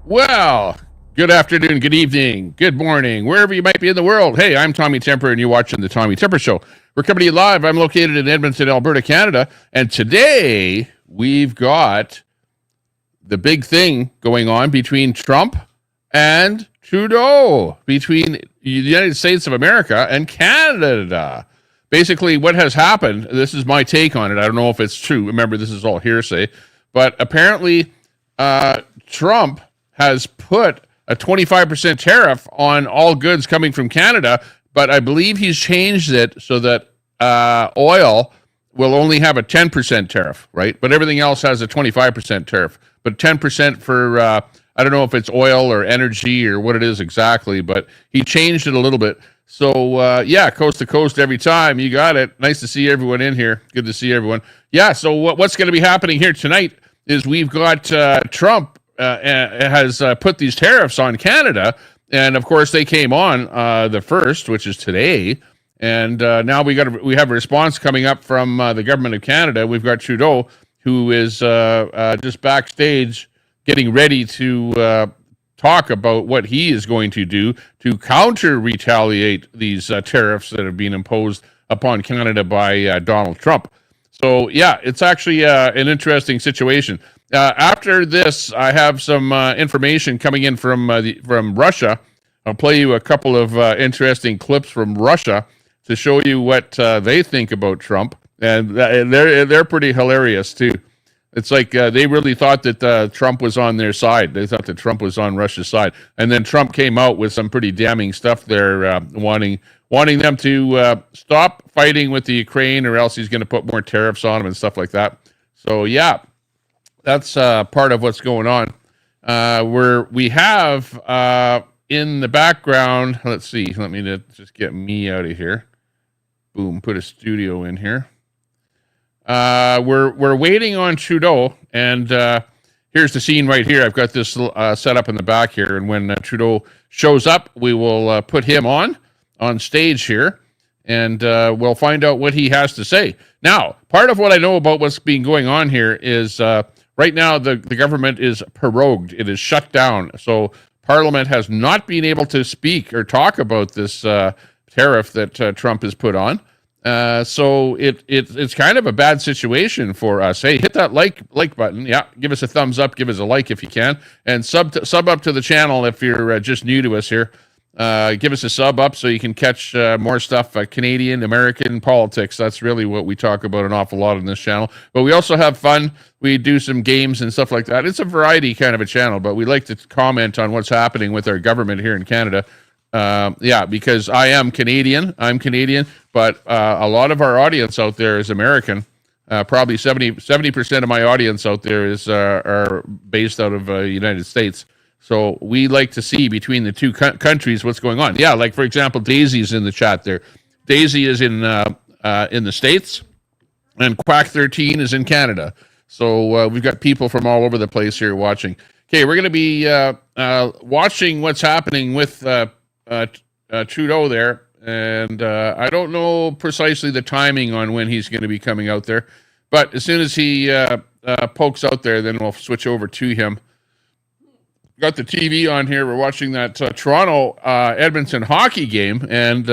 Well, good afternoon, good evening, good morning, wherever you might be in the world. Hey, I'm Tommy Temper, and you're watching The Tommy Temper Show. We're coming to you live. I'm located in Edmonton, Alberta, Canada. And today, we've got the big thing going on between Trump and Trudeau, between the United States of America and Canada. Basically, what has happened, this is my take on it. I don't know if it's true. Remember, this is all hearsay. But apparently, Trump has put a 25% tariff on all goods coming from Canada, but I believe he's changed it so that oil will only have a 10% tariff, right? But everything else has a 25% tariff. But 10% for, I don't know if it's oil or energy or what it is exactly, but he changed it a little bit. So, yeah, coast to coast every time. You got it. Nice to see everyone in here. Good to see everyone. Yeah, so what's going to be happening here tonight is we've got Trump has put these tariffs on Canada, and of course they came on the 1st, which is today, and now we have a response coming up from the government of Canada. We've got Trudeau, who is just backstage getting ready to talk about what he is going to do to counter-retaliate these tariffs that have been imposed upon Canada by Donald Trump. So, yeah, it's actually an interesting situation. After this, I have some information coming in from Russia. I'll play you a couple of interesting clips from Russia to show you what they think about Trump, and they're pretty hilarious too. It's like they really thought that Trump was on their side. They thought that Trump was on Russia's side, and then Trump came out with some pretty damning stuff there, wanting them to stop fighting with the Ukraine, or else he's going to put more tariffs on them and stuff like that. So yeah. That's part of what's going on. We have in the background, let's see, let me just get me out of here. Boom, put a studio in here. We're waiting on Trudeau, and here's the scene right here. I've got this set up in the back here, and when Trudeau shows up, we will put him on stage here, and we'll find out what he has to say. Now, part of what I know about what's been going on here is right now, the government is prorogued. It is shut down. So Parliament has not been able to speak or talk about this tariff that Trump has put on. So it's kind of a bad situation for us. Hey, hit that like button. Yeah, give us a thumbs up. Give us a like if you can. And sub up to the channel if you're just new to us here. Give us a sub up so you can catch more stuff, Canadian, American politics. That's really what we talk about an awful lot on this channel. But we also have fun. We do some games and stuff like that. It's a variety kind of a channel, but we like to comment on what's happening with our government here in Canada. Yeah, because I am Canadian. I'm Canadian, but a lot of our audience out there is American. Probably 70% of my audience out there is are based out of United States. So we like to see between the two countries what's going on. Yeah, like for example, Daisy's in the chat there. Daisy is in the States, and Quack 13 is in Canada. So we've got people from all over the place here watching. Okay, we're going to be watching what's happening with Trudeau there, and I don't know precisely the timing on when he's going to be coming out there, but as soon as he pokes out there, then we'll switch over to him. Got the TV on here. We're watching that Toronto Edmonton hockey game, and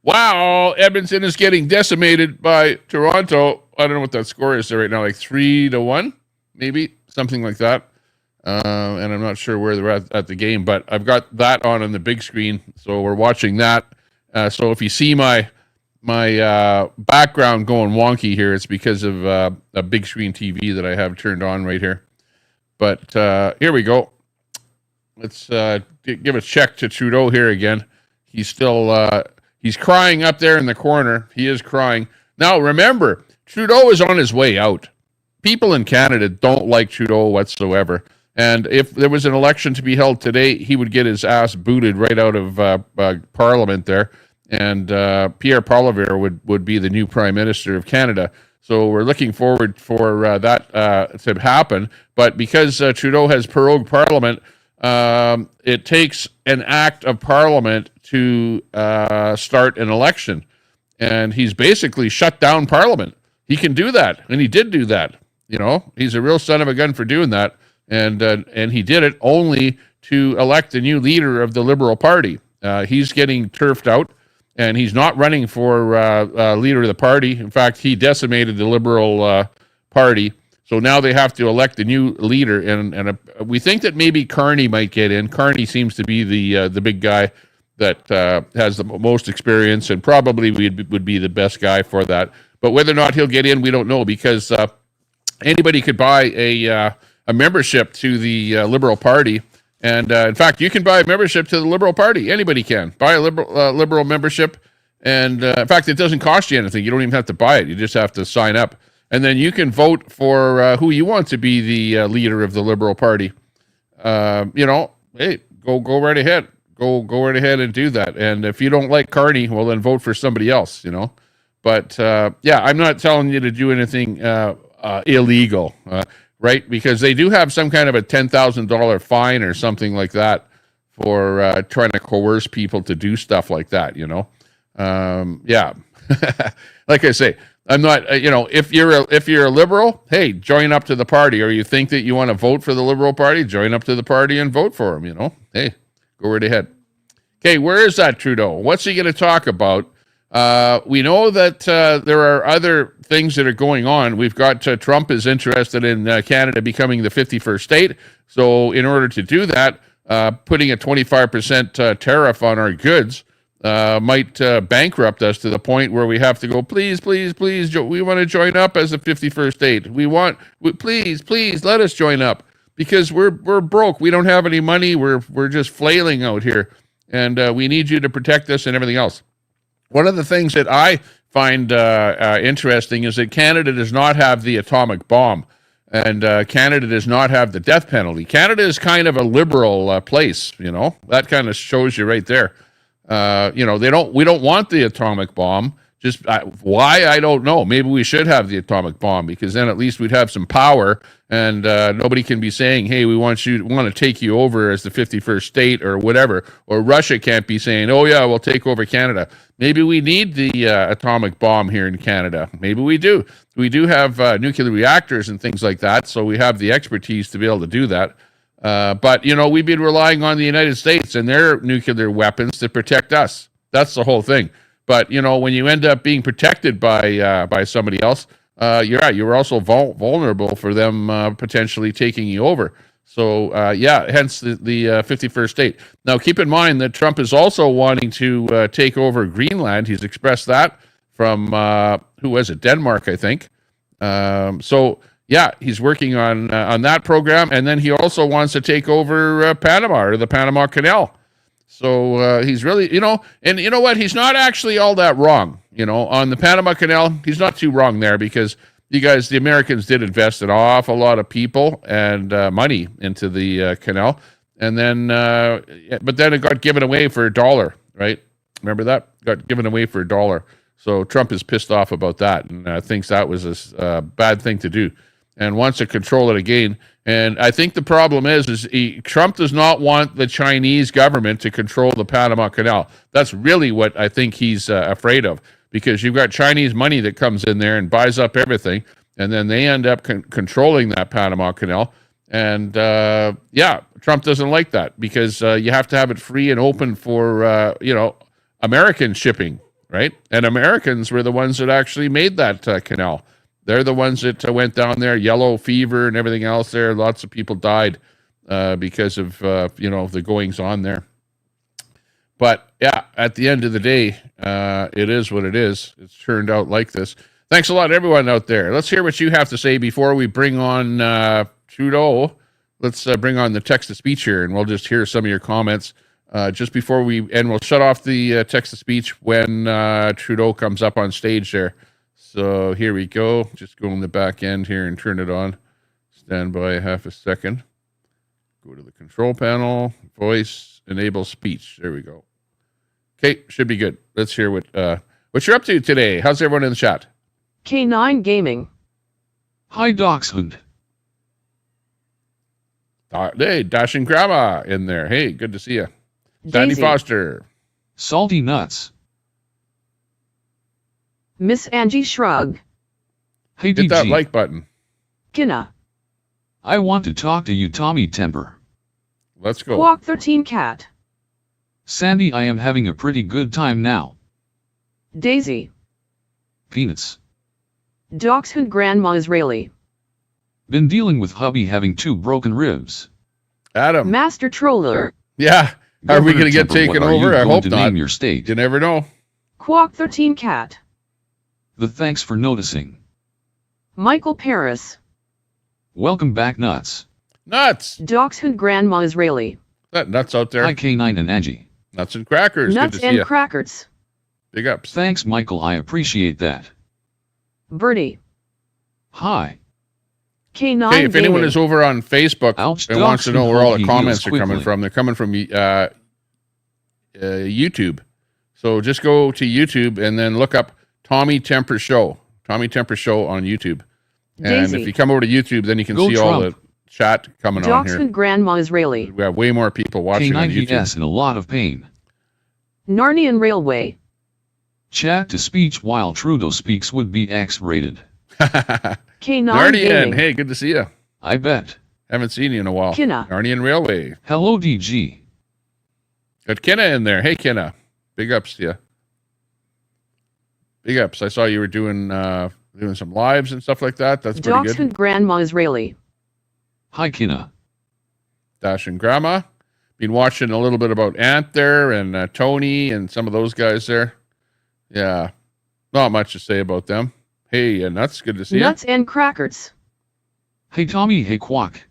wow, Edmonton is getting decimated by Toronto. I don't know what that score is there right now, like 3-1, maybe something like that. And I'm not sure where they're at the game, but I've got that on the big screen, so we're watching that. So if you see my background going wonky here, it's because of a big screen TV that I have turned on right here. But here we go. Let's give a check to Trudeau here again. He's still he's crying up there in the corner. He is crying. Now, remember, Trudeau is on his way out. People in Canada don't like Trudeau whatsoever. And if there was an election to be held today, he would get his ass booted right out of Parliament there. And Pierre Poilievre would be the new Prime Minister of Canada. So we're looking forward for that to happen. But because Trudeau has prorogued Parliament, it takes an act of Parliament to start an election. And he's basically shut down Parliament. He can do that, and he did do that. You know, he's a real son of a gun for doing that. and he did it only to elect a new leader of the Liberal Party. He's getting turfed out, and he's not running for leader of the party. In fact, he decimated the Liberal Party. So now they have to elect a new leader, and we think that maybe Carney might get in. Carney seems to be the big guy that has the most experience, and probably would be the best guy for that. But whether or not he'll get in, we don't know, because anybody could buy a membership to the Liberal Party. And in fact, you can buy a membership to the Liberal Party. Anybody can buy a liberal membership. And in fact, it doesn't cost you anything. You don't even have to buy it. You just have to sign up. And then you can vote for who you want to be the leader of the Liberal Party. Hey, go right ahead. Go right ahead and do that. And if you don't like Carney, well, then vote for somebody else, But I'm not telling you to do anything illegal. Right? Because they do have some kind of a $10,000 fine or something like that for trying to coerce people to do stuff like that, Like I say, I'm not, if you're a liberal, hey, join up to the party. Or you think that you want to vote for the Liberal Party, join up to the party and vote for them, Hey, go right ahead. Okay, where is that Trudeau? What's he going to talk about? We know that there are other things that are going on. We've got Trump is interested in Canada becoming the 51st state. So in order to do that, putting a 25% tariff on our goods might bankrupt us to the point where we have to go, please, we want to join up as a 51st state. Please let us join up, because we're broke. We don't have any money. We're just flailing out here, and we need you to protect us and everything else. One of the things that I find interesting is that Canada does not have the atomic bomb, and Canada does not have the death penalty. Canada is kind of a liberal place, That kind of shows you right there. We don't want the atomic bomb. Just why, I don't know. Maybe we should have the atomic bomb, because then at least we'd have some power, and nobody can be saying, hey, we want to take you over as the 51st state or whatever. Or Russia can't be saying, oh yeah, we'll take over Canada. Maybe we need the atomic bomb here in Canada. Maybe we do. We do have nuclear reactors and things like that, so we have the expertise to be able to do that. But we've been relying on the United States and their nuclear weapons to protect us. That's the whole thing. But, when you end up being protected by somebody else, you're also vulnerable for them potentially taking you over. So, hence the 51st state. Now, keep in mind that Trump is also wanting to take over Greenland. He's expressed that from, who was it, Denmark, I think. He's working on that program. And then he also wants to take over Panama, or the Panama Canal. So he's really, and you know what? He's not actually all that wrong. On the Panama Canal, he's not too wrong there, because the Americans did invest an awful lot of people and money into the canal. And then, but then it got given away for $1, right? Remember that? Got given away for $1. So Trump is pissed off about that, and thinks that was a bad thing to do, and wants to control it again. And I think the problem is Trump does not want the Chinese government to control the Panama Canal. That's really what I think he's afraid of, because you've got Chinese money that comes in there and buys up everything, and then they end up controlling that Panama Canal. And Trump doesn't like that, because you have to have it free and open for American shipping, right? And Americans were the ones that actually made that canal. They're the ones that went down there, yellow fever and everything else there. Lots of people died because of, the goings on there. But, at the end of the day, it is what it is. It's turned out like this. Thanks a lot, everyone out there. Let's hear what you have to say before we bring on Trudeau. Let's bring on the text-to-speech here, and we'll just hear some of your comments just before and we'll shut off the text-to-speech when Trudeau comes up on stage there. So here we go. Just go in the back end here and turn it on. Stand by half a second. Go to the control panel, voice, enable speech. There we go. Okay, should be good. Let's hear what you're up to today. How's everyone in the chat? K9 Gaming. Hi, Dachshund. Hey, Dashing Grandma in there. Hey, good to see you. Sandy Foster. Salty Nuts. Miss Angie Shrug. Hey, Hit DG. that like button. Kina. I want to talk to you, Tommy Temper. Let's go. Quack 13 Cat. Sandy, I am having a pretty good time now. Daisy. Peanuts. Dachshund Grandma Israeli. Been dealing with hubby having 2 broken ribs. Adam. Master Troller. Yeah. Are we going to get Temper, what taken are you over? I going hope to not. name your state? You never know. Quack 13 Cat. Thanks for noticing. Michael Paris. Welcome back, Nuts. Nuts. Dachshund Grandma Israeli. That nuts out there. Hi, K9 and Angie. Nuts and crackers. Nuts Good to see and you. Crackers. Big ups. Thanks, Michael. I appreciate that. Bertie. Hi. K9 Hey, if anyone Gaming. is over on Facebook Ouch, and wants to know Dachshund where all hope the he comments heals are coming quickly. from, they're coming from YouTube. So just go to YouTube and then look up Tommy Temper Show. Tommy Temper Show on YouTube. And Daisy. if you come over to YouTube, then you can Go see all Trump. the chat coming on here. Dachshund Grandma Israeli. We have way more people watching on YouTube. K9VS in a lot of pain. Narnian Railway. Chat to speech while Trudeau speaks would be X-rated. K9 Narnian, Gaming. hey, good to see you. I bet. Haven't seen you in a while. Kinna. Narnian Railway. Hello, DG. Got Kenna in there. Hey, Kenna. Big ups to you. Big ups. I saw you were doing some lives and stuff like that. That's pretty good. Dachshund Grandma Israeli. Hi, Kina. Dash and Grandma. Been watching a little bit about Ant there and Tony and some of those guys there. Yeah. Not much to say about them. Hey, Nuts. Good to see Nuts and Crackers. Hey, Tommy. Hey, Quack.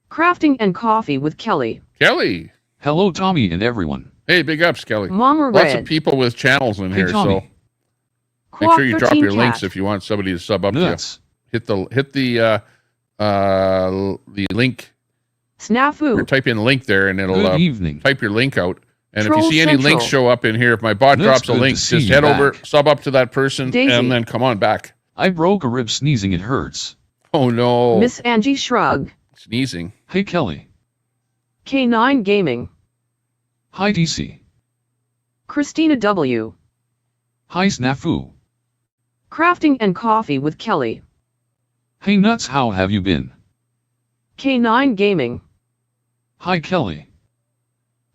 Crafting and Coffee with Kelly. you. Kelly. Hello, Tommy and everyone. Hey, big ups, Kelly. Mama Lots of Red. people with channels in Hey, here, Tommy. so make Quack sure you drop 13 your links Cat. if you want somebody to sub up Nuts. to you. Hit the link or Snafu. type in link there and it'll Good evening. type your link out. And if Troll you see any links Central. show up in here, if my bot That's drops a good to link, see just you head over, back. sub up to that person, Daisy. and then come on back. I broke a rib sneezing. It hurts. Oh no, Miss Angie Shrug. sneezing. Hey, Kelly. K9 Gaming. Hi, DC. Christina W. Hi, Snafu. Crafting and Coffee with Kelly. Hey, Nuts. How have you been? K9 Gaming. Hi, Kelly.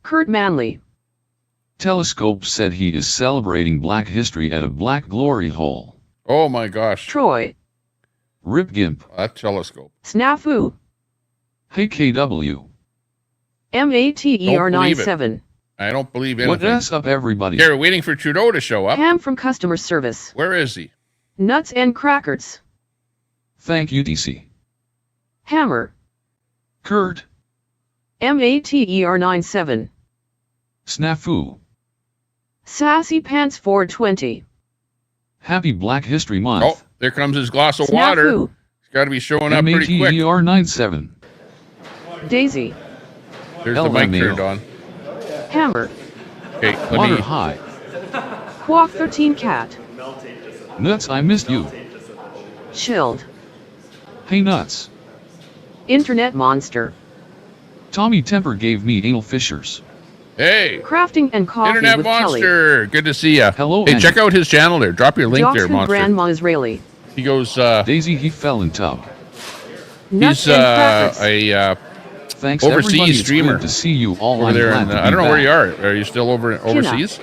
Kurt Manley. Telescope said he is celebrating Black History at a Black Glory Hole. Oh my gosh, Troy. Rip Gimp. that telescope. Snafu. Hey, KW. MATER97. I don't believe What anything. is up, everybody? Yeah, we're waiting for Trudeau to show up. Ham from Customer Service. Where is he? Nuts and Crackers. Thank you, DC. Hammer. Kurt. MATER97. Snafu. Sassy Pants 420. Happy Black History Month. Oh, there comes his glass of water. Snafu. He's got to be showing up pretty quick. MATER97. Daisy. There's the mic LMAO. turned on. Hammer. Okay, Water let me. high. Quack 13 Cat. Nuts, I missed you. Chilled. Hey, Nuts. Internet Monster. Tommy Temper gave me anal fissures. Hey, Crafting and Coffee Internet with Kelly. Monster. Good to see you. Hello, Hey, Andy. check out his channel there. Drop your link there, Dachshund Monster. Grandma Israeli. He goes. Daisy, he fell in tub. Nuts He's and Crackers. a Thanks, Overseas everybody. It's streamer. good to see you all. over I'm there. glad In, to I don't be know where you back. are. Are you still overseas?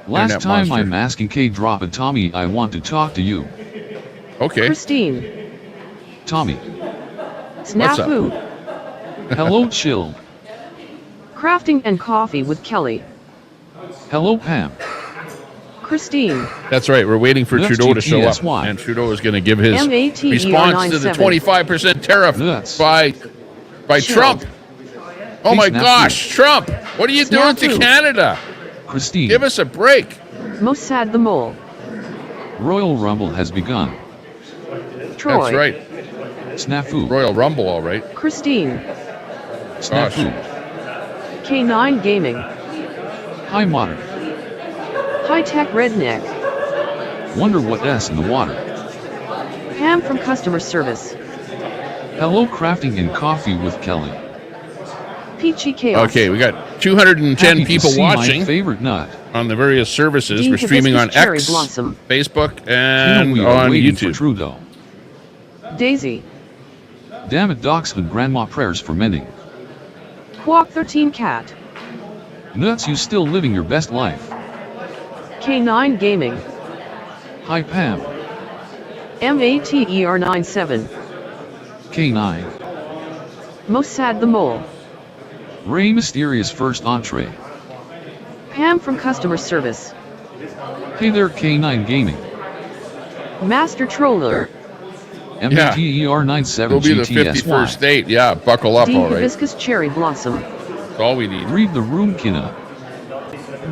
Last Internet time Monster. I'm asking K drop a Tommy, I want to talk to you. Okay. Christine. Tommy. Snafu. Hello, Chill. Crafting and Coffee with Kelly. Hello, Pam. Christine. That's right. We're waiting for Nuts Trudeau to show up, GTSY. and Trudeau is going to give his MATER response to the 97. 25% tariff Nuts. by Chill. Trump. Oh Hey, my Snafu. gosh, Trump! What are you doing to Snafu. Canada? Christine. Give us a break. Mossad the Mole. Royal Rumble has begun. Troy. That's right. Snafu. Royal Rumble, all right. Christine. Snafu. K9 Gaming. Hi, Modern. High-Tech Redneck. Wonder what S in the water. Pam from Customer Service. Hello, Crafting and Coffee with Kelly. Peachy Chaos. Okay, we got 210 Happy to people see watching My favorite nut. on the various services. Dean We're streaming on Hibiscus Cherry X, Blossom. Facebook, You know and we are on waiting for YouTube. Trudeau. Daisy. Damn it, Doxman Grandma prayers for mending. Quack 13 Cat. Nuts, you still living your best life. K9 Gaming. Hi Pam. MATER 97. K9. Mossad the Mole. Ray Mysterious first entree. Pam from customer service. Hey there K9 Gaming. Master Troller. MATER 97 It'll be the GTSY. 51st state. Yeah, buckle up, D all right. Hibiscus Cherry Blossom. That's all we need. Read the room, Kinna.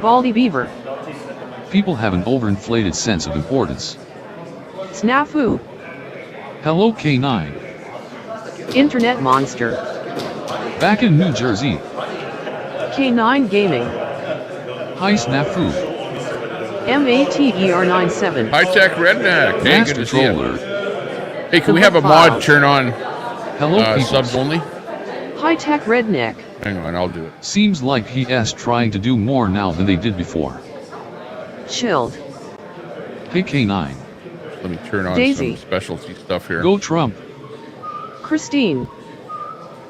Baldy Beaver. People have an overinflated sense of importance. Snafu. Hello K9. Internet Monster. Back in New Jersey. K9 Gaming. Hi Snafu. MATER 97. High-tech redneck. Hey, good Master to see you. Troller. Hey, can we have a mod Files. turn on Hello people. subs only? High-tech Redneck. Hang on, I'll do it. Seems like he's trying to do more now than they did before. Chilled. Hey K9. Let me turn on Daisy. some specialty stuff here. Go Trump. Christine.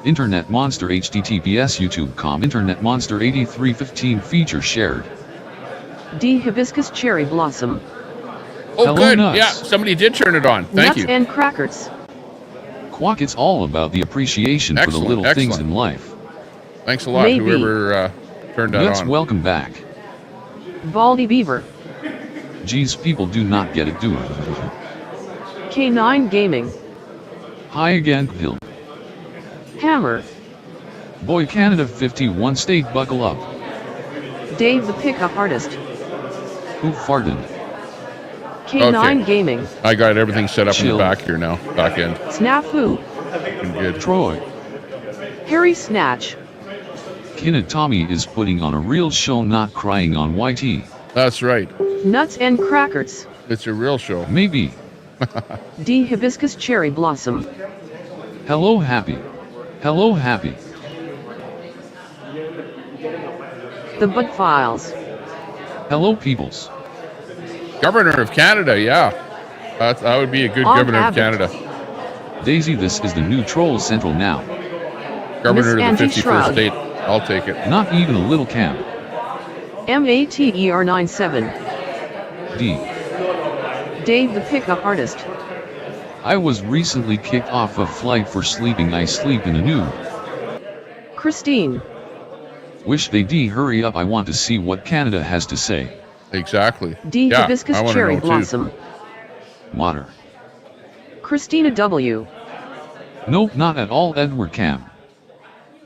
Internet Monster HTTPS YouTube.com Internet Monster 8315 feature shared. D Hibiscus Cherry Blossom. Oh, Hello, good. Nuts. Yeah, somebody did turn it on. Thank Nuts you. and Crackers. Quack, it's all about the appreciation for the Excellent, little things excellent. in life. Thanks a lot, Maybe. whoever turned that Nuts, on. welcome back. Baldy Beaver. Geez, people do not get it, do it. K9 Gaming. Hi again, Hill. Hammer. Boy Canada 51 state, buckle up. Dave the Pickup Artist. Who farted? K9 Okay. Gaming. I got everything set up in Chill. the back here now. Back end. Snafu. Looking good. Troy. Harry Snatch. Kinna Tommy is putting on a real show, not crying on YT. That's right. Nuts and Crackers. It's a real show. Maybe. D Hibiscus Cherry Blossom. Hello happy. Hello happy. The Butt Files. Hello peoples. Governor of Canada, yeah. That would be a good On governor Abbott. of Canada. Daisy, this is the new Troll Central now. Governor of the Angie 51st Shroud. state. I'll take it. Not even a little camp. MATER 97. D. Dave the Pickup Artist. I was recently kicked off a flight for sleeping. I sleep in a nude. Christine. Wish they D hurry up. I want to see what Canada has to say. Exactly. D Yeah, Hibiscus I wanna Cherry know too. Blossom. Mater. Christina W. Nope, not at all. Edward Cam.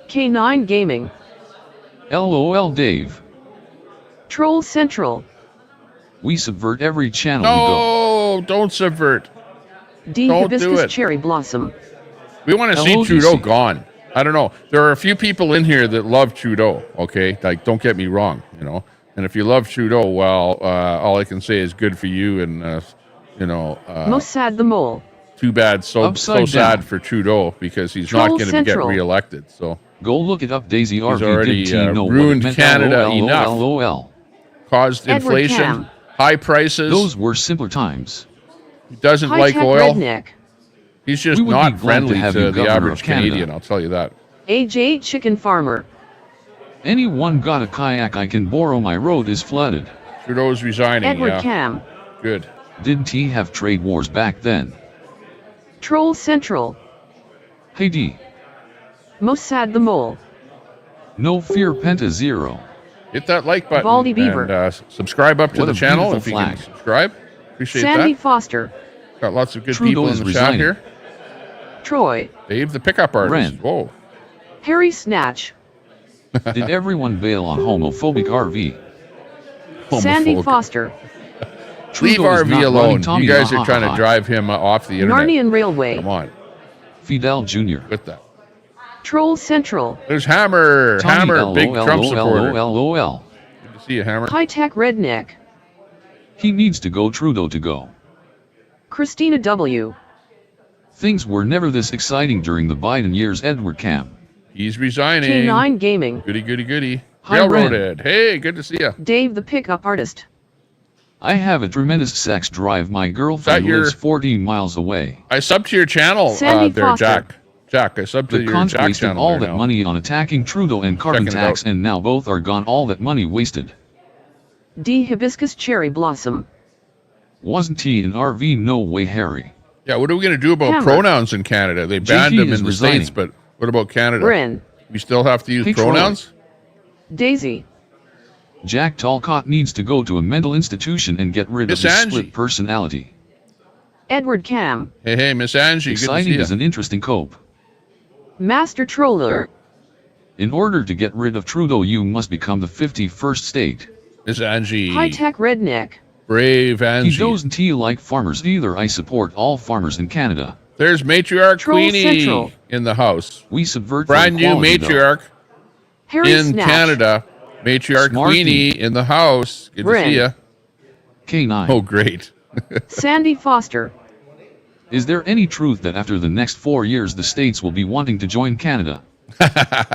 K9 Gaming. LOL Dave. Troll Central. We subvert every channel we go. No, don't subvert. D Don't do Hibiscus it. Cherry Blossom. We want to see Hello, Trudeau DC. gone. I don't know. There are a few people in here that love Trudeau, okay? Like, don't get me wrong, you know? And if you love Trudeau, well, all I can say is good for you and, you know, Mossad the Mole. too bad, so Upside sad down. for Trudeau because he's Troll not going to get Central. reelected. So Go look it up. Daisy RV already, did T know ruined what it meant. Canada LOL, enough. LOL. caused Edward inflation, Cam. high prices. Those were simpler times. He doesn't like High-tech oil. Redneck. We He's just would be not glad to friendly have to you the Governor average of Canada. Canadian, I'll tell you that. AJ Chicken Farmer. Anyone got a kayak I can borrow? My road is flooded. Trudeau's resigning, Edward yeah. Cam. Good. Didn't he have trade wars back then? Troll Central. Hey D. Mossad the Mole. No fear Penta Zero. Hit that like button Baldy Beaver. and subscribe up to What the a channel beautiful if you flag. can subscribe. Appreciate Sandy that. Foster. Got lots of good Trudeau people in is the resigning. chat here. Troy. Dave, the pickup artist. Ren. Whoa. Harry Snatch. Did everyone bail on homophobic RV? Sandy Homophobic. Foster. Leave Trudeau is RV not alone. running Tommy You guys ha, are ha, trying to ha. drive him off the internet. Narnian Railway. Come on, Fidel Jr. with that. Troll Central. There's Hammer. Tommy Hammer, big Trump supporter. LOL. Good to see you, Hammer. High-tech Redneck. He needs to go. Trudeau to go. Christina W. Things were never this exciting during the Biden years. Edward Cam. He's resigning. K9 Gaming. Goody, goody, goody. Hi, Ren. Railroaded. Hey, good to see you. Dave the Pickup Artist. I have a tremendous sex drive. My girlfriend your- lives 14 miles away. I subbed to your channel Sandy there, Foster. Jack. Jack, I subbed to The your cunt Jack wasted channel all there that now. money on attacking Trudeau and carbon Checking it tax, out. and now both are gone. All that money wasted. D. Hibiscus cherry blossom. Wasn't he in RV? No way, Harry. Yeah, what are we going to do about Hammer. pronouns in Canada? They banned JT them is in the resigning. States, but what about Canada? Ren. We still have to use Hey, Troy. pronouns? Daisy. Jack Talcott needs to go to a mental institution and get rid Miss of his Angie. split personality. Edward Cam. Hey, Miss Angie, good to Exciting see is you. an interesting cope. Master Troller. In order to get rid of Trudeau, you must become the 51st state. Miss Angie. High-tech redneck. Brave Angie. He doesn't like farmers either. I support all farmers in Canada. There's Matriarch Troll Queenie Central. in the house. We subvert Brand for new equality, though. Matriarch Harry in Snatch. Canada. Matriarch Smarty. Queenie in the house. Good to Ren. see you. K9. Oh, great. Sandy Foster. Is there any truth that after the next 4 years the states will be wanting to join Canada?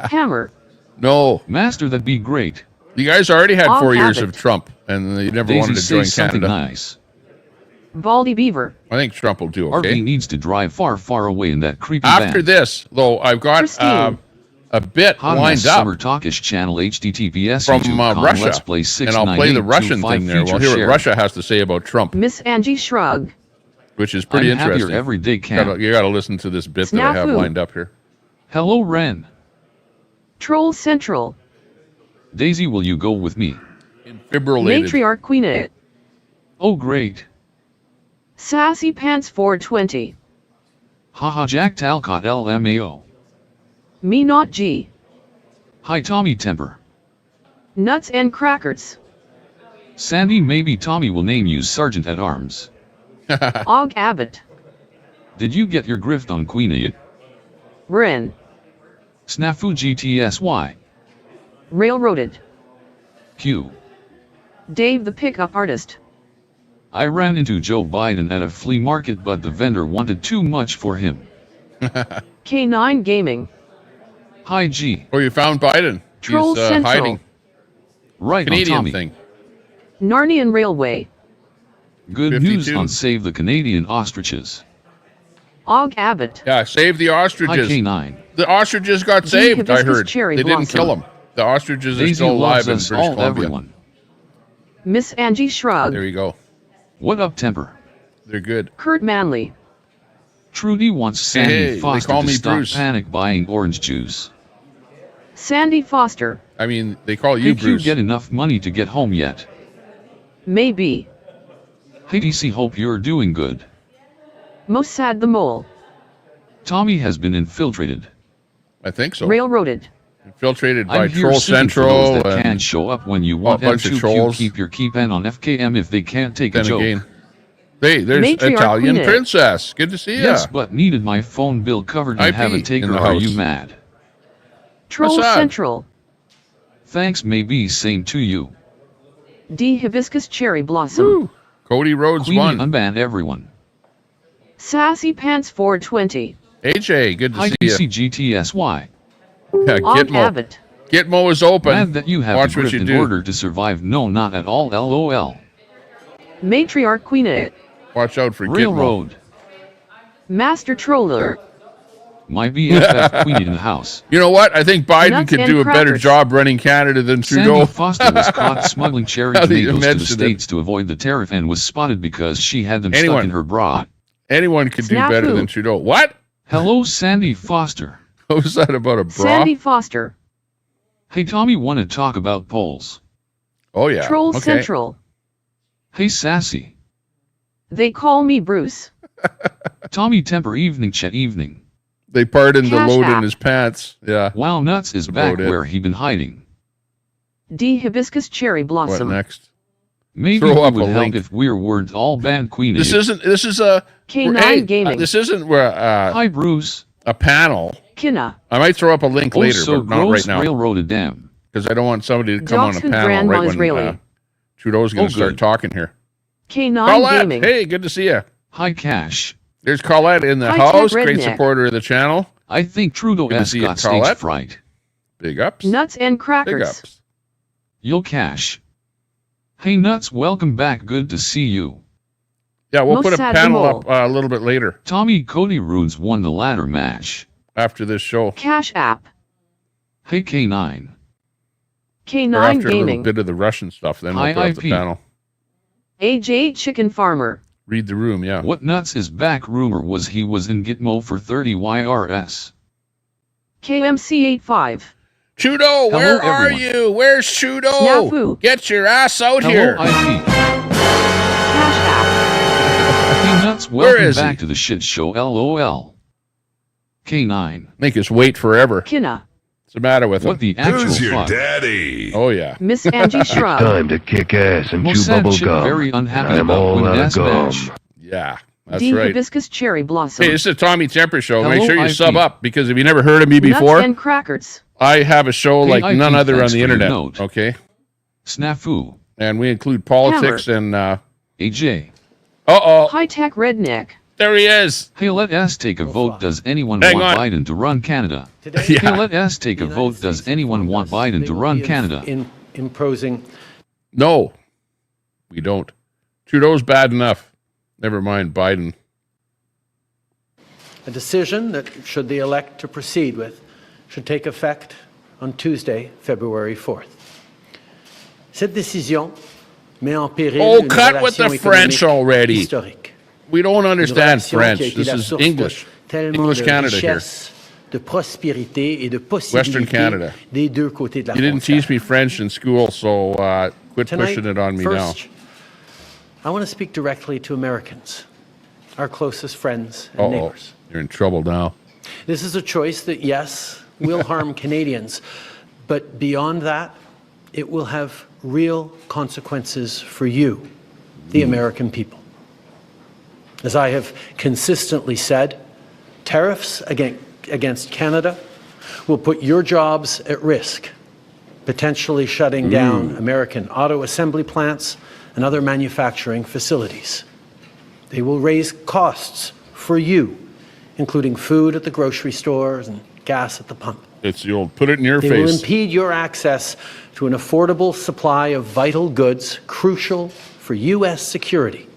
Hammer. No, Master, that'd be great. you guys already had I'll 4 have years it. of Trump, and they never Daisy, wanted to say join something Canada. nice. Baldy Beaver. I think Trump will do RV okay. needs to drive far, far away in that creepy After van. this, though, I've got Christine. a bit Hot lined Mess up Summer Talkish channel HTTPS from YouTube.com. Russia, Let's play and I'll play the Russian 69825 thing there. We'll feature hear what share. Russia has to say about Trump, Miss Angie Shrug. which is pretty I'm happier interesting. every day, Cam. You got to listen to this bit that I have Snafu. lined up here. Hello, Ren. Troll Central. Daisy, will you go with me? Fibrillated. Matriarch Queenette. Oh, great. Sassy Pants 420. Haha, Jack Talcott LMAO. Me Not G. Hi, Tommy Temper. Nuts and Crackers. Sandy, maybe Tommy will name you Sergeant at Arms. Og Abbott. Did you get your grift on Queen yet? Ren. Snafu GTSY. Railroaded. Q. Dave the Pickup Artist. I ran into Joe Biden at a flea market, but the vendor wanted too much for him. K9 Gaming. Hi, G. Oh, you found Biden. Troll He's Central. hiding. Right Canadian on, Tommy. thing. Narnian Railway. Good 52. news on Save the Canadian Ostriches. Og Abbott. Yeah, save the Hi, ostriches. K9. The ostriches got saved, I hibiscus heard. cherry They didn't blossom. kill them. The ostriches are Daisy still alive loves in us British all, Columbia. everyone. Miss Angie Shrug. There you go. What up, Temper? They're good. Kurt Manley. Trudy wants Sandy Hey, they Foster call to me stop Bruce. panic buying orange juice. Sandy Foster. I mean, they call you Think you Bruce. get enough money to get home yet? Maybe. Hey, DC, hope you're doing good. Mossad the Mole. Tommy has been infiltrated. I think so. Railroaded. Infiltrated by I'm here Troll sitting for Central those that and can't show up when you want a bunch of M2Q. trolls. Keep your keep in on FKM if they can't take a then joke. again. Hey, there's Matriarch Italian Queen. Princess. Good to see you. Yes, but needed my phone bill covered and IP haven't in taken. the Are house. you mad? Troll Mossad. Central. Thanks, maybe same to you. D. Hibiscus Cherry Blossom. Woo. Cody Rhodes Queenie, won. unban everyone. Sassy Pants 420. AJ, good to Hi, see you. DCGTSY. Yeah, Og Gitmo. Abbott. Gitmo is open. Glad that you have Watch the what grift you in do. order to survive. No, not at all. LOL. Matriarch Queenette. Watch out for Gitmo. Railroad. Master Troller. My BFF Queen in the house. You know what? I think Biden Nuts could and do a better crackers. job running Canada than Trudeau. Sandy Foster was caught smuggling cherry Now that you tomatoes to the mentioned it. States to avoid the tariff and was spotted because she had them Anyone. stuck in her bra. Anyone could do better Snafu. than Trudeau. What? Hello, Sandy Foster. What was that about a bra? Sandy Foster. Hey, Tommy, want to talk about polls? Oh, yeah. Troll Okay. Central. Hey, Sassy. They call me Bruce. Tommy Temper evening chat evening. They pardoned the Cash load in app. his pants. Yeah. Wow, Nuts is About back it. where he been hiding. D. Hibiscus Cherry What Blossom. next? Maybe Throw it up would a help link. if we weren't all banned Queen. This is a K9 hey, Gaming. this isn't where Hi, Bruce. a panel. Kinna. I might throw up a link Oh, later, so but not gross, right now railroaded dam. because I don't want somebody to come on a Dogs who panel grandma right is when really. Trudeau's going Oh, to start good. talking here. K9 Colette, Gaming. hey, good to see you. Hi, Cash. There's Colette in the High-tech house, great redneck. supporter of the channel. I think Trudeau Good to has see you, got stage Colette. fright. Big ups. Nuts and Big Crackers. ups. Yo, Cash. Hey, Nuts, welcome back. Good to see you. Yeah, we'll put a Mossad panel Mole. up a little bit later. Tommy Cody Rhodes won the ladder match. after this show. Cash App. Hey K9. Or K9 after a little Gaming. bit of the Russian stuff. Then we'll Hi, put up the IP. panel. AJ Chicken Farmer. Read the room, yeah. What nuts is back? Rumor was he was in Gitmo for 30 YRS. KMC85. Trudeau, Hello, where are everyone. you? Where's Trudeau? Snafu. Get your ass out Hello here. IP. Cash App. Hey nuts, Where welcome is he? back to the shit show LOL. K9. Make us wait forever. Kinna. What's the matter with What him? the actual Who's your fuck? daddy? Oh, yeah. Miss Angie Shrub. Time to kick ass and chew Mossad bubble shit gum. very unhappy I'm about all when out of that's gum. bash. Yeah, that's D right. Hibiscus Cherry Blossom. Hey, this is a Tommy Temper show. Make Hello, sure you IP. sub up, because if you never heard of me Nuts before, and Crackers. I have a show Hey, like IP, none other on thanks the for your internet. note. Okay? Snafu. And we include politics and, AJ. High Tech Redneck. there he is. Hey, let us take a vote. Does anyone Hang want on. Biden to run Canada? Yeah. Hey, let us take a vote. Does anyone want Biden to run Canada? Imposing No, we don't. Trudeau's bad enough. Never mind Biden. a decision that, should they elect to proceed with, should take effect on Tuesday, February 4th. Cette décision met en péril Oh, une cut with the relation French économique already. historique. We don't Une understand relation qui a French. été This la is source English. de tellement English de Canada here. richesse, de prospérité et de Western possibilités Canada. des deux côtés de la You didn't frontière. teach me French in school, so quit Tonight, pushing it on me now. first, I want to speak directly to Americans, our closest friends and Uh-oh. neighbors. You're in trouble now. This is a choice that, yes, will harm Canadians, but beyond that, it will have real consequences for you, the American people. As I have consistently said, tariffs against Canada will put your jobs at risk, potentially shutting down American auto assembly plants and other manufacturing facilities. They will raise costs for you, including food at the grocery stores and gas at the pump. It's the old put it in your They will face. impede your access to an affordable supply of vital goods crucial for U.S. security,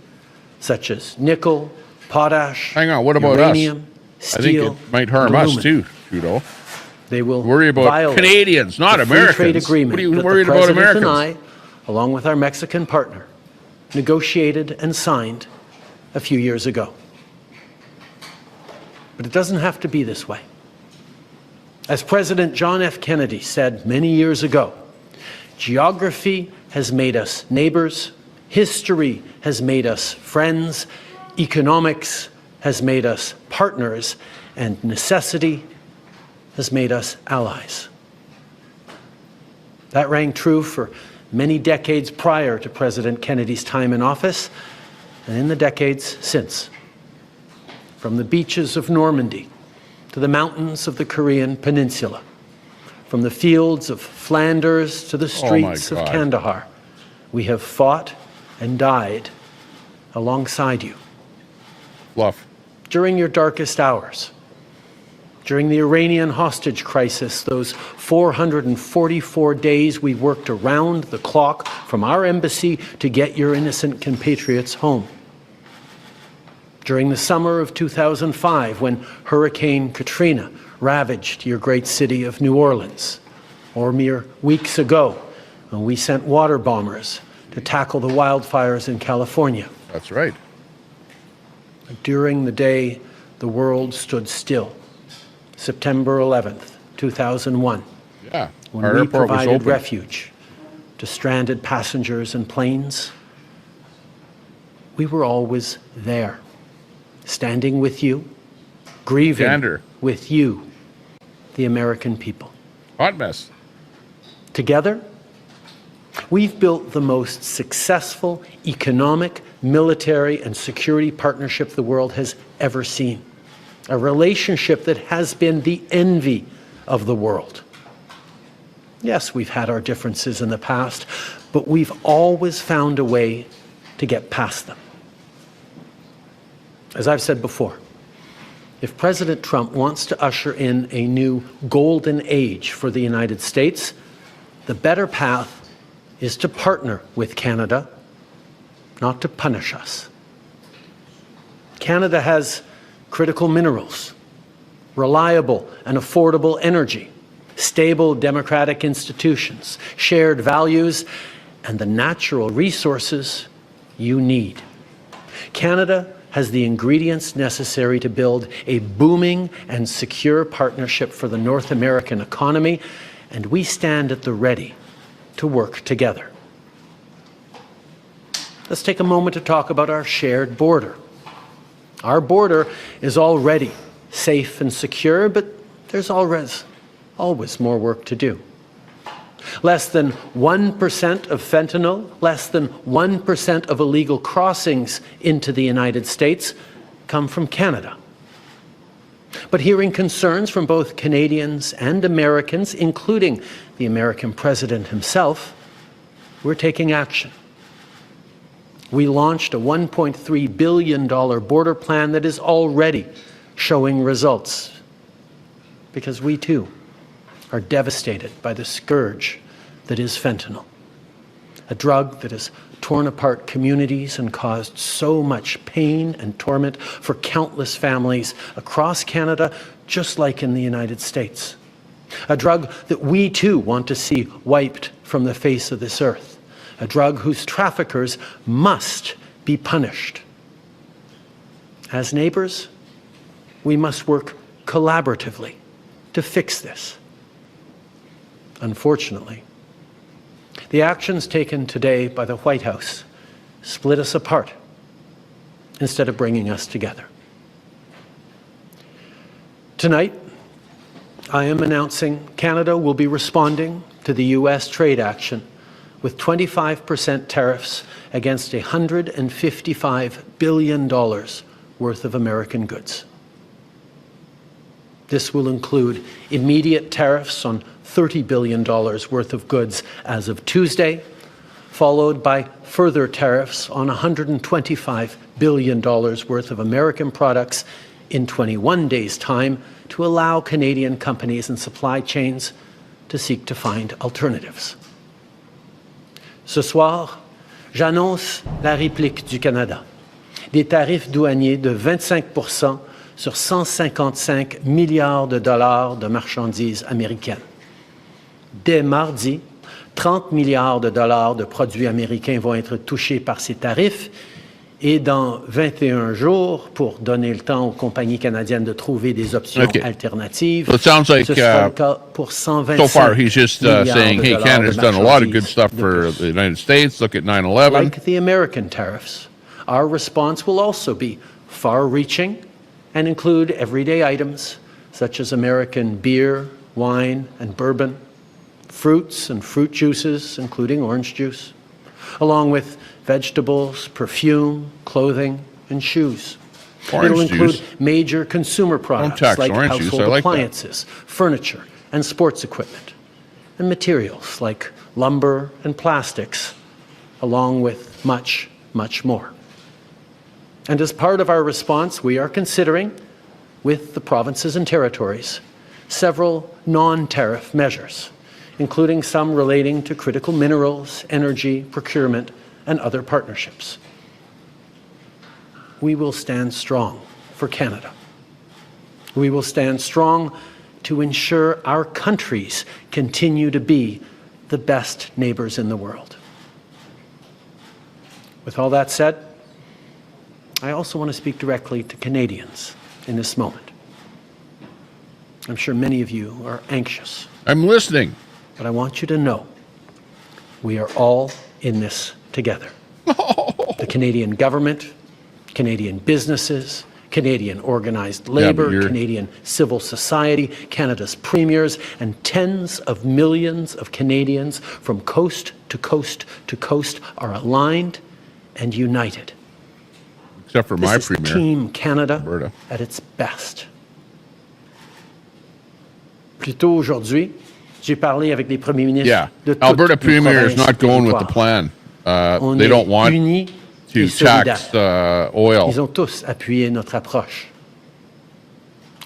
such as nickel, potash, Hang on, what about us? uranium, I think steel, it might harm and us aluminum. too, Trudeau. They will Worry about violate Canadians, not the free Americans. trade agreement What are you that worried the about President and Americans? I, along with our Mexican partner, negotiated and signed a few years ago. But it doesn't have to be this way. As President John F. Kennedy said many years ago, geography has made us neighbors, history has made us friends, economics has made us partners, and necessity has made us allies. That rang true for many decades prior to President Kennedy's time in office and in the decades since. From the beaches of Normandy to the mountains of the Korean Peninsula, from the fields of Flanders to the streets of God. Kandahar, we have fought and died alongside you. Fluff. During your darkest hours, during the Iranian hostage crisis, those 444 days we worked around the clock from our embassy to get your innocent compatriots home. During the summer of 2005, when Hurricane Katrina ravaged your great city of New Orleans, or mere weeks ago, when we sent water bombers to tackle the wildfires in California. That's right. During the day the world stood still, September 11th, 2001, Yeah. when Our we airport was provided open. refuge to stranded passengers and planes. We were always there, standing with you, grieving Gander. with you, the American people. Hot mess. Together, we've built the most successful economic, military, and security partnership the world has ever seen. A relationship that has been the envy of the world. Yes, we've had our differences in the past, but we've always found a way to get past them. As I've said before, if President Trump wants to usher in a new golden age for the United States, the better path is to partner with Canada, not to punish us. Canada has critical minerals, reliable and affordable energy, stable democratic institutions, shared values, and the natural resources you need. Canada has the ingredients necessary to build a booming and secure partnership for the North American economy, and we stand at the ready to work together. Let's take a moment to talk about our shared border. Our border is already safe and secure, but there's always more work to do. Less than 1% of fentanyl, less than 1% of illegal crossings into the United States come from Canada. But hearing concerns from both Canadians and Americans, including the American president himself, we're taking action. We launched a $1.3 billion border plan that is already showing results, because we too are devastated by the scourge that is fentanyl, a drug that has torn apart communities and caused so much pain and torment for countless families across Canada, just like in the United States. A drug that we too want to see wiped from the face of this earth. A drug whose traffickers must be punished. As neighbors, we must work collaboratively to fix this. Unfortunately, the actions taken today by the White House split us apart instead of bringing us together. Tonight, I am announcing Canada will be responding to the U.S. trade action with 25% tariffs against $155 billion worth of American goods. This will include immediate tariffs on $30 billion worth of goods as of Tuesday, followed by further tariffs on $125 billion worth of American products in 21 days' time to allow Canadian companies and supply chains to seek to find alternatives. Ce soir, j'annonce la réplique du Canada. Des tarifs douaniers de 25% sur 155 milliards de dollars de marchandises américaines. Dès mardi, 30 milliards de dollars de produits américains vont être touchés par ces tarifs et dans 21 jours, pour donner le temps aux compagnies canadiennes de trouver des options alternatives, so it sounds like, ce sera le cas pour 125 so far he's just saying, hey, Canada's done a lot of good stuff for the United States. Look at 9/11. Like the American tariffs, our response will also be far-reaching and include everyday items such as American beer, wine, and bourbon, fruits and fruit juices, including orange juice, along with vegetables, perfume, clothing, and shoes. It'll include major consumer products like household appliances, furniture, and sports equipment, and materials like lumber and plastics, along with much, much more. And as part of our response, we are considering, with the provinces and territories, several non-tariff measures, including some relating to critical minerals, energy, procurement, and other partnerships. We will stand strong for Canada. We will stand strong to ensure our countries continue to be the best neighbors in the world. With all that said, I also want to speak directly to Canadians in this moment. I'm sure many of you are anxious. I'm listening. But I want you to know we are all in this together. The Canadian government, Canadian businesses, Canadian organized labor, Canadian civil society, Canada's premiers, and tens of millions of Canadians from coast to coast to coast are aligned and united. Except for my premier, Team Canada, Alberta, at its best. Plus tôt aujourd'hui, j'ai parlé avec les premiers ministres de toutes Alberta les premier is provinces not going with the plan. They don't want to tax oil. Ils ont tous appuyé notre approche.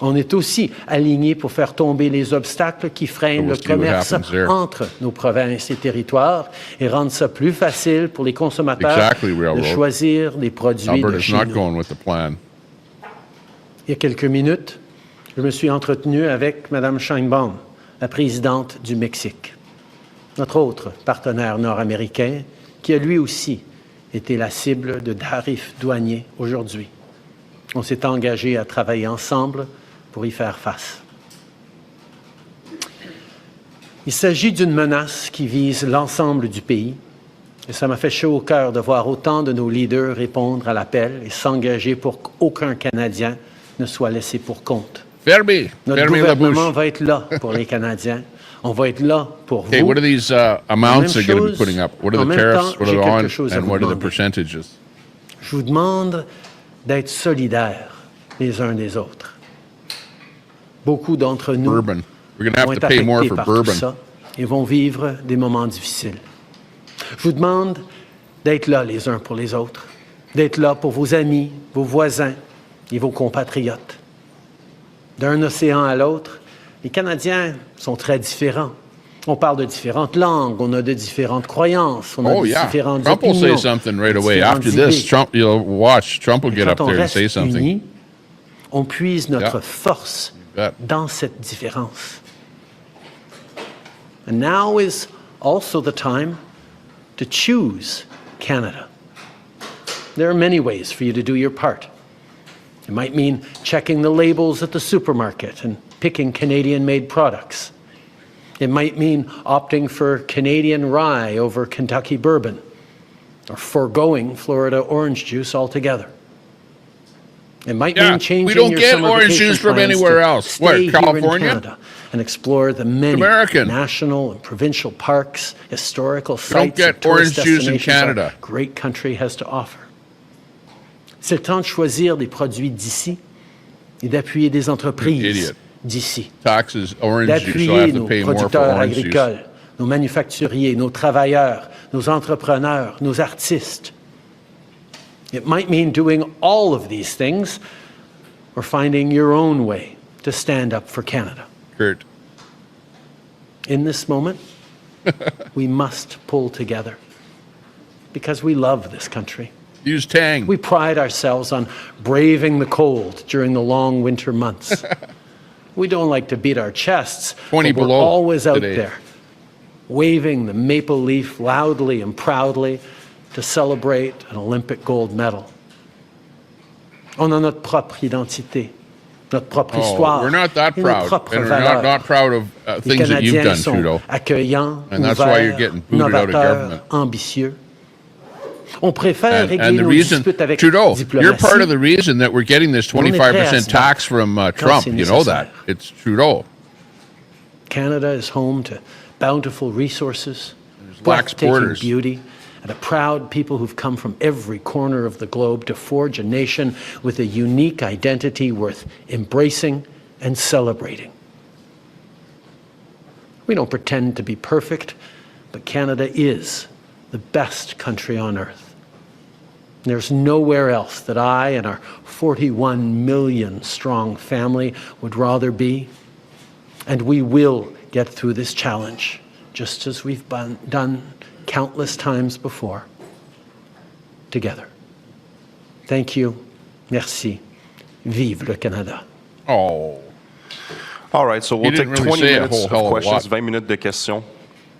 On est aussi alignés pour faire tomber les obstacles qui freinent le commerce entre nos provinces et territoires et rendre ça plus facile pour les consommateurs de choisir des produits de chez nous. Not going with the plan. Il y a quelques minutes, Je me suis entretenu avec Mme Sheinbaum, la présidente du Mexique, notre autre partenaire nord-américain, qui a lui aussi été la cible de tarifs douaniers aujourd'hui. On s'est engagé à travailler ensemble pour y faire face. Il s'agit d'une menace qui vise l'ensemble du pays et ça m'a fait chaud au cœur de voir autant de nos leaders répondre à l'appel et s'engager pour qu'aucun Canadien ne soit laissé pour compte. Notre gouvernement va être là pour les Canadiens. On va être là pour vous. Okay, what are these amounts they're going to be putting up? What are the tariffs? What are the on? And what are the percentages? Je vous demande d'être solidaires les uns des autres. Beaucoup d'entre nous Bourbon. We're going to vont have être to pay more affectés for par tout bourbon. ça et vont vivre des moments difficiles. Je vous demande d'être là les uns pour les autres, d'être là pour vos amis, vos voisins et vos compatriotes. D'un océan à l'autre, les Canadiens sont très différents. On parle de différentes langues, on a de différentes croyances, on a de différentes Trump opinions. will say something right away. After this, Trump, you'll watch, Trump will get up there and say something. Unis, on puise notre force dans cette différence. And now is also the time to choose Canada. There are many ways for you to do your part. It might mean checking the labels at the supermarket and picking Canadian-made products. It might mean opting for Canadian rye over Kentucky bourbon, or foregoing Florida orange juice altogether. It might mean changing we don't your get summer orange vacation juice from plans anywhere to else. stay Where, here in California? Canada and explore the many American. national and provincial parks, historical don't sites, get and tourist orange juice in destinations Canada. our great country has to offer. C'est le temps de choisir des produits d'ici et d'appuyer des entreprises d'ici. Taxes, orange juice, you'll have D'appuyer to nos pay more for producteurs orange juice. agricoles, nos manufacturiers, nos travailleurs, nos entrepreneurs, nos artistes. It might mean doing all of these things or finding your own way to stand up for Canada. Kurt. In this moment, we must pull together because we love this country. Use Tang. We pride ourselves on braving the cold during the long winter months. We don't like to beat our chests, 20 but we're below always out today. there, waving the maple leaf loudly and proudly to celebrate an Olympic gold medal. On a notre propre identité, notre propre histoire. We're not that et nos proud. propres And we're valeurs. not proud of Les things that you've Canadiens done, sont Trudeau. accueillants, And that's why you're ouverts, getting booted out of novateurs, government. ambitieux. On préfère régler And the nos reason, disputes avec Trudeau, you're part diplomatie. of the reason that we're getting this 25% tax from Trump. c'est You know that. nécessaire. It's Trudeau. Canada is home to bountiful resources, lax breathtaking borders. beauty, and a proud people who've come from every corner of the globe to forge a nation with a unique identity worth embracing and celebrating. We don't pretend to be perfect, but Canada is the best country on earth. There's nowhere else that I and our 41 million strong family would rather be. And we will get through this challenge, just as we've done countless times before, together. Thank you. Merci. Vive le Canada. Oh. All right, so we'll He take didn't really 20 say a minutes whole of hell of a questions, lot. 20 minutes de questions.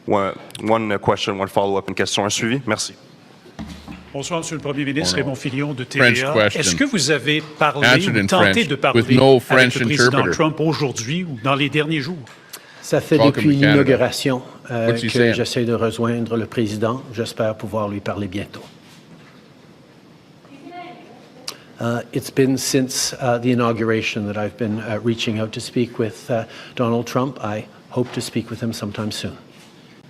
One question, one follow-up, une question, un suivi. Merci. Bonsoir, Monsieur le Premier ministre, Oh, no. Raymond Filion de French TVA. question. Est-ce que vous avez parlé Answered ou in tenté French, de parler with no avec French le président interpreter. Trump aujourd'hui ou dans les derniers jours? Ça fait Welcome depuis to Canada. l'inauguration What's he que saying? j'essaie de rejoindre le président. J'espère pouvoir lui parler bientôt. It's been since the inauguration that I've been reaching out to speak with Donald Trump. I hope to speak with him sometime soon.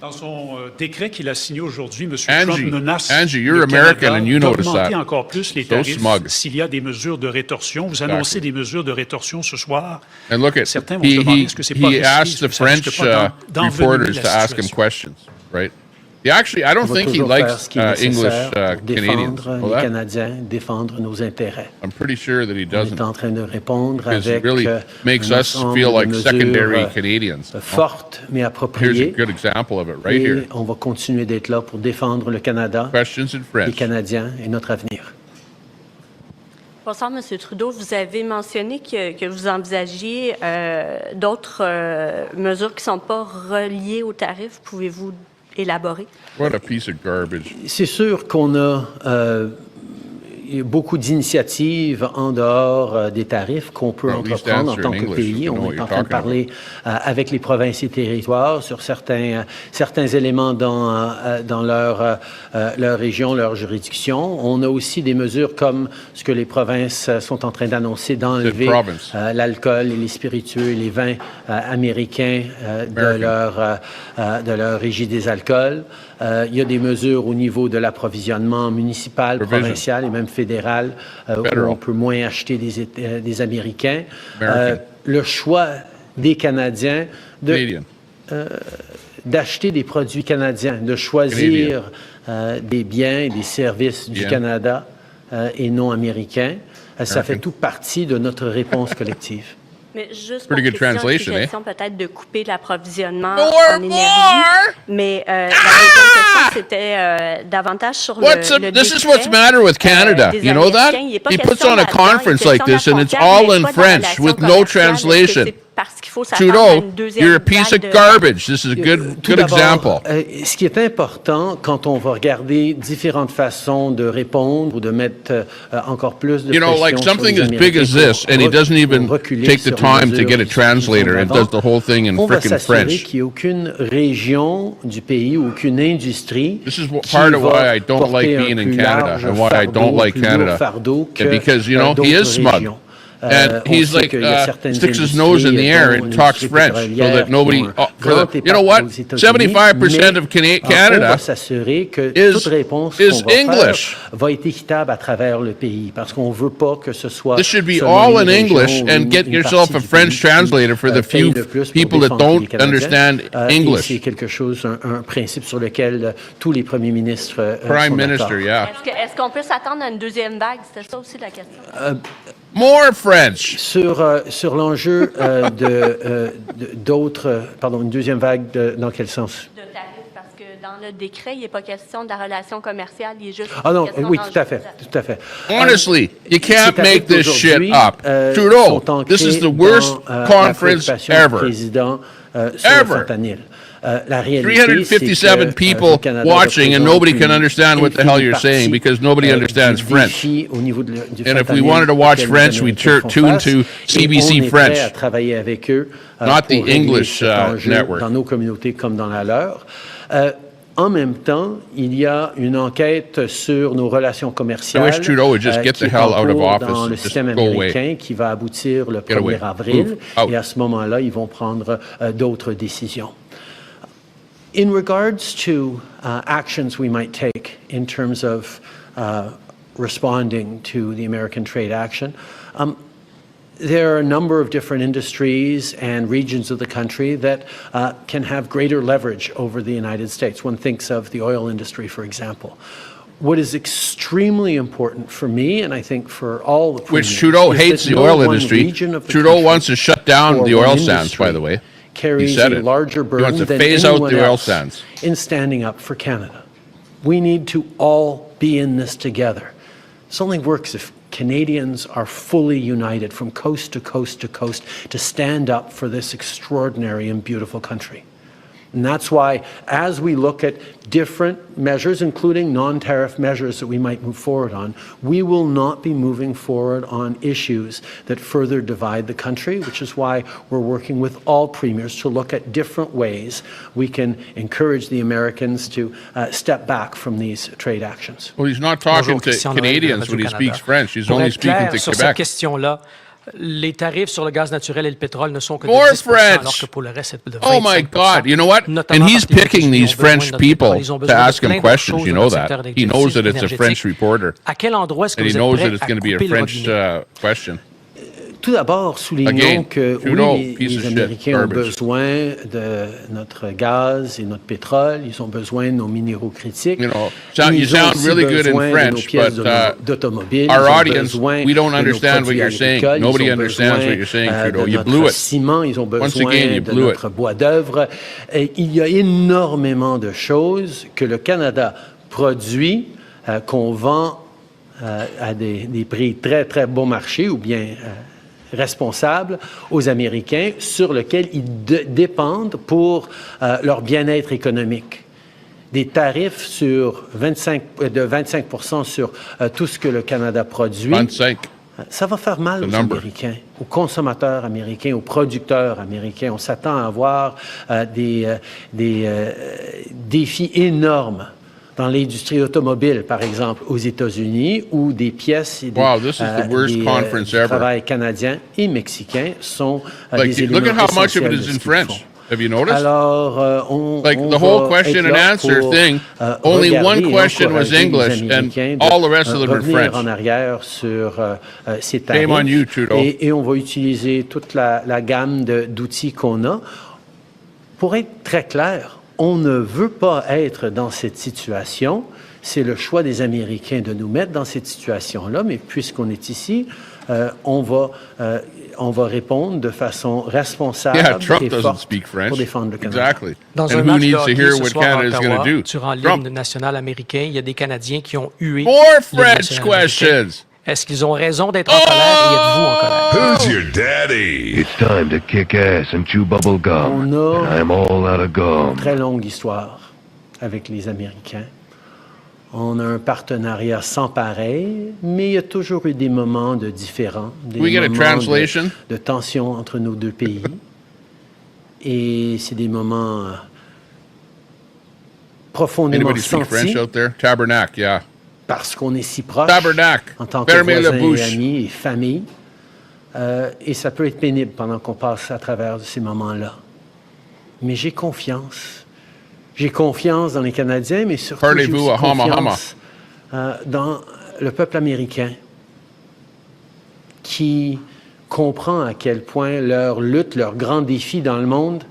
Dans son décret qu'il a signé aujourd'hui, M. Angie, Trump menace Angie, you're le American Canada and you notice d'augmenter that. encore plus les So tarifs smug. s'il y a des mesures de rétorsion. Vous annoncez des mesures de rétorsion ce soir. And look at, Certains vont se demander est-ce que c'est pas he risqué, asked est-ce the que ça risque French pas d'envenimer reporters la to ask him situation? questions, right? He actually, I don't On va think he toujours faire likes ce qui est English nécessaire pour Canadians. défendre Well, les that, Canadiens, défendre nos intérêts. I'm pretty sure that he On doesn't. est en train de répondre Because it avec really makes un us ensemble feel de like mesures, secondary Canadians. fortes mais Here's a appropriées. good example of it right Et here. on va continuer d'être là pour défendre le Canada, Questions in les French. Canadiens et notre avenir. Bonsoir, M. Trudeau. Vous avez mentionné que vous envisagiez d'autres mesures qui ne sont pas reliées aux tarifs. Pouvez-vous élaborer? What a piece of garbage. C'est sûr qu'on a beaucoup d'initiatives en dehors des tarifs qu'on peut entreprendre en tant que pays. On est en train de parler avec les provinces et territoires sur certains éléments dans leur région, leur juridiction. On a aussi des mesures comme ce que les provinces sont en train d'annoncer, d'enlever l'alcool et les spiritueux et les vins américains de leur régie des alcools. Il y a des mesures au niveau de l'approvisionnement municipal, provincial et même fédéral, où on peut moins acheter des Américains. Le choix des Canadiens d'acheter des produits canadiens, de choisir des biens et des services du Canada et non américains, ça fait tout partie de notre réponse collective. Mais juste Pretty good translation, question peut-être de couper l'approvisionnement en énergie. Mais la deuxième question, c'était davantage sur le This is what's matter with Canada. You know that? He puts on a conference like this and it's all in French with no translation. Trudeau, you're a piece of garbage. This is a good example. Ce qui est important quand on va regarder différentes façons de répondre ou de mettre encore plus de pression like something sur as les big as Américains this, and he doesn't even take the time to get a translator and does the whole thing in frickin' French. Qu'il n'y ait aucune région du pays, aucune industrie. This is part of why I don't like being in Canada and why I don't like Canada. Because, he is smug. And he's like, sticks his nose in the air and talks French so that nobody, you know what? 75% of Canada is English. Va être équitable à travers le pays parce qu'on veut pas que ce soit. This should be all in English and get yourself a French translator for the few people that don't understand English. C'est quelque chose, un principe sur lequel tous les premiers ministres Prime Minister, yeah. Est-ce qu'on peut s'attendre à une deuxième vague? C'était ça aussi la question. More French. Sur l'enjeu une deuxième vague, dans quel sens? De tarifs, parce que dans le décret, il n'est pas question de la relation commerciale, il est juste oui, tout à fait. Honestly, you can't make this shit up. Trudeau, this is the worst conference ever. Ever. La réalité, 357 people watching and nobody can understand what the hell you're saying because nobody understands French. And if we wanted to watch French, we'd tune to CBC French, not the English network. Dans nos communautés comme dans la leur. En même temps, il y a une enquête sur nos relations commerciales qui est en cours dans le système américain qui va aboutir le 1er avril. Et à ce moment-là, ils vont prendre d'autres décisions. In regards to actions we might take in terms of responding to the American trade action, there are a number of different industries and regions of the country that can have greater leverage over the United States. One thinks of the oil industry, for example. What is extremely important for me, and I think for all the premiers, which Trudeau hates the oil industry. Trudeau wants to shut down the oil sands, by the way. Carries a larger burden than anyone else in standing up for Canada. We need to all be in this together. This only works if Canadians are fully united from coast to coast to coast to stand up for this extraordinary and beautiful country. And that's why, as we look at different measures, including non-tariff measures that we might move forward on, we will not be moving forward on issues that further divide the country, which is why we're working with all premiers to look at different ways we can encourage the Americans to step back from these trade actions. Well, he's not talking to Canadians when he speaks French. He's only speaking to sur Quebec. Cette question-là, les tarifs sur le gaz naturel et le pétrole ne sont que de More 10%, French. alors que pour le reste, c'est de 25%. Oh my God! You know what? And he's picking these French people to ask him questions. You know that. He knows that it's a French reporter, À quel endroit est-ce que and he vous knows êtes that prêt it's à going to be a couper le French robinet? question. Tout d'abord, soulignons que Trudeau, oui, les Américains ont besoin de notre gaz et notre pétrole, ils ont besoin de nos minéraux critiques. You sound really good in French, but our audience, we don't understand what you're saying. Nobody understands what you're saying, Trudeau. You blew it. Ciment, ils ont besoin Once again, you de blew notre bois d'œuvre. Il y a énormément de choses que le Canada produit, qu'on vend à des prix très, très bon marché ou bien responsables aux Américains sur lesquels ils dépendent pour leur bien-être économique. Des tarifs de 25% sur tout ce que le Canada produit. 25. Ça va faire mal aux Américains, aux consommateurs américains, aux producteurs américains. On s'attend à avoir des défis énormes dans l'industrie automobile, par exemple, aux États-Unis, où des pièces et du travail canadien et mexicain sont des éléments look at how much of essentiels it de is ce in qu'ils French. font. Have you noticed? Alors, on the whole question and answer thing, only one question was English, and all the rest of them are French. En arrière sur ces tarifs. Shame on you, Trudeau. Et on va utiliser toute la gamme d'outils qu'on a. Pour être très clair, on ne veut pas être dans cette situation. C'est le choix des Américains de nous mettre dans cette situation-là, mais puisqu'on est ici, on va répondre de façon responsable et forte pour défendre le Canada. Exactly. Dans And un who match de needs to hockey hear ce what soir à Canada is going Ottawa, to do? durant Trump. l'hymne national américain, il y a des Canadiens qui ont hué More l'hymne French national américain. questions. Est-ce qu'ils ont raison d'être en colère et êtes-vous en colère? Who's your daddy? It's time to kick ass and chew bubble gum. On a And I'm all out of gum. une très longue histoire avec les Américains. On a un partenariat sans pareil, mais il y a toujours eu des moments de différends, des we get a moments translation? de tension entre nos deux pays. Et c'est des moments profondément Anybody speak sentis French out there? Tabernacle, yeah. parce qu'on est si proches Tabernacle. en tant que Fermez la voisins et bouche. amis et famille. Et ça peut être pénible pendant qu'on passe à travers ces moments-là. Mais j'ai confiance. J'ai confiance dans les Canadiens, mais surtout j'ai aussi Parlez-vous à Hama Hama? confiance dans le peuple américain qui comprend à quel point leur lutte, leur grand défi dans le monde,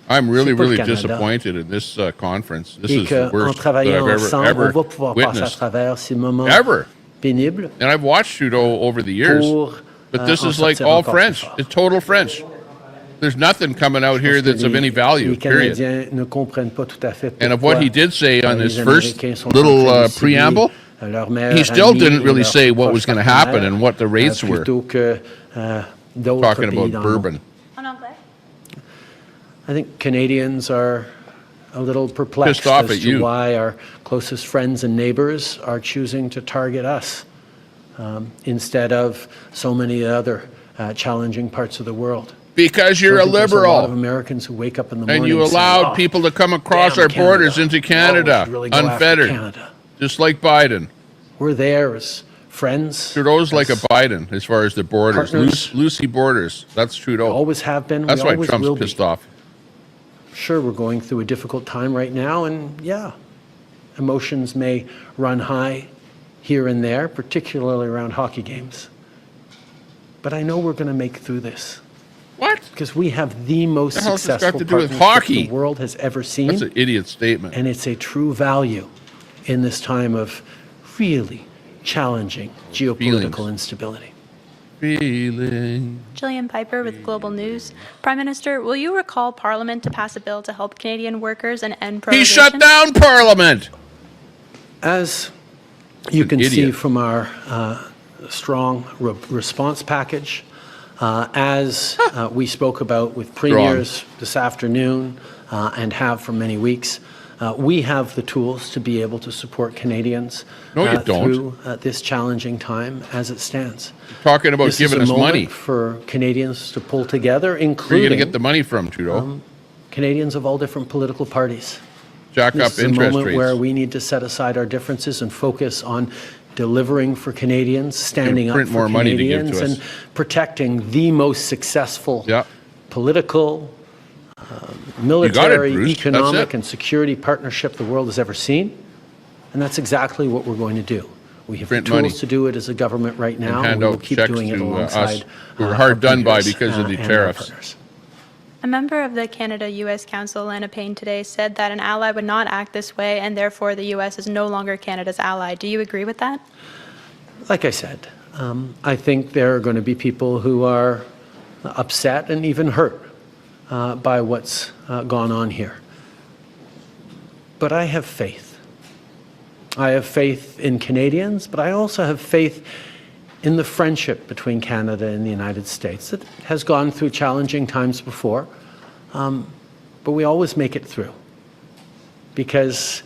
I'm really, C'est pas le really Canada. disappointed in this conference. This et is the qu'en worst that travaillant I've ensemble, ever on va pouvoir passer à witnessed. travers ces moments Ever. pénibles And I've watched Trudeau over the years, pour but this en is like sortir all encore plus French. fort. It's total French. There's nothing coming out here that's of any value, Les period. Canadiens ne comprennent pas tout à fait And of what he did say on les his first Américains sont en little train de cibler preamble, leur meilleur he still ami didn't et really leur say what proche was going to happen partenaire, and what the rates were. plutôt que d'autres Talking pays about dans le monde. bourbon. En anglais? I think Canadians are a little perplexed Pissed off as at to you. why our closest friends and neighbors are choosing to target us instead of so many other challenging parts of the world. Because I you're a think there's a lot of liberal Americans who wake up in the and morning you saying, allowed "Oh, people to come across damn our borders Canada. into We always Canada really go after unfettered, Canada." just like Biden. We're there as friends. Trudeau's like a as Biden as far as the borders, partners. loosey borders. That's Trudeau. always have been. That's we why always Trump's will be. pissed off. Sure, we're going through a difficult time right now, and yeah, emotions may run high here and there, particularly around hockey games. But I know we're going to make it through this What? because we have the most The hell's this got successful to do with partnership hockey? the world has ever That's seen, an idiot statement. and it's a true value in this time of really challenging geopolitical Feelings. instability. Feeling. Jillian Piper with Global News. Prime Minister, will you recall Parliament to pass a bill to help Canadian workers and end He prohibition? shut down Parliament. As you an can see idiot. from our strong response package, as we spoke about with premiers this afternoon and have for many weeks, we have the tools to be able to support Canadians No, you don't. through this challenging time as it stands. Talking about This giving is us a moment money. for Canadians to pull together, Where are you going including to get the money from, Trudeau? Canadians of all different political parties. Jack up This is a interest moment rates. where we need to set aside our differences and focus on delivering for Canadians, standing up print for more money to give to Canadians, us. and protecting the most successful Yeah. political, it, military, Bruce. That's economic, it. and security partnership the world has ever seen. And that's exactly what we're going to do. We have Print the tools money. to do it as a government right now, And hand we will out keep checks doing it to us alongside who were our hard done by peers, because of the and our tariffs. partners. A member of the Canada-U.S. Council, Lana Payne, today said that an ally would not act this way, and therefore the U.S. is no longer Canada's ally. Do you agree with that? Like I said, I think there are going to be people who are upset and even hurt by what's gone on here. But I have faith. I have faith in Canadians, but I also have faith in the friendship between Canada and the United States. It has gone through challenging times before, but we always make it through because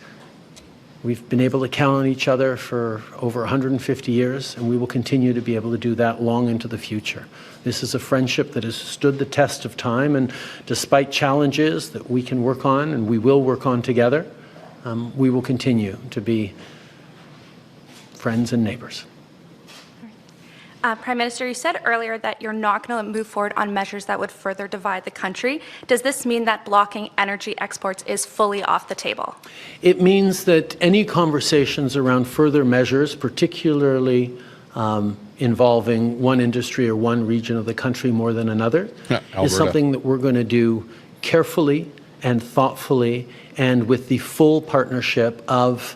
we've been able to count on each other for over 150 years, and we will continue to be able to do that long into the future. This is a friendship that has stood the test of time, and despite challenges that we can work on and we will work on together, we will continue to be friends and neighbors. Prime Minister, you said earlier that you're not going to move forward on measures that would further divide the country. Does this mean that blocking energy exports is fully off the table? It means that any conversations around further measures, particularly involving one industry or one region of the country more than another, is something that we're going to do carefully and thoughtfully and with the full partnership of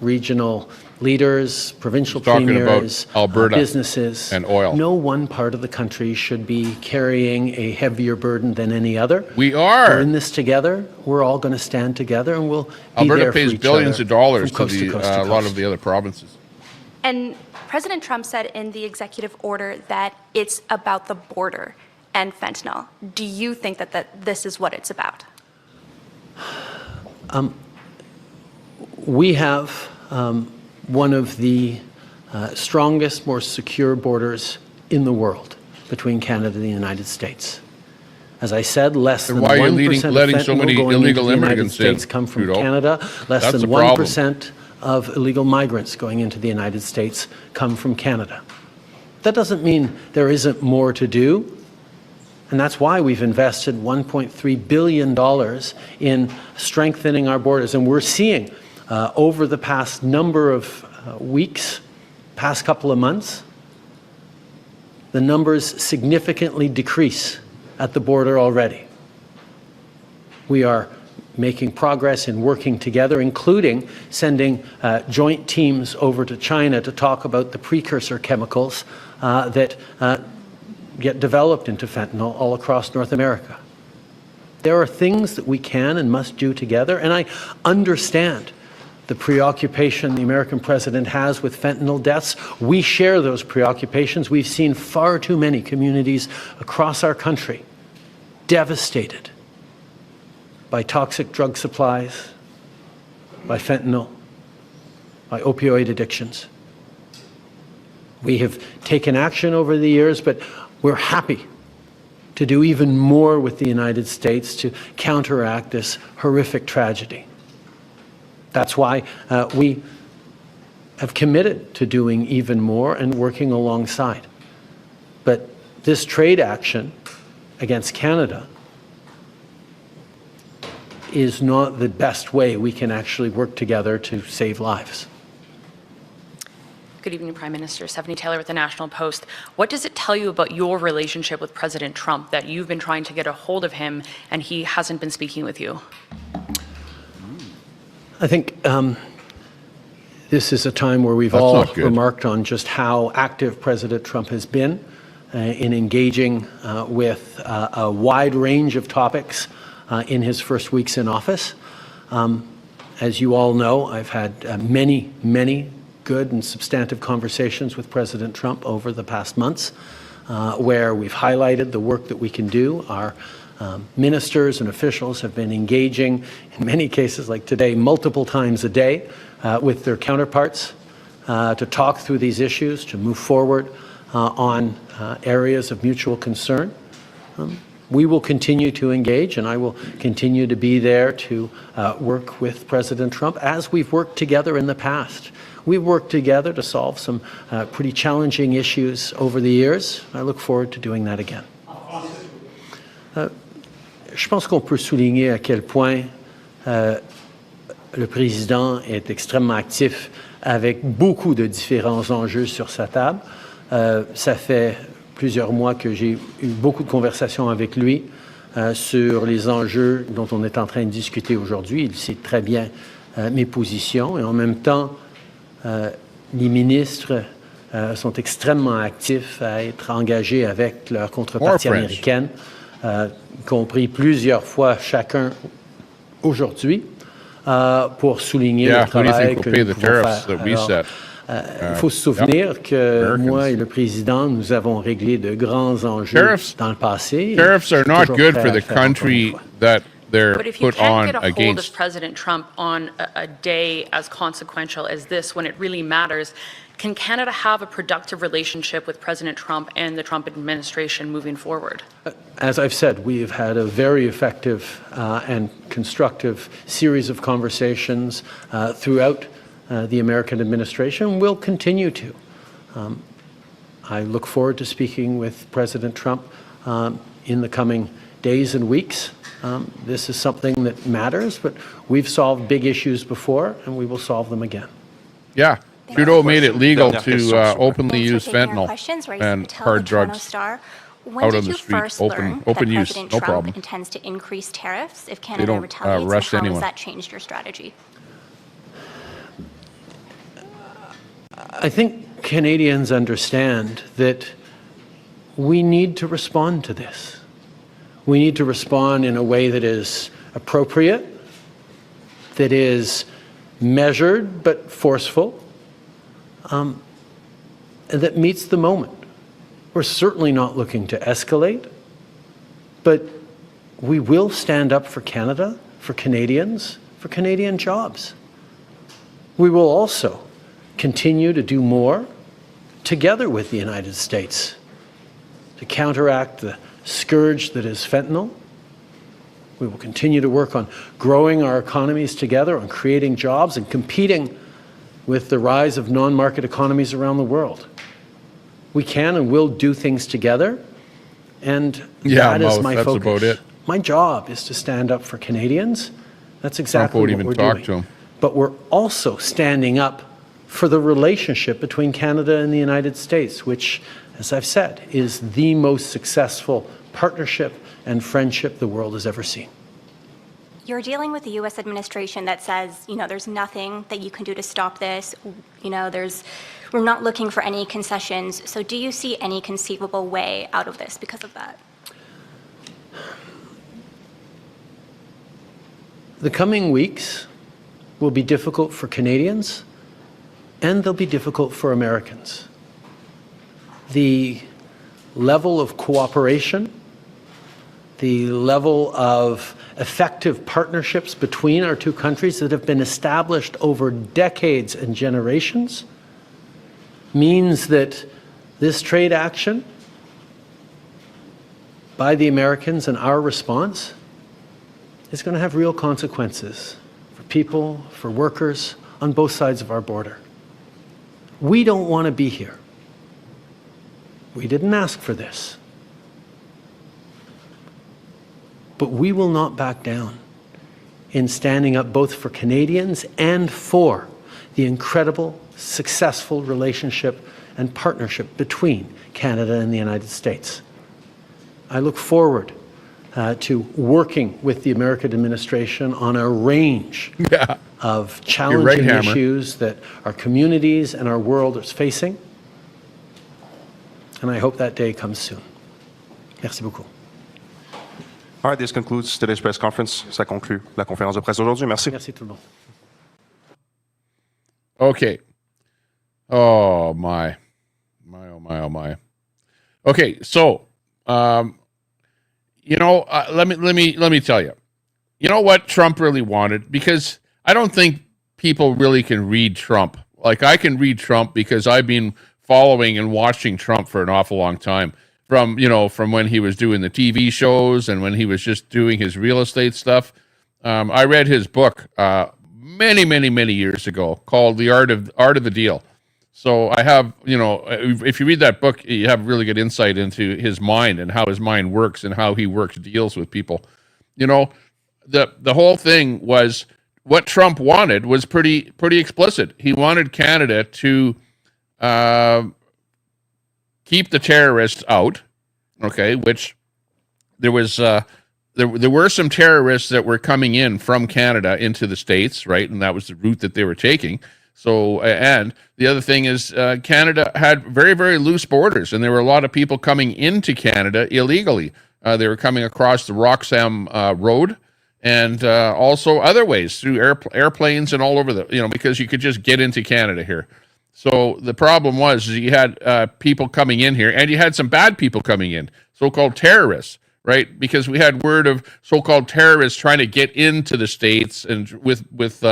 regional leaders, provincial premiers, Alberta businesses, and oil. No one part of the country should be carrying a heavier burden than any other. We are. We're in this together. We're all going to stand together, and we'll be Alberta there pays for each billions other of dollars from to coast to a lot coast. of the other provinces. And President Trump said in the executive order that it's about the border and fentanyl. Do you think that this is what it's about? We have one of the strongest, more secure borders in the world between Canada and the United States. As I said, less than 1% of letting so many fentanyl going into illegal the United immigrants in, States come from Trudeau? Canada. Less That's than the problem. 1% of illegal migrants going into the United States come from Canada. That doesn't mean there isn't more to do. And that's why we've invested $1.3 billion in strengthening our borders. And we're seeing over the past number of weeks, past couple of months, the numbers significantly decrease at the border already. We are making progress in working together, including sending joint teams over to China to talk about the precursor chemicals that get developed into fentanyl all across North America. There are things that we can and must do together, and I understand the preoccupation the American president has with fentanyl deaths. We share those preoccupations. We've seen far too many communities across our country devastated by toxic drug supplies, by fentanyl, by opioid addictions. We have taken action over the years, but we're happy to do even more with the United States to counteract this horrific tragedy. That's why we have committed to doing even more and working alongside. But this trade action against Canada is not the best way we can actually work together to save lives. Good evening, Prime Minister. Stephanie Taylor with the National Post. What does it tell you about your relationship with President Trump that you've been trying to get a hold of him and he hasn't been speaking with you? I think this is a time where we've all remarked on just how active President Trump has been in engaging with a wide range of topics in his first weeks in office. As you all know, I've had many good and substantive conversations with President Trump over the past months, where we've highlighted the work that we can do. Our ministers and officials have been engaging, in many cases like today, multiple times a day with their counterparts to talk through these issues, to move forward on areas of mutual concern. We will continue to engage, and I will continue to be there to work with President Trump as we've worked together in the past. We've worked together to solve some pretty challenging issues over the years. I look forward to doing that again. Je pense qu'on peut souligner à quel point le président est extrêmement actif avec beaucoup de différents enjeux sur sa table. Ça fait plusieurs mois que j'ai eu beaucoup de conversations avec lui sur les enjeux dont on est en train de discuter aujourd'hui. Il sait très bien mes positions et en même temps, les ministres sont extrêmement actifs à être engagés avec leur contrepartie américaine, y compris plusieurs fois chacun aujourd'hui. pour souligner Yeah, le who do you travail think que will pay nous the pouvons tariffs faire. that we set? Il faut se souvenir que Americans. moi et le président, nous avons réglé de grands enjeux Tariffs- dans le passé. Tariffs are not Toujours good prêt for à the le faire encore une country fois. that they're But if you put can't on get a hold of against. President Trump on a day as consequential as this, when it really matters, can Canada have a productive relationship with President Trump and the Trump administration moving forward? As I've said, we've had a very effective and constructive series of conversations throughout the American administration. We'll continue to. I look forward to speaking with President Trump in the coming days and weeks. This is something that matters, but we've solved big issues before, and we will solve them again. Yeah, Trudeau made it legal Dernière to question, openly Thanks for use taking our fentanyl questions. Raisa and Patel, hard the Toronto drugs Star. When out did on the you street. first Open learn use, that President no Trump problem. intends to increase tariffs if They Canada don't retaliates? arrest and how anyone. has that changed your strategy? I think Canadians understand that we need to respond to this. We need to respond in a way that is appropriate, that is measured but forceful, and that meets the moment. We're certainly not looking to escalate, but we will stand up for Canada, for Canadians, for Canadian jobs. We will also continue to do more together with the United States to counteract the scourge that is fentanyl. We will continue to work on growing our economies together, on creating jobs and competing with the rise of non-market economies around the world. We can and will do things together, and that is my that's focus. about it. My job is to stand up for Canadians. That's exactly won't what even we're talk doing. to 'em. But we're also standing up for the relationship between Canada and the United States, which, as I've said, is the most successful partnership and friendship the world has ever seen. You're dealing with the U.S. administration that says, there's nothing that you can do to stop this. We're not looking for any concessions. So do you see any conceivable way out of this because of that? The coming weeks will be difficult for Canadians, and they'll be difficult for Americans. The level of cooperation, the level of effective partnerships between our two countries that have been established over decades and generations means that this trade action by the Americans and our response is going to have real consequences for people, for workers on both sides of our border. We don't want to be here. We didn't ask for this. But we will not back down in standing up both for Canadians and for the incredible, successful relationship and partnership between Canada and the United States. I look forward to working with the American administration on a range of challenging issues that our communities and our world is facing. And I hope that day comes soon. Merci beaucoup. All right, this concludes today's press conference. Ça conclut la conférence de presse d'aujourd'hui. Merci. Merci tout le monde. Okay. Oh my. Oh my. Okay, so let me tell you. You know what Trump really wanted? Because I don't think people really can read Trump. Like, I can read Trump because I've been following and watching Trump for an awful long time. From when he was doing the TV shows and when he was just doing his real estate stuff. I read his book many years ago called The Art of the Deal. So I have, if you read that book, you have really good insight into his mind and how his mind works and how he works deals with people. The whole thing was what Trump wanted was pretty explicit. He wanted Canada to keep the terrorists out, okay, which there was there were some terrorists that were coming in from Canada into the States, right? And that was the route that they were taking. So, and the other thing is Canada had very loose borders, and there were a lot of people coming into Canada illegally. They were coming across the Roxham Road, and also other ways through airplanes and all over because you could just get into Canada here. So the problem was you had people coming in here, and you had some bad people coming in, so-called terrorists, right? Because we had word of so-called terrorists trying to get into the States and with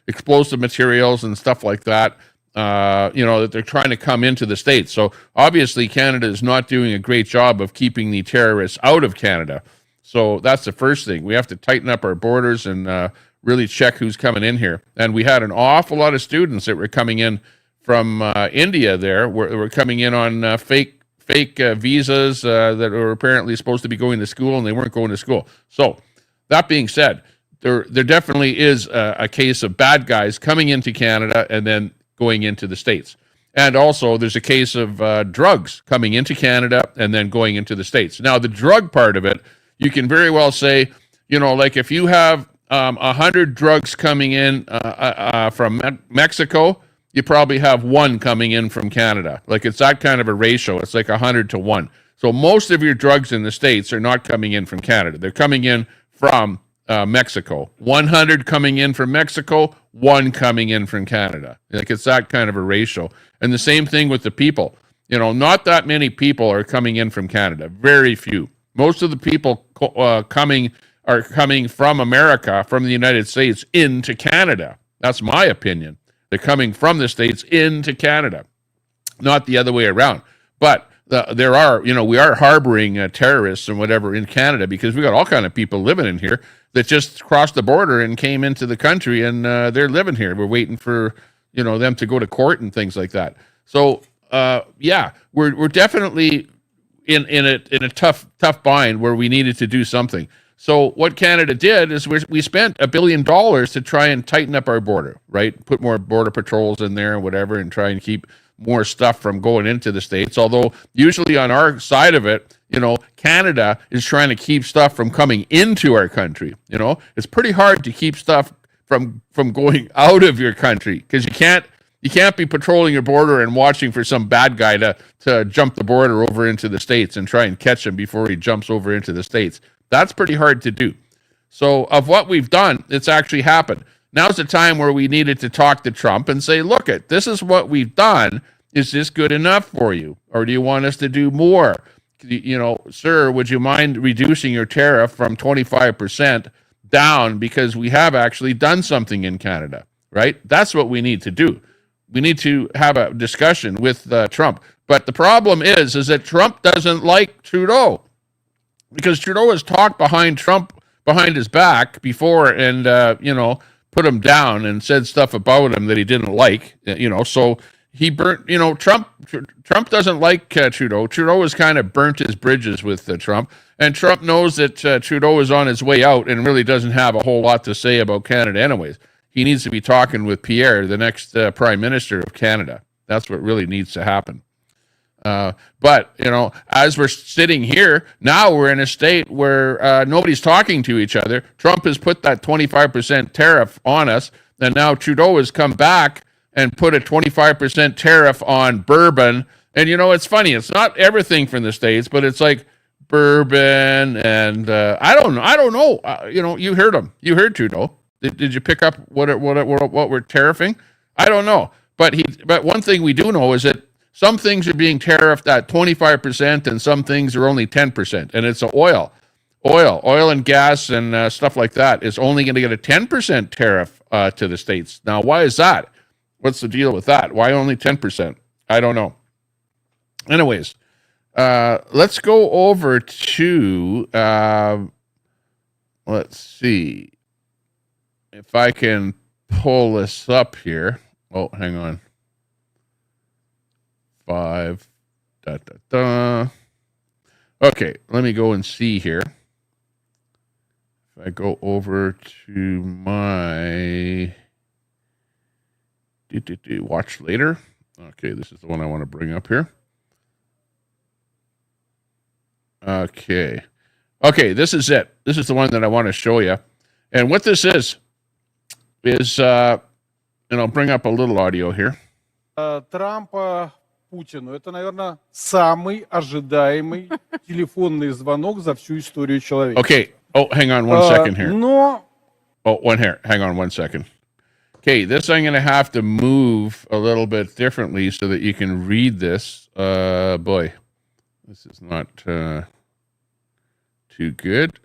explosive materials and stuff like that. That they're trying to come into the States. So obviously Canada is not doing a great job of keeping the terrorists out of Canada. So that's the first thing. We have to tighten up our borders and really check who's coming in here. And we had an awful lot of students that were coming in from India there, were coming in on fake visas that were apparently supposed to be going to school, and they weren't going to school. So that being said, there definitely is a case of bad guys coming into Canada and then going into the States. And also there's a case of drugs coming into Canada and then going into the States. Now, the drug part of it, you can very well say, like if you have 100 drugs coming in from Mexico, you probably have one coming in from Canada. Like it's that kind of a ratio. It's like 100 to 1. So most of your drugs in the States are not coming in from Canada. They're coming in from Mexico. 100 coming in from Mexico, 1 coming in from Canada. Like it's that kind of a ratio. And the same thing with the people. Not that many people are coming in from Canada. Very few. Most of the people coming are coming from America, from the United States, into Canada. That's my opinion. They're coming from the States into Canada, not the other way around. But there are, we are harboring terrorists and whatever in Canada because we got all kind of people living in here that just crossed the border and came into the country, and they're living here. We're waiting for, them to go to court and things like that. So, we're definitely in a tough bind where we needed to do something. So what Canada did is we spent $1 billion to try and tighten up our border, right? Put more border patrols in there and whatever, and try and keep more stuff from going into the States. Although usually on our side of it, Canada is trying to keep stuff from coming into our country. It's pretty hard to keep stuff from going out of your country because you can't be patrolling your border and watching for some bad guy to jump the border over into the States and try and catch him before he jumps over into the States. That's pretty hard to do. So of what we've done, it's actually happened. Now's the time where we needed to talk to Trump and say, look, this is what we've done. Is this good enough for you? Or do you want us to do more? Sir, would you mind reducing your tariff from 25% down because we have actually done something in Canada, right? That's what we need to do. We need to have a discussion with Trump. But the problem is that Trump doesn't like Trudeau. Because Trudeau has talked behind his back before and, put him down and said stuff about him that he didn't like, so he burnt, Trump doesn't like Trudeau. Trudeau has kind of burnt his bridges with Trump, and Trump knows that Trudeau is on his way out and really doesn't have a whole lot to say about Canada anyways. He needs to be talking with Pierre, the next Prime Minister of Canada. That's what really needs to happen. But, as we're sitting here, now we're in a state where nobody's talking to each other. Trump has put that 25% tariff on us, and now Trudeau has come back and put a 25% tariff on bourbon. And, it's funny. It's not everything from the States, but it's like bourbon and I don't know. You heard him. You heard Trudeau. Did you pick up what we're tariffing? I don't know. But one thing we do know is that some things are being tariffed at 25% and some things are only 10%. And it's oil and gas and stuff like that is only going to get a 10% tariff to the States. Now, why is that? What's the deal with that? Why only 10%? I don't know. Anyways, let's go over to, let's see if I can pull this up here. Oh, hang on. 5. Okay, let me go and see here. If I go over to my watch later. Okay, this is the one I want to bring up here. Okay, this is it. This is the one that I want to show you. And what this is, and I'll bring up a little audio here. Трампа Путину. Это, наверное, самый ожидаемый телефонный звонок за всю историю человечества. Okay. Oh, hang on one second here. Но Oh, hang on 1 second. Okay, this I'm going to have to move a little bit differently so that you can read this. Boy, this is not too good.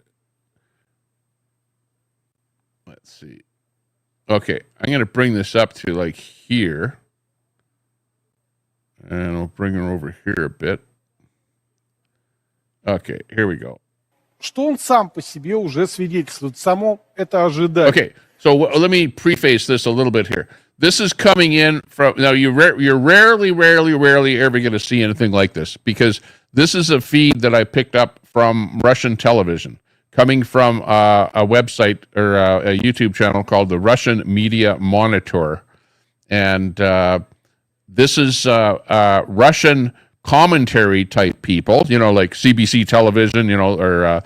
Let's see. Okay, I'm going to bring this up to like here. And I'll bring her over here a bit. Okay, here we go. Что он сам по себе уже свидетельствует, само это ожидание. Okay, so let me preface this a little bit here. This is coming in from, now you're rarely ever going to see anything like this, because this is a feed that I picked up from Russian television, coming from a website or a YouTube channel called the Russian Media Monitor. And this is Russian commentary type people, you know, like CBC television, you know, or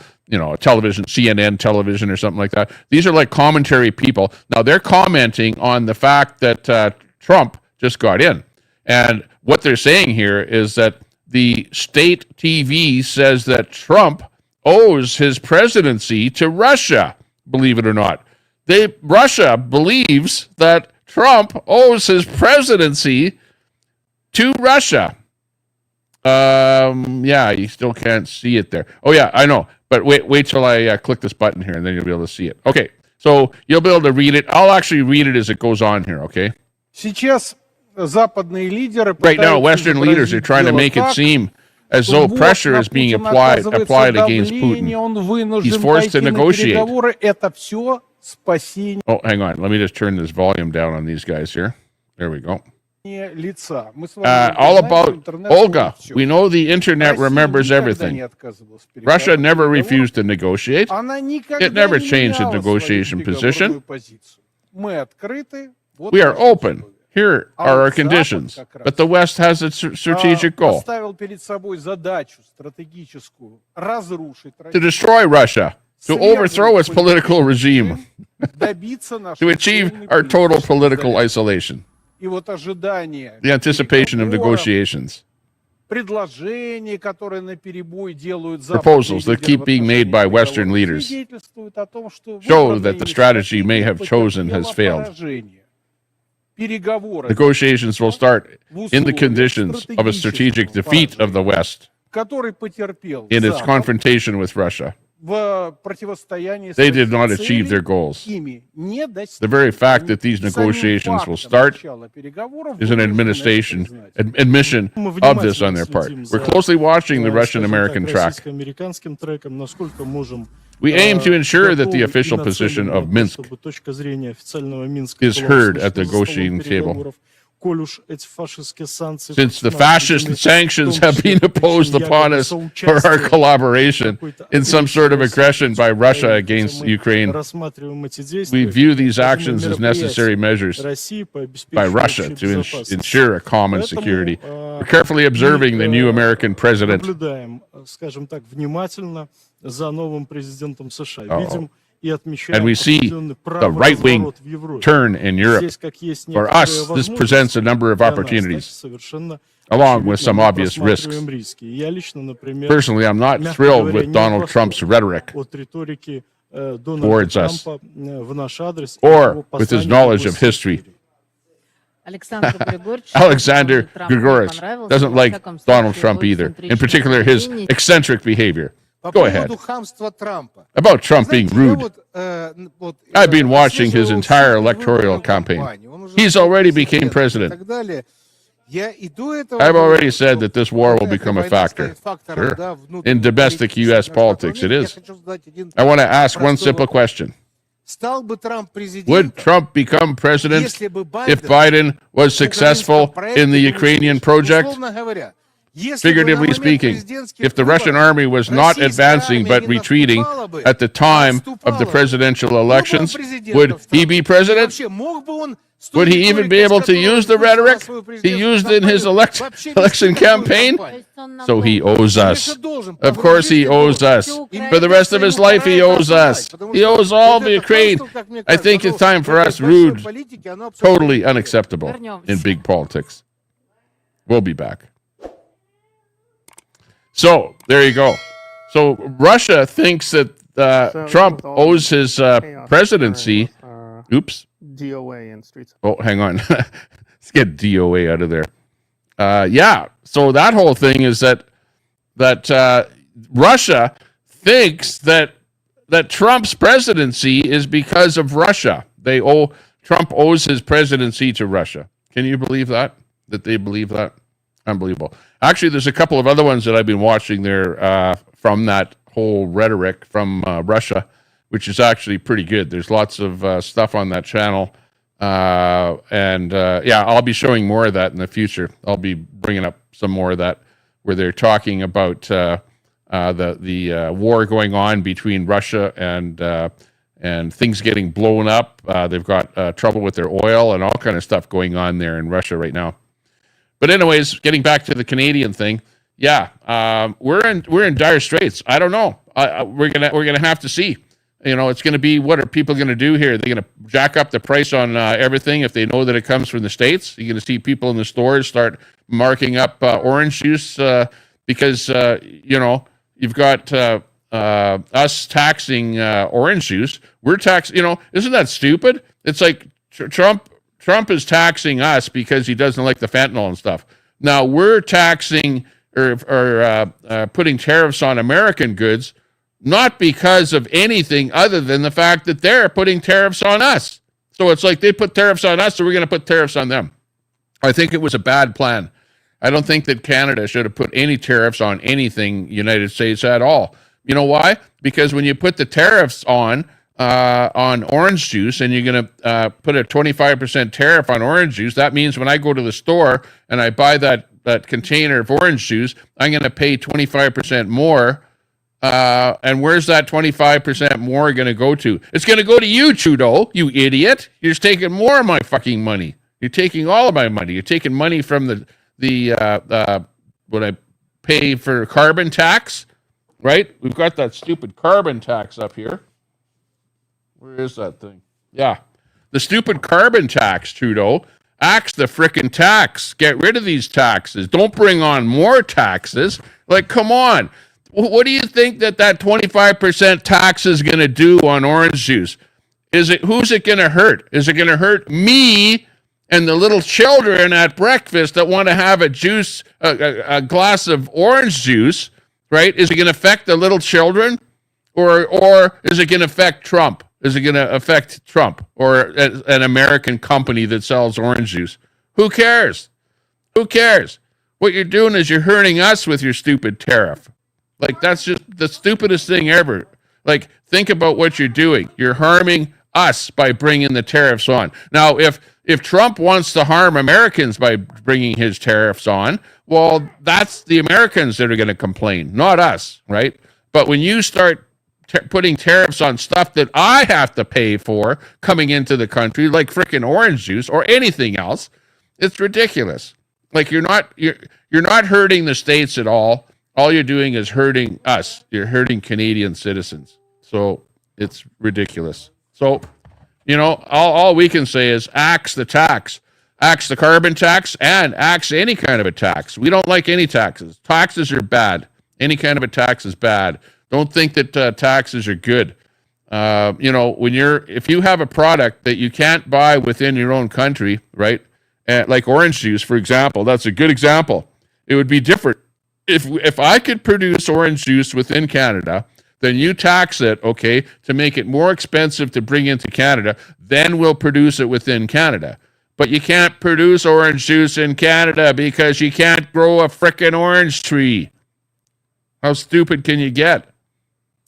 television, CNN television or something like that. These are like commentary people. Now they're commenting on the fact that Trump just got in. And what they're saying here is that the state TV says that Trump owes his presidency to Russia, believe it or not. Russia believes that Trump owes his presidency to Russia. Yeah, you still can't see it there. Oh yeah, I know. But wait till I click this button here, and then you'll be able to see it. Okay, so you'll be able to read it. I'll actually read it as it goes on here, okay? Сейчас западные лидеры Right now, Western leaders are trying to make it seem as though pressure is being applied against Putin. He's forced to negotiate. Это все спасение. Oh, hang on. Let me just turn this volume down on these guys here. There we go. All about Olga. We know the internet remembers everything. Russia never refused to negotiate. It never changed its negotiation position. We are open. Here are our conditions. But the West has its strategic goal: to destroy Russia, to overthrow its political regime, to achieve our total political isolation. The anticipation of negotiations. Proposals that keep being made by Western leaders show that the strategy may have chosen has failed. Negotiations will start in the conditions of a strategic defeat of the West in its confrontation with Russia. They did not achieve their goals. The very fact that these negotiations will start is an admission of this on their part. We're closely watching the Russian-American track. We aim to ensure that the official position of Minsk is heard at the negotiating table. Since the fascist sanctions have been imposed upon us for our collaboration in some sort of aggression by Russia against Ukraine, we view these actions as necessary measures by Russia to ensure a common security. We're carefully observing the new American president. And we see the right-wing turn in Europe. For us, this presents a number of opportunities, along with some obvious risks. Personally, I'm not thrilled with Donald Trump's rhetoric towards us, or with his knowledge of history. Alexander Grigorich doesn't like Donald Trump either, in particular his eccentric behavior. Go ahead. About Trump being rude. I've been watching his entire electoral campaign. He's already became president. I've already said that this war will become a factor. Sure. In domestic U.S. politics, it is. I want to ask one simple question. Would Trump become president if Biden was successful in the Ukrainian project? Figuratively speaking, if the Russian army was not advancing but retreating at the time of the presidential elections, would he be president? Would he even be able to use the rhetoric he used in his election campaign? So he owes us. Of course he owes us. For the rest of his life he owes us. He owes all the Ukraine. I think it's time for us rude, totally unacceptable in big politics. We'll be back. So, there you go. So, Russia thinks that Trump owes his presidency. Oops. DOA and streets. Oh, hang on. Let's get DOA out of there. Yeah. So that whole thing is that Russia thinks that Trump's presidency is because of Russia. Trump owes his presidency to Russia. Can you believe that? That they believe that? Unbelievable. Actually, there's a couple of other ones that I've been watching there from that whole rhetoric from Russia, which is actually pretty good. There's lots of stuff on that channel. Yeah, I'll be showing more of that in the future. I'll be bringing up some more of that where they're talking about the war going on between Russia and things getting blown up. They've got trouble with their oil and all kind of stuff going on there in Russia right now. But anyways, getting back to the Canadian thing, yeah, we're in dire straits. I don't know. We're gonna have to see. You know, it's going to be, what are people going to do here? They're going to jack up the price on everything if they know that it comes from the States. You're going to see people in the stores start marking up orange juice because, you know, you've got us taxing orange juice. We're taxing, you know, isn't that stupid? It's like Trump is taxing us because he doesn't like the fentanyl and stuff. Now we're taxing or putting tariffs on American goods, not because of anything other than the fact that they're putting tariffs on us. So it's like they put tariffs on us, so we're going to put tariffs on them. I think it was a bad plan. I don't think that Canada should have put any tariffs on anything United States at all. You know why? Because when you put the tariffs on orange juice and you're going to put a 25% tariff on orange juice, that means when I go to the store and I buy that container of orange juice, I'm going to pay 25% more. And where's that 25% more going to go to? It's going to go to you, Trudeau, you idiot. You're just taking more of my fucking money. You're taking all of my money. You're taking money from the what I pay for carbon tax, right? We've got that stupid carbon tax up here. Where is that thing? Yeah. The stupid carbon tax, Trudeau. Axe the frickin' tax. Get rid of these taxes. Don't bring on more taxes. Like, come on. What do you think that 25% tax is going to do on orange juice? Who's it going to hurt? Is it going to hurt me and the little children at breakfast that want to have a glass of orange juice, right? Is it going to affect the little children? Or is it going to affect Trump? Is it going to affect Trump or an American company that sells orange juice? Who cares? Who cares? What you're doing is you're hurting us with your stupid tariff. Like, that's just the stupidest thing ever. Like, think about what you're doing. You're harming us by bringing the tariffs on. Now, if Trump wants to harm Americans by bringing his tariffs on, well, that's the Americans that are going to complain, not us, right? But when you start putting tariffs on stuff that I have to pay for coming into the country, like frickin' orange juice or anything else, it's ridiculous. Like, you're not hurting the states at all. All you're doing is hurting us. You're hurting Canadian citizens. So it's ridiculous. So, you know, all we can say is axe the tax. Axe the carbon tax and axe any kind of a tax. We don't like any taxes. Taxes are bad. Any kind of a tax is bad. Don't think that taxes are good. You know, if you have a product that you can't buy within your own country, right? Like orange juice, for example, that's a good example. It would be different. If I could produce orange juice within Canada, then you tax it, okay, to make it more expensive to bring into Canada, then we'll produce it within Canada. But you can't produce orange juice in Canada because you can't grow a frickin' orange tree. How stupid can you get?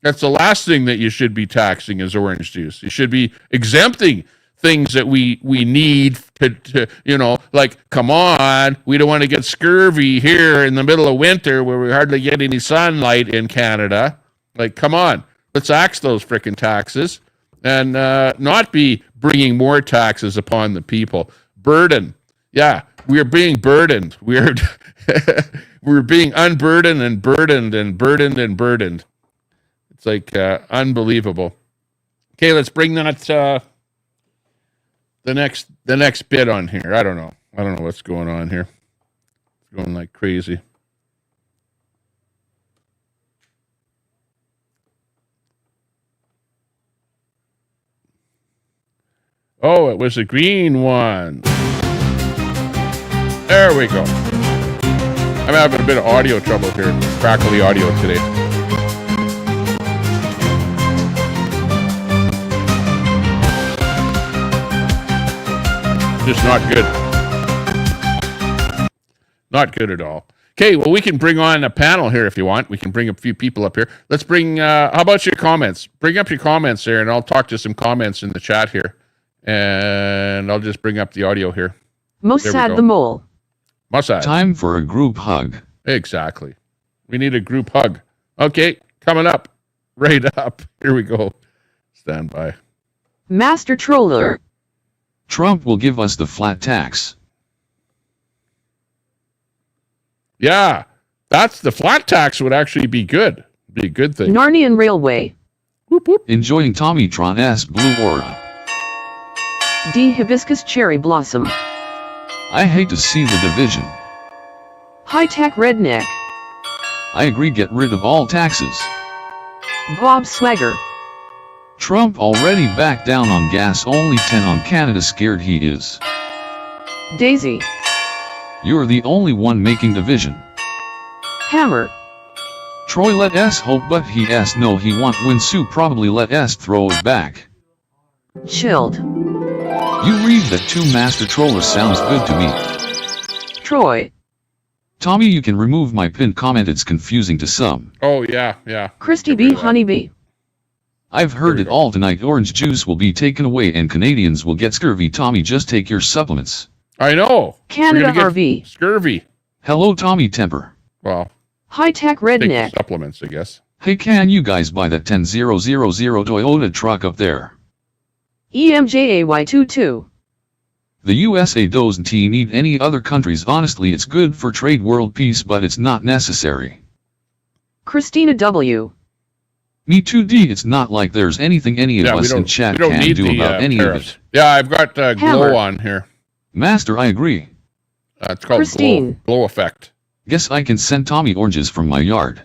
That's the last thing that you should be taxing is orange juice. You should be exempting things that we need to, you know, like, come on, we don't want to get scurvy here in the middle of winter where we hardly get any sunlight in Canada. Like, come on, let's axe those frickin' taxes and not be bringing more taxes upon the people. Burden. Yeah, we are being burdened. We're being unburdened and burdened and burdened and burdened. It's like unbelievable. Okay, let's bring that the next bit on here. I don't know what's going on here. It's going like crazy. Oh, it was the green one. There we go. I'm having a bit of audio trouble here. Crackly audio today. Just not good. Not good at all. Okay, well, we can bring on a panel here if you want. We can bring a few people up here. Let's bring, how about your comments? Bring up your comments there, and I'll talk to some comments in the chat here. And I'll just bring up the audio here. Mossad the Mole. Mossad. Time for a group hug. Exactly. We need a group hug. Okay, coming up. Right up. Here we go. Stand by. Master Troller. Trump will give us the flat tax. Yeah, that's the flat tax would actually be good. Be a good thing. Narnian Railway. Whoop, whoop. Enjoying Tommy Tron-esque blue aura. D. Hibiscus Cherry Blossom. I hate to see the division. High-tech Redneck. I agree, get rid of all taxes. Bob Swagger. Trump already backed down on gas, only 10 on Canada, scared he is. Daisy. You're the only one making division. Hammer. Troy let us hope, but he asked no, he want win. Sue probably let us throw it back. Chilled. You read that too, Master Troller, sounds good to me. Troy. Tommy, you can remove my pinned comment, it's confusing to some. Oh, yeah, yeah. Christy B. Honeybee. I've heard it all tonight, orange juice will be taken away and Canadians will get scurvy. Tommy, just take your supplements. I know. Canada RV. Scurvy. Hello, Tommy Temper. Well, high-tech Redneck. Supplements, I guess. Hey, can you guys buy that 10000 Toyota truck up there? EMJAY22. The USA doesn't need any other countries. Honestly, it's good for trade, world peace, but it's not necessary. Christina W. Me too, D. It's not like there's anything any of us in chat can do about any of it. Yeah, I've got glow on here. Master, I agree. It's called Christine. Glow Effect. Guess I can send Tommy oranges from my yard.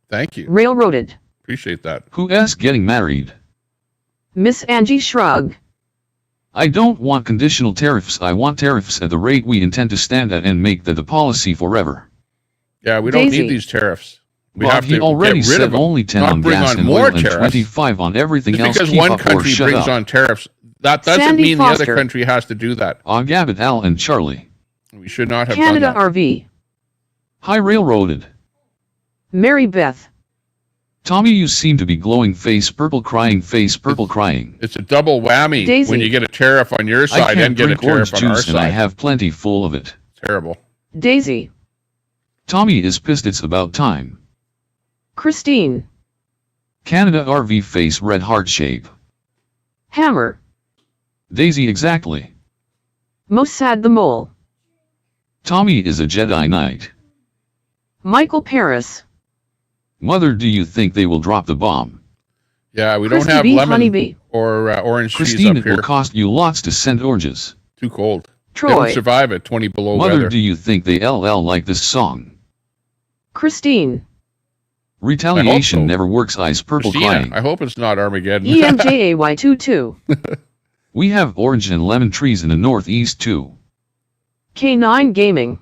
Thank you. Railroaded. Appreciate that. Who else getting married? Miss Angie Shrug. I don't want conditional tariffs. I want tariffs at the rate we intend to stand at and make that the policy forever. Yeah, we don't Daisy. need these tariffs. We But have he to already get rid said of them, only 10 not on bring gas on and more oil and tariffs. 25 on everything Just else. because Keep one up or country shut brings up. on tariffs, that doesn't Sandy mean Foster. the other country has to do that. Gabbit, Al, and Charlie. We should not have Canada done that. RV. High railroaded. Mary Beth. Tommy, you seem to be glowing face purple crying. It's a double whammy Daisy. when you get a tariff on your I side can't and get a drink orange tariff on our juice and I side. have plenty full of it. Terrible. Daisy. Tommy is pissed, it's about time. Christine. Canada RV face red heart shape. Hammer. Daisy, exactly. Mossad the Mole. Tommy is a Jedi Knight. Michael Paris. Mother, do you think they will drop the bomb? Yeah, we Christy don't have B. lemon Honeybee. or orange cheese Christine, up it will here. cost you lots to send oranges. Too cold. They Troy. don't survive at 20 below Mother, weather. do you think they LL like this song? Christine. Retaliation so. never works. Eyes purple Christina, crying. I hope it's not Armageddon. EMJAY22. We have orange and lemon trees in the northeast too. K9 Gaming.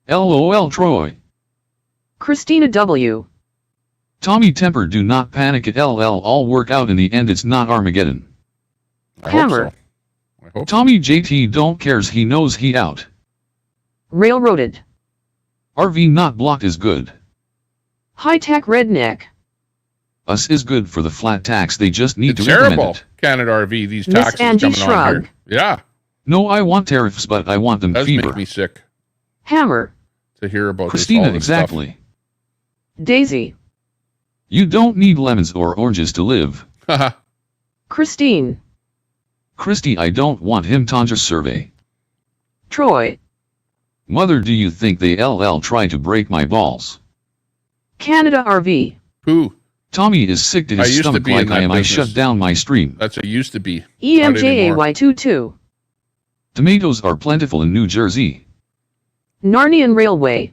LOL Troy. Christina W. Tommy Temper, do not panic, it LL all work out in the end, it's not Armageddon. I hope Hammer. so. I hope so. Tommy JT don't cares, he knows he out. Railroaded. RV not blocked is good. High-tech Redneck. Us is good for the flat tax, they just need It's to implement terrible. it. Canada RV, these Miss taxes Angie coming on Shrug. here. Yeah, No, I want tariffs, but I want them does fever. make me sick Hammer. to hear about all Christina, this exactly. Daisy. You don't need lemons or oranges to live. stuff. Christine. Christy, I don't want him Tanja survey. Troy. Mother, do you think they LL try to break my balls? Canada RV. Who? Tommy is sick to I his used to stomach be in like I that am. I business. shut down my stream. That's a used to be. Not anymore. EMJAY22. Tomatoes are plentiful in New Jersey. Narnian Railway.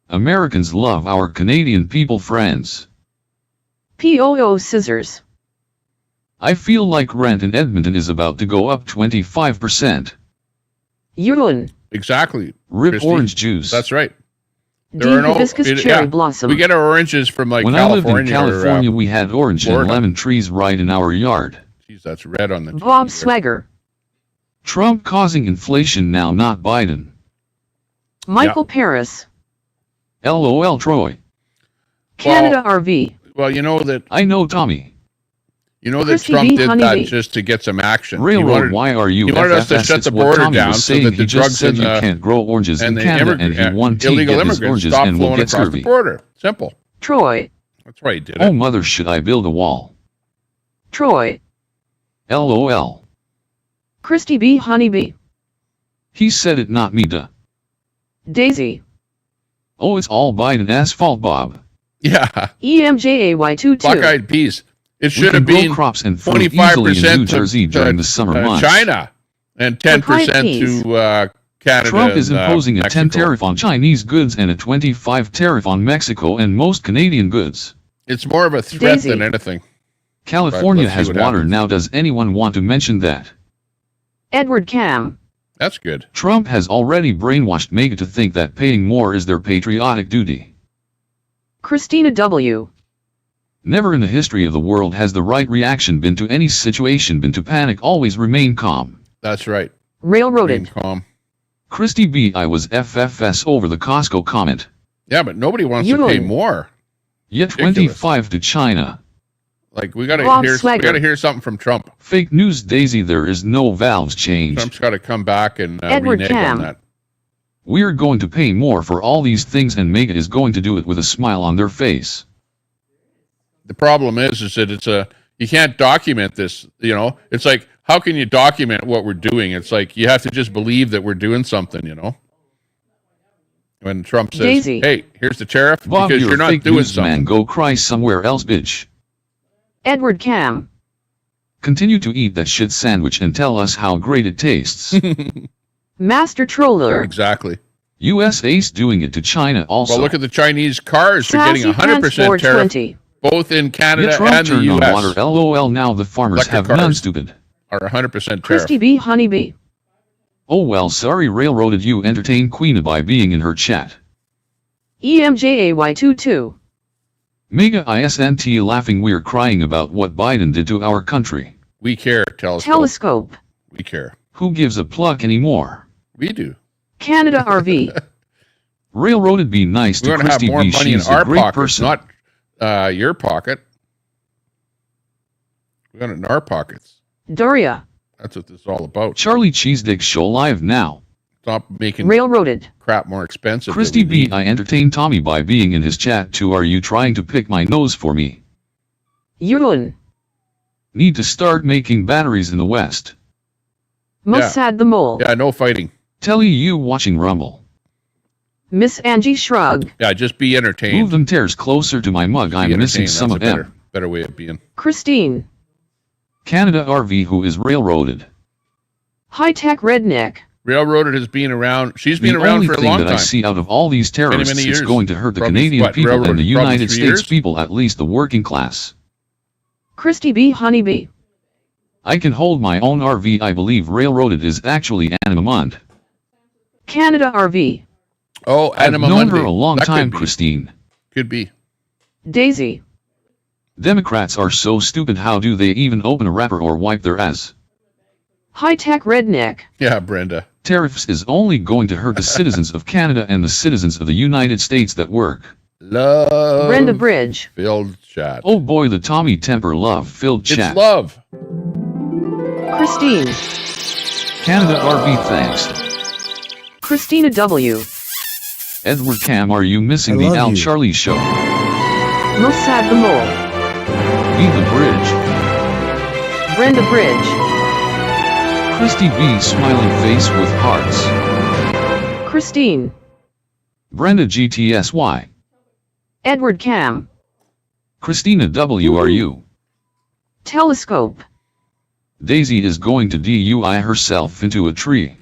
Americans love our Canadian people friends. POO Scissors. I feel like rent in Edmonton is about to go up 25%. Yulin. Exactly. Rip Christy. orange juice. That's right. Dean hibiscus cherry blossom. We get our oranges from like when California. I lived in California, we had orange and lemon trees right in our yard. Jeez, that's red on the Bob Swagger. Trump causing inflation now, not Biden. Michael Paris. LOL Troy. Canada RV. Well, you know that. I know Tommy. You know that Christy Trump B. did Honeybee. that just to get some action. Railroad, why are you? He wanted us to shut the border down so that the drugs said and you can't grow oranges in the Canada, and he won illegal get his immigrants oranges stop and will flowing get across the scurvy. border. Simple. Troy. That's why he did it. Oh mother, should I build a wall? Troy. LOL. Christy B. Honeybee. He said it, not me, duh. Daisy. Oh, it's all Biden-ass fault, Bob. Yeah. EMJAY22. Black-eyed peas. It We should can have grow been crops and fruit easily in 25% New Jersey during the summer months. China and 10% to Canada. Trump is and, imposing a 10 Mexico. tariff on Chinese goods and a 25 tariff on Mexico and most Canadian goods. It's more of a threat Daisy. than anything. California Let's see has what water happens. now. Does anyone want to mention that? Edward Cam. That's good. Trump has already brainwashed MAGA to think that paying more is their patriotic duty. Christina W. Never in the history of the world has the right reaction been to any situation been to panic. Always remain calm. That's right. Railroaded. Being calm. Christy B. I was FFS over the Costco comment. Yeah, but nobody wants You to pay know- more. Yet Ridiculous. 25 to China. Like we gotta Bob hear. We Swagger. gotta hear something from Trump. Fake news, Daisy. There is no valves change. Trump's got to come back and Edward renege Cam. on that. We're going to pay more for all these things, and MAGA is going to do it with a smile on their face. The problem is that it's you can't document this. You know, it's like how can you document what we're doing? It's like you have to just believe that we're doing something. You know, when Trump says, Daisy. "Hey, here's the tariff," Bob, because you're you're a not fake doing news man. something. Go cry somewhere else, bitch. Edward Cam. Continue to eat that shit sandwich and tell us how great it tastes. Master Troller. Exactly. US ace doing it to China also. Well, look at the Chinese cars. They're getting Sassy Pants 100% tariff, 420. both in Canada Get Trump and the turned on U.S. water. LOL. Now the farmers Electric have cars. none, stupid. Are 100% tariff. Christy B. Honeybee. Oh well, sorry, railroaded you. Entertain Queena by being in her chat. EMJAY22. Mega ISNT laughing. We're crying about what Biden did to our country. We care. Telescope. Telescope. We care. Who gives a pluck anymore? We do. Canada RV. Railroaded, be nice We're to going to have Christy more B. money in She's a our great pockets, person. not your pocket. We got it in our pockets. Doria. That's what this is all about. Charlie Cheesedick show live now. Stop making Railroaded. crap more expensive. Christy that we B. need. I entertain Tommy by being in his chat too. Are you trying to pick my nose for me? Yulin. Need to start making batteries in the West. Mossad the Mole. Yeah, no fighting. Telly you watching Rumble. Miss Angie Shrug. Yeah, just be entertained. Move them tears closer to my mug. Be I'm missing entertained. some That's of a them. better way of being. Christine. Canada RV who is railroaded. High-tech redneck. Railroaded has been around. She's been The around only for a thing long that time. I see out of all these terrorists many is years. going to hurt the Probably, Canadian what, people and railroaded the probably United 3 States years? people, at least the working class. Christy B. Honeybee. I can hold my own RV. I believe railroaded is actually Anima Mund. Canada RV. Oh, I've Anima known Mundi. her a long That time, could be. Christine. Could be. Daisy. Democrats are so stupid. How do they even open a wrapper or wipe their ass? High-tech redneck. Yeah, Brenda. Tariffs is only going to hurt the citizens of Canada and the citizens of the United States that work. Love. Brenda Bridge. Filled chat. Oh boy, the Tommy Temper love-filled chat. It's love. Christine. Canada RV, thanks. Christina W. Edward Cam, are you missing the Al Charlie show? Mossad the Mole. Be the bridge. Brenda Bridge. Christy B. smiling face with hearts. Christine. Brenda GTSY. Edward Cam. Christina W. Are you? Telescope. Daisy is going to DUI herself into a tree.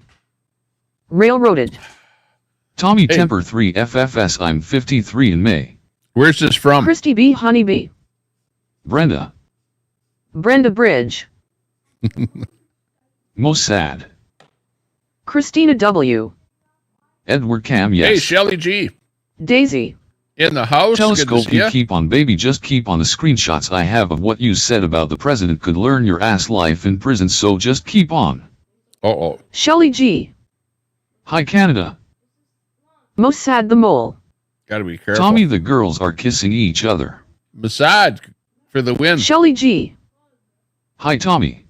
Railroaded. Tommy Temper 3 FFS. I'm 53 in May. Where's this from? Christy B. Honeybee. Brenda. Brenda Bridge. Mossad. Christina W. Edward Cam, Hey, yes. Shelly G. Daisy. In the house. Telescope, Good to see you ya. keep on, baby. Just keep on. The screenshots I have of what you said about the president could learn your ass life in prison, so just keep on. Uh-oh. Shelly G. Hi, Canada. Mossad the Mole. Gotta be careful. Tommy, the girls are kissing each other. Massage for the win. Shelly G. Hi, Tommy.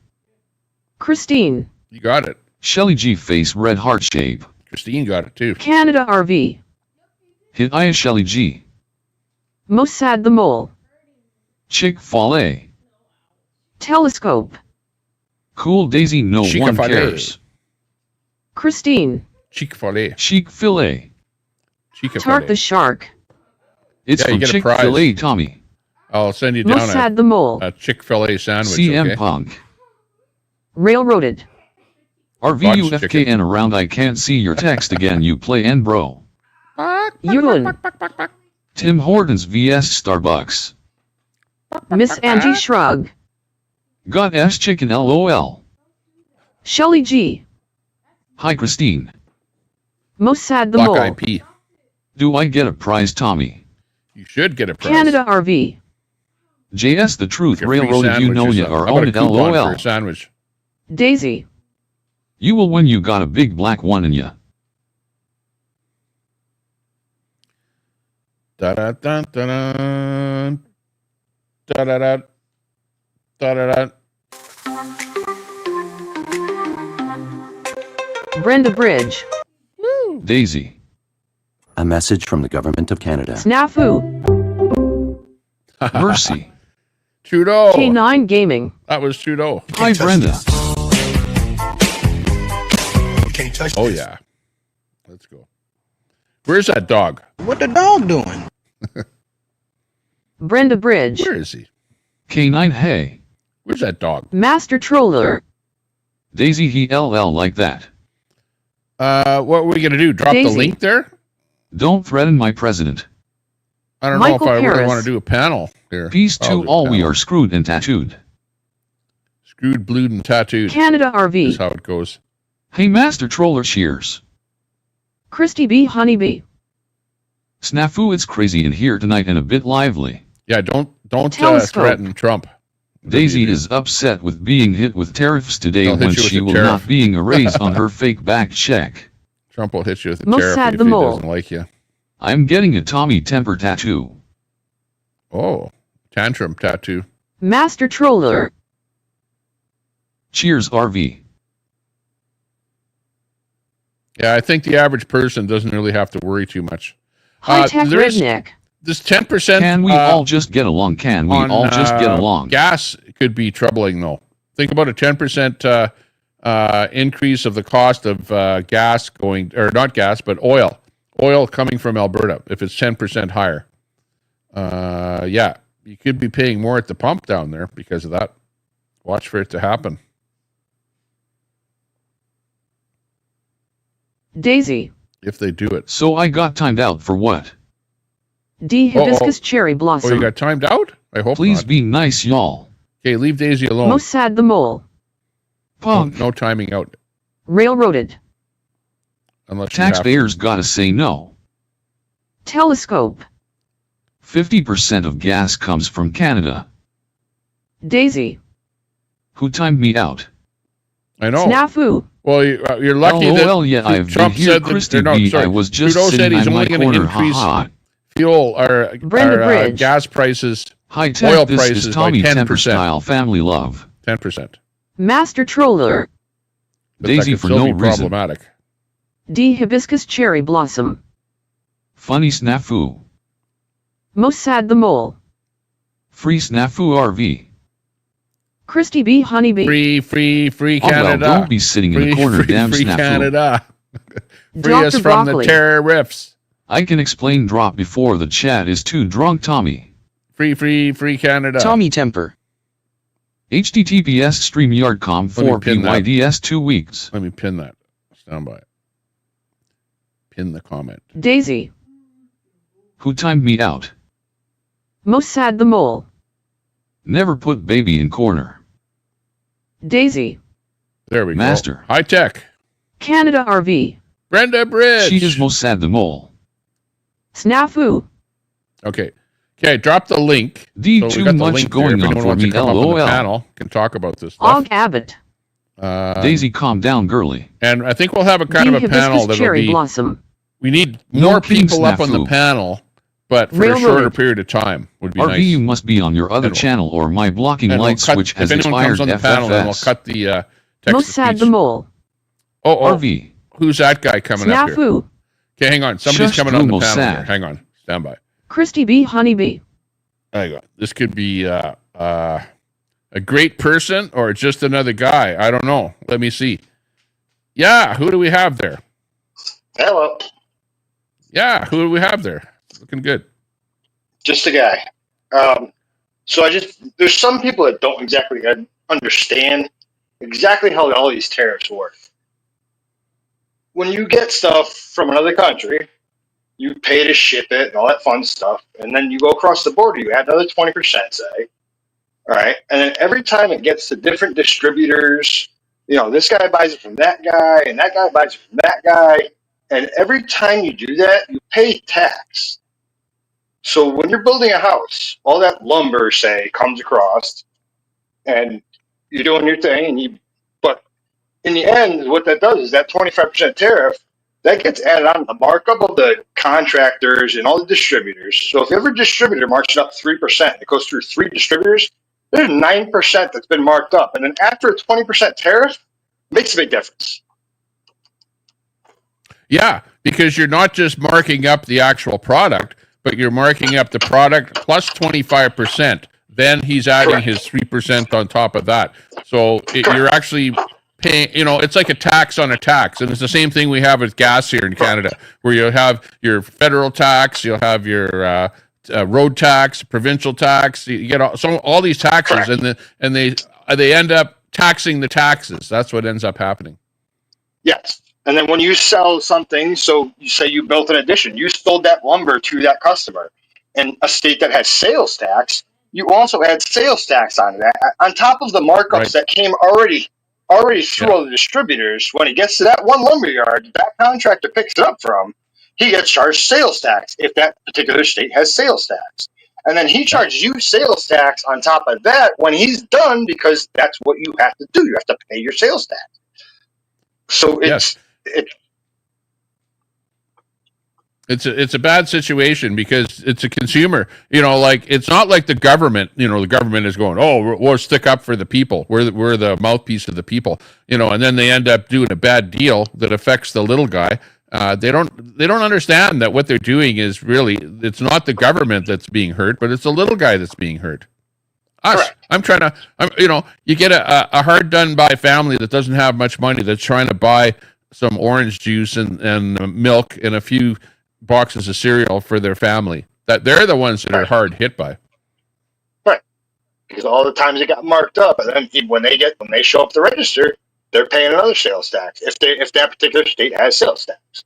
Christine. You got it. Shelly G face red heart shape. Christine got it too. Canada RV. Hit Aya Shelly G. Mossad the Mole. Chick-fil-A. Telescope. Cool Daisy, no one Chick-fil-A. cares. Christine. Chick-fil-A. Chick-fil-A. Tart the Shark. It's Yeah, you from get a prize. Chick-fil-A, Tommy. I'll send you down Mossad the Mole. a Chick-fil-A sandwich, CM okay? Punk. Railroaded. RVUFKN around. I can't see your text again. You play N, bro. Ewan. Tim Hortons vs Starbucks. Miss Angie Shrug. Got S chicken LOL. Shelly G. Hi, Christine. Mossad the Black Mole. IP. Do I get a prize, Tommy? You should get a prize. Canada RV. JS the Truth Get a free Railroaded, you sandwich know or ya something. are How about on a it coupon LOL. for a sandwich? Daisy. You will when you got a big black one in ya. Da-da-dun-dun-dun. Da-da-da. Da-da-da. Brenda Bridge. Daisy. A message from the Government of Canada. Snafu. Mercy. Trudeau. K9 Gaming. That was Trudeau. Hi, Brenda. Oh, yeah. Let's go. Where's that dog? What the dog doing? Brenda Bridge. Where is he? K9, hey. Where's that dog? Master Troller. Daisy, he LL like that. What are we going to do? Drop Daisy. the link there? Don't threaten my president. I don't Michael know if I really Paris. want to do a panel here. Peace I'll to do all, a we panel. are screwed and tattooed. Screwed, blued, and tattooed. Canada That's RV. how it goes. Hey, Master Troller, cheers. Christy B. Honeybee. Snafu, it's crazy in here tonight and a bit lively. Yeah, don't Telescope. threaten Trump. Daisy is upset with being hit with tariffs today They'll hit when you with she a will tariff. not being erased on her fake back check. Trump will hit you with a Mossad tariff if the he Mole. doesn't like you. I'm getting a Tommy temper tattoo. Oh, tantrum tattoo. Master Troller. Cheers, RV. Yeah, I think the average person doesn't really have to worry too much. High-tech there's redneck. This 10%. Can we all just get along? Can we all just get along? Gas could be troubling, though. Think about a 10% increase of the cost of gas going, or not gas, but oil. Oil coming from Alberta, if it's 10% higher. Yeah, you could be paying more at the pump down there because of that. Watch for it to happen. Daisy. If they do it. So I got timed out for what? D. Hibiscus Cherry Oh, Blossom. you got timed out? I hope Please not. be nice, y'all. Okay, leave Daisy alone. Mossad the Mole. Punk. No timing out. Railroaded. Unless you have to. Taxpayers gotta say no. Telescope. 50% of gas comes from Canada. Daisy. Who timed me out? I know. Snafu. Well, you're lucky LOL, that yeah, I've Trump been here, said that. Christy or no, B. sorry, I was just Trudeau said sitting he's on only my going to corner, increase haha. fuel or Brenda Bridge. gas prices, High oil tech, this prices is Tommy by Temper 10%. style family love. 10%. Master Troller. But Daisy that could for still no be reason. problematic. D. Hibiscus Cherry Blossom. Funny snafu. Mossad the Mole. Free snafu RV. Christy B. Honeybee. Free Oh, well, Canada. don't be sitting in the corner, damn free snafu. Canada. Free Dr. us from the Broccoli. tariffs. I can explain drop before the chat is too drunk, Tommy. Free Canada. Tommy Temper. HTTPS StreamYard.com Let me 4 pin that. PYDS 2 weeks. Let me pin that. Stand by. Pin the comment. Daisy. Who timed me out? Mossad the Mole. Never put baby in corner. Daisy. There we Master. go. High tech. Canada RV. Brenda Bridge. She is most sad the mole. Snafu. Okay. Okay, drop the link. D So we too got the much link going there. If on anyone for wants me, to come up on the LOL. panel, can talk about this stuff. Og Abbott. Daisy, calm down, girly. And I think we'll have a kind D of a panel hibiscus that'll cherry be. blossom. We need No more king people up on the snafu. panel, but for a Railroaded. shorter period of time would be RV, nice. you must be on your other And we'll- channel or my blocking And we'll light cut- switch has if anyone expired comes on the panel, then we'll FFS. cut the text Most to sad speech. the mole. Oh, RV. who's that guy coming up here? Snafu. Okay, hang on. Somebody's Shush, coming on the Drumo panel sad. here. Hang on. Stand by. Christy B. Honeybee. Hang on. This could be a great person or just another guy. I don't know. Let me see. Yeah, who do we have there? Hello. Yeah, who do we have there? Looking good. Just a guy. So there's some people that don't exactly understand exactly how all these tariffs work. When you get stuff from another country, you pay to ship it and all that fun stuff, and then you go across the border, you add another 20%, say. All right. And then every time it gets to different distributors, this guy buys it from that guy, and that guy buys it from that guy. And every time you do that, you pay tax. So when you're building a house, all that lumber, say, comes across, and you're doing your thing, but in the end, what that does is that 25% tariff, that gets added on the markup of the contractors and all the distributors. So if every distributor marks it up 3%, it goes through 3 distributors, there's 9% that's been marked up. And then after a 20% tariff, it makes a big difference. Yeah, because you're not just marking up the actual product, but you're marking up the product plus 25%. Then he's adding his 3% on top of that. So you're actually paying, it's like a tax on a tax. And it's the same thing we have with gas here in Canada, where you'll have your federal tax, you'll have your road tax, provincial tax. You get all these taxes, and they end up taxing the taxes. That's what ends up happening. Yes. And then when you sell something, so you say you built an addition, you sold that lumber to that customer. In a state that has sales tax, you also add sales tax on that. On top of the markups that came already through all the distributors, when it gets to that one lumberyard, that contractor picks it up from, he gets charged sales tax if that particular state has sales tax. And then he charges you sales tax on top of that when he's done, because that's what you have to do. You have to pay your sales tax. So it's a bad situation because it's a consumer. It's not like the government. The government is going, oh, we'll stick up for the people. We're the mouthpiece of the people. And then they end up doing a bad deal that affects the little guy. They don't understand that what they're doing is really, it's not the government that's being hurt, but it's the little guy that's being hurt. Us. Correct. You get a hard done by family that doesn't have much money, that's trying to buy some orange juice and milk and a few boxes of cereal for their family. That they're the ones that are hard hit by. Right. Because all the times it got marked up, and then when they show up to register, they're paying another sales tax if that particular state has sales tax.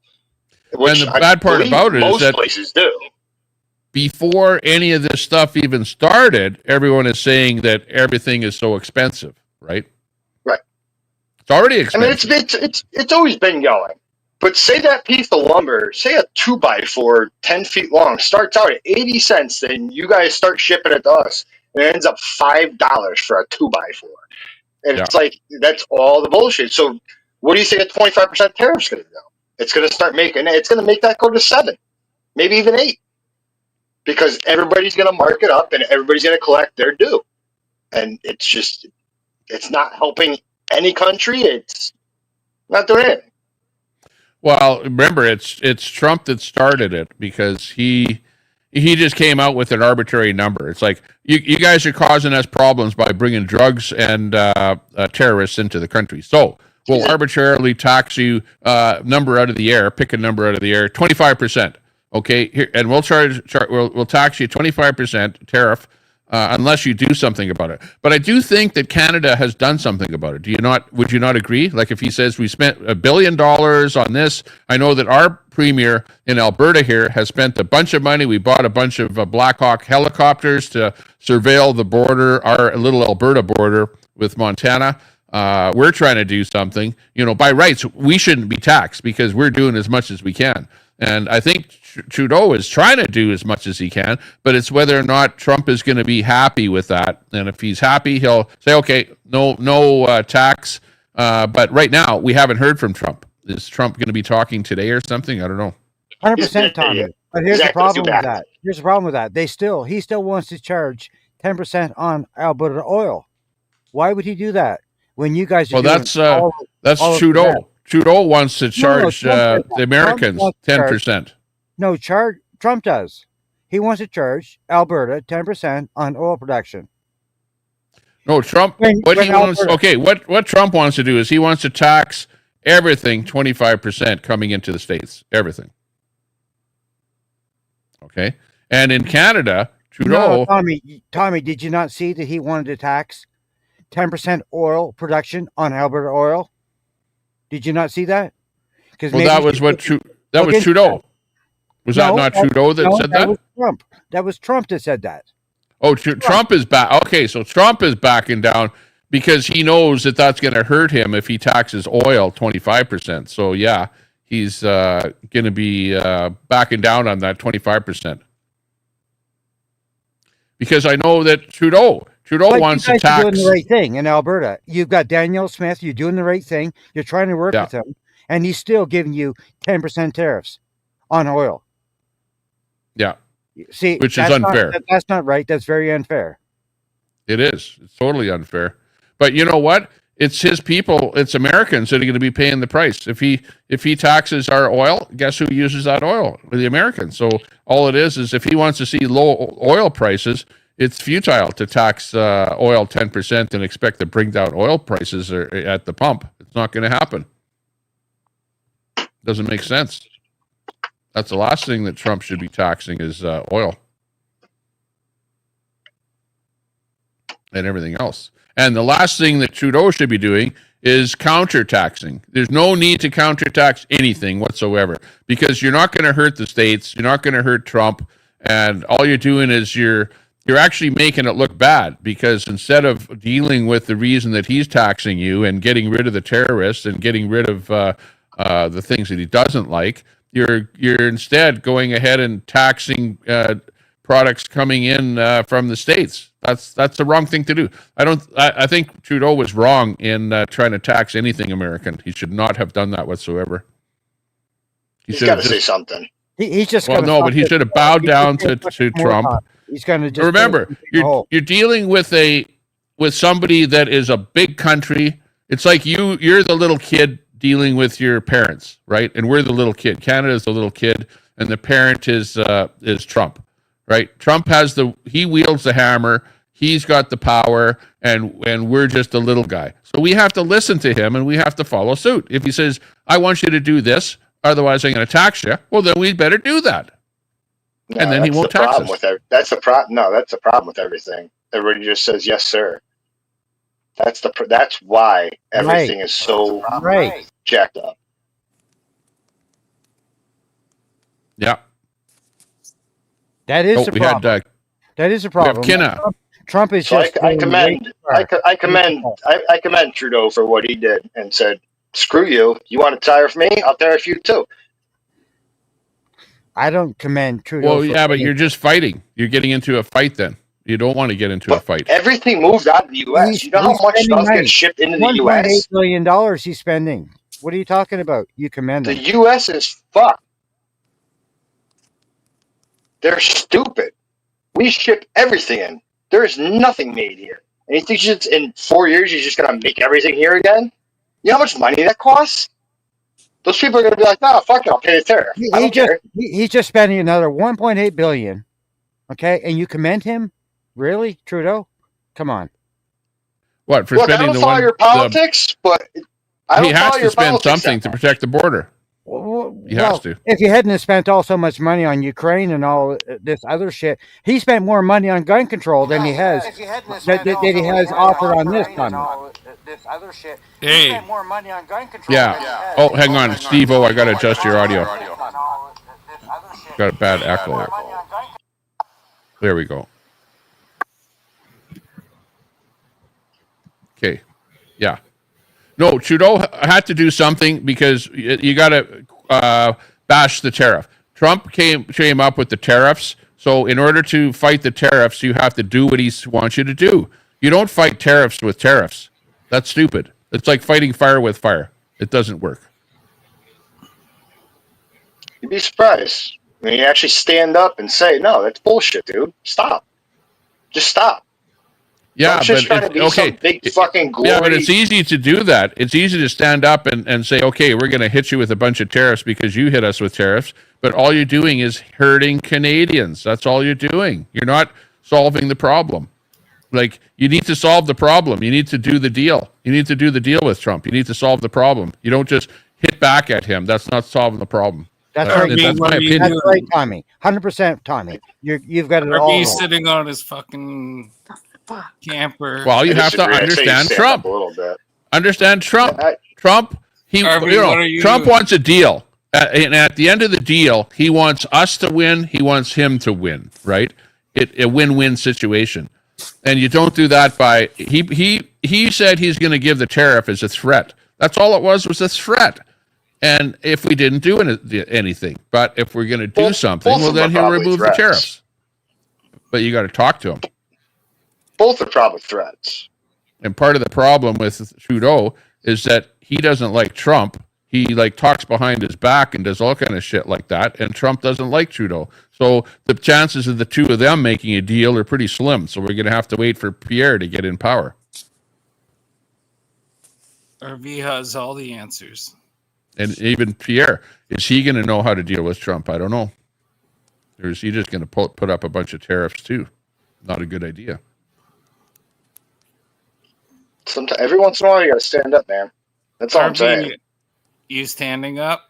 Which and the bad part about it is that most places do. Before any of this stuff even started, everyone is saying that everything is so expensive, right? Right. It's already expensive. I mean, it's always been going. But say that piece of lumber, say a 2x4, 10 feet long, starts out at 80 cents, then you guys start shipping it to us, and it ends up $5 for a 2x4. And it's like, that's all the bullshit. So what do you think a 25% tariff's going to do? It's going to make that go to 7, maybe even 8. Because everybody's going to mark it up and everybody's going to collect their due. And it's not helping any country. It's not doing anything. Well, remember, it's Trump that started it because he just came out with an arbitrary number. It's like, you guys are causing us problems by bringing drugs and terrorists into the country. So we'll arbitrarily tax you number out of the air, pick a number out of the air, 25%. Okay, here, and we'll tax you 25% tariff unless you do something about it. But I do think that Canada has done something about it. Do you not? Would you not agree? Like if he says we spent $1 billion on this, I know that our premier in Alberta here has spent a bunch of money. We bought a bunch of Black Hawk helicopters to surveil the border, our little Alberta border with Montana. We're trying to do something. By rights, we shouldn't be taxed because we're doing as much as we can. And I think Trudeau is trying to do as much as he can, but it's whether or not Trump is going to be happy with that. And if he's happy, he'll say, okay, no tax. But right now, we haven't heard from Trump. Is Trump going to be talking today or something? I don't know. 100%, Tommy. But here's the problem with that. He still wants to charge 10% on Alberta oil. Why would he do that when you guys are that's Trudeau. Trudeau wants to charge the Americans 10%. No, Trump does. He wants to charge Alberta 10% on oil production. No, Trump. What Trump wants to do is he wants to tax everything 25% coming into the States. Everything. Okay, and in Canada, Trudeau. No, Tommy, did you not see that he wanted to tax 10% oil production on Alberta oil? Did you not see that? That was Trudeau. Was that not Trudeau that said that? That was Trump. That was Trump that said that. Oh, Trump is back. Okay, so Trump is backing down because he knows that that's going to hurt him if he taxes oil 25%. So yeah, he's going to be backing down on that 25%. Because I know that Trudeau wants to tax. You're doing the right thing in Alberta. You've got Daniel Smith. You're doing the right thing. You're trying to work with him, and he's still giving you 10% tariffs on oil. Yeah. See, which is unfair. That's not right. That's very unfair. It is. It's totally unfair. But you know what? It's his people. It's Americans that are going to be paying the price. If he taxes our oil, guess who uses that oil? The Americans. So all it is if he wants to see low oil prices, it's futile to tax oil 10% and expect to bring down oil prices at the pump. It's not going to happen. Doesn't make sense. That's the last thing that Trump should be taxing is oil and everything else. And the last thing that Trudeau should be doing is counter-taxing. There's no need to counter-tax anything whatsoever because you're not going to hurt the states. You're not going to hurt Trump. And all you're doing is you're actually making it look bad because instead of dealing with the reason that he's taxing you and getting rid of the terrorists and getting rid of the things that he doesn't like, you're instead going ahead and taxing products coming in from the States. That's the wrong thing to do. I think Trudeau was wrong in trying to tax anything American. He should not have done that whatsoever. He's got to say something. He's just but he should have bowed down to Trump. He's going to just remember you're dealing with somebody that is a big country. It's like you're the little kid dealing with your parents, right? And we're the little kid. Canada's the little kid, and the parent is Trump, right? Trump he wields the hammer. He's got the power, and we're just a little guy. So we have to listen to him, and we have to follow suit. If he says, "I want you to do this, otherwise I'm going to tax you," well, then we better do that. No, and then he won't tax us. That's the problem. No, that's the problem with everything. Everybody just says yes, sir. That's why everything is so jacked up. Yeah, that is the problem. That is a problem. We have Trump is so just. I commend Trudeau for what he did and said, "Screw you. You want to tariff me? I'll tariff you too." I don't commend Trudeau. Well, yeah, but you're just fighting. You're getting into a fight then. You don't want to get into a fight. Everything moves out of the U.S. You know how much stuff gets shipped into the U.S.? $1.8 billion he's spending. What are you talking about? You commend him. The U.S. is fucked. They're stupid. We ship everything in. There is nothing made here. And you think in 4 years you're just going to make everything here again? You know how much money that costs? Those people are going to be like, "No, fuck it, I'll pay the tariff." He's just spending another $1.8 billion. Okay, and you commend him? Really, Trudeau? Come on. What, for Look, spending I don't follow your politics, but I don't he has follow to your spend politics something to protect the border. He has to. If he hadn't spent so much money on Ukraine and all this other shit, he spent more money on gun control than he has offered on this, Tommy. Hey. Yeah. Oh, hang on, Steve-O, I got to adjust your audio. Got a bad echo. There we go. Okay. Yeah. No, Trudeau had to do something because you got to bash the tariff. Trump came up with the tariffs. So in order to fight the tariffs, you have to do what he wants you to do. You don't fight tariffs with tariffs. That's stupid. It's like fighting fire with fire. It doesn't work. You'd be surprised when you actually stand up and say, "No, that's bullshit, dude. Stop. Just stop." Yeah, but some big fucking glory. Yeah, but it's easy to do that. It's easy to stand up and say, "Okay, we're going to hit you with a bunch of tariffs because you hit us with tariffs." But all you're doing is hurting Canadians. That's all you're doing. You're not solving the problem. Like, you need to solve the problem. You need to do the deal. You need to do the deal with Trump. You need to solve the problem. You don't just hit back at him. That's not solving the problem. That's right. That's my opinion. That's right, Tommy. 100%, Tommy. You've got it all. He's sitting on his fucking camper. Well, you have to understand Trump. Understand Trump. Trump. Trump wants a deal. And at the end of the deal, he wants us to win. He wants him to win. Right? A win-win situation. And you don't do that by he said he's going to give the tariff as a threat. That's all it was a threat. And if we didn't do anything, but if we're going to do something, well, then he'll remove the tariffs. But you got to talk to him. Both are probably threats. And part of the problem with Trudeau is that he doesn't like Trump. He talks behind his back and does all kind of shit like that. And Trump doesn't like Trudeau. So the chances of the two of them making a deal are pretty slim. So we're going to have to wait for Pierre to get in power. RV has all the answers. And even Pierre, is he going to know how to deal with Trump? I don't know. Or is he just going to put up a bunch of tariffs too? Not a good idea. Sometimes, every once in a while, you got to stand up, man. That's all I'm saying. You standing up,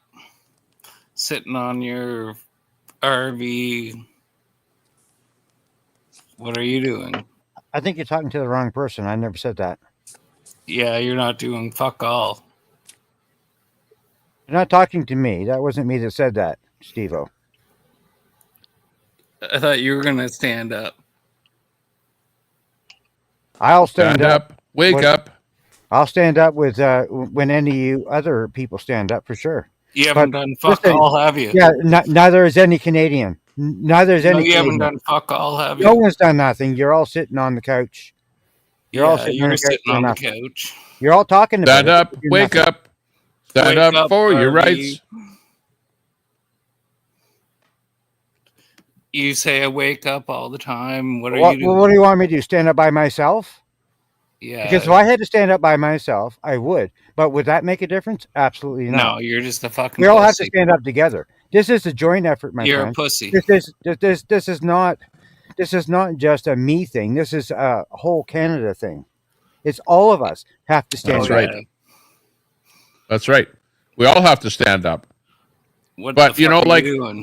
sitting on your RV. What are you doing? I think you're talking to the wrong person. I never said that. Yeah, you're not doing fuck all. You're not talking to me. That wasn't me that said that, Steve-O. I thought you were going to stand up. I'll stand up. Wake up. I'll stand up with when any of you other people stand up for sure. You haven't done fuck all, have you? Yeah, neither is any Canadian. Neither is any Canadian. You haven't done fuck all, have you? No one's done nothing. You're all sitting on the couch. You're all sitting on the couch. You're all talking about stand up, wake up. Stand up for your rights. You say I wake up all the time. What are you doing? What do you want me to do? Stand up by myself? Yeah. Because if I had to stand up by myself, I would. But would that make a difference? Absolutely not. No, you're just a fucking We all have to stand up together. This is a joint effort, my friend. You're a pussy. This is not just a me thing. This is a whole Canada thing. It's all of us have to stand up. Right. That's right. We all have to stand up. But you know,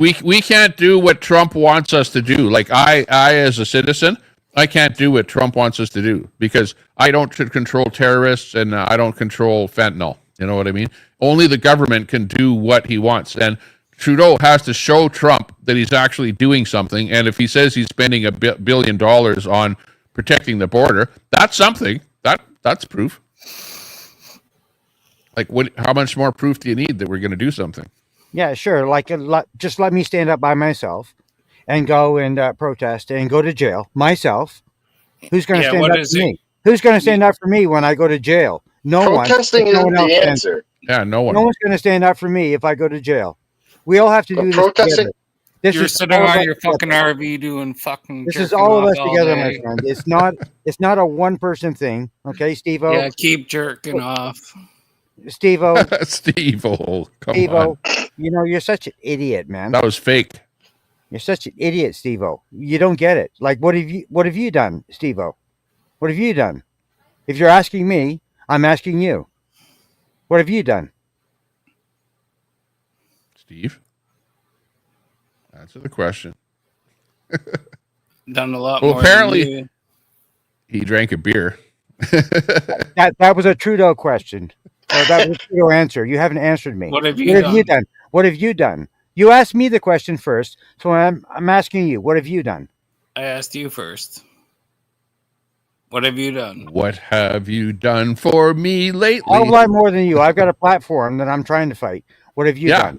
we can't do what Trump wants us to do. Like I as a citizen, I can't do what Trump wants us to do because I don't control terrorists and I don't control fentanyl. You know what I mean? Only the government can do what he wants. And Trudeau has to show Trump that he's actually doing something. And if he says he's spending $1 billion on protecting the border, that's something. That's proof. Like, how much more proof do you need that we're going to do something? Yeah, sure. Just let me stand up by myself and go and protest and go to jail myself. Who's going to stand up for me? Who's going to stand up for me when I go to jail? No one. Protesting isn't the answer. Yeah, no one. No one's going to stand up for me if I go to jail. We all have to do this together. You're sitting on your fucking RV doing fucking. This is all of us together, my friend. It's not a one-person thing. Okay, Steve-O? Yeah, keep jerking off. Steve-O. Steve-O. Come Steve-O. on. You know, you're such an idiot, man. That was fake. You're such an idiot, Steve-O. You don't get it. Like, what have you done, Steve-O? What have you done? If you're asking me, I'm asking you. What have you done? Steve? Answer the question. Done a lot Well, more. apparently, than you. he drank a beer. That was a Trudeau question. Or that was a Trudeau answer. You haven't answered me. What have you done? What have you done? You asked me the question first, so I'm asking you. What have you done? I asked you first. What have you done? What have you done for me lately? I'll lie more than you. I've got a platform that I'm trying to fight. What have you done?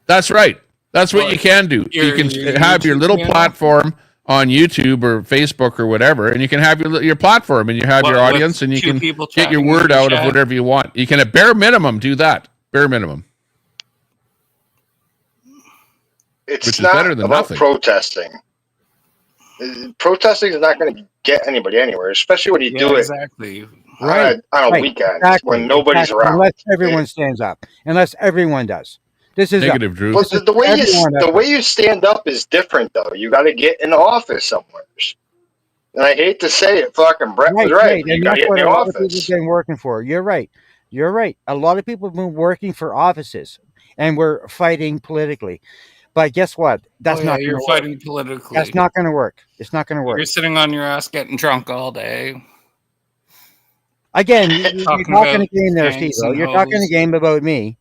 That's right. That's what you can do. You can have your little platform on YouTube or Facebook or whatever, and you can have your platform and you have your audience, and you can get your word out of whatever you want. You can at bare minimum do that. Bare minimum. It's not better than about nothing. Protesting. Protesting is not going to get anybody anywhere, especially when you do it on a weekend when nobody's around. Unless everyone stands up. Unless everyone does. This is negative, Drew. But the way you stand up is different, though. You got to get in the office somewhere. And I hate to say it, fucking Brett was right. You got to get in the office. People have been working for. You're right. You're right. A lot of people have been working for offices, and we're fighting politically. But guess what? That's not. You're fighting politically. That's not going to work. It's not going to work. You're sitting on your ass getting drunk all day. Again, you're talking a game there, Steve. You're talking a game about me.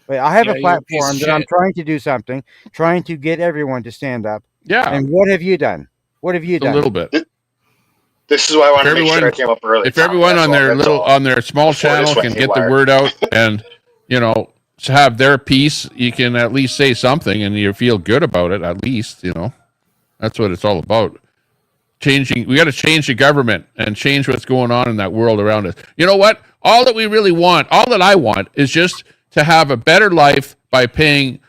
But I have a platform that I'm trying to do something, trying to get everyone to stand up. Yeah. And what have you done? What have you done? A little bit. This is why I wanted to make sure I came up early. If everyone on their small channel can get the word out and to have their piece, you can at least say something and you feel good about it. At least that's what it's all about. We got to change the government and change what's going on in that world around us. You know what? All that we really want, all that I want, is just to have a better life by paying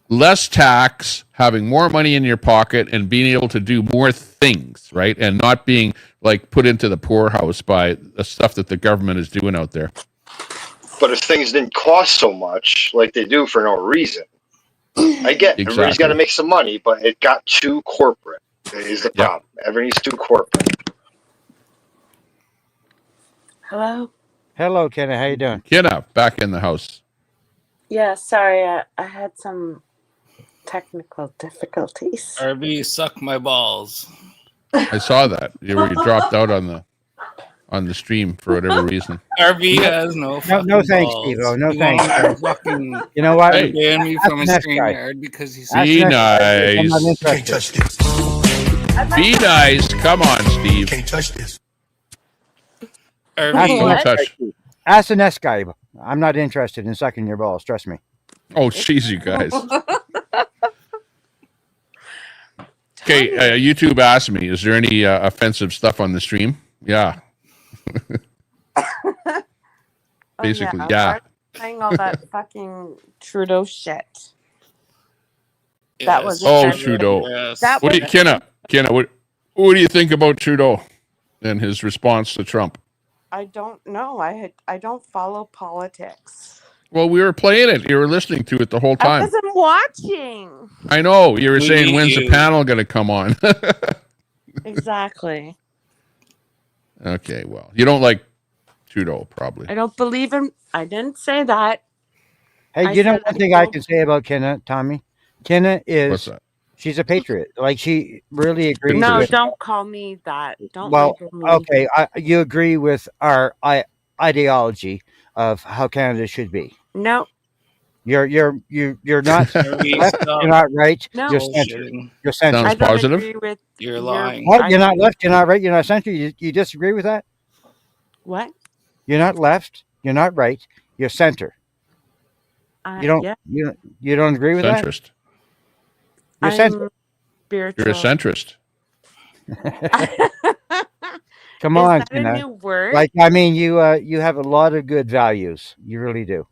less tax, having more money in your pocket, and being able to do more things, right? And not being put into the poorhouse by the stuff that the government is doing out there. But if things didn't cost so much like they do for no reason, I get everybody's got to make some money, but it got too corporate. Is the problem. Everything's too corporate. Hello? Hello, Kenna. How you doing? Kenna, back in the house. Yeah, sorry. I had some technical difficulties. RB, suck my balls. I saw that. You dropped out on the stream for whatever reason. RB has no fucking no thanks, balls. Steve. No He thanks. won't fucking You know what? ban me from a That's stream guy. yard because he's Be nice. I'm not interested. Be nice. Come on, Steve. Can't touch this. Ask the next guy. I'm not interested in sucking your balls. Trust me. Oh, jeez, you guys. Okay, YouTube asked me, is there any offensive stuff on the stream? Yeah. Basically, yeah. Saying all that fucking Trudeau shit. Yes. That was Trudeau. Yes. That What was do you, Kenna, what do you think about Trudeau and his response to Trump? I don't know. I don't follow politics. Well, we were playing it. You were listening to it the whole I time. wasn't watching. I know. You were saying, when's the panel going to come on? Exactly. Okay, well, you don't like Trudeau, probably. I don't believe him. I didn't say that. Hey, you know one thing I can say about Kenna, Tommy? Kenna What's is, that? she's a patriot. She really agrees No, with... don't call me that. Don't Well, label me. okay, you agree with our ideology of how Canada should be. No. You're not left, you're not right. No. You're center. You're center. Sounds positive. Agree with You're lying. What? You're not left. You're not right. You're not center. You disagree with that? What? You're not left. You're not right. You're center. You don't. Yeah. You don't agree with Centrist. that? You're center. Spiritual. You're a centrist. Come Is on, that Kenna. a new word? You have a lot of good values. You really do.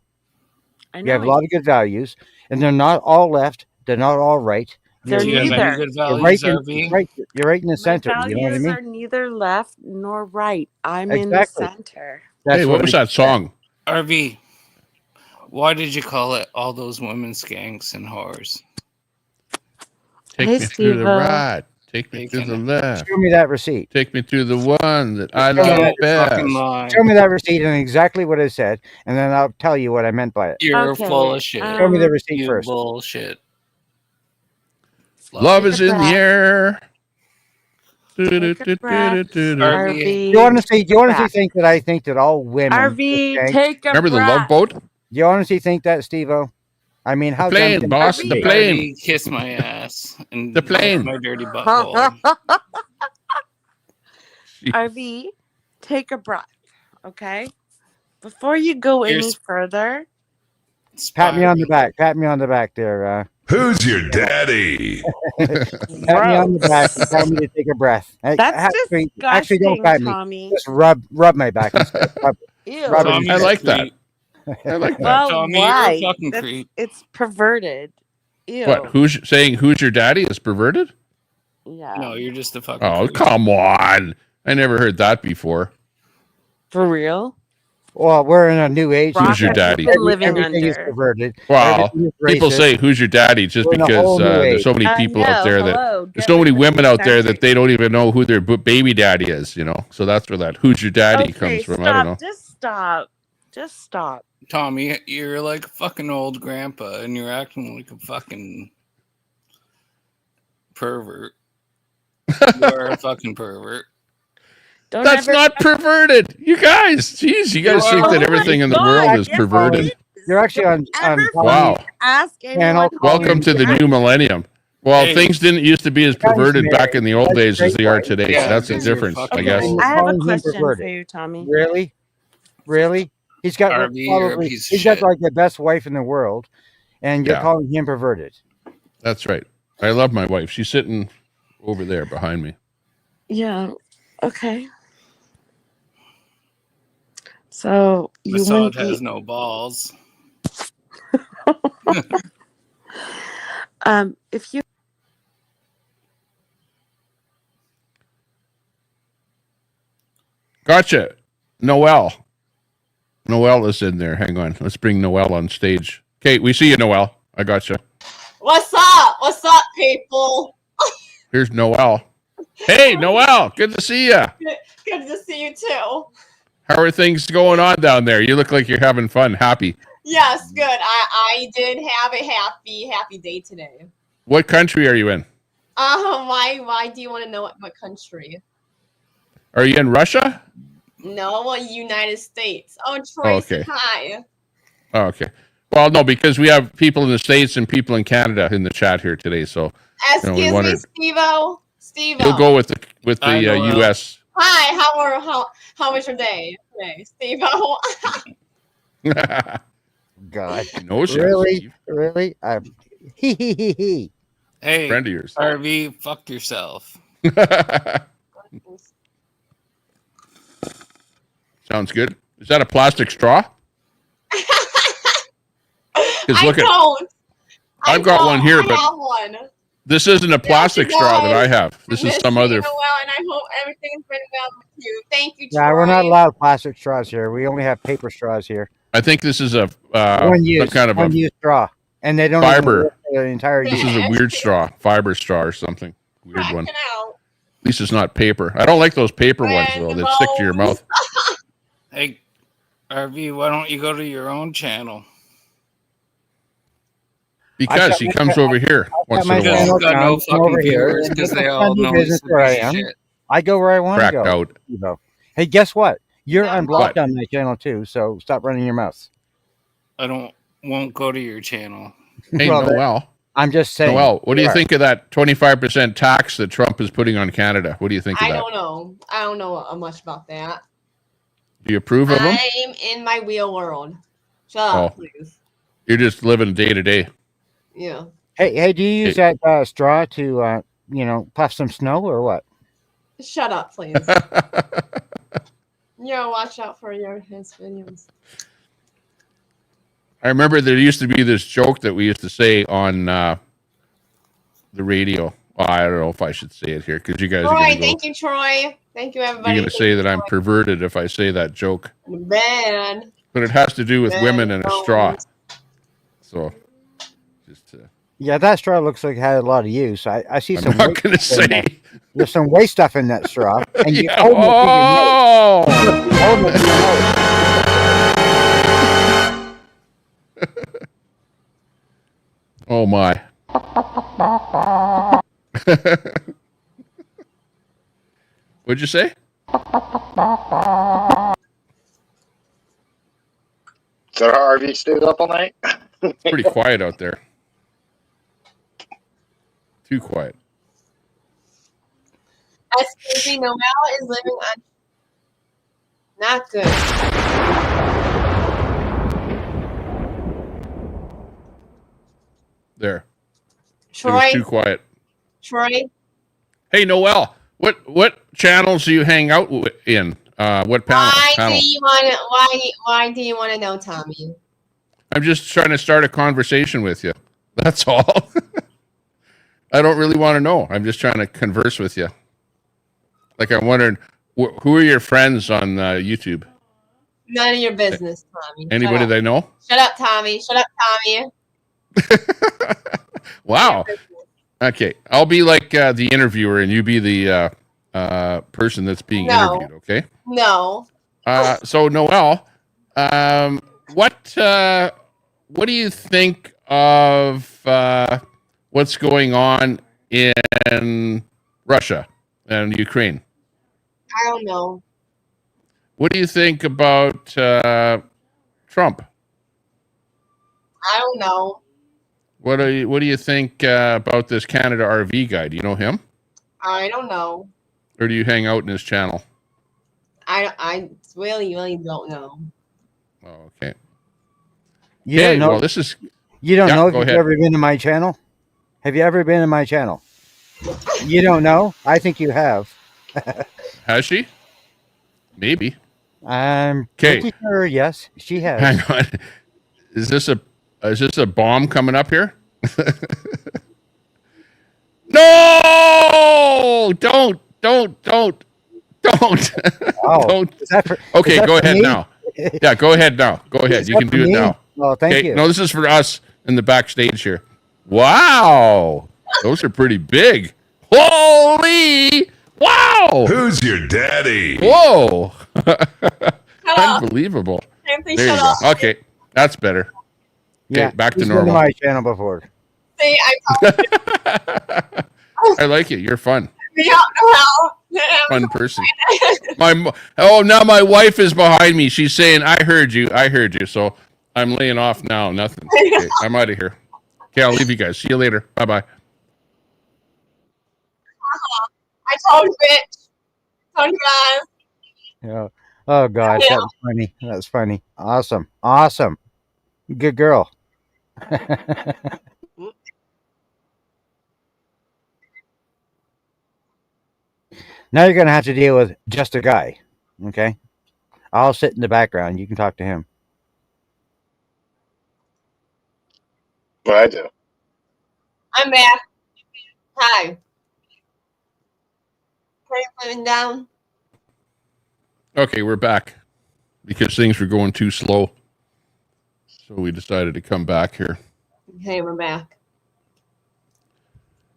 I know You have a lot of good values, and they're not all left. They're not all right. They're Do you have neither. any good You're values, right, RB? you're right in the center. My You know what I values mean? are neither left nor right. I'm in the Exactly. center. That's Hey, what was that song? RB, why did you call it all those women skanks and whores? Take Hey, me through the Steve-o. ride. Take me to the left. Show me that receipt. Take me to the one that I Show me love that best. Show me that receipt and exactly what it said, and then I'll tell you what I meant by it. You're full of shit. Show me the receipt You first. bullshit. Love is in the air. Do you honestly think that I think that all women? RV, take a Remember the breath. Love Boat? Do you honestly think that, Steve-O? I mean, how The plane, dumb can boss, that the be? plane. Kiss my ass. And The plane. My dirty butthole. RV, take a breath, okay? Before you go any further. Pat me on the back. Pat me on the back there. Who's your daddy? Pat me on the back and tell me to take a breath. That's actually, don't pat me. Tommy. Just rub my back. Rub Ew. it. I like that. I like that. Well, Tommy, why? you're a fucking creep. It's perverted. Ew. What? Who's saying who's your daddy is perverted? Yeah. No, you're just a fucking Oh, creep. come on. I never heard that before. For real? Well, we're in a new age. Who's your daddy? Everything is perverted. Well, Everything is people racist. say who's your daddy just We're in a because whole new there's age. so many people out there that there's so many women out there that they don't even know who their baby daddy is, So that's where that who's your daddy comes from. Stop. I don't know. Just stop. Just stop. Tommy, you're like a fucking old grandpa and you're acting like a fucking pervert. You're a fucking pervert. That's not perverted. You guys, jeez, you guys think that everything in the world is perverted. You're actually on Wow. Ask anyone. Welcome to the new millennium. Well, Hey. things didn't used to be as perverted back in the old days as they are today. Yeah, So that's the because you're difference, fucking I guess. old. I have a Calling him question for perverted. you, Tommy. Really? He's got RV, you're a piece of he's got shit. like the best wife in the world, and you're Yeah. calling him perverted. That's right. I love my wife. She's sitting over there behind me. Yeah. Okay. So you Masad wouldn't has be, no balls. if you Gotcha. Noelle. Noelle is in there. Hang on. Let's bring Noelle on stage. Okay, we see you, Noelle. I gotcha. What's up? What's up, people? Here's Noelle. Hey, Noelle. Good to see you. Good to see you too. How are things going on down there? You look like you're having fun, happy. Yes, good. I did have a happy day today. What country are you in? Why do you want to know what country? Are you in Russia? No, United States. Oh, Troy, Okay. hi. Oh, okay. Well, no, because we have people in the States and people in Canada in the chat here today. So Excuse me, Steve-O. Steve-O. you'll go with the I know, U.S. Hi, how was your day today, Steve-O? God, No, sir, really, Steve. really. Hey, Friend of yours. RV, fuck yourself. Sounds good. Is that a plastic straw? Look I've got one here, I but have one. this isn't a plastic straw that I have. This is some other. Well, and I hope everything's been well with you. Thank you, Troy. Yeah, we're not allowed plastic straws here. We only have paper straws here. I think this is a One use, some kind of one a use straw, and they don't even fiber. work for the entire This use. is a weird straw, fiber straw or something. Weird one. Cracking out. At least it's not paper. I don't like those paper ones though. That stick to your mouth. Hey, RV, why don't you go to your own channel? Because he comes over here once in a Because while. he's got no Come fucking over here viewers and because do they all funny know business he's a where I piece of am. shit. I go where I want to Cracked go. out. You know. Hey, guess what? You're unblocked What? on my channel too, so stop running your mouth. I won't go to your channel. Hey, Well, Noel. I'm just saying. Noel, what do you Right. think of that 25% tax that Trump is putting on Canada? What do you think of I that? don't know. I don't know much about that. Do you approve of them? I'm in my real world. Shut up, Oh. please. You're just living day to day. Yeah. Hey, do you use that straw to, puff some snow or what? Shut up, please. Yeah, watch out for his videos. I remember there used to be this joke that we used to say on the radio. Well, I don't know if I should say it here because you guys are Troy, going to thank you, Troy. Thank you, everybody. You're going to say that I'm perverted if I say that joke. Man. But it has to do with women and a straw. So, just Yeah, that straw looks like it had a lot of use. I see some. I'm not going to waste in there. say. There's some waste stuff in that straw, and you Yeah. almost Oh! Oh my. What'd you say? So our RV stays up all night? It's pretty quiet out there. Too quiet. Excuse me, Noel is living on. Not good. There. It Troy. was too quiet. Troy. Hey, Noel, what channels do you hang out in? What panel? Why do you want to know, Tommy? I'm just trying to start a conversation with you. That's all. I don't really want to know. I'm just trying to converse with you. Like I'm wondering, who are your friends on YouTube? None of your business, Tommy. Anybody they know? Shut up, Tommy. Shut up, Tommy. Wow. Okay, I'll be like the interviewer, and you be the person that's being interviewed. Okay. No. So Noel, what do you think of what's going on in Russia and Ukraine? I don't know. What do you think about Trump? I don't know. What do you think about this Canada RV guy? Do you know him, I don't know. or do you hang out in his channel? I really don't know. Oh, okay. You don't know. Well, this is. You don't Yeah, know if go you've ahead. ever been to my channel. Have you ever been to my channel? You don't know? I think you have. Has she? Maybe. I'm Okay. pretty sure. Yes, she has. Hang on. Is this a bomb coming up here? No! Don't. Oh, Don't. is that for, Okay, is that go for ahead me? now. Yeah, go ahead now. Go ahead. Is You that can for do it me? now. Oh, thank Okay. you. No, this is for us in the backstage here. Wow. Those are pretty big. Holy. Wow. Who's your daddy? Whoa. Unbelievable. There you go. Okay. That's better. Okay, Yeah, back to she's been normal. my channel before. See, I like it. You're fun. we don't know how. Fun person. Now my wife is behind me. She's saying, I heard you. So I'm laying off now. Nothing. Okay, I'm out of here. Okay, I'll leave you guys. See you later. Bye-bye. I told you, bitch. Told you guys. Yeah. Oh gosh, that was funny. That was funny. Awesome. Good girl. Now you're gonna have to deal with just a guy. Okay. I'll sit in the background. You can talk to him. What I do. I'm back. Hi. Are you living down? Okay, we're back because things were going too slow. So we decided to come back here. Hey, we're back.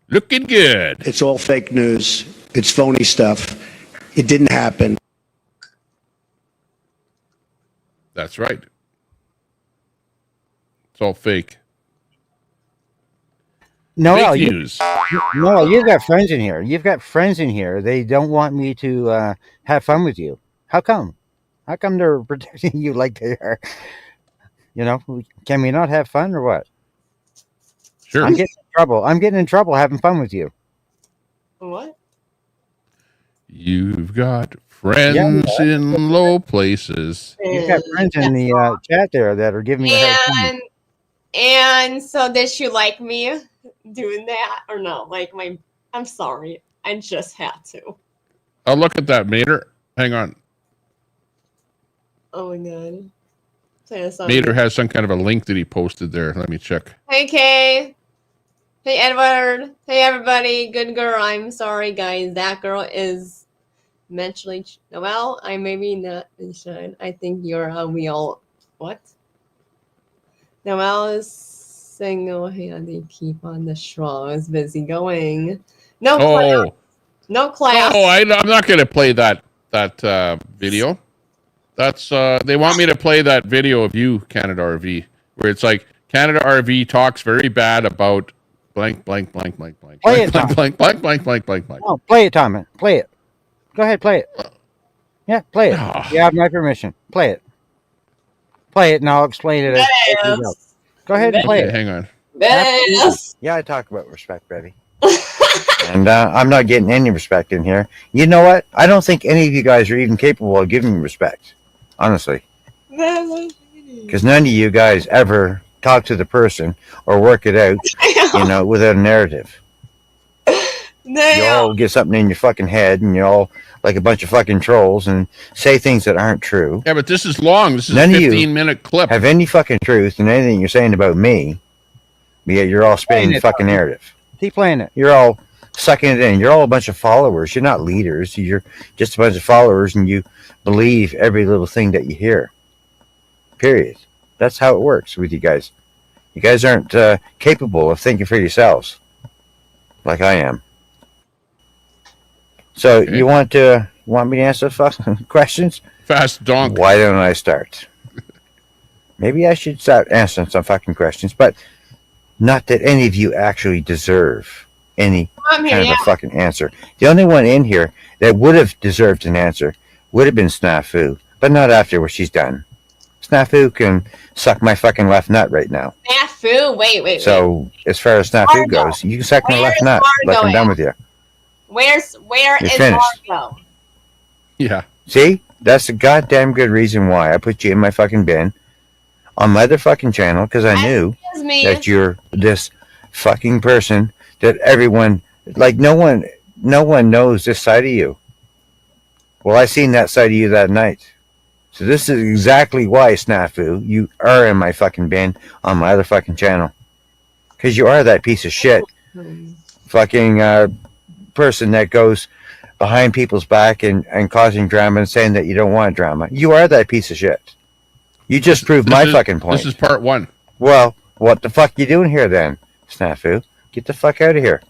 Looking good. It's all fake news. It's phony stuff. It didn't happen. That's right. It's all fake. No, Fake news. No, you've got friends in here. They don't want me to have fun with you. How come? How come they're protecting you like they are? You know, can we not have fun or what? Sure. I'm getting in trouble. I'm getting in trouble having fun with you. What? You've got friends in low places. You've got friends in the chat there that are giving me a hard time. And so did she like me doing that or no? Like I'm sorry. I just had to. I'll look at that, Mater. Hang on. Oh my god. Say something. Mater has some kind of a link that he posted there. Let me check. Hey Kay. Hey Edward. Hey everybody. Good girl. I'm sorry guys. That girl is mentally well, I maybe not inside. I think you're we all what? Noelle is Single-handed keep on the strong is busy going. No Oh. class. No class. Oh, I'm not going to play that video. That's they want me to play that video of you, Canada RV, where it's like Canada RV talks very bad about blank, blank, blank, blank, blank, Play it, blank, Tom. blank, blank, blank, blank, blank, blank. Oh, play it, Tom. Play it. Go ahead, play it. Yeah, play it. You have my permission. Play it. Play it, and I'll explain it as we go. Go ahead and play it. Hang on. Yes. Yeah, I talk about respect, baby. And I'm not getting any respect in here. You know what? I don't think any of you guys are even capable of giving me respect. Honestly. Because none of you guys ever talk to the person or work it out, without a narrative. You all get something in your fucking head and you all like a bunch of fucking trolls and say things that aren't true. Yeah, but this is long. This is None a of you 15-minute clip. Have any fucking truth in anything you're saying about me, but yet you're all spinning the fucking narrative. Keep playing it. You're all sucking it in. You're all a bunch of followers. You're not leaders. You're just a bunch of followers, and you believe every little thing that you hear. Period. That's how it works with you guys. You guys aren't capable of thinking for yourselves, like I am. So you want me to answer fucking questions? Fast donk. Why don't I start? Maybe I should start answering some fucking questions, but not that any of you actually deserve any kind of a fucking answer. The only one in here that would have deserved an answer would have been Snafu, but not after what she's done. Snafu can suck my fucking left nut right now. Snafu? Wait. So as far as Snafu goes, you can suck my left nut. Like I'm done with you. Where You're is finished. Margo? Yeah. See? That's a goddamn good reason why I put you in my fucking bin on my other fucking channel, because I knew that you're this fucking person that everyone, like no one knows this side of you. Well, I seen that side of you that night. So this is exactly why, Snafu, you are in my fucking bin on my other fucking channel. Because you are that piece of shit. Fucking person that goes behind people's back and causing drama and saying that you don't want drama. You are that piece of shit. You just proved my fucking point. This is part one. Well, what the fuck you doing here then, Snafu? Get the fuck out of here.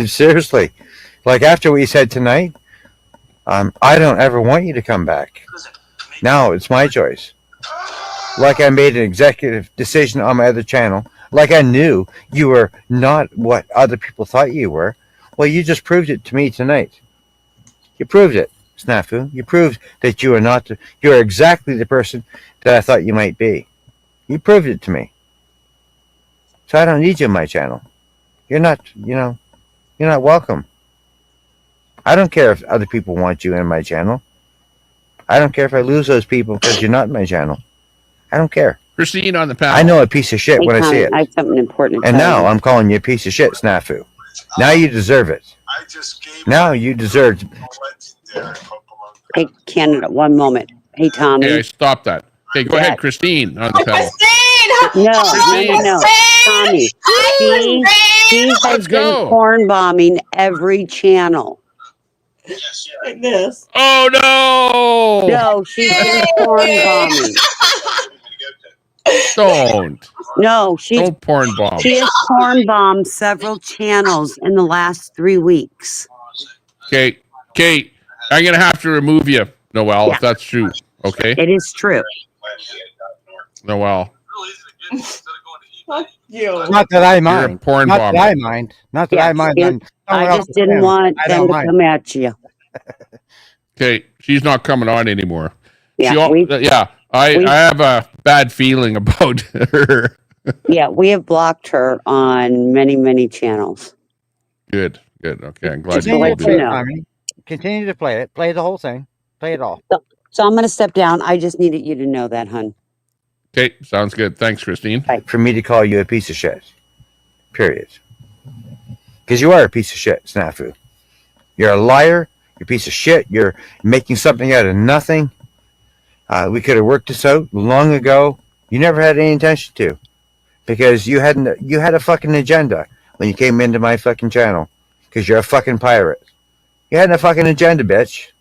Seriously. Like after what you said tonight, I don't ever want you to come back. Now it's my choice. Like I made an executive decision on my other channel. Like I knew you were not what other people thought you were. Well, you just proved it to me tonight. You proved it, Snafu. You proved that you are not. You are exactly the person that I thought you might be. You proved it to me. So I don't need you on my channel. You're not. You're not welcome. I don't care if other people want you in my channel. I don't care if I lose those people because you're not in my channel. I don't care. Christine on the panel. I know a piece of shit when I see it. I have something important to And tell now you. I'm calling you a piece of shit, Snafu. Now you deserve it. Now you deserve. Hey, Canada, one moment. Hey, Tommy. Okay, I stopped that. Okay, go ahead, Christine on the panel. No. Tommy. She has been corn bombing every channel. Like this. Oh no! No, she's been corn bombing. Don't. No, Don't porn bomb. She has corn bombed several channels in the last 3 weeks. Okay, Kate, I'm gonna have to remove you, Noelle, if that's true. Okay. It is true. Noelle. Fuck you. Not that I mind. You're a porn Not bomber. that I mind. Not that I mind. on someone I just else's didn't channel. want I them don't to mind. come at you. Okay, she's not coming on anymore. Yeah, I have a bad feeling about her. Yeah, we have blocked her on many, many channels. Good. Okay, I'm glad you Continue to told play me. it, Tommy. Continue to play it. Play the whole thing. Play it all. So I'm going to step down. I just needed you to know that, hun. Okay, sounds good. Thanks, Christine. For me to call you a piece of shit. Period. Because you are a piece of shit, Snafu. You're a liar. You're a piece of shit. You're making something out of nothing. We could have worked this out long ago. You never had any intention to. Because you had a fucking agenda when you came into my fucking channel. Because you're a fucking pirate. You had a fucking agenda, bitch.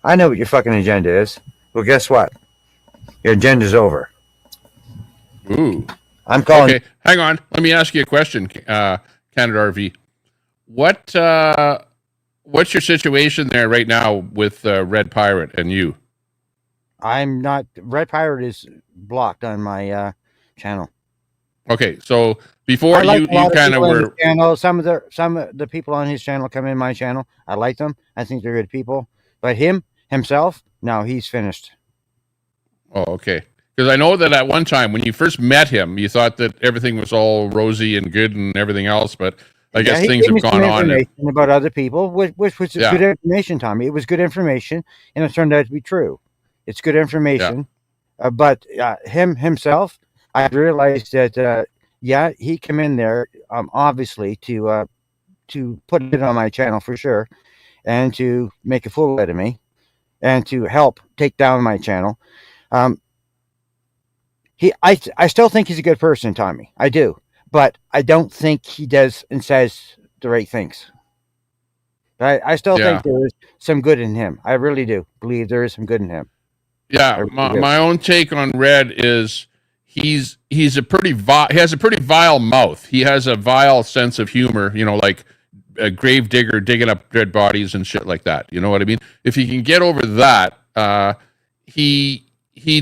I know what your fucking agenda is. Well, guess what? Your agenda's over. Ooh. I'm calling. Okay, hang on. Let me ask you a question, Canada RV. What's your situation there right now with Red Pirate and you? I'm not. Red Pirate is blocked on my channel. Okay, so before I like you kind of were channel. Some of the people on his channel come in my channel. I like them. I think they're good people. But himself, no, he's finished. Oh, okay. Because I know that at one time when you first met him, you thought that everything was all rosy and good and everything else, but I guess things have gone on. Information about other people, which was good information, Tommy. It was good information, and it turned out to be true. It's good information, but himself, I realized that he came in there obviously to put it on my channel for sure, and to make a fool out of me, and to help take down my channel. I still think he's a good person, Tommy. I do. But I don't think he does and says the right things. I still think there is some good in him. I really do believe there is some good in him. Yeah, my own take on Red is he's a pretty he has a pretty vile mouth. He has a vile sense of humor, you know, like a grave digger digging up dead bodies and shit like that. You know what I mean? If he can get over that, he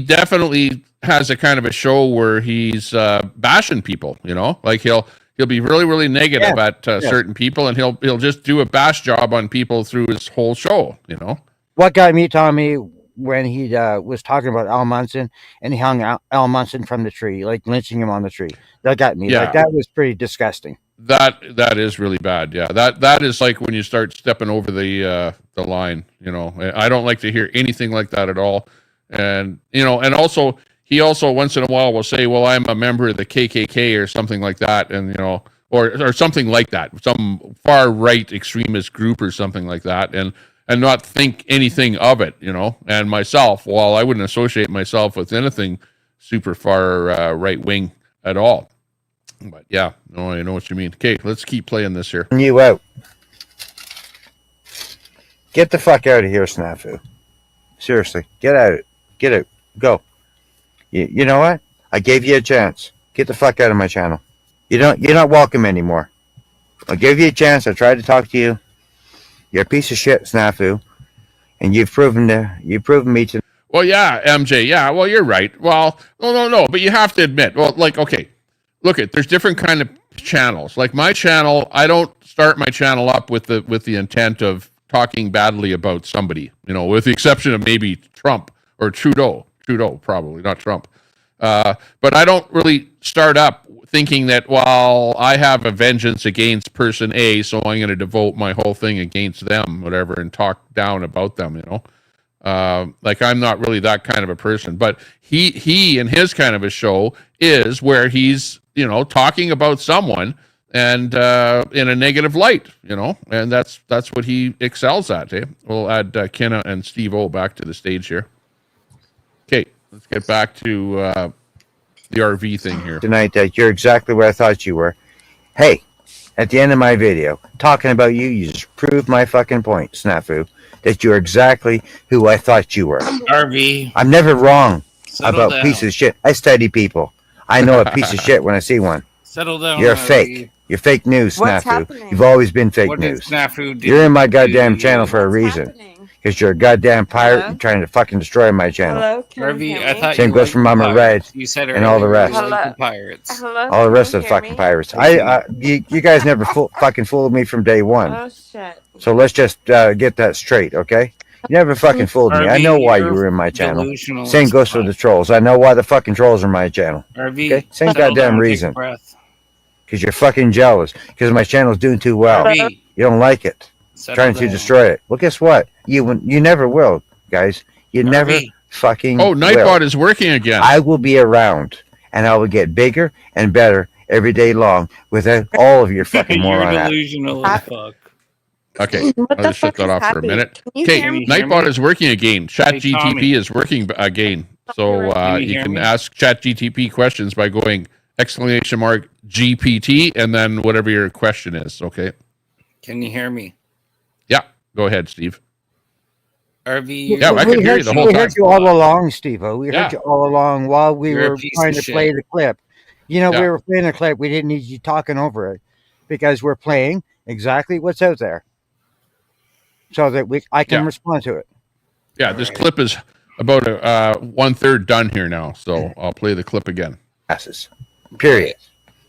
definitely has a kind of a show where he's bashing people, you know, like he'll be really, really negative at certain people, and he'll just do a bash job on people through his whole show, you know. What got me, Tommy, when he was talking about Al Munson, and he hung Al Munson from the tree, like lynching him on the tree. That got me. Like, that was pretty disgusting. That is really bad. Yeah, that is like when you start stepping over the line, you know. I don't like to hear anything like that at all. And, you know, and also, he also once in a while will say, well, I'm a member of the KKK or something like that. And, you know, or something like that, some far right extremist group or something like that. And not think anything of it, you know. And myself, well, I wouldn't associate myself with anything super far right wing at all. But yeah, no, I know what you mean. Okay, let's keep playing this here. You out. Get the fuck out of here, Snafu. Seriously, get out. Get out. Go. You know what? I gave you a chance. Get the fuck out of my channel. You're not welcome anymore. I gave you a chance. I tried to talk to you. You're a piece of shit, Snafu, and you've proven me to. Well, yeah, MJ. Yeah, well, you're right. Well, no, but you have to admit. Well, like, okay, look there's different kind of channels. Like my channel, I don't start my channel up with the intent of talking badly about somebody. You know, with the exception of maybe Trump or Trudeau. Trudeau, probably not Trump. But I don't really start up thinking that, well, I have a vengeance against person A, so I'm going to devote my whole thing against them, whatever, and talk down about them, you know. Like, I'm not really that kind of a person. But he and his kind of a show is where he's, you know, talking about someone and in a negative light, you know, and that's what he excels at. We'll add Kenna and Steve O back to the stage here. Okay, let's get back to the RV thing here. Tonight, you're exactly where I thought you were. Hey, at the end of my video, talking about you just proved my fucking point, Snafu, that you're exactly who I thought you were. RV. I'm never wrong about down. pieces of shit. I study people. I know a piece of shit when I see one. Settle down. You're fake. You're fake news, What's Snafu. happening? You've always been fake What did news. Snafu do? You're in my goddamn channel for a reason. Because you're a goddamn pirate and trying to fucking destroy my channel. Hello, can RV, you hear I me? thought Same you goes liked for Mama pirates. Red You said and all the earlier rest. you liked Hello. the pirates. Hello, All the can rest you of the hear fucking me? pirates. You guys never fucking fooled me from day one. Oh shit. So let's just get that straight, okay? You never fucking fooled me. I know why you were in my channel. Delusional Same as goes for fuck. the trolls. I know why the fucking trolls are my channel. RV, Okay? Same settle goddamn down, take a reason. breath. Because you're fucking jealous. Because my channel's doing too well. RV, You don't like it. settle Trying to down. destroy it. Well, guess what? You never will, guys. You never fucking Oh, Nightbot will. is working again. I will be around, and I will get bigger and better every day long without all of your fucking You're moron ass. delusional as fuck. Okay, What I'll the just shut fuck that is off for a happening? minute. Can you Okay, hear me? Nightbot is working again. Hey, Tommy. ChatGTP is working again. So Can you you hear can me? ask ChatGTP questions by going !GPT and then whatever your question is. Okay. Can you hear me? Yeah. Go ahead, Steve. RV, Yeah, I can hear you the whole We time. heard you all along, Steve-O. We Yeah. heard you all along while we You're a were piece trying of to shit. play the clip. You know, Yeah. we were playing a clip. We didn't need you talking over it because we're playing exactly what's out there, so that I can respond to it. Yeah, this clip is about 1/3 done here now, so I'll play the clip again. Period.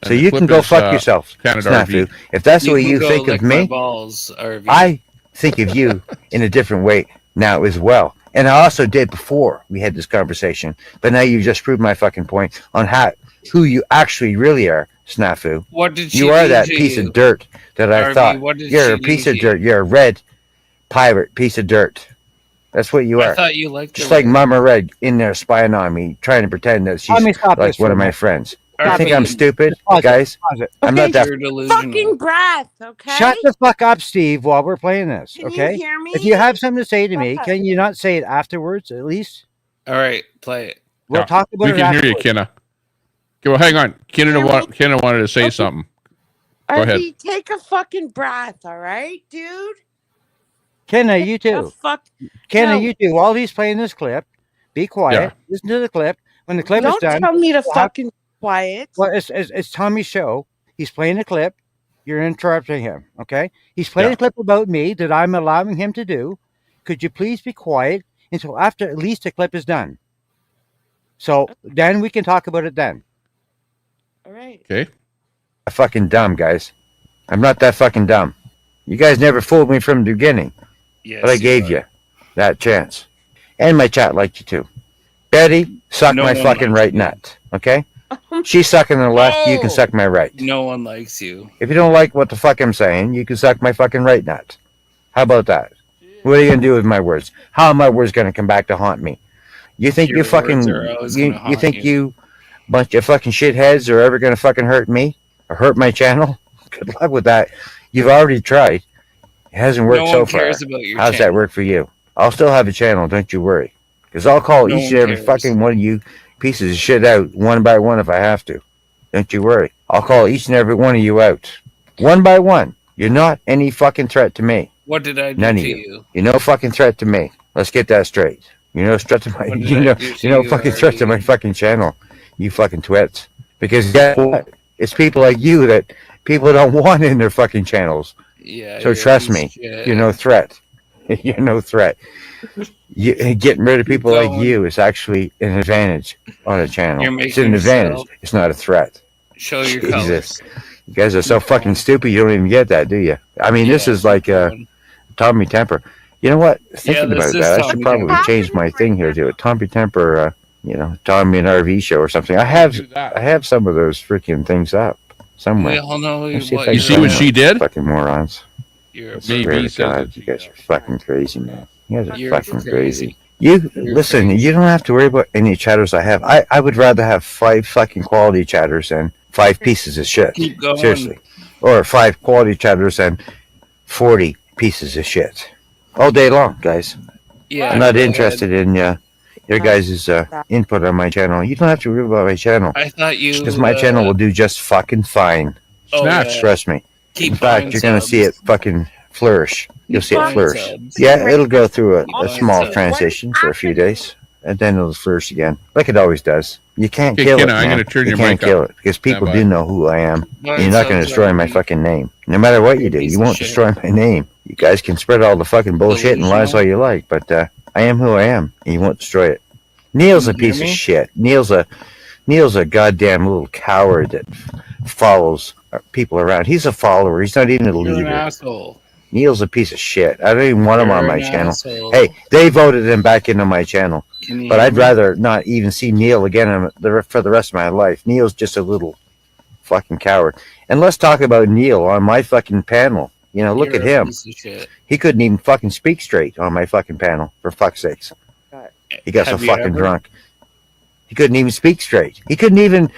And So the you clip can go is, fuck yourself, Canada Snafu. RV. If that's the You way can you go think lick of my me, balls, RV. I think of you in a different way now as well. And I also did before we had this conversation. But now you just proved my fucking point on who you actually really are, Snafu. What did she You are do that to piece you? of dirt that I RV, thought. what did You're she a do piece to of you? dirt. You're a red pirate piece of dirt. That's what you I are. thought you liked Just the like red. Mama Red in there spying on me, trying to pretend that she's Let me stop like this one for of a my minute. friends. You RV, think I'm stupid, Just pause it, guys? pause it. I'm not that. You're delusional. Fucking breath, okay? Shut the fuck up, Steve, while we're playing this, Can okay? you hear me? If you have something to say to me, Fuck. can you not say it afterwards, at least? All right, play it. We'll talk about we it can hear you, afterwards. Kenna. Okay, well, hang on. Kenna wanted to say something. Go ahead. RV, take a fucking breath, all right, dude? Kenna, you too. Kenna, you too. While he's playing this clip, be quiet. Listen to the clip. When the clip is Don't done, tell me to we'll have- fucking quiet. Well, it's Tommy's show. He's playing a clip. You're interrupting him, okay? He's playing a clip about me that I'm allowing him to do. Could you please be quiet until after at least the clip is done? So then we can talk about it then. All right. Okay. I'm fucking dumb, guys. I'm not that fucking dumb. You guys never fooled me from the beginning. Yes, but I gave you that chance. And my chat liked you too. Betty, suck No my one fucking likes right you. nut, okay? She's sucking the left, you can suck my right. No one likes you. If you don't like what the fuck I'm saying, you can suck my fucking right nut. How about that? What are you gonna do with my words? How are my words gonna come back to haunt me? You think Your you fucking words are always gonna you haunt think you. you bunch of fucking shitheads are ever gonna fucking hurt me or hurt my channel? Good luck with that. You've already tried. It hasn't worked No so one far. cares about your How's that channel. work for you? I'll still have a channel, don't you worry. Because I'll call No each one and every cares. fucking one of you pieces of shit out one by one if I have to. Don't you worry. I'll call each and every one of you out. One by one. You're not any fucking threat to me. What did I do None to of you? You're no fucking threat to me. Let's get that straight. You're no threat to my What did you I know do to you're no you, fucking threat to RV? my fucking channel. You fucking twits. Because guess what? It's people like you that people don't want in their fucking channels. Yeah. So you're a trust piece me, of shit. you're no threat. You're no threat. Getting rid of people like going. you is actually an advantage on a channel. You're It's an making advantage. yourself- It's not a threat. Show your Jesus. colors. You guys are so fucking stupid you don't even get that, do you? I mean, this is like Tommy Temper. You know what? Thinking this about is that, I Tommy should probably Temper. change my thing here to a Tommy Temper, Tommy and RV show or something. I have some of those freaking things up somewhere. We all know Let's see if what I You can see find what them. she did? Fucking morons. You're a Swear Maybe to says God, you guys are fucking crazy, man. You guys are You're fucking crazy. crazy. You listen. You don't have to worry about any chatters I have. I would rather have 5 fucking quality chatters than 5 pieces of shit. Keep going. Seriously, or 5 quality chatters than 40 pieces of shit all day long, guys. Yeah, I'm not go interested in your guys' input on my channel. You don't have to worry about my channel. I thought you. Because my channel will do just fucking fine. Oh, Snatch. yeah. Trust me. Keep In fact, buying you're going to see it subs. fucking flourish. You'll see it buying flourish. subs. Yeah, it'll go through a buying small subs. transition for a few days, and then it'll flourish again, like it always does. You can't Okay, kill Kenna, it, I'm man. gonna turn You your can't mic kill up. it because people Stand by. do know who I am. Buying And you're not going to subs, destroy my RV. fucking name. No matter what you do, Piece you of won't shit. destroy my name. You guys can spread all the fucking bullshit and lies all you like, but I am who I am, and you won't destroy it. Neil's a Can you hear piece of me? shit. Neil's a goddamn little coward that follows people around. He's a follower. He's not even a You're an leader. asshole. Neil's a piece of shit. I don't even want him You're on my an channel. asshole. Hey, they voted him back into my channel. Can you But hear I'd me? rather not even see Neil again for the rest of my life. Neil's just a little fucking coward. And let's talk about Neil on my fucking panel. You know, look You're at a him. piece of shit. He couldn't even fucking speak straight on my fucking panel, for fuck's sakes. He got so Have you fucking ever? drunk. He couldn't even speak straight. He couldn't even,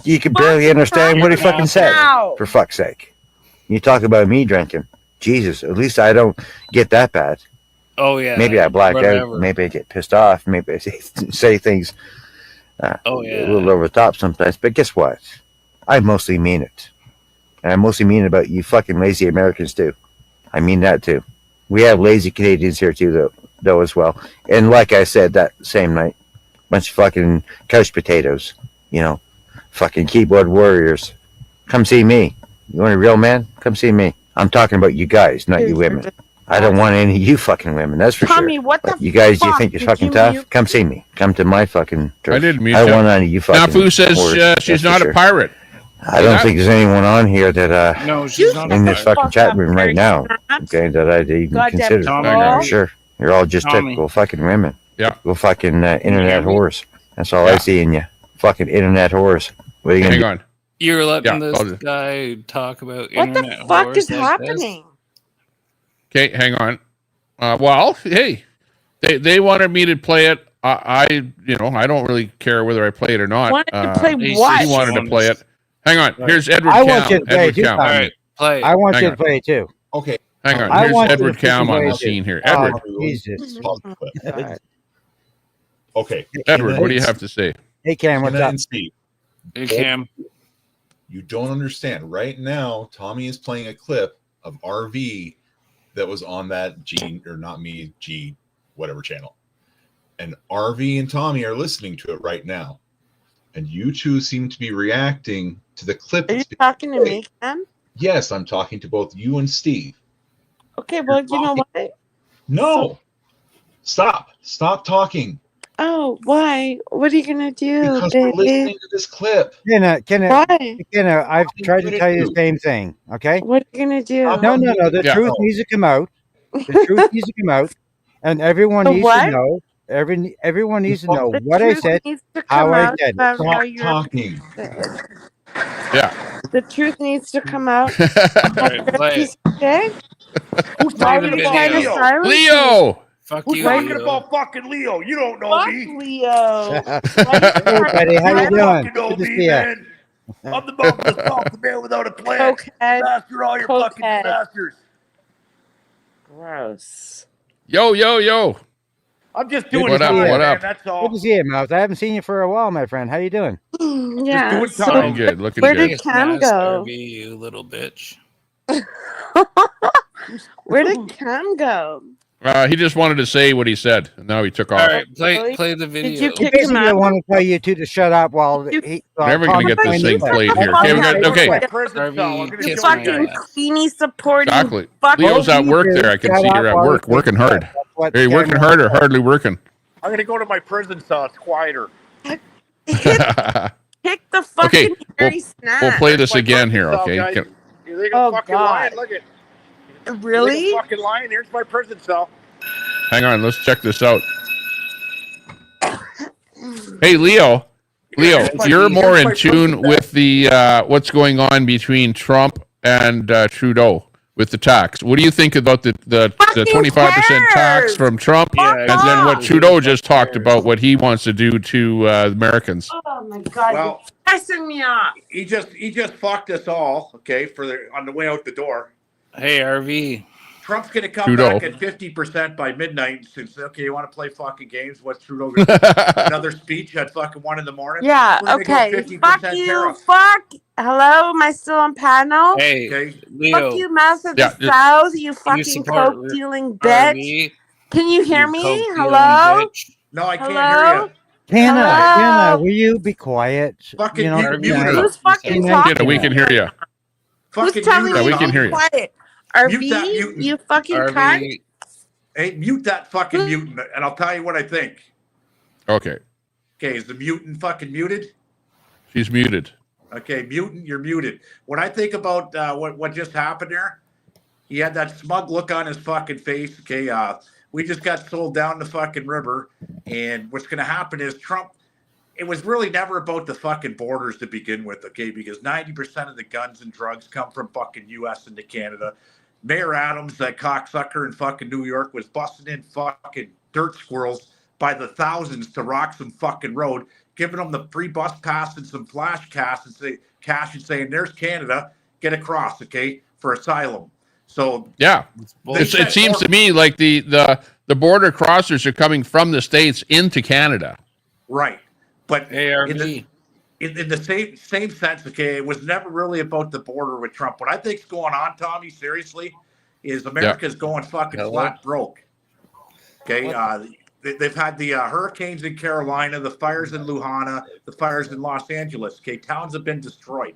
you could barely understand what he fucking said, for fuck's sake. You talk about me drinking. Jesus, at least I don't get that bad. Oh yeah. Maybe I black out. Whatever. Maybe I get pissed off. Maybe I say things Oh yeah. a little over the top sometimes. But guess what? I mostly mean it. And I mostly mean it about you fucking lazy Americans too. I mean that too. We have lazy Canadians here too, though as well. And like I said that same night, bunch of fucking couch potatoes. fucking keyboard warriors. Come see me. You want a real man? Come see me. I'm talking about you guys, not you women. I don't want any of you fucking women. That's for Tommy, sure. what the But you guys, you fuck think you're did fucking you tough? mute Come see me. Come to my fucking turf. I didn't mute I don't you. want any of you fucking. Nafu says whores, she's that's for not a sure. pirate. I don't think there's anyone on here that No, she's not in a this pirate. fucking chat room right now. Okay, that I'd even Goddamn consider. troll. For sure. You're all just Tommy. typical fucking women. Yeah. Go fucking internet whores. That's all Yeah. I see in you. Fucking internet whores. What are you gonna Hang do? on. You're letting Yeah, this guy talk about What internet the fuck whores is like happening? Okay, hang on. Well, hey, they wanted me to play it. I don't really care whether I play it or not. Wanted to play what? He wanted to play it. Hang on. Here's Edward I Cam. want you to play Edward too, Cam. Tommy. All right, play. I want Hang you on. to play it too. Okay. Hang on. I Here's want you Edward to Cam on play the it too. scene here. Oh, Edward. Jesus. Okay. Edward, what do you have to say? Hey, Cam, what's Hannah up? and Steve. Hey, Cam. You don't understand. Right now, Tommy is playing a clip of RV that was on that G, or not me, G, whatever channel. And RV and Tommy are listening to it right now. And you two seem to be reacting to the clip. Are you talking to me, Cam? Yes, I'm talking to both you and Steve. Okay, well, you know what? No. Stop. Stop talking. Oh, why? What are you gonna do, Because we're listening baby? to this clip. Why? I've tried to tell you the same thing. Okay. What are you gonna do? No. The Yeah. truth needs to come out. The truth needs to come out, and everyone The needs what? to know. Everyone needs to know The what I truth said, needs to how come I out said it. about how Stop you're talking. Yeah. The truth needs to come out. Alright, play it. Okay? Who's Why are talking you about trying to Leo? silence me? Leo! Fuck Who's you, talking Leo. about fucking Leo? You don't know Fuck me. Leo. Hey, buddy, how you You doing? fucking know Good to me, see ya. man. I'm the mouth of the South, the man without a plan. Cokehead. Master all your fucking Cokehead. disasters. Gross. Yo. I'm just Good doing What up? time, What man. up? That's Good all. to see you, Mouse. I haven't seen you for a while, my friend. How you doing? Yeah. doing So time. Looking good. Looking where good. did Cam go? RV, you little bitch. Where did Cam go? He just wanted to say what he said, and now he took off. All right, Really? play the Did you video. kick him Basically, I out? want to tell you two to shut up while You- he. Never gonna get this thing played here. Okay, we got okay. My prison cell. I'm RV, gonna kiss You kill my you fucking guys. ass. Queenie supporting Exactly. fucking Leo's at work you there. I can shut see up you're at while work, he working takes hard. that. That's what Are you working Cam hard or wants. hardly working? I'm gonna go to my prison cell. It's quieter. kick the fucking Okay, hairy We'll snap. play this My again prison here, cell, okay? guys. Can- They Oh, got fucking God. lion. Look at. Really? They got fucking lion. Here's my prison cell. Hang on, let's check this out. Hey, Leo, you're more in tune with the what's going on between Trump and Trudeau with the tax. What do you think about the 25% tax from Trump, Yeah, and then what Trudeau just talked about, what he wants to do to Americans? Oh my God, Well, you're pissing me off. he just fucked us all. Okay, on the way out the door. Hey, RV. Trump's going to come Trudeau. back at 50% by midnight. Since okay, you want to play fucking games? What's Trudeau going to do? Another speech at fucking 1 a.m. Yeah, We're gonna go okay. 50% Fuck you. tariff. Fuck. Hello, am I still on panel? Hey, Okay. Leo. Fuck you, Mouse of Yeah, the South, you fucking support coke dealing bitch. RV, Can you hear you me? coke-dealing Hello? bitch. No, I can't Hello? hear you. Hannah, will you be quiet? Fucking You know, mute be her. nice. Who's fucking Be Yeah, talking? we can hear you. Who's Fucking telling mute me Yeah, we her. can to hear be you. quiet? Mute that RV, mutant. you fucking cunt. RV, Hey, mute that fucking mutant, and I'll tell you what I think. Okay, Okay, is the mutant fucking muted? she's muted. Okay, mutant, you're muted. When I think about what just happened there, he had that smug look on his fucking face. Okay, we just got sold down the fucking river, and what's going to happen is Trump. It was really never about the fucking borders to begin with, okay? Because 90% of the guns and drugs come from fucking U.S. into Canada. Mayor Adams, that cocksucker in fucking New York, was busting in fucking dirt squirrels by the thousands to rock some fucking road, giving them the free bus pass and some flash cash and saying, "There's Canada, get across, okay, for asylum." So Yeah, they it said seems to me like the border crossers are coming from the States into Canada. right, but ARV. in the same sense, okay, it was never really about the border with Trump. What I think's going on, Tommy, seriously, is America's going fucking flat broke. Okay, they've had the hurricanes in Carolina, the fires in Luhana, the fires in Los Angeles. Okay, towns have been destroyed.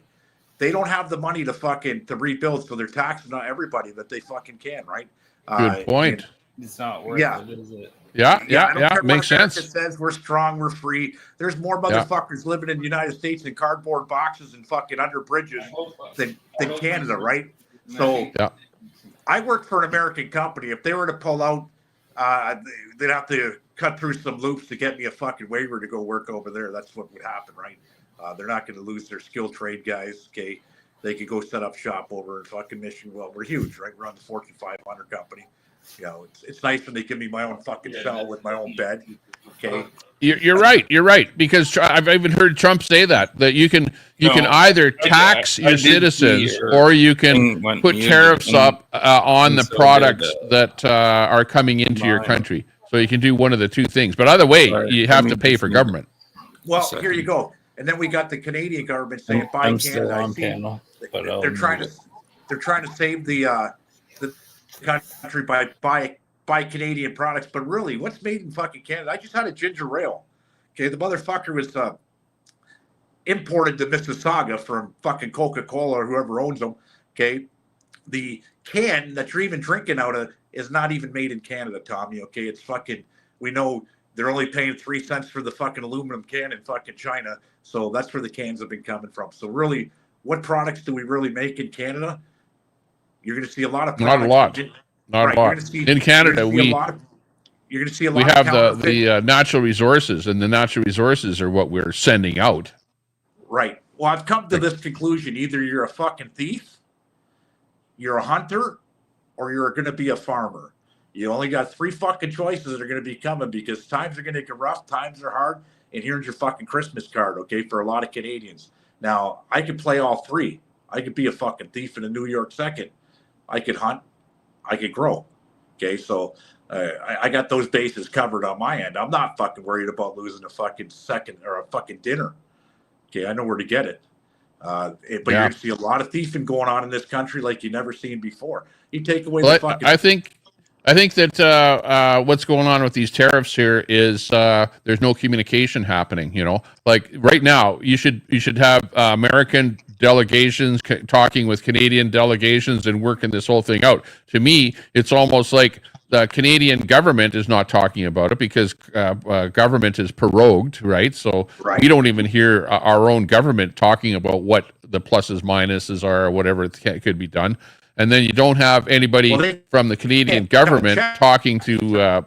They don't have the money to rebuild, so they're taxing on everybody that they fucking can, right? Good point. It's not worth it, is it? Yeah, I don't care makes what America sense. says we're strong, we're free. There's more motherfuckers living in the United States in cardboard boxes and fucking under bridges than Canada, right? So I work for an American company. If they were to pull out, they'd have to cut through some loops to get me a fucking waiver to go work over there. That's what would happen, right? They're not going to lose their skilled trade guys. Okay, they could go set up shop over in fucking Michigan. Well, we're huge, right? We're on the Fortune 500 company. You know, it's nice when they give me my own fucking cell with my own bed. Okay, you're right, because I've even heard Trump say that you can either tax your citizens or you can put tariffs up on the products that are coming into your country. So you can do one of the two things, but either way, you have to pay for government. Well, here you go. And then we got the Canadian government saying buy Canada. They're trying to save the country by buy Canadian products, but really, what's made in fucking Canada? I just had a ginger ale. Okay, the motherfucker was imported to Mississauga from fucking Coca-Cola or whoever owns them. Okay, the can that you're even drinking out of is not even made in Canada, Tommy. Okay, it's fucking. We know they're only paying 3 cents for the fucking aluminum can in fucking China, so that's where the cans have been coming from. So really, what products do we really make in Canada? You're going to see a lot of not a lot. In Canada, we have the natural resources, and the natural resources are what we're sending out. Right. Well, I've come to this conclusion: either you're a fucking thief, you're a hunter, or you're going to be a farmer. You only got 3 fucking choices that are going to be coming because times are going to get rough, times are hard, and here's your fucking Christmas card, okay, for a lot of Canadians. Now, I could play all 3. I could be a fucking thief in a New York second. I could hunt. I could grow. Okay, so I got those bases covered on my end. I'm not fucking worried about losing a fucking second or a fucking dinner. Okay, I know where to get it. But you're going to see a lot of thieving going on in this country like you never seen before. You take away the fucking... I think that what's going on with these tariffs here is there's no communication happening. You know, like right now, you should have American delegations talking with Canadian delegations and working this whole thing out. To me, it's almost like the Canadian government is not talking about it because government is prorogued, right? So we don't even hear our own government talking about what the pluses, minuses are, or whatever could be done. And then you don't have anybody from the Canadian government talking to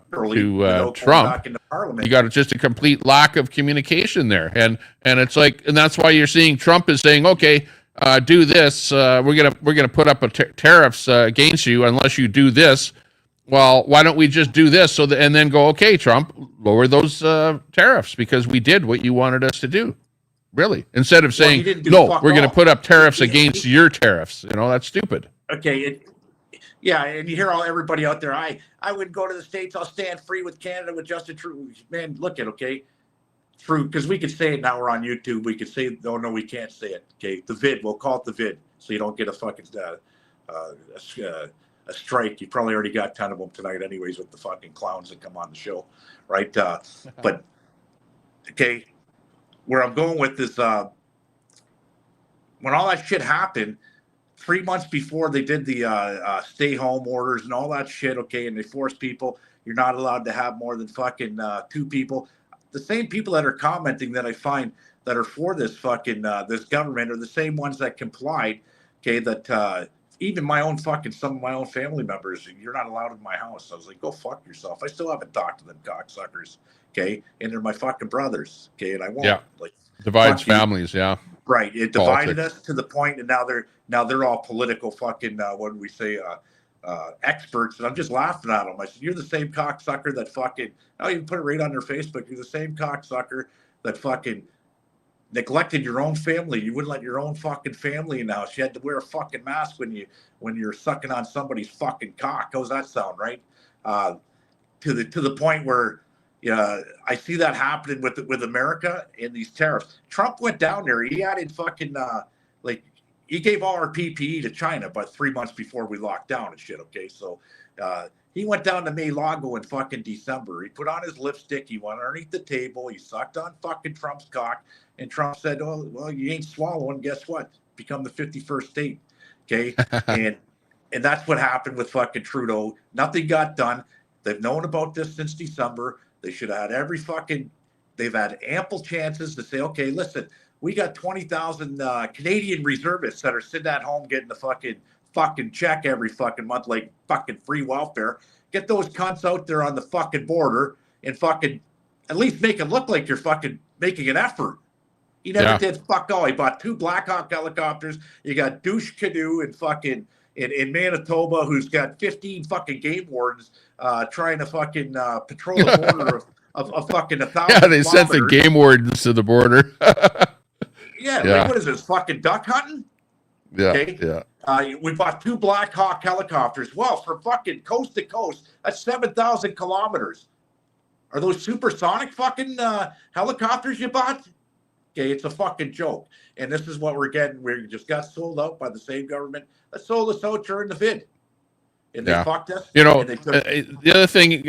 Trump. You got just a complete lack of communication there, and it's like, and that's why you're seeing Trump is saying, okay, do this. We're gonna put up tariffs against you unless you do this. Well, why don't we just do this and then go, okay, Trump, lower those tariffs because we did what you wanted us to do. Really, instead of saying no, we're going to put up tariffs against your tariffs. You know, that's stupid. Okay, and you hear everybody out there. I would go to the States. I'll stand free with Canada with Justin Trudeau. Man, look at true, because we could say it now. We're on YouTube. We could say, no, we can't say it. Okay, the vid. We'll call it the vid, so you don't get a fucking a strike. You probably already got 10 of them tonight, anyways, with the fucking clowns that come on the show, right? But okay, where I'm going with this, when all that shit happened. 3 months before they did the stay home orders and all that shit, okay, and they forced people, you're not allowed to have more than fucking 2 people. The same people that are commenting that I find that are for this fucking this government are the same ones that complied, okay, that even some of my own family members, you're not allowed in my house. I was like, go fuck yourself. I still haven't talked to them cocksuckers, okay, and they're my fucking brothers, okay, and I won't. Yeah, like divides families, yeah. Right, it divided us to the point, and now they're all political fucking what do we say experts, and I'm just laughing at them. I said, you're the same cocksucker that fucking. I'll even put it right on their Facebook. You're the same cocksucker that fucking neglected your own family. You wouldn't let your own fucking family in the house. You had to wear a fucking mask when you're sucking on somebody's fucking cock. How's that sound, right? To the point where. Yeah, I see that happening with America and these tariffs. Trump went down there. He added fucking he gave all our PPE to China about 3 months before we locked down and shit. Okay, so he went down to May-Lago in fucking December. He put on his lipstick. He went underneath the table. He sucked on fucking Trump's cock, and Trump said, "Oh, well, you ain't swallowing. Guess what? Become the 51st state." Okay, and that's what happened with fucking Trudeau. Nothing got done. They've known about this since December. They should have had they've had ample chances to say, okay, listen, we got 20,000 Canadian reservists that are sitting at home getting the fucking check every fucking month, like fucking free welfare. Get those cunts out there on the fucking border and fucking at least make it look like you're fucking making an effort. He never did fuck all. He bought 2 Black Hawk helicopters. You got douche canoe and fucking in Manitoba, who's got 15 fucking game wardens trying to fucking patrol the border of fucking 1,000 Yeah, they sent the game wardens to the border. Yeah, like what is this, fucking duck hunting? Yeah, okay? Yeah. We bought 2 Black Hawk helicopters. Well, from fucking coast to coast, that's 7,000 kilometers. Are those supersonic fucking helicopters you bought? Okay, it's a fucking joke. And this is what we're getting. We just got sold out by the same government that sold us out during the vid. And they fucked us. You know, the other thing,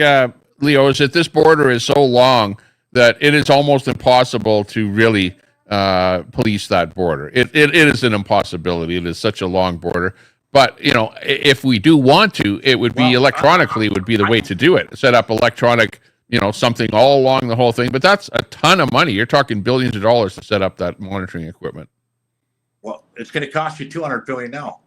Leo, is that this border is so long that it is almost impossible to really police that border. It is an impossibility. It is such a long border. But, you know, if we do want to, it would be electronically would be the way to do it. Set up electronic, you know, something all along the whole thing. But that's a ton of money. You're talking billions of dollars to set up that monitoring equipment. Well, it's going to cost you $200 billion now.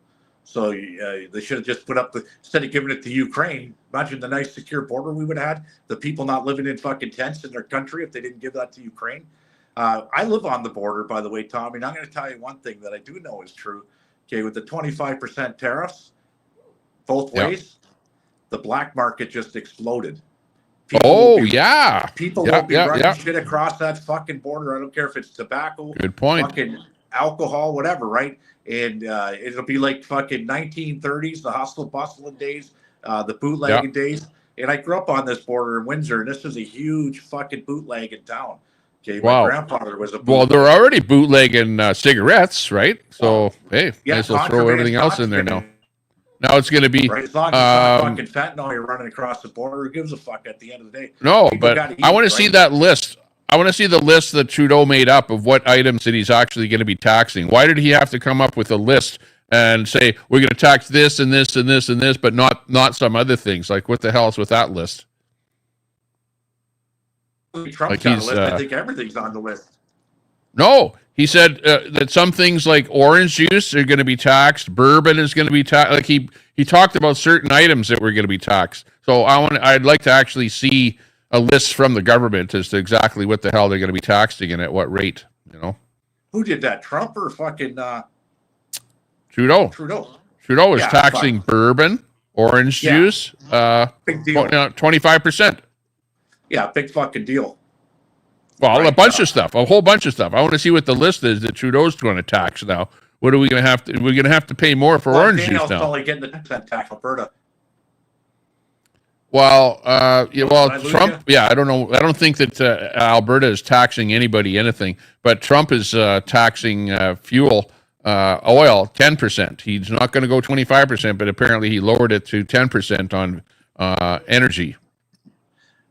So they should have just put up instead of giving it to Ukraine. Imagine the nice secure border we would have had. The people not living in fucking tents in their country if they didn't give that to Ukraine. I live on the border, by the way, Tommy. And I'm going to tell you one thing that I do know is true. Okay, with the 25% tariffs, both ways, the black market just exploded. People People won't be running shit across that fucking border. I don't care if it's tobacco, good point, fucking alcohol, whatever, right? And it'll be like fucking 1930s, the hustle bustling days, the bootlegging days. And I grew up on this border in Windsor, and this is a huge fucking bootlegging town. Okay, my grandfather was a bootlegger. Well, they're already bootlegging cigarettes, right? So hey, might as well throw everything else in there now. Now it's going to be right, as long as it's not fucking fentanyl you're running across the border. Who gives a fuck at the end of the day? No, but I want to see that list. I want to see the list that Trudeau made up of what items that he's actually going to be taxing. Why did he have to come up with a list and say we're going to tax this and this and this and this, but not some other things? Like what the hell is with that list? Trump's on the list. I think everything's on the list. No, he said that some things like orange juice are going to be taxed. Bourbon is going to be taxed. Like he talked about certain items that were going to be taxed. So I'd like to actually see a list from the government as to exactly what the hell they're going to be taxing and at what rate. You know, who did that? Trump or fucking Trudeau? Trudeau is taxing bourbon, orange juice. Big deal. 25%. Yeah, big fucking deal. Well, a bunch of stuff, a whole bunch of stuff. I want to see what the list is that Trudeau's going to tax now. What are we going to have to? We're going to have to pay more for orange juice now. Only getting the 10% tax, Alberta. Well, Trump. Yeah, I don't know. I don't think that Alberta is taxing anybody anything, but Trump is taxing fuel, oil, 10%. He's not going to go 25%, but apparently he lowered it to 10% on energy.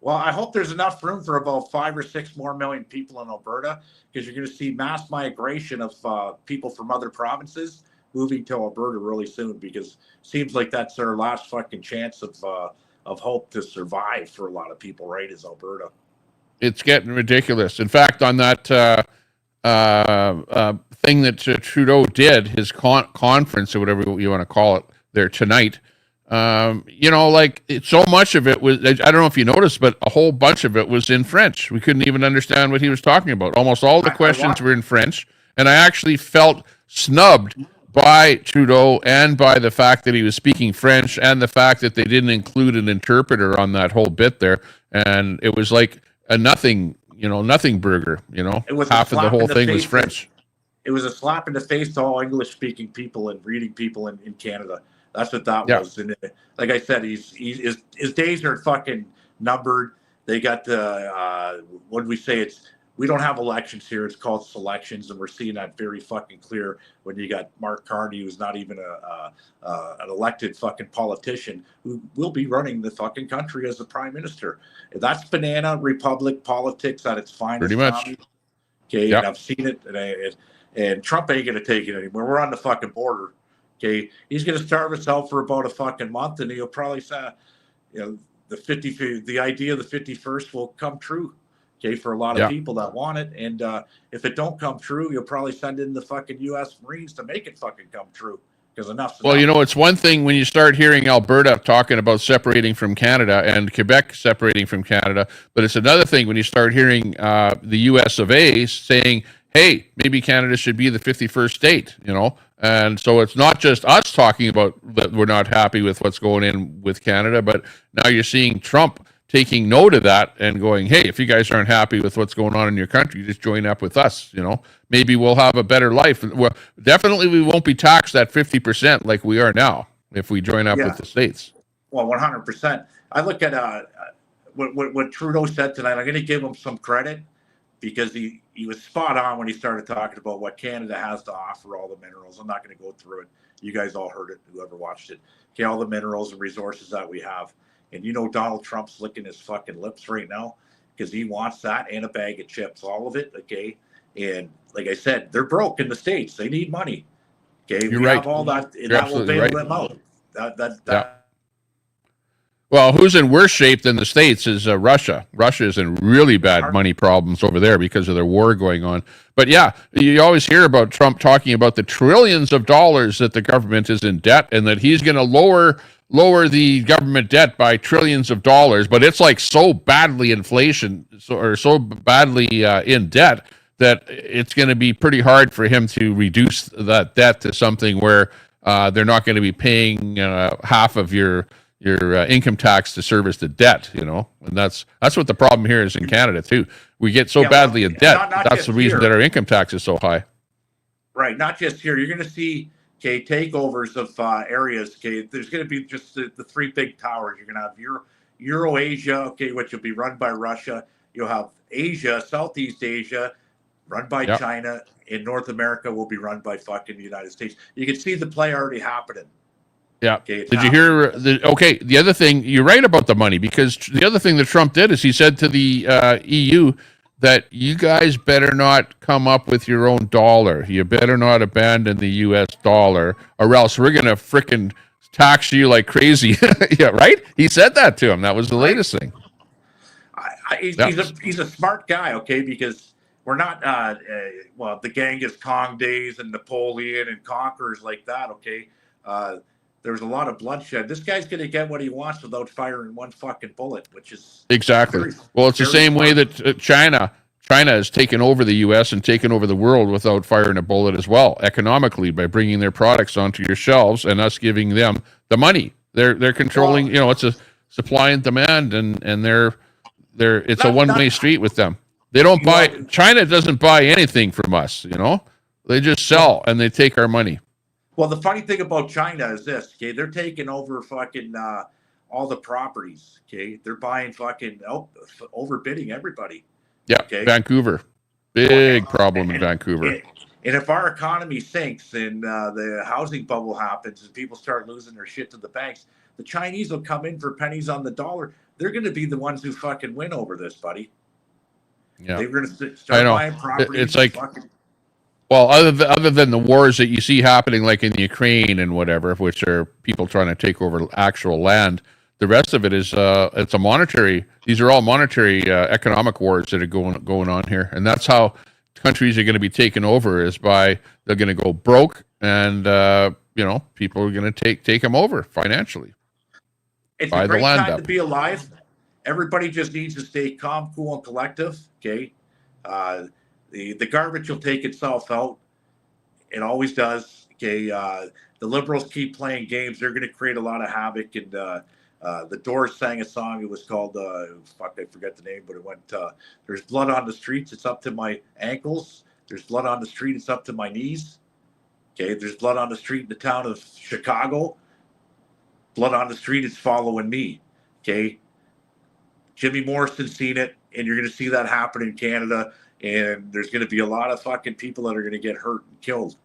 Well, I hope there's enough room for about 5 or 6 more million people in Alberta, because you're going to see mass migration of people from other provinces moving to Alberta really soon, because it seems like that's their last fucking chance of hope to survive for a lot of people, right, is Alberta. It's getting ridiculous. In fact, on that thing that Trudeau did, his conference or whatever you want to call it there tonight, so much of it was, I don't know if you noticed, but a whole bunch of it was in French. We couldn't even understand what he was talking about. Almost all the questions were in French, and I actually felt snubbed by Trudeau and by the fact that he was speaking French and the fact that they didn't include an interpreter on that whole bit there. And it was like a nothing burger, It was half of the whole thing was French. It was a slap in the face to all English-speaking people and reading people in Canada. That's what that was. And like I said, his days are fucking numbered. They got what did we say? It's we don't have elections here. It's called selections, and we're seeing that very fucking clear when you got Mark Carney, who's not even an elected fucking politician, who will be running the fucking country as the prime minister. That's banana republic politics at its finest. Pretty much. Tommy. Okay, and I've seen it, and Trump ain't gonna take it anymore. We're on the fucking border. Okay, he's gonna starve us out for about a fucking month, and he'll probably say, the idea of the 51st will come true. Okay, for a lot of people that want it, and if it don't come true, you'll probably send in the fucking U.S. Marines to make it fucking come true. Because enough. Well, it's one thing when you start hearing Alberta talking about separating from Canada and Quebec separating from Canada, but it's another thing when you start hearing the U.S. of A. saying, "Hey, maybe Canada should be the 51st state," And so it's not just us talking about that we're not happy with what's going in with Canada, but now you're seeing Trump taking note of that and going, hey, if you guys aren't happy with what's going on in your country, just join up with us. Maybe we'll have a better life. Well, definitely we won't be taxed at 50% like we are now if we join up with the states. Well, 100%. I look at what Trudeau said tonight. I'm going to give him some credit because he was spot on when he started talking about what Canada has to offer, all the minerals. I'm not going to go through it. You guys all heard it, whoever watched it. Okay, all the minerals and resources that we have. And Donald Trump's licking his fucking lips right now because he wants that and a bag of chips, all of it, okay? And like I said, they're broke in the States. They need money, okay? You're we right. have all that, and You're that will bail them out. Well, who's in worse shape than the States is Russia. Russia is in really bad money problems over there because of their war going on. But yeah, you always hear about Trump talking about the trillions of dollars that the government is in debt and that he's going to lower the government debt by trillions of dollars, but it's like so badly so badly in debt that it's going to be pretty hard for him to reduce that debt to something where they're not going to be paying half of your income tax to service the debt, and that's what the problem here is in Canada too. We get so badly in debt. That's the reason that our income tax is so high. Right, not just here. You're going to see takeovers of areas. There's going to be just the three big towers. You're going to have Eurasia, which will be run by Russia. You'll have Asia, Southeast Asia, run by China. In North America, will be run by fucking the United States. You can see the play already happening. Yeah. Did you hear the other thing? You're right about the money, because the other thing that Trump did is he said to the EU that you guys better not come up with your own dollar. You better not abandon the U.S. dollar, or else we're going to frickin' tax you like crazy. Yeah, right? He said that to him. That was the latest thing. He's a smart guy, because we're not, the Genghis Khan days and Napoleon and conquerors like that, there's a lot of bloodshed. This guy's going to get what he wants without firing one fucking bullet, which is exactly. Well, it's the same way that China has taken over the U.S. and taken over the world without firing a bullet as well, economically, by bringing their products onto your shelves and us giving them the money. They're controlling. It's a supply and demand, and it's a one-way street with them. They don't buy. China doesn't buy anything from us. They just sell and they take our money. Well, the funny thing about China is this, they're taking over fucking all the properties, they're buying fucking overbidding everybody. Yeah, Vancouver, big problem in Vancouver. And if our economy sinks and the housing bubble happens and people start losing their shit to the banks, the Chinese will come in for pennies on the dollar. They're going to be the ones who fucking win over this, buddy. Yeah, they're going to start buying properties. It's like. Well, other than the wars that you see happening, like in Ukraine and whatever, which are people trying to take over actual land, the rest of it is it's a monetary. These are all monetary economic wars that are going on here, and that's how countries are going to be taken over. Is by they're going to go broke, and people are going to take them over financially. It's a great time to be alive. Everybody just needs to stay calm, cool, and collective. The garbage will take itself out. It always does. The Liberals keep playing games. They're going to create a lot of havoc. And the Doors sang a song. It was called, I forget the name, but it went, there's blood on the streets. It's up to my ankles. There's blood on the street. It's up to my knees. There's blood on the street in the town of Chicago. Blood on the street. It's following me. Jimmy Morrison seen it. and you're going to see that happen in Canada. And there's going to be a lot of fucking people that are going to get hurt and killed,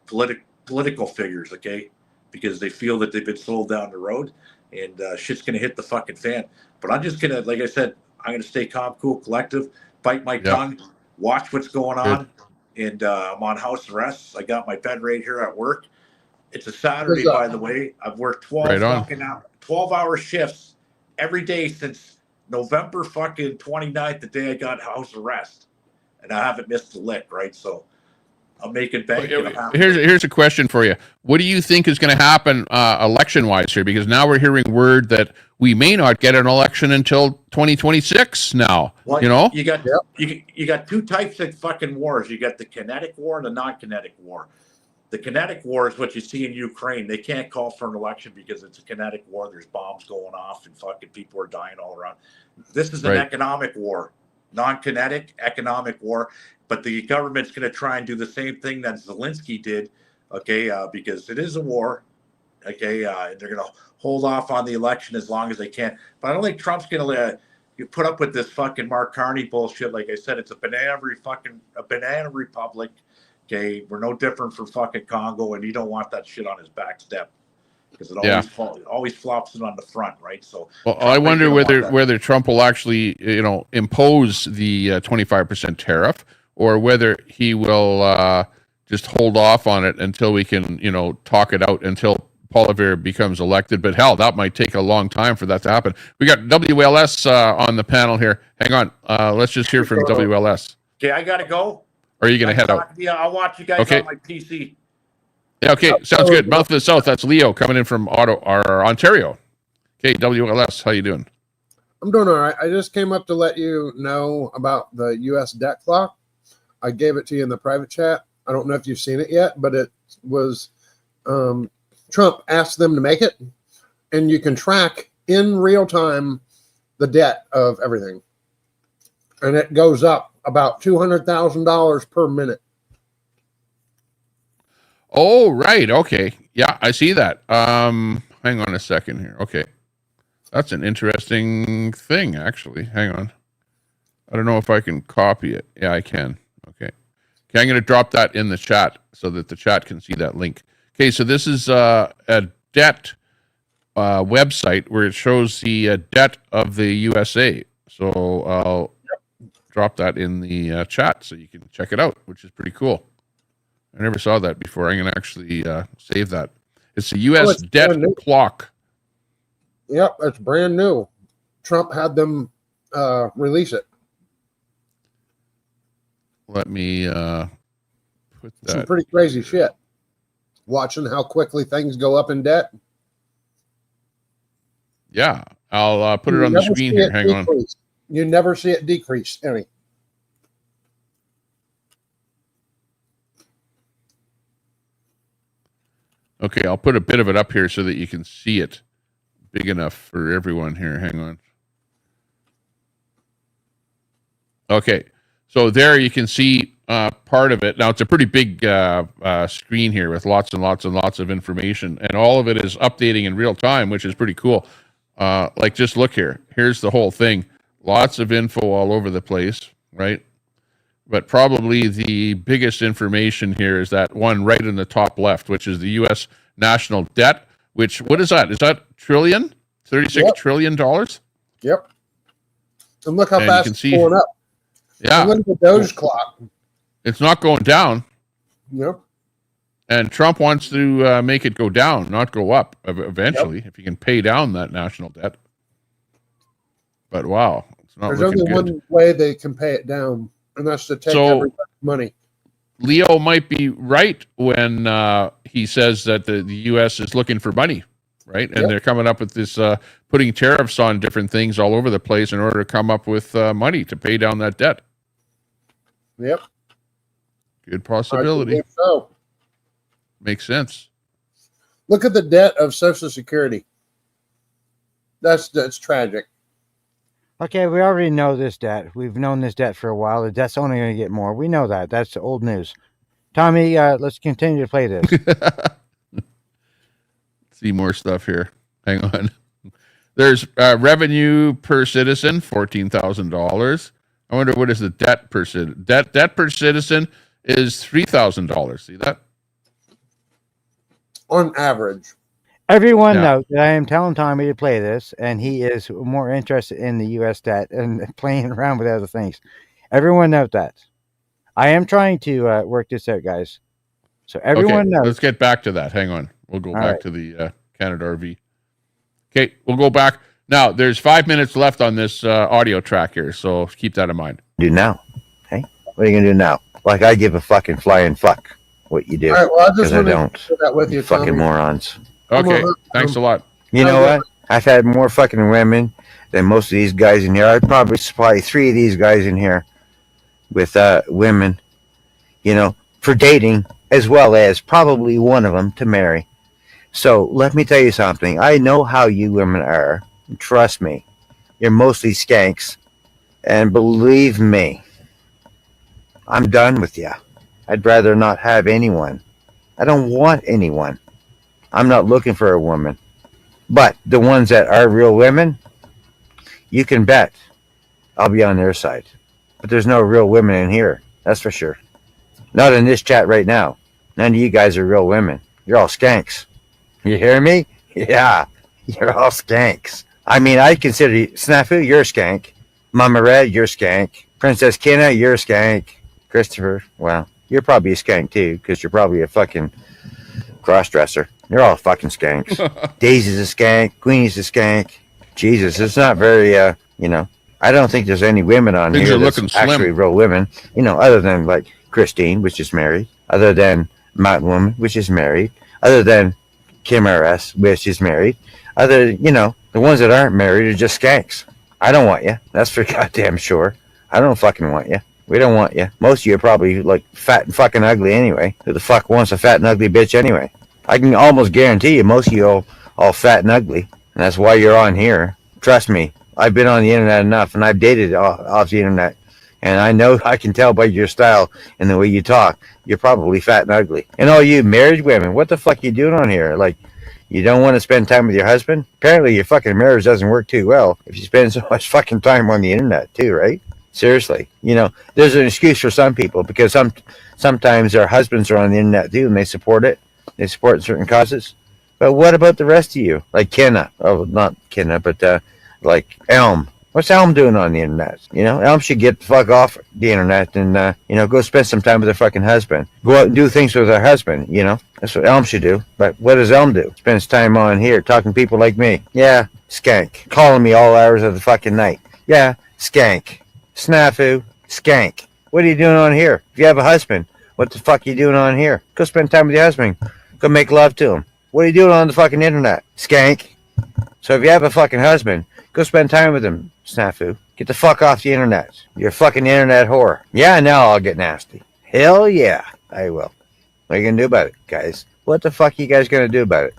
political figures, okay, because they feel that they've been sold down the road, and shit's going to hit the fucking fan. But I'm just going to, like I said, I'm going to stay calm, cool, collective, bite my tongue, watch what's going on, and I'm on house arrest. I got my bed right here at work. It's a Saturday, by the way. I've worked 12-hour shifts every day since November fucking 29th, the day I got house arrest. And I haven't missed a lick, right? So I'm making bank. Here's a question for you. What do you think is going to happen election-wise here? Because now we're hearing word that we may not get an election until 2026 now. Well, you know? You got two types of fucking wars. You got the kinetic war and the non-kinetic war. The kinetic war is what you see in Ukraine. They can't call for an election because it's a kinetic war. There's bombs going off and fucking people are dying all around. This is an economic war. Non-kinetic economic war, but the government's going to try and do the same thing that Zelensky did, okay, because it is a war, okay, and they're going to hold off on the election as long as they can. But I don't think Trump's going to put up with this fucking Mark Carney bullshit. Like I said, it's a banana republic, okay? We're no different from fucking Congo, and you don't want that shit on his back step. Because it always flops it on the front, right? So, well, I wonder whether Trump will actually, impose the 25% tariff, or whether he will just hold off on it until we can, talk it out until Poilievre becomes elected. But hell, that might take a long time for that to happen. We got WLS on the panel here. Hang on, let's just hear from WLS. Okay, I gotta go. Or are you gonna head out? Yeah, I'll watch you guys on my PC. Yeah, okay, sounds good. Mouth of the South, that's Leo coming in from Ontario. Okay, WLS, how you doing? I'm doing all right. I just came up to let you know about the U.S. debt clock. I gave it to you in the private chat. I don't know if you've seen it yet, but it was Trump asked them to make it, and you can track in real time the debt of everything. And it goes up about $200,000 per minute. Oh, right. Okay. Yeah, I see that. Hang on a second here. Okay. That's an interesting thing, actually. Hang on. I don't know if I can copy it. Yeah, I can. Okay. Okay, I'm going to drop that in the chat so that the chat can see that link. Okay, so this is a debt website where it shows the debt of the USA. So I'll drop that in the chat so you can check it out, which is pretty cool. I never saw that before. I'm going to actually save that. It's the U.S. debt clock. Yep, it's brand new. Trump had them release it. Let me put that. Some pretty crazy shit. Watching how quickly things go up in debt. Yeah, I'll put it on the screen here. Hang on. You never see it decrease any. Okay, I'll put a bit of it up here so that you can see it big enough for everyone here. Hang on. Okay, so there you can see part of it. Now, it's a pretty big screen here with lots and lots and lots of information, and all of it is updating in real time, which is pretty cool. Like, just look here. Here's the whole thing. Lots of info all over the place, right? But probably the biggest information here is that one right in the top left, which is the U.S. national debt, which, what is that? Is that trillion? $36 trillion? Yep. And look how fast it's going up. Yeah. And look at the Doge clock. It's not going down. Yep. And Trump wants to make it go down, not go up eventually, if he can pay down that national debt. But wow, it's not There's looking only good. one way they can pay it down, and that's to take everybody's money. Leo might be right when he says that the U.S. is looking for money, right? And they're coming up with this, putting tariffs on different things all over the place in order to come up with money to pay down that debt. Yep. Good possibility. I believe so. Makes sense. Look at the debt of Social Security. That's tragic. Okay, we already know this debt. We've known this debt for a while. The debt's only going to get more. We know that. That's old news. Tommy, let's continue to play this. See more stuff here. Hang on. There's revenue per citizen, $14,000. I wonder what is the debt per citizen. Debt per citizen is $3,000. See that? On average. Everyone knows that I am telling Tommy to play this, and he is more interested in the U.S. debt and playing around with other things. Everyone knows that. I am trying to work this out, guys. So everyone knows. Let's get back to that. Hang on. We'll go back to the Canada RV. Okay, we'll go back. Now, there's 5 minutes left on this audio track here, so keep that in mind. Do now. Hey, what are you going to do now? Like I give a fucking flying fuck what you do. All right, well, I just I want to don't. share that with you, Fucking Tommy. morons. Okay, thanks a lot. You know what? I've had more fucking women than most of these guys in here. I'd probably supply 3 of these guys in here with women, you know, for dating, as well as probably one of them to marry. So let me tell you something. I know how you women are. Trust me. You're mostly skanks. And believe me, I'm done with you. I'd rather not have anyone. I don't want anyone. I'm not looking for a woman. But the ones that are real women, you can bet I'll be on their side. But there's no real women in here. That's for sure. Not in this chat right now. None of you guys are real women. You're all skanks. You hear me? Yeah. You're all skanks. I mean, I consider you, Snafu, you're a skank. Mama Red, you're a skank. Princess Kenna, you're a skank. Christopher, well, you're probably a skank too, because you're probably a fucking cross-dresser. You're all fucking skanks. Daisy's a skank. Queenie's a skank. Jesus, it's not very, you know, I don't think there's any women on Things here are that's looking slim. actually real women, you know, other than like Christine, which is married, other than Mountain Woman, which is married, other than Kim RS, which is married, other, you know, the ones that aren't married are just skanks. I don't want you. That's for goddamn sure. I don't fucking want you. We don't want you. Most of you are probably like fat and fucking ugly anyway. Who the fuck wants a fat and ugly bitch anyway? I can almost guarantee you most of you all fat and ugly. And that's why you're on here. Trust me. I've been on the internet enough, and I've dated off the internet. And I know, I can tell by your style and the way you talk, you're probably fat and ugly. And all you married women, what the fuck you doing on here? Like, you don't want to spend time with your husband? Apparently your fucking marriage doesn't work too well if you spend so much fucking time on the internet too, right? Seriously. You know, there's an excuse for some people because sometimes their husbands are on the internet too and they support it. They support certain causes. But what about the rest of you? Like Kenna. Oh, not Kenna, but like Elm. What's Elm doing on the internet? You know, Elm should get the fuck off the internet and, you know, go spend some time with her fucking husband. Go out and do things with her husband, you know. That's what Elm should do. But what does Elm do? Spends time on here talking to people like me. Yeah, skank. Calling me all hours of the fucking night. Yeah, skank. Snafu, skank. What are you doing on here? If you have a husband, what the fuck are you doing on here? Go spend time with your husband. Go make love to him. What are you doing on the fucking internet? Skank. So if you have a fucking husband, go spend time with him, Snafu. Get the fuck off the internet. You're a fucking internet whore. Yeah, now I'll get nasty. Hell yeah, I will. What are you gonna do about it, guys? What the fuck are you guys gonna do about it?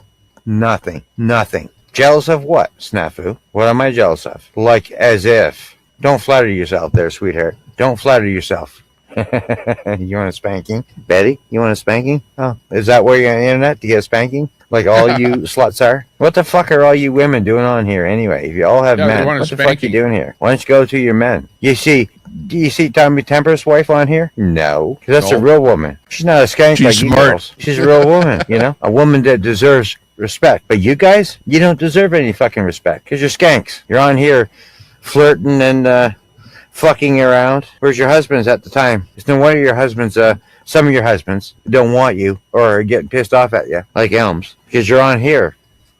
Nothing. Nothing. Jealous of what, Snafu? What am I jealous of? Like as if. Don't flatter yourself there, sweetheart. Don't flatter yourself. You want a spanking? Betty, you want a spanking? Oh, is that where you're on the internet to get a spanking? Like all you sluts are? What the fuck are all you women doing on here anyway? If you all have men, what the fuck are you doing here? Why don't you go to your men? Do you see Tommy Temper's wife on here? No. Because that's a real woman. She's not a skank like you girls. She's a real woman, you know? A woman that deserves respect. But you guys, you don't deserve any fucking respect because you're skanks. You're on here flirting and fucking around. Where's your husbands at the time? It's no wonder your husbands, some of your husbands don't want you or are getting pissed off at you, like Elms, because you're on here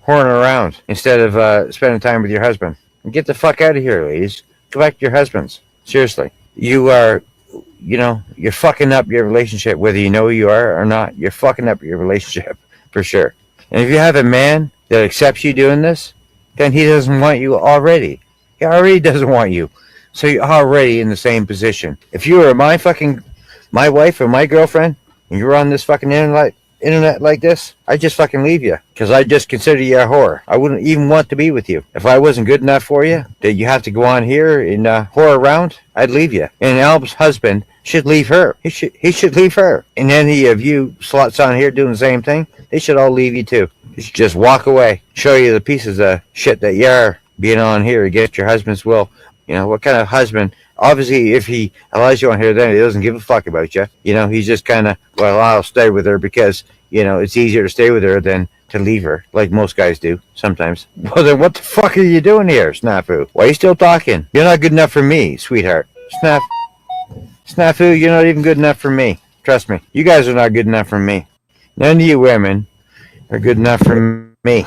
whoring around instead of spending time with your husband. Get the fuck out of here, ladies. Go back to your husbands. Seriously. You are, you know, you're fucking up your relationship, whether you know who you are or not. You're fucking up your relationship, for sure. And if you have a man that accepts you doing this, then he doesn't want you already. He already doesn't want you. So you're already in the same position. If you were my wife or my girlfriend, and you were on this fucking internet like this, I'd just fucking leave you. Because I just consider you a whore. I wouldn't even want to be with you. If I wasn't good enough for you, that you have to go on here and whore around, I'd leave you. And Alb's husband should leave her. He should leave her. And any of you sluts on here doing the same thing, they should all leave you too. You should just walk away. Show you the pieces of shit that you are. being on here against your husband's will. You know, what kind of husband? Obviously, if he allows you on here, then he doesn't give a fuck about you. You know, he's just kind of, well, I'll stay with her because, you know, it's easier to stay with her than to leave her, like most guys do sometimes. Well, then what the fuck are you doing here, Snafu? Why are you still talking? You're not good enough for me, sweetheart. Snafu, you're not even good enough for me. Trust me. You guys are not good enough for me. None of you women are good enough for me.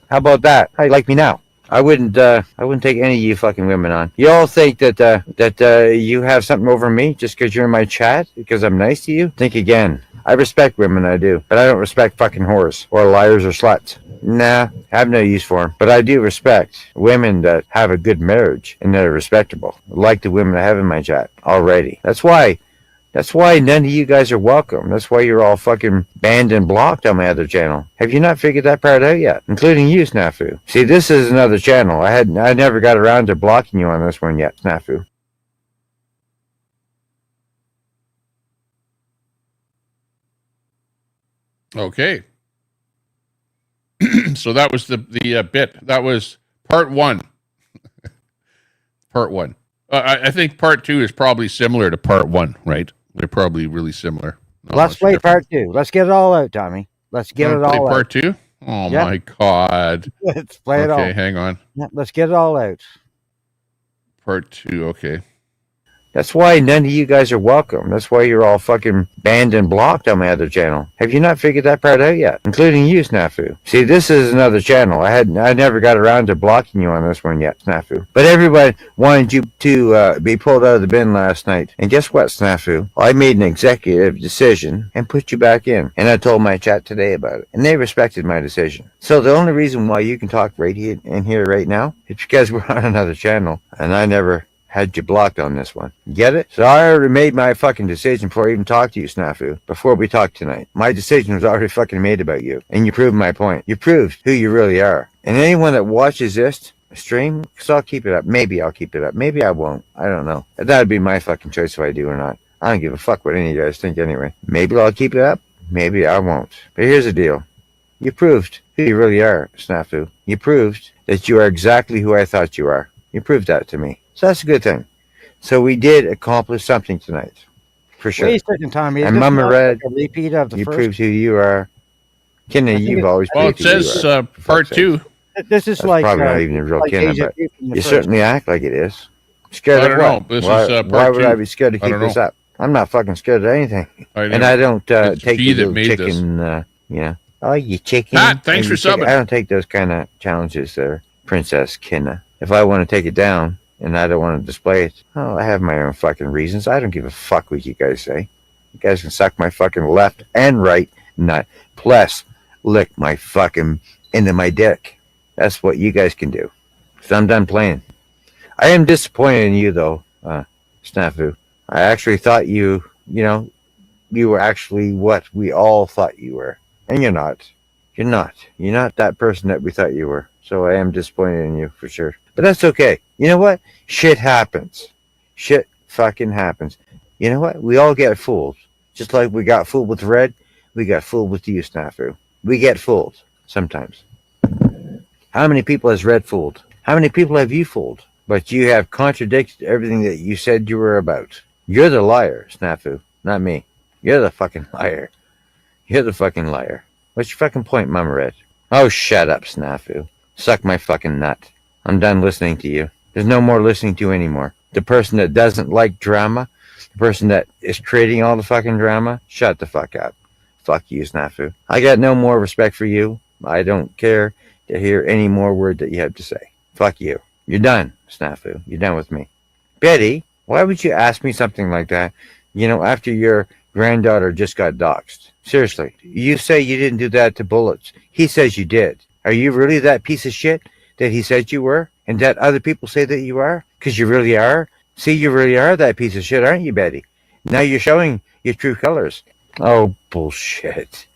How about that? How you like me now? I wouldn't take any of you fucking women on. You all think that you have something over me just because you're in my chat, because I'm nice to you? Think again. I respect women, I do, but I don't respect fucking whores or liars or sluts. Nah, I have no use for them. But I do respect women that have a good marriage and that are respectable, like the women I have in my chat already. That's why none of you guys are welcome. That's why you're all fucking banned and blocked on my other channel. Have you not figured that part out yet? Including you, Snafu. See, this is another channel. I never got around to blocking you on this one yet, Snafu. Okay. So that was the bit. That was part one. Part one. I think part two is probably similar to part one, right? They're probably really similar. Let's play part two. Let's get it all out, Tommy. Let's get it all out. Part two? Oh, yeah. My God. Let's play it all. Okay, hang on. Yeah, let's get it all out. Part two, okay. That's why none of you guys are welcome. That's why you're all fucking banned and blocked on my other channel. Have you not figured that part out yet? Including you, Snafu. See, this is another channel. I never got around to blocking you on this one yet, Snafu. But everybody wanted you to be pulled out of the bin last night. And guess what, Snafu? I made an executive decision and put you back in. And I told my chat today about it. And they respected my decision. So the only reason why you can talk right here in here right now is because we're on another channel. And I never had you blocked on this one. Get it? So I already made my fucking decision before I even talked to you, Snafu. Before we talked tonight. My decision was already fucking made about you. And you proved my point. You proved who you really are. And anyone that watches this stream, because I'll keep it up. Maybe I'll keep it up. Maybe I won't. I don't know. That'd be my fucking choice if I do or not. I don't give a fuck what any of you guys think anyway. Maybe I'll keep it up. Maybe I won't. But here's the deal. You proved who you really are, Snafu. You proved that you are exactly who I thought you are. You proved that to me. So that's a good thing. So we did accomplish something tonight, for sure. Wait a second, Tommy. And Mama Red, a repeat of the you first? proved who you are. Kenna, you've always well, proved it says who you are. part two. This is That's like probably not even a real like Kenna, deja but vu from the you first. certainly act like it is. Scared I of don't what? know. This Why, is part why would two. I be scared to I keep don't this know. up? I'm not fucking scared of anything. And I don't It's take G the that little made this. chicken, you know. Oh, you chicken. Pat, thanks Oh, for you chicken. subbing. I don't take those kind of challenges there, Princess Kenna. If I want to take it down and I don't want to display it, oh, I have my own fucking reasons. I don't give a fuck what you guys say. You guys can suck my fucking left and right nut. Plus, lick my fucking into my dick. That's what you guys can do. So I'm done playing. I am disappointed in you, though, Snafu. I actually thought you were actually what we all thought you were. And you're not. You're not. You're not that person that we thought you were. So I am disappointed in you, for sure. But that's okay. You know what? Shit happens. Shit fucking happens. You know what? We all get fooled. Just like we got fooled with Red, we got fooled with you, Snafu. We get fooled sometimes. How many people has Red fooled? How many people have you fooled? But you have contradicted everything that you said you were about. You're the liar, Snafu, not me. You're the fucking liar. You're the fucking liar. What's your fucking point, Mama Red? Oh, shut up, Snafu. Suck my fucking nut. I'm done listening to you. There's no more listening to you anymore. The person that doesn't like drama, the person that is creating all the fucking drama, shut the fuck up. Fuck you, Snafu. I got no more respect for you. I don't care to hear any more word that you have to say. Fuck you. You're done, Snafu. You're done with me. Betty, why would you ask me something like that, after your granddaughter just got doxxed? Seriously, you say you didn't do that to Bullets. He says you did. Are you really that piece of shit that he said you were? And that other people say that you are? Because you really are? See, you really are that piece of shit, aren't you, Betty? Now you're showing your true colors. Oh, bullshit.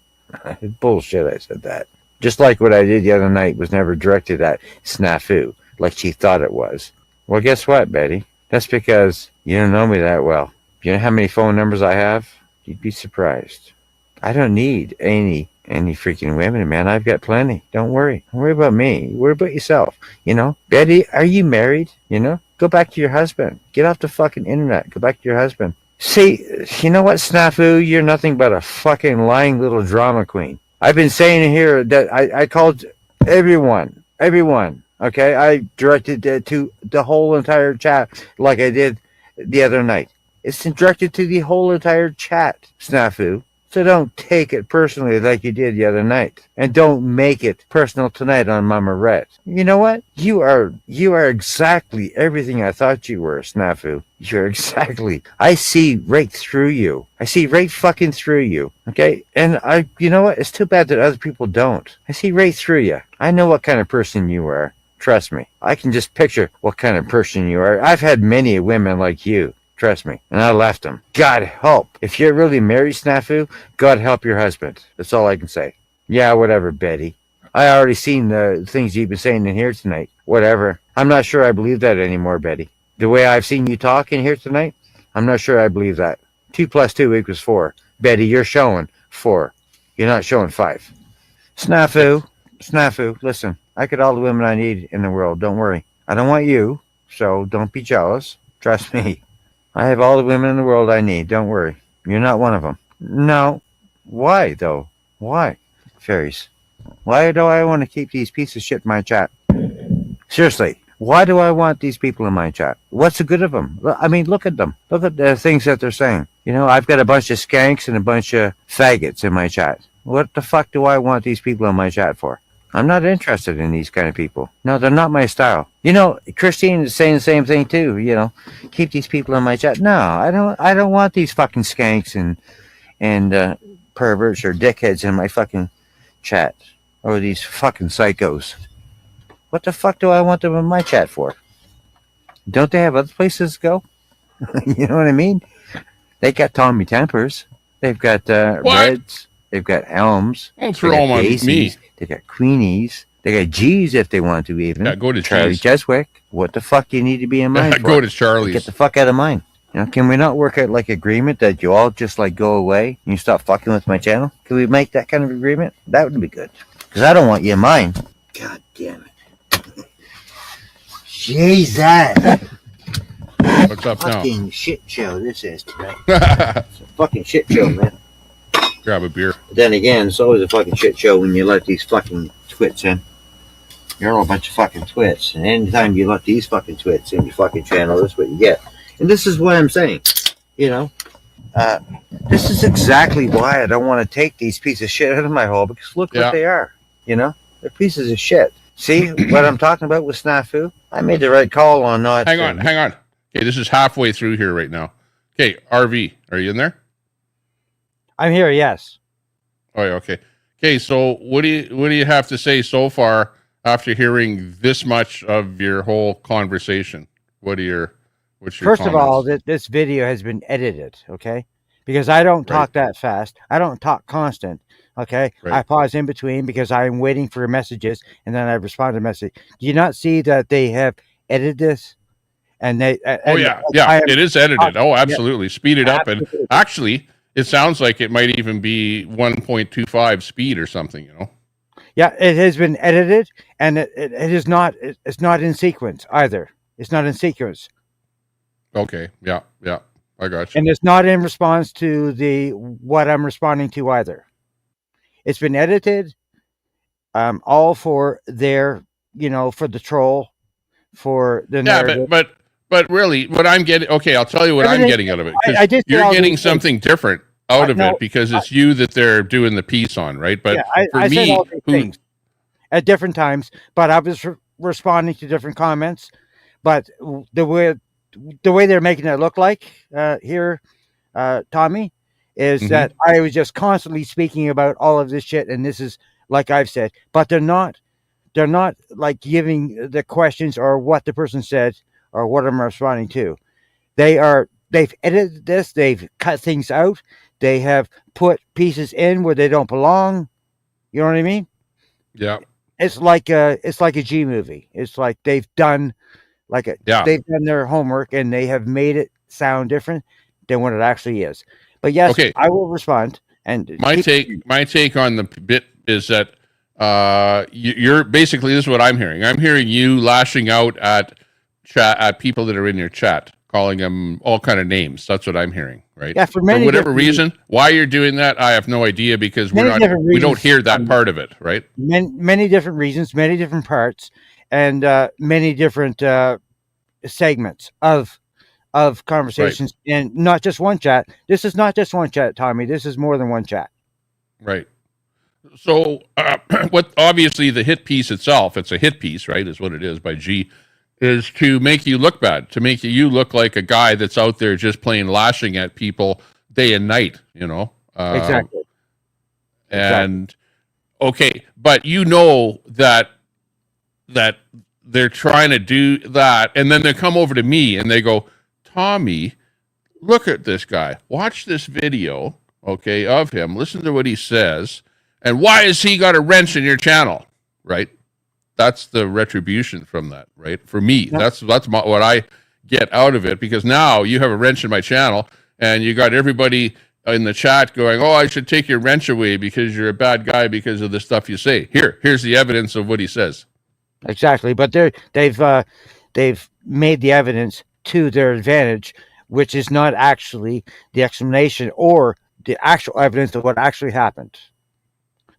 Bullshit, I said that. Just like what I did the other night was never directed at Snafu, like she thought it was. Well, guess what, Betty? That's because you don't know me that well. You know how many phone numbers I have? You'd be surprised. I don't need any any freaking women, man. I've got plenty. Don't worry. Don't worry about me. Worry about yourself. You know, Betty, are you married? You know, go back to your husband. Get off the fucking internet. Go back to your husband. See, you know what, Snafu? You're nothing but a fucking lying little drama queen. I've been saying here that I called everyone. Okay, I directed it to the whole entire chat like I did the other night. It's directed to the whole entire chat, Snafu. So don't take it personally like you did the other night. And don't make it personal tonight on Mama Red. You know what? You are exactly everything I thought you were, Snafu. You're exactly. I see right through you. I see right fucking through you. Okay? And you know what? It's too bad that other people don't. I see right through you. I know what kind of person you are. Trust me. I can just picture what kind of person you are. I've had many women like you. Trust me. And I left him. God help. If you're really married, Snafu, God help your husband. That's all I can say. Yeah, whatever, Betty. I already seen the things you've been saying in here tonight. Whatever. I'm not sure I believe that anymore, Betty. The way I've seen you talk in here tonight, I'm not sure I believe that. 2 + 2 = 4. Betty, you're showing 4. You're not showing 5. Snafu, listen. I got all the women I need in the world. Don't worry. I don't want you, so don't be jealous. Trust me. I have all the women in the world I need. Don't worry. You're not one of them. No. Why, though? Why? Fairies. Why do I want to keep these pieces of shit in my chat? Seriously. Why do I want these people in my chat? What's the good of them? I mean, look at them. Look at the things that they're saying. You know, I've got a bunch of skanks and a bunch of faggots in my chat. What the fuck do I want these people in my chat for? I'm not interested in these kind of people. No, they're not my style. You know, Christine is saying the same thing too. You know, keep these people in my chat. No, I don't want these fucking skanks and perverts or dickheads in my fucking chat, or these fucking psychos. What the fuck do I want them in my chat for? Don't they have other places to go? You know what I mean? They got Tommy Tempers. They've got Reds. They've got Elms. Don't throw them on me. They got Queenies. They got G's if they want to even. Yeah, go to Charlie Jeswick. What the fuck do you need to be in mine for? Go to Charlie's. Get the fuck out of mine. You know, can we not work out like agreement that you all just like go away and you stop fucking with my channel? Can we make that kind of agreement? That would be good. Because I don't want you in mine. God damn it. Jesus. What's up now? Fucking shit show this is today. It's a fucking shit show, man. Grab a beer. But then again, it's always a fucking shit show when you let these fucking twits in. You're all a bunch of fucking twits. And anytime you let these fucking twits in your fucking channel, that's what you get. And this is what I'm saying. You know, this is exactly why I don't want to take these pieces of shit out of my hole, because look what they are. You know, they're pieces of shit. See what I'm talking about with Snafu? I made the right call on not. Hang on. Okay, this is halfway through here right now. Okay, RV, are you in there? I'm here, yes. Oh, yeah, okay. Okay, so what do you have to say so far after hearing this much of your whole conversation? What's your First of comments? all, this video has been edited, okay? Because I don't talk that fast. I don't talk constant, okay? Right. I pause in between because I'm waiting for messages, and then I respond to a message. Do you not see that they have edited this? And they it is edited. Oh, absolutely. Speed it up. Absolutely. And actually, it sounds like it might even be 1.25 speed or something, you know? Yeah, it has been edited, and it is not. It's not in sequence either. It's not in sequence. Okay. Yeah. I got you. And it's not in response to what I'm responding to either. It's been edited, all for their, for the troll, for the narrative. But really, what I'm getting, okay, I'll tell you what I'm getting out of it. You're getting something different out of it because it's you that they're doing the piece on, right? But for me, said all these things at different times, but I was responding to different comments. But the way they're making it look like here, Tommy, is that I was just constantly speaking about all of this shit, and this is like I've said, but they're not like giving the questions or what the person said or what I'm responding to. They've edited this, they've cut things out, they have put pieces in where they don't belong. You know what I mean? Yeah. It's like a G movie. It's like they've done they've done their homework and they have made it sound different than what it actually is. But yes, I will respond And my take on the bit is that you're basically, this is what I'm hearing. I'm hearing you lashing out at people that are in your chat, calling them all kind of names. That's what I'm hearing, right? Yeah, for many whatever different reason. Why you're doing that, I have no idea, because we don't hear that part of it, right? Many different reasons, many different parts, and many different segments of conversations, and not just one chat. This is not just one chat, Tommy. This is more than one chat. Right. So, what obviously the hit piece itself, it's a hit piece, right, is what it is by G, is to make you look bad, to make you look like a guy that's out there just plain lashing at people day and night, you know? Exactly. And, okay, but you know that they're trying to do that, and then they come over to me and they go, Tommy, look at this guy. Watch this video, okay, of him. Listen to what he says. And why has he got a wrench in your channel, right? That's the retribution from that, right? For me, that's what I get out of it, because now you have a wrench in my channel, and you got everybody in the chat going, "Oh, I should take your wrench away because you're a bad guy because of the stuff you say." Here's the evidence of what he says. Exactly, but they've made the evidence to their advantage, which is not actually the explanation or the actual evidence of what actually happened.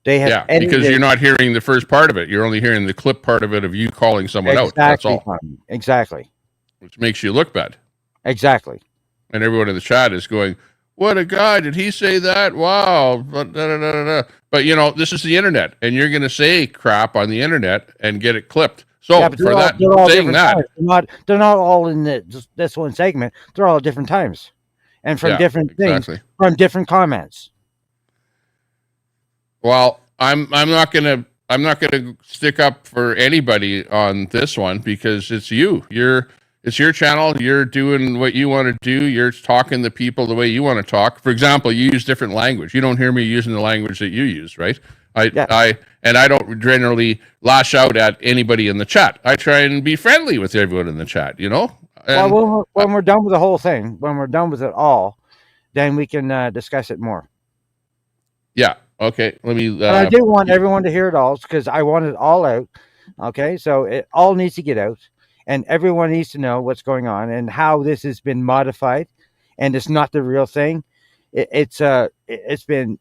They have because you're not hearing the first part of it. You're only hearing the clip part of it of you calling someone out. That's all. Exactly. Which makes you look bad. Exactly. And everyone in the chat is going, "What a guy! Did he say that? Wow!" But you know, this is the internet, and you're going to say crap on the internet and get it clipped. So for that, saying that, they're not all in this one segment. They're all at different times, and from different things, from different comments. Well, I'm not gonna stick up for anybody on this one, because it's you. It's your channel. You're doing what you want to do. You're talking to people the way you want to talk. For example, you use different language. You don't hear me using the language that you use, right? I don't generally lash out at anybody in the chat. I try and be friendly with everyone in the chat, you know? And, well, when we're done with the whole thing, when we're done with it all, then we can discuss it more. Yeah. Okay. Let me. But I do want everyone to hear it all, because I want it all out. Okay. So it all needs to get out, and everyone needs to know what's going on and how this has been modified, and it's not the real thing. It's been,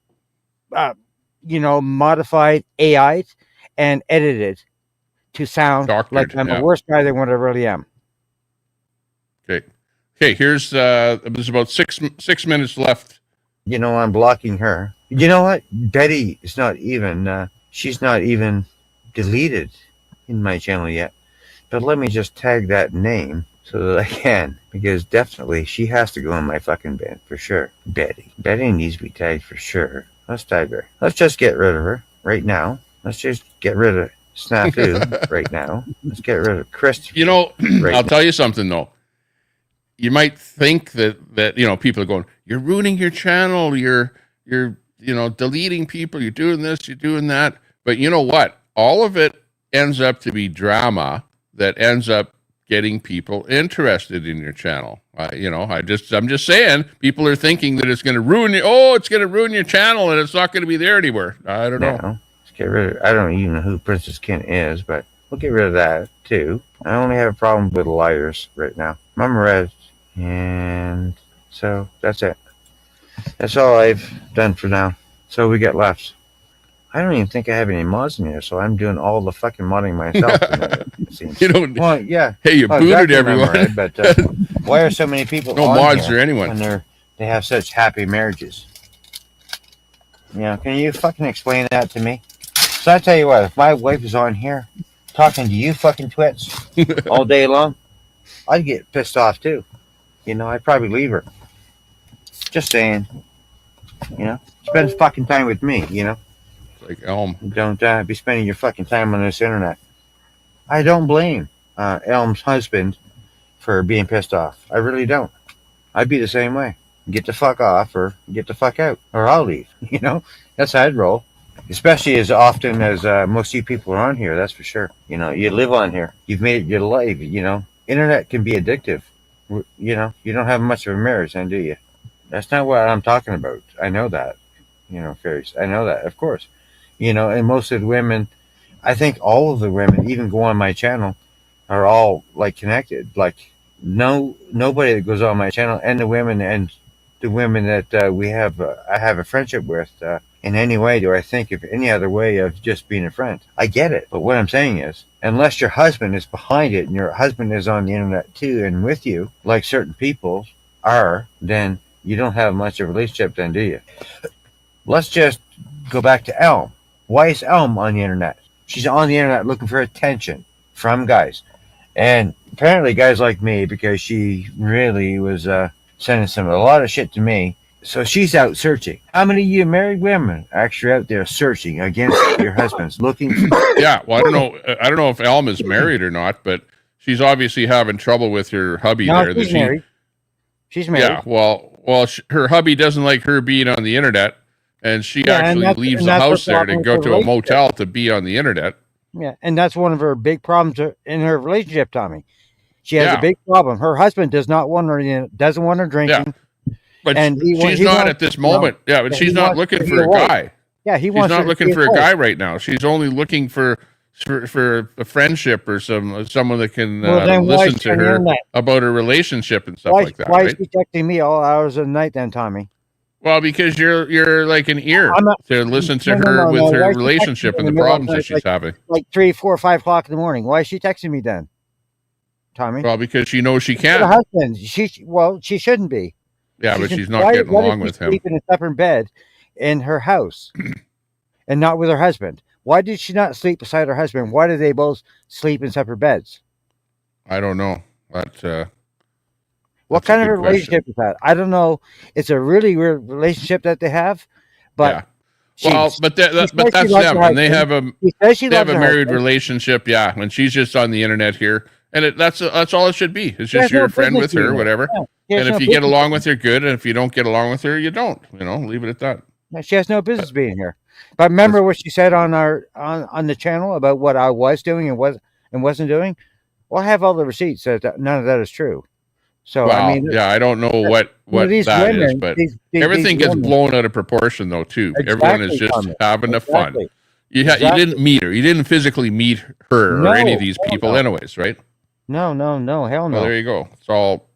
modified, AI'd, and edited to sound like I'm a worse guy than what I really am. Okay. Okay. Here's there's about six minutes left. You know, I'm blocking her. You know what? Betty is not even, she's not even deleted in my channel yet. But let me just tag that name so that I can, because definitely she has to go in my fucking ban for sure. Betty needs to be tagged for sure. Let's tag her. Let's just get rid of her right now. Let's just get rid of Snafu right now. Let's get rid of Christopher. You know, I'll tell you something though. You might think that you know, people are going, "You're ruining your channel. You're deleting people. You're doing this. You're doing that." But you know what? All of it ends up to be drama that ends up getting people interested in your channel. I'm just saying, people are thinking that it's going to ruin it's going to ruin your channel and it's not going to be there anywhere. I don't know. Let's get rid of. I don't even know who Princess Ken is, but we'll get rid of that too. I only have a problem with liars right now. Memorized, and so that's it. That's all I've done for now. So we get left. I don't even think I have any mods in here, so I'm doing all the fucking modding myself. It seems. You don't. Well, yeah. Hey, you booted everyone. Right, but why are so many people no on mods here or anyone when they have such happy marriages? Yeah, can you fucking explain that to me? So I tell you what, if my wife is on here talking to you fucking twits all day long, I'd get pissed off too. You know, I'd probably leave her. Just saying. You know, spend fucking time with me. You know. Like Elm. Don't be spending your fucking time on this internet. I don't blame Elm's husband for being pissed off. I really don't. I'd be the same way. Get the fuck off or get the fuck out, or I'll leave. You know, that's how I'd roll. Especially as often as most of you people are on here, that's for sure. You know, you live on here. You've made it your life. You know, internet can be addictive. You know, you don't have much of a marriage then, do you? That's not what I'm talking about. I know that. fairies. I know that, of course. And most of the women, I think all of the women, even go on my channel, are all like connected. Like nobody that goes on my channel and the women that we have, I have a friendship with, in any way do I think of any other way of just being a friend. I get it. But what I'm saying is, unless your husband is behind it and your husband is on the internet too and with you, like certain people are, then you don't have much of a relationship then, do you? Let's just go back to Elm. Why is Elm on the internet? She's on the internet looking for attention from guys. And apparently guys like me, because she really was sending a lot of shit to me. So she's out searching. How many of you married women are actually out there searching against your husbands, looking for... Yeah, well, I don't know if Elm is married or not, but she's obviously having trouble with her hubby there. She's married. She's married. Yeah, well, her hubby doesn't like her being on the internet, and she actually leaves the house there to go to a motel to be on the internet. Yeah, and that's one of her big problems in her relationship, Tommy. She has a big problem. Her husband does not want her, doesn't want her drinking. Yeah. But she's not at this moment. Yeah, but she's not looking for a guy. Yeah, she's not looking for a guy right now. She's only looking for a friendship or someone that can listen to her about her relationship and stuff like that. Why is she texting me all hours of the night then, Tommy? Well, because you're like an ear to listen to her with her relationship and the problems that she's having. Like 3, 4, 5 o'clock in the morning. Why is she texting me then, Tommy? Well, because she knows she can. Her husband. She shouldn't be. Yeah, but she's not getting along with him. Sleep in a separate bed in her house, and not with her husband. Why did she not sleep beside her husband? Why did they both sleep in separate beds? I don't know. But what kind of a relationship is that? I don't know. It's a really weird relationship that they have, but but that's them, and they have a married relationship. Yeah, and she's just on the internet here, and that's all it should be. It's just you're a friend with her, whatever. And if you get along with her, good. And if you don't get along with her, you don't. Leave it at that. She has no business being here. But remember what she said on the channel about what I was doing and wasn't doing. Well, I have all the receipts that none of that is true. So I mean, I don't know what that is, but everything gets blown out of proportion, though. Too, everyone is just having the fun. You didn't meet her. You didn't physically meet her or any of these people, anyways, right? No, hell no. Well, there you go. It's all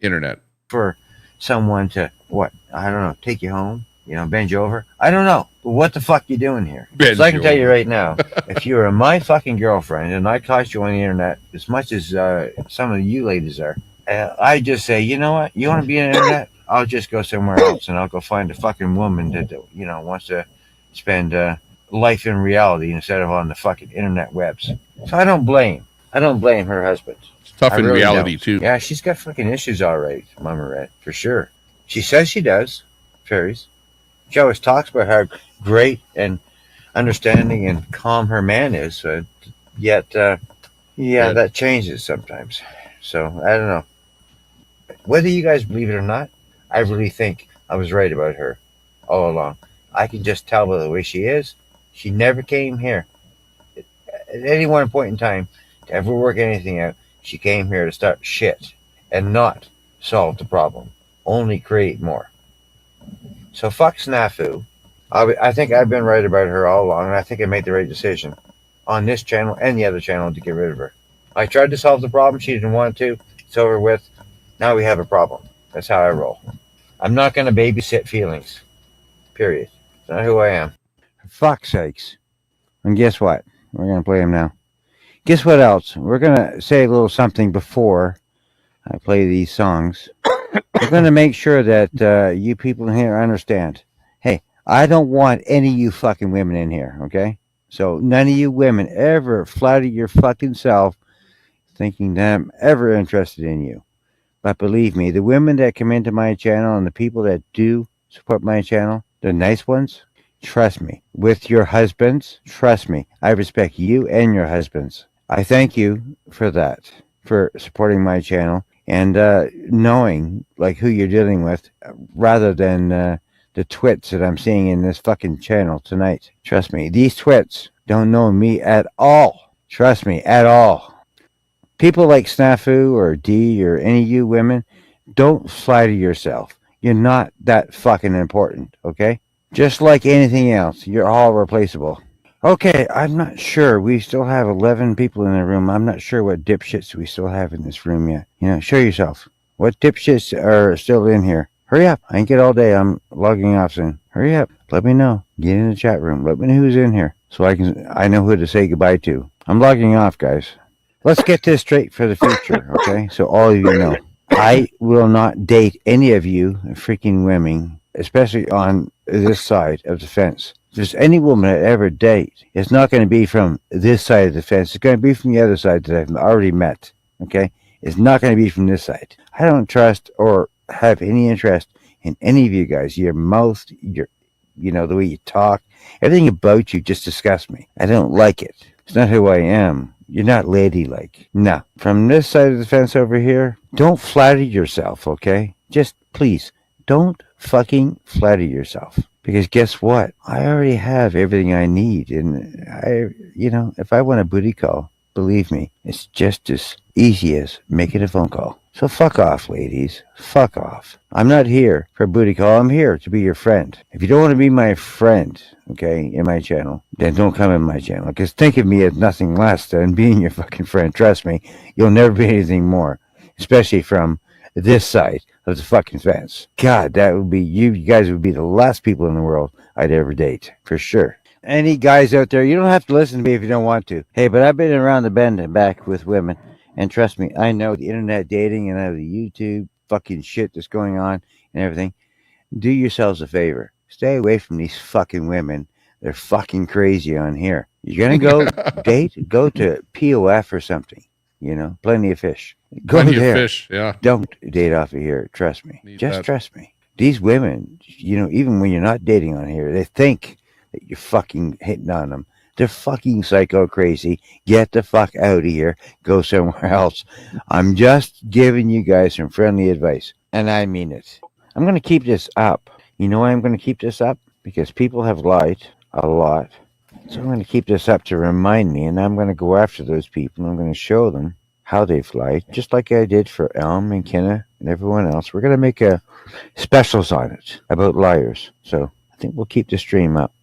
internet. For someone to I don't know, take you home, bend you over. I don't know. But what the fuck you doing here? So I can tell you right now, if you were my fucking girlfriend and I caught you on the internet as much as some of you ladies are, I just say, you know what? You want to be on the internet? I'll just go somewhere else and I'll go find a fucking woman that wants to spend life in reality instead of on the fucking internet webs. So I don't blame her husband. It's tough in reality too. Yeah, she's got fucking issues, all right, Mama Red, for sure. She says she does, fairies. She always talks about how great and understanding and calm her man is, yet that changes sometimes. So I don't know. Whether you guys believe it or not, I really think I was right about her all along. I can just tell by the way she is. She never came here at any one point in time to ever work anything out. She came here to start shit and not solve the problem, only create more. So fuck Snafu. I think I've been right about her all along, and I think I made the right decision on this channel and the other channel to get rid of her. I tried to solve the problem. She didn't want to. It's over with. Now we have a problem. That's how I roll. I'm not going to babysit feelings. Period. It's not who I am. For fuck's sakes. And guess what? We're going to play him now. Guess what else? We're going to say a little something before I play these songs. We're going to make sure that you people in here understand. Hey, I don't want any of you fucking women in here, okay? So none of you women ever flatter your fucking self thinking that I'm ever interested in you. But believe me, the women that come into my channel and the people that do support my channel, the nice ones, trust me. With your husbands, trust me. I respect you and your husbands. I thank you for that, for supporting my channel and knowing like who you're dealing with rather than the twits that I'm seeing in this fucking channel tonight. Trust me, these twits don't know me at all. Trust me, at all. People like Snafu or D or any of you women, don't flatter yourself. You're not that fucking important, okay? Just like anything else, you're all replaceable. Okay, I'm not sure. We still have 11 people in the room. I'm not sure what dipshits we still have in this room yet. Show yourself. What dipshits are still in here? Hurry up. I ain't get all day. I'm logging off soon. Hurry up. Let me know. Get in the chat room. Let me know who's in here so I know who to say goodbye to. I'm logging off, guys. Let's get this straight for the future, okay? So all of you know. I will not date any of you freaking women, especially on this side of the fence. If there's any woman I ever date, it's not going to be from this side of the fence. It's going to be from the other side that I've already met, okay? It's not going to be from this side. I don't trust or have any interest in any of you guys. Your mouth, the way you talk, everything about you just disgusts me. I don't like it. It's not who I am. You're not ladylike. No. From this side of the fence over here, don't flatter yourself, okay? Just please, don't fucking flatter yourself. Because guess what? I already have everything I need. And if I want a booty call, believe me, it's just as easy as making a phone call. So fuck off, ladies. Fuck off. I'm not here for a booty call. I'm here to be your friend. If you don't want to be my friend, okay, in my channel, then don't come in my channel. Because think of me as nothing less than being your fucking friend. Trust me, you'll never be anything more. Especially from this side of the fucking fence. God, that would be you. You guys would be the last people in the world I'd ever date. For sure. Any guys out there, you don't have to listen to me if you don't want to. Hey, but I've been around the bend and back with women. And trust me, I know the internet dating and the YouTube fucking shit that's going on and everything. Do yourselves a favor. Stay away from these fucking women. They're fucking crazy on here. You're going to go date? Go to POF or something. Plenty of fish. Go Plenty there. of fish, yeah. Don't date off of here. Trust me. Just that. trust me. These women, even when you're not dating on here, they think that you're fucking hitting on them. They're fucking psycho crazy. Get the fuck out of here. Go somewhere else. I'm just giving you guys some friendly advice. And I mean it. I'm going to keep this up. You know why I'm going to keep this up? Because people have lied a lot. So I'm going to keep this up to remind me. And I'm going to go after those people. And I'm going to show them how they've lied. Just like I did for Elm and Kenna and everyone else. We're going to make a specials on it about liars. So I think we'll keep the stream up.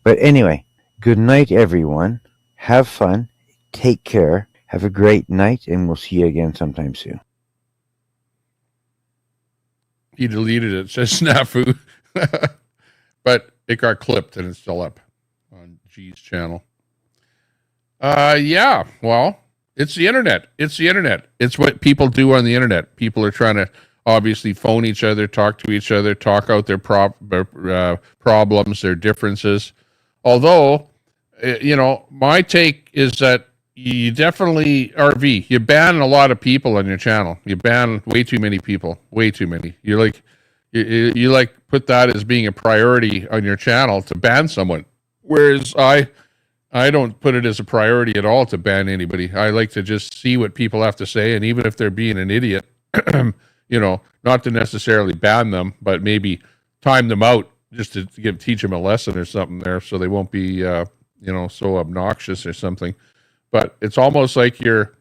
But anyway. Good night, everyone. Have fun. Take care. Have a great night, and we'll see you again sometime soon. He deleted it. It says snafu. But it got clipped, and it's still up on G's channel. Yeah, well, it's the internet. It's the internet. It's what people do on the internet. People are trying to obviously phone each other, talk to each other, talk out their problems, their differences. Although, my take is that you definitely you ban a lot of people on your channel. You ban way too many people, way too many. You put that as being a priority on your channel to ban someone. Whereas I don't put it as a priority at all to ban anybody. I like to just see what people have to say, and even if they're being an idiot, not to necessarily ban them, but maybe time them out just to teach them a lesson or something there, so they won't be so obnoxious or something. But it's almost like you're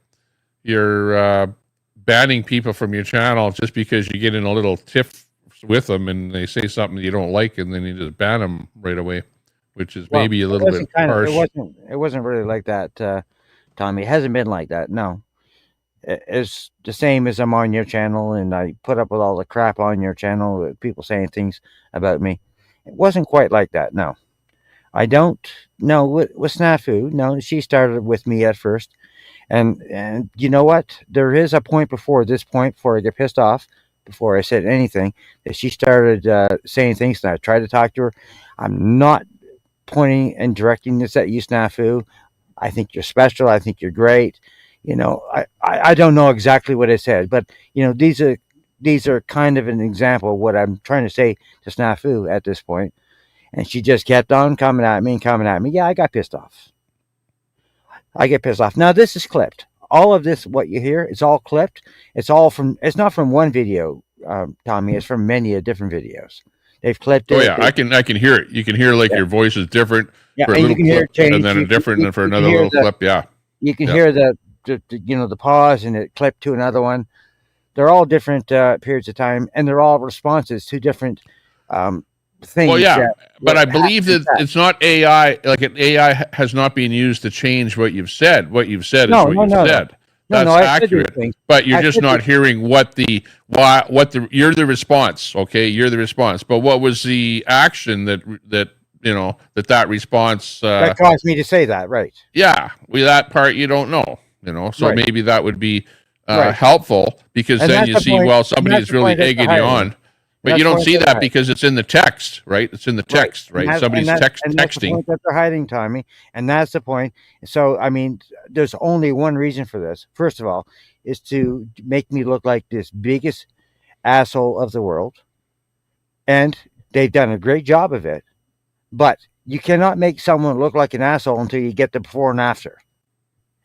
banning people from your channel just because you get in a little tiff with them and they say something you don't like, and then you just ban them right away, which is maybe a little bit harsh. It wasn't really like that, Tommy. It hasn't been like that. No, it's the same as I'm on your channel and I put up with all the crap on your channel, people saying things about me. It wasn't quite like that. No, I don't know with Snafu. No, she started with me at first. And you know what? There is a point before this point, before I get pissed off, before I said anything, that she started saying things, and I tried to talk to her. I'm not pointing and directing this at you, Snafu. I think you're special. I think you're great. I don't know exactly what I said, but these are kind of an example of what I'm trying to say to Snafu at this point. And she just kept on coming at me. Yeah, I got pissed off. I get pissed off. Now this is clipped. All of this, what you hear, it's all clipped. It's not from one video, Tommy. It's from many different videos. They've clipped it. Oh yeah, I can hear it. You can hear your voice is different for a little clip, and then a different for another little clip. Yeah, you can hear the pause, and it clipped to another one. They're all different periods of time, and they're all responses to different things. Well, yeah, that but what I believe that it's not AI. Like an AI has not been used to change what you've said. What you've said is what you've said. That's accurate. But you're just not hearing what the you're the response. Okay, you're the response. But what was the action that response that caused me to say that, right? Yeah, that part you don't know. So Right. maybe that would be Right. helpful, because And then that's you the see, point- well, and somebody's that's the really point that egging they're you hiding. on. But That's you the don't point see that that they're because it's in the text, right? It's in the text, right? And Somebody's that's the texting. point that they're hiding, Tommy. And that's the point. So, I mean, there's only one reason for this. First of all, is to make me look like this biggest asshole of the world. And they've done a great job of it. But you cannot make someone look like an asshole until you get the before and after.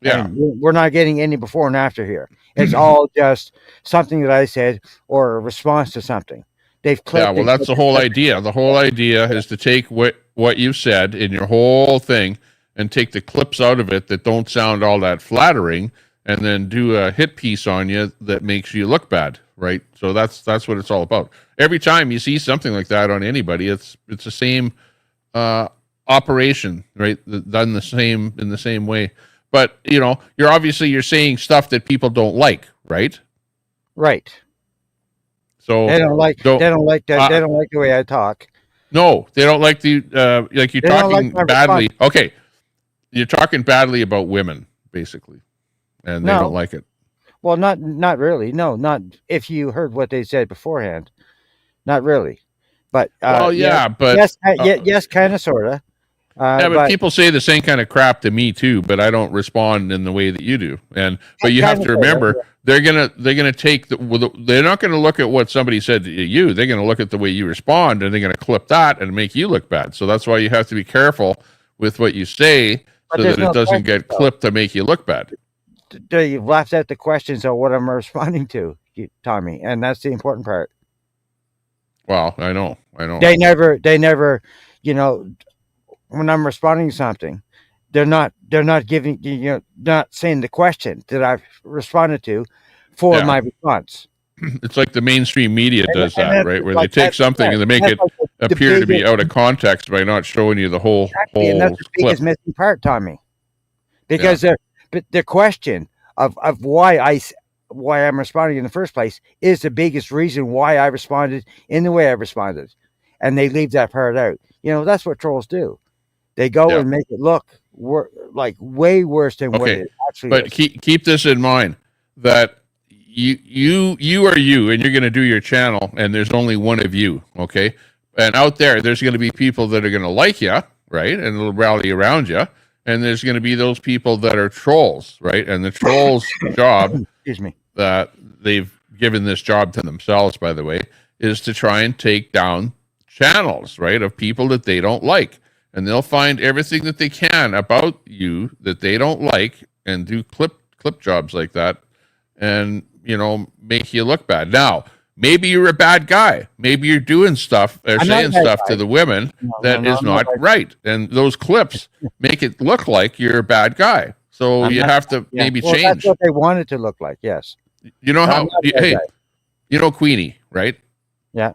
Yeah. And we're not getting any before and after here. It's all just something that I said or a response to something. They've clipped. Yeah, well, that's the whole idea. The whole idea is to take what you've said in your whole thing and take the clips out of it that don't sound all that flattering, and then do a hit piece on you that makes you look bad, right? So that's what it's all about. Every time you see something like that on anybody, it's the same operation, right? Done in the same way. But you're saying stuff that people don't like, right? Right. So they don't like that. They don't like the way I talk. No, they don't like you're talking badly. Response. Okay, you're talking badly about women, basically, and they don't like it. Well, not really. No, not if you heard what they said beforehand. Not really. But yes, kind of, sort of. But people say the same kind of crap to me too, but I don't respond in the way that you do. But you have to remember, they're gonna take they're not gonna look at what somebody said to you. They're gonna look at the way you respond, and they're gonna clip that and make you look bad. So that's why you have to be careful with what you say, so that it doesn't get clipped to make you look bad. You've laughed at the questions of what I'm responding to, Tommy, and that's the important part. Well, I know. They never, when I'm responding to something, they're not giving, not saying the question that I've responded to for my response. It's like the mainstream media does that, right? Where they take something and they make it appear to be out of context by not showing you the whole and that's the biggest missing part, Tommy. Because the question of why I'm responding in the first place is the biggest reason why I responded in the way I responded, and they leave that part out. That's what trolls do. They go and make it look like way worse than what it actually is. But keep this in mind, that you are you, and you're going to do your channel, and there's only one of you, okay? And out there's going to be people that are going to like you, right? And they'll rally around you. And there's going to be those people that are trolls, right? And the trolls' job, that they've given this job to themselves, by the way, is to try and take down channels, right, of people that they don't like. And they'll find everything that they can about you that they don't like, and do clip jobs like that, and make you look bad. Now, maybe you're a bad guy. Maybe you're doing stuff or saying stuff to the women that is not right. And those clips make it look like you're a bad guy. So you have to maybe change. That's what they want it to look like, yes. You know how, hey, Queenie, right? Yeah.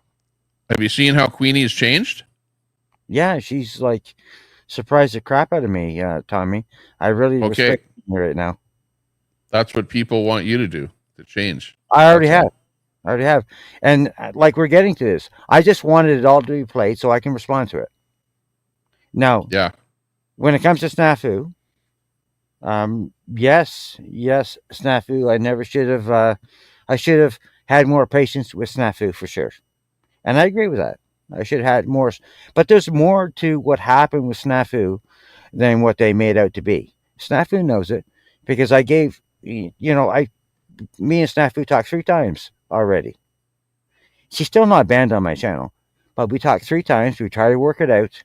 Have you seen how Queenie's changed? Yeah, she's like surprised the crap out of me, Tommy. I really respect her right now. That's what people want you to do, to change. I already have. And like, we're getting to this. I just wanted it all to be played so I can respond to it. Now, when it comes to Snafu, yes, Snafu, I never should have, I should have had more patience with Snafu for sure. And I agree with that. I should have had more, but there's more to what happened with Snafu than what they made out to be. Snafu knows it, because I gave, me and Snafu talked 3 times already. She's still not banned on my channel, but we talked 3 times. We tried to work it out.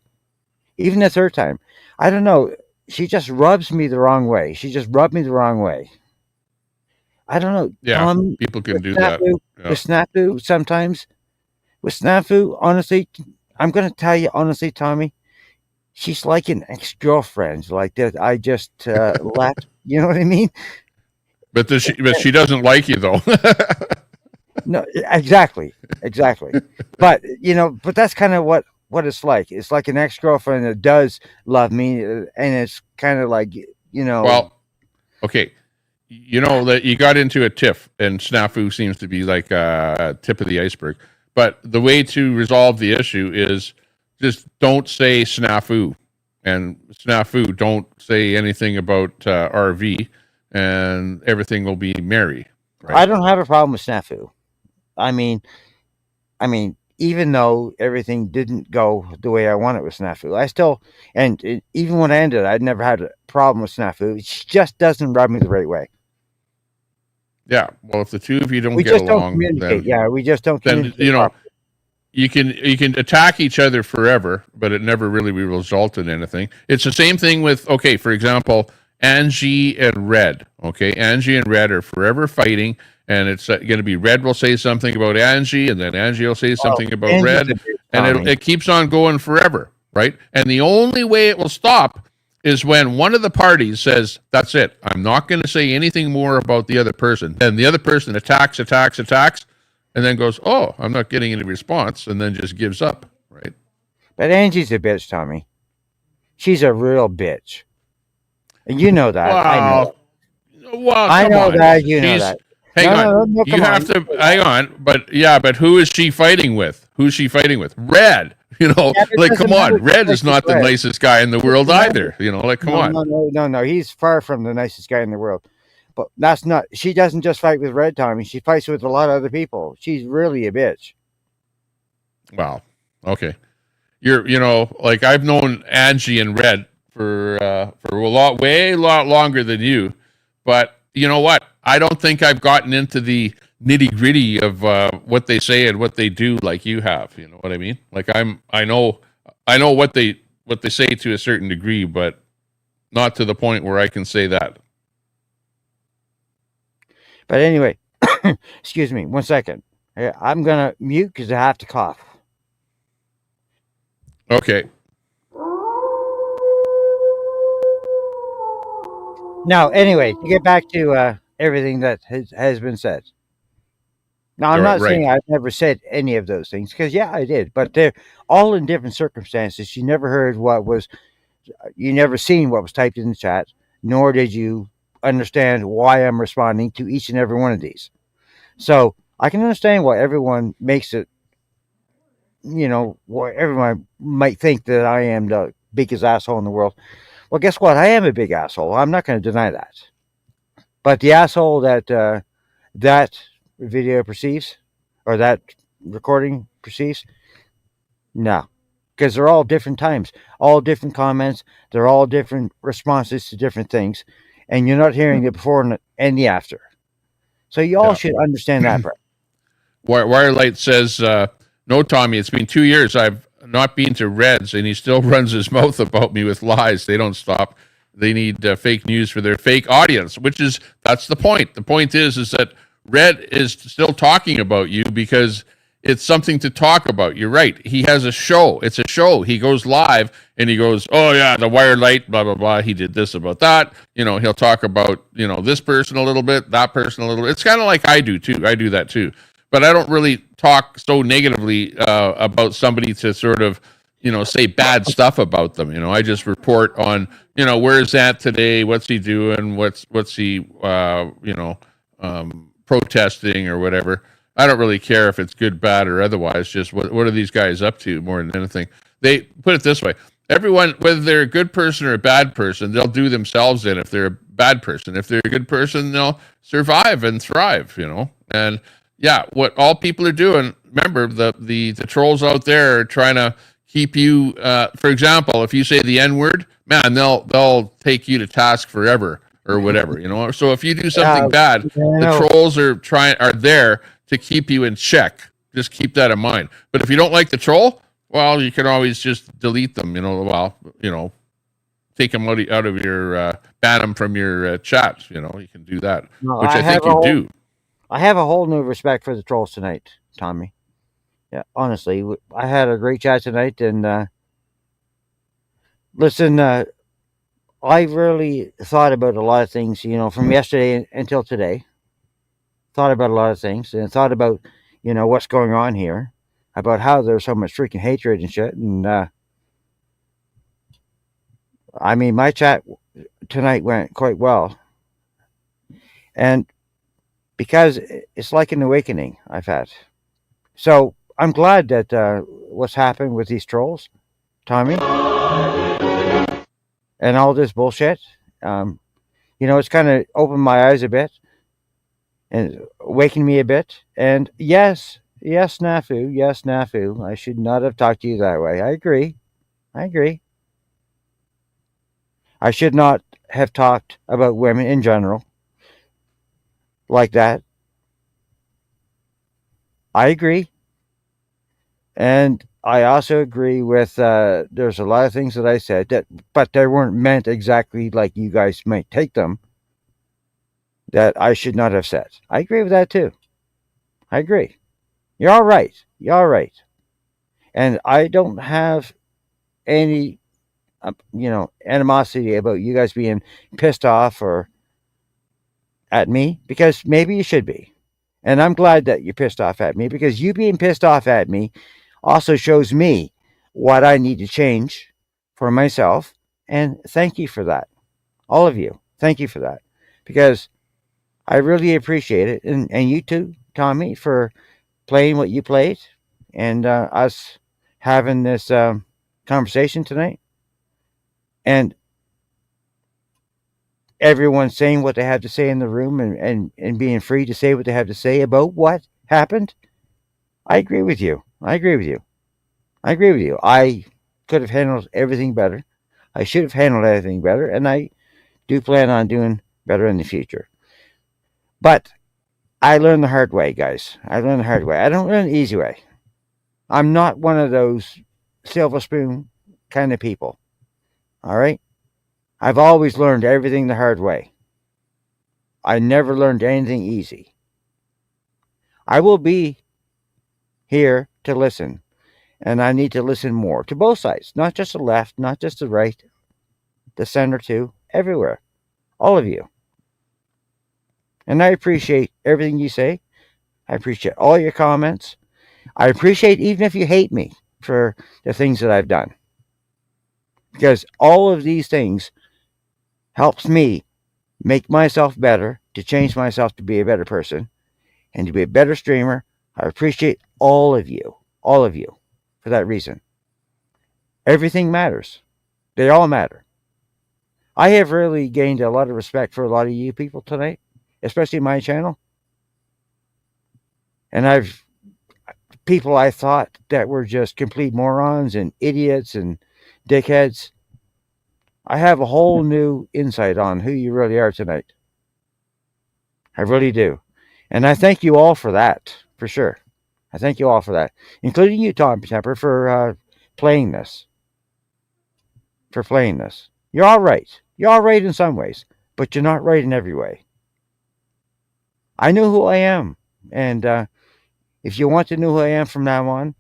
Even the 3rd time, I don't know. She just rubs me the wrong way. She just rubbed me the wrong way. I don't know. Yeah, people can do that. With Snafu, sometimes. With Snafu, honestly, I'm going to tell you honestly, Tommy, she's like an ex-girlfriend. Like that, I just left. You know what I mean? But she doesn't like you, though. No, exactly. But but that's kind of what what it's like. It's like an ex-girlfriend that does love me, and it's kind of like, Well, okay. You know that you got into a tiff, and snafu seems to be like a tip of the iceberg. But the way to resolve the issue is just don't say snafu, and snafu. Don't say anything about RV, and everything will be merry. Right? I don't have a problem with snafu. I mean, even though everything didn't go the way I wanted with snafu, I still, even when I ended, I'd never had a problem with snafu. It just doesn't rub me the right way. Yeah. Well, if the two of you don't We get just don't along, communicate. then Yeah, we just don't then communicate. you know properly. you can attack each other forever, but it never really will result in anything. It's the same thing with, okay, for example, Angie and Red. Okay, Angie and Red are forever fighting, and it's going to be Red will say something about Angie, and then Angie will say something about Angie's Red, a bit and charming. it keeps on going forever, right? And the only way it will stop is when one of the parties says, that's it, I'm not going to say anything more about the other person. And the other person attacks, and then goes, oh, I'm not getting any response, and then just gives up, right? But Angie's a bitch, Tommy. She's a real bitch. And you know that. I know. Well, I come know on. that. You know that. Hang on. No, You come have on. to hang on. But who is she fighting with? Who's she fighting with? Red. You know, Yeah, it like doesn't come on. matter. Red is not the Red. nicest guy in the world Doesn't matter. either. You know, like come on. No. He's far from the nicest guy in the world. But that's not. She doesn't just fight with Red, Tommy. She fights with a lot of other people. She's really a bitch. Wow. Okay. You know, like I've known Angie and Red for a lot longer than you, but you know what? I don't think I've gotten into the nitty gritty of what they say and what they do like you have. You know what I mean? Like I know what they say to a certain degree, but not to the point where I can say that. But anyway, excuse me, 1 second. I'm gonna mute because I have to cough. Okay. Now, anyway, to get back to everything that has been said. Now, I'm not saying I've never said any of those things, because, yeah, I did. But they're all in different circumstances. You never heard you never seen what was typed in the chat, nor did you understand why I'm responding to each and every one of these. So I can understand why everyone makes it, why everyone might think that I am the biggest asshole in the world. Well, guess what? I am a big asshole. I'm not going to deny that. But the asshole that that video perceives, or that recording perceives, no. Because they're all different times, all different comments. They're all different responses to different things. And you're not hearing the before and the after. So you all should understand that part. Wirelight says, no, Tommy, it's been 2 years. I've not been to Reds, and he still runs his mouth about me with lies. They don't stop. They need fake news for their fake audience, that's the point. The point is that Red is still talking about you because it's something to talk about. You're right. He has a show. It's a show. He goes live and he goes, oh yeah, the Wirelight, blah, blah, blah. He did this about that. You know, he'll talk about, this person a little bit, that person a little bit. It's kind of like I do too. I do that too. But I don't really talk so negatively about somebody to sort of, say bad stuff about them. I just report on, where's that today? What's he doing? What's he, protesting or whatever. I don't really care if it's good, bad, or otherwise. Just what are these guys up to more than anything? They put it this way. Everyone, whether they're a good person or a bad person, they'll do themselves in if they're a bad person. If they're a good person, they'll survive and thrive, And yeah, what all people are doing, remember, the trolls out there are trying to keep you, for example, if you say the N-word, man, they'll take you to task forever or whatever, So if you do something bad, the trolls are there to keep you in check. Just keep that in mind. But if you don't like the troll, well, you can always just delete them, take them out of your, ban them from your chats, you can do that, which I think you do. I have a whole new respect for the trolls tonight, Tommy. Yeah, honestly, I had a great chat tonight, and listen, I really thought about a lot of things, from yesterday until today. Thought about a lot of things, and thought about, what's going on here. about how there's so much freaking hatred and shit. And I mean, my chat tonight went quite well, and because it's like an awakening I've had. So I'm glad that what's happened with these trolls, Tommy, and all this bullshit. It's kind of opened my eyes a bit and awakened me a bit. And yes, Snafu. I should not have talked to you that way. I agree. I should not have talked about women in general like that. I agree. And I also agree with there's a lot of things that I said but they weren't meant exactly like you guys might take them, that I should not have said. I agree with that too. I agree. You're all right. And I don't have any, animosity about you guys being pissed off or at me, because maybe you should be. And I'm glad that you're pissed off at me, because you being pissed off at me also shows me what I need to change for myself. And thank you for that. All of you. Thank you for that. Because I really appreciate it. And you too, Tommy, for playing what you played and us having this conversation tonight. And everyone saying what they have to say in the room and being free to say what they have to say about what happened. I agree with you. I could have handled everything better. I should have handled everything better. And I do plan on doing better in the future. But I learned the hard way, guys. I learned the hard way. I don't learn the easy way. I'm not one of those silver spoon kind of people. All right? I've always learned everything the hard way. I never learned anything easy. I will be here to listen, and I need to listen more to both sides, not just the left, not just the right, the center too, everywhere, all of you. And I appreciate everything you say. I appreciate all your comments. I appreciate even if you hate me for the things that I've done, because all of these things helps me make myself better, to change myself to be a better person and to be a better streamer. I appreciate all of you for that reason. Everything matters. They all matter. I have really gained a lot of respect for a lot of you people tonight, especially my channel. And people I thought that were just complete morons and idiots and dickheads, I have a whole new insight on who you really are tonight. I really do. And I thank you all for that, for sure. I thank you all for that, including you, Tom Temper, for playing this. You're all right. You're all right in some ways, but you're not right in every way. I know who I am. And if you want to know who I am from now on,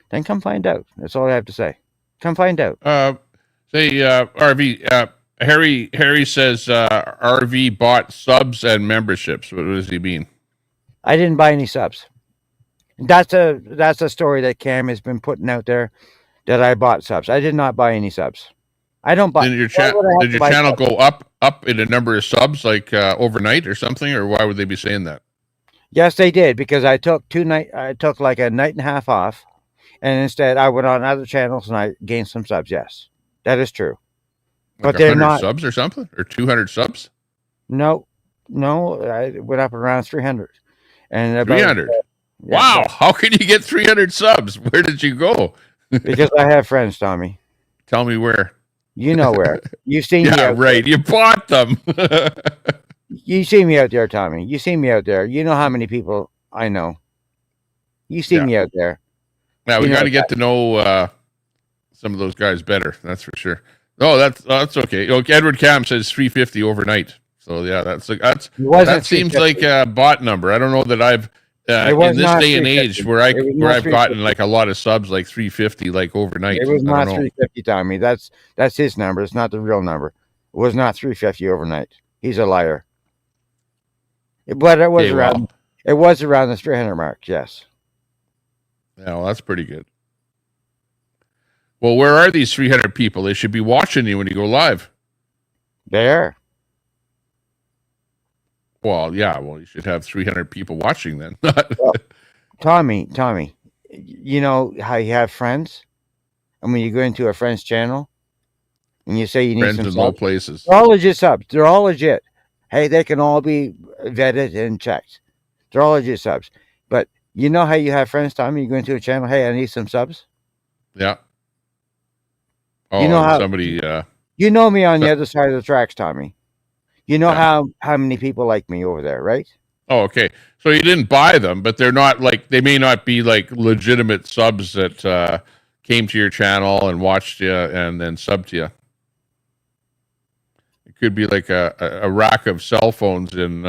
then come find out. That's all I have to say. Come find out. RV, Harry says RV bought subs and memberships. What does he mean? I didn't buy any subs. That's a story that Cam has been putting out there, that I bought subs. I did not buy any subs. I don't buy. Did your channel go up in a number of subs like overnight or something, or why would they be saying that? Yes, they did, because I took like a night and a half off, and instead I went on other channels and I gained some subs. Yes, that is true. Like but they're not subs or something, or 200 subs. No, I went up around 300. And 300. Wow, how can you get 300 subs? Where did you go? Because I have friends, Tommy. Tell me where. You know where. You've seen me out right. there. You bought them. You see me out there, Tommy. You see me out there. You know how many people I know. You see me out there. Now we got to get to know some of those guys better. That's for sure. Oh, that's okay. Okay, Edward Cam says 350 overnight. So yeah, that seems like a bot number. I don't know that I've in this day and age where I've gotten like a lot of subs like 350 like overnight. It was not 350, Tommy. That's his number. It's not the real number. It was not 350 overnight. He's a liar. But it was around. It was around the 300 mark. Yes. Yeah, well, that's pretty good. Well, where are these 300 people? They should be watching you when you go live. There. Well, yeah. Well, you should have 300 people watching then. Well, Tommy, you know how you have friends? And when you go into a friend's channel and you say you need Friends some in subs, low places. they're all legit subs. They're all legit. Hey, they can all be vetted and checked. They're all legit subs. But you know how you have friends, Tommy? You go into a channel, hey, I need some subs. Yeah. Oh, You know how somebody. you know me on the other side of the tracks, Tommy. You know how many people like me over there, right? Oh, okay. So you didn't buy them, but they're not like, they may not be like legitimate subs that came to your channel and watched you and then subbed to you. It could be like a rack of cell phones in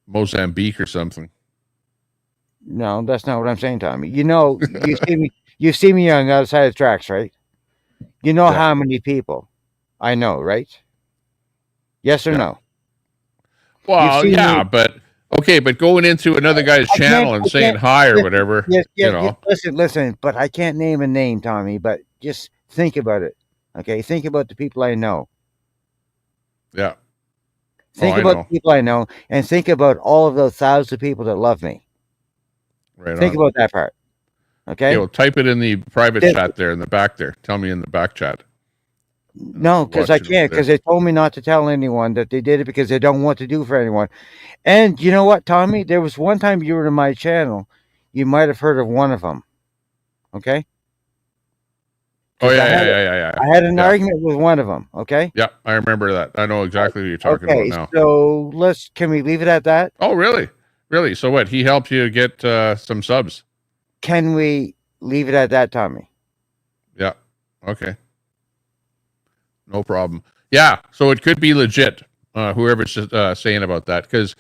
Mozambique or something. No, that's not what I'm saying, Tommy. You know, you see me on the other side of the tracks, right? You know how many people I know, right? Yes or no? Well, yeah, but okay, but going into another guy's channel and saying hi or whatever, you know. Listen, but I can't name a name, Tommy, but just think about it. Okay, think about the people I know. Yeah. Think about the people I know and think about all of those thousands of people that love me. Right. Think about that part. Okay. Yeah, well, type it in the private chat there in the back there. Tell me in the back chat. No, because I can't, because they told me not to tell anyone that they did it because they don't want to do for anyone. And you know what, Tommy? There was one time you were in my channel. You might have heard of one of them. Okay. Oh, yeah. I had an argument with one of them. Okay. Yeah, I remember that. I know exactly what you're talking about now. So can we leave it at that? Oh, really? Really? So what? He helped you get some subs. Can we leave it at that, Tommy? Yeah. Okay. No problem. Yeah. So it could be legit. Whoever's saying about that, because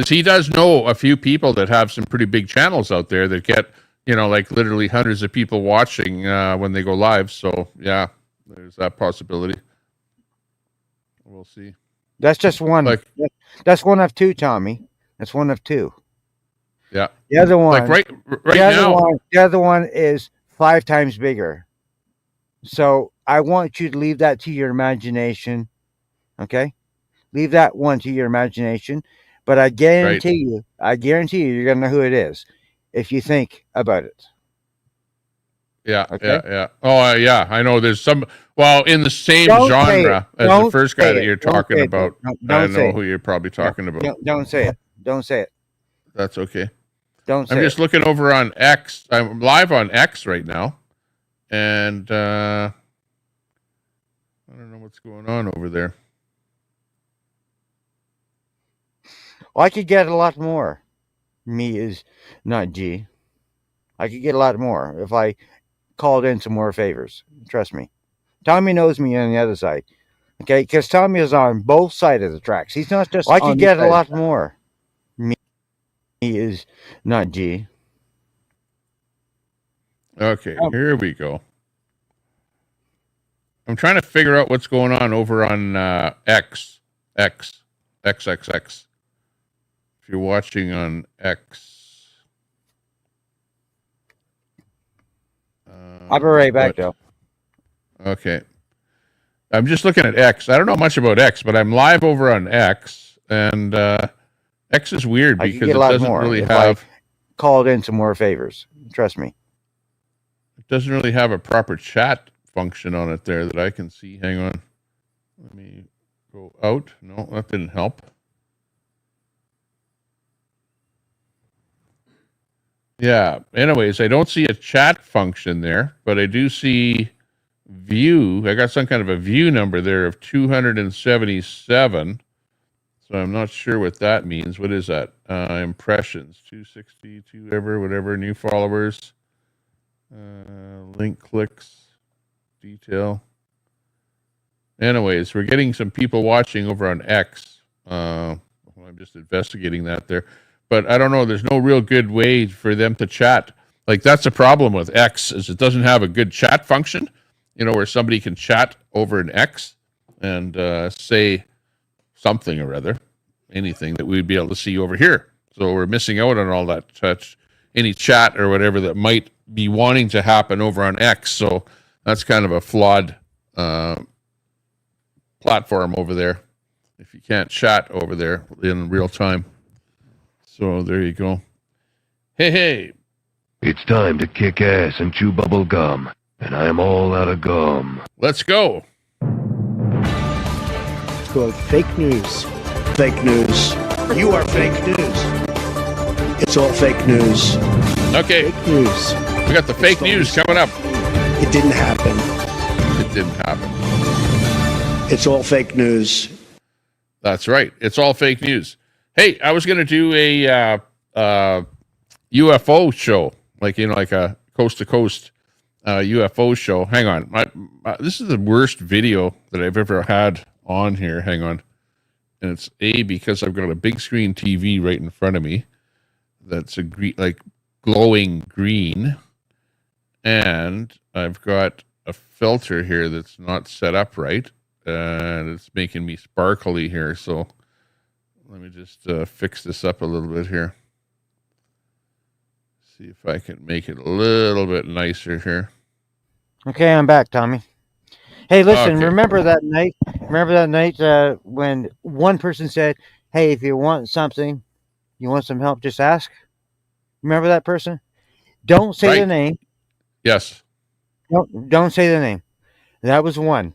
he does know a few people that have some pretty big channels out there that get, you know, like literally hundreds of people watching when they go live. So yeah, there's that possibility. We'll see. That's just one. That's one of two, Tommy. That's one of two. Yeah. The other one, like right now, the other one is 5 times bigger. So I want you to leave that to your imagination. Okay, leave that one to your imagination. But I guarantee you, you're gonna know who it is if you think about it. Yeah. Okay? Yeah. Oh, yeah. I know. There's some. Well, in the same genre as the first guy that you're talking about. I know who you're probably talking about. Don't say it. Don't say it. That's okay. Don't say I'm just looking over on X. I'm live on X right now, and I don't know what's going on over there. Well, I could get a lot more. Me is not G. I could get a lot more if I called in some more favors. Trust me. Tommy knows me on the other side. Okay, because Tommy is on both sides of the tracks. He's not just. I could get a lot more. Me is not G. Okay, here we go. I'm trying to figure out what's going on over on X. If you're watching on X. I'll be right back, though. Okay. I'm just looking at X. I don't know much about X, but I'm live over on X, and X is weird because it doesn't really have. Called in some more favors. Trust me. It doesn't really have a proper chat function on it there that I can see. Hang on. Let me go out. No, that didn't help. Yeah. Anyways, I don't see a chat function there, but I do see view. I got some kind of a view number there of 277. So I'm not sure what that means. What is that? Impressions, 262, whatever, new followers, link clicks, detail. Anyways, we're getting some people watching over on X. I'm just investigating that there. But I don't know. There's no real good way for them to chat. Like, that's a problem with X, is it doesn't have a good chat function, you know, where somebody can chat over an X and say something or other, anything that we'd be able to see over here. So we're missing out on all that any chat or whatever that might be wanting to happen over on X. So that's kind of a flawed platform over there if you can't chat over there in real time. So there you go. Hey. It's time to kick ass and chew bubble gum, and I am all out of gum. Let's go. It's called fake news. Fake news. You are fake news. It's all fake news. Okay. Fake news. We got the fake news coming up. It didn't happen. It didn't happen. It's all fake news. That's right. It's all fake news. Hey, I was going to do a UFO show, like a coast to coast UFO show. Hang on, this is the worst video that I've ever had on here. Hang on, and it's because I've got a big screen TV right in front of me that's glowing green, and I've got a filter here that's not set up right, and it's making me sparkly here. So let me just fix this up a little bit here. See if I can make it a little bit nicer here. Okay, I'm back, Tommy. Hey, listen, Okay. remember that night when one person said, hey, if you want something, you want some help, just ask? Remember that person? Don't say the name. Yes. Don't say the name. That was one.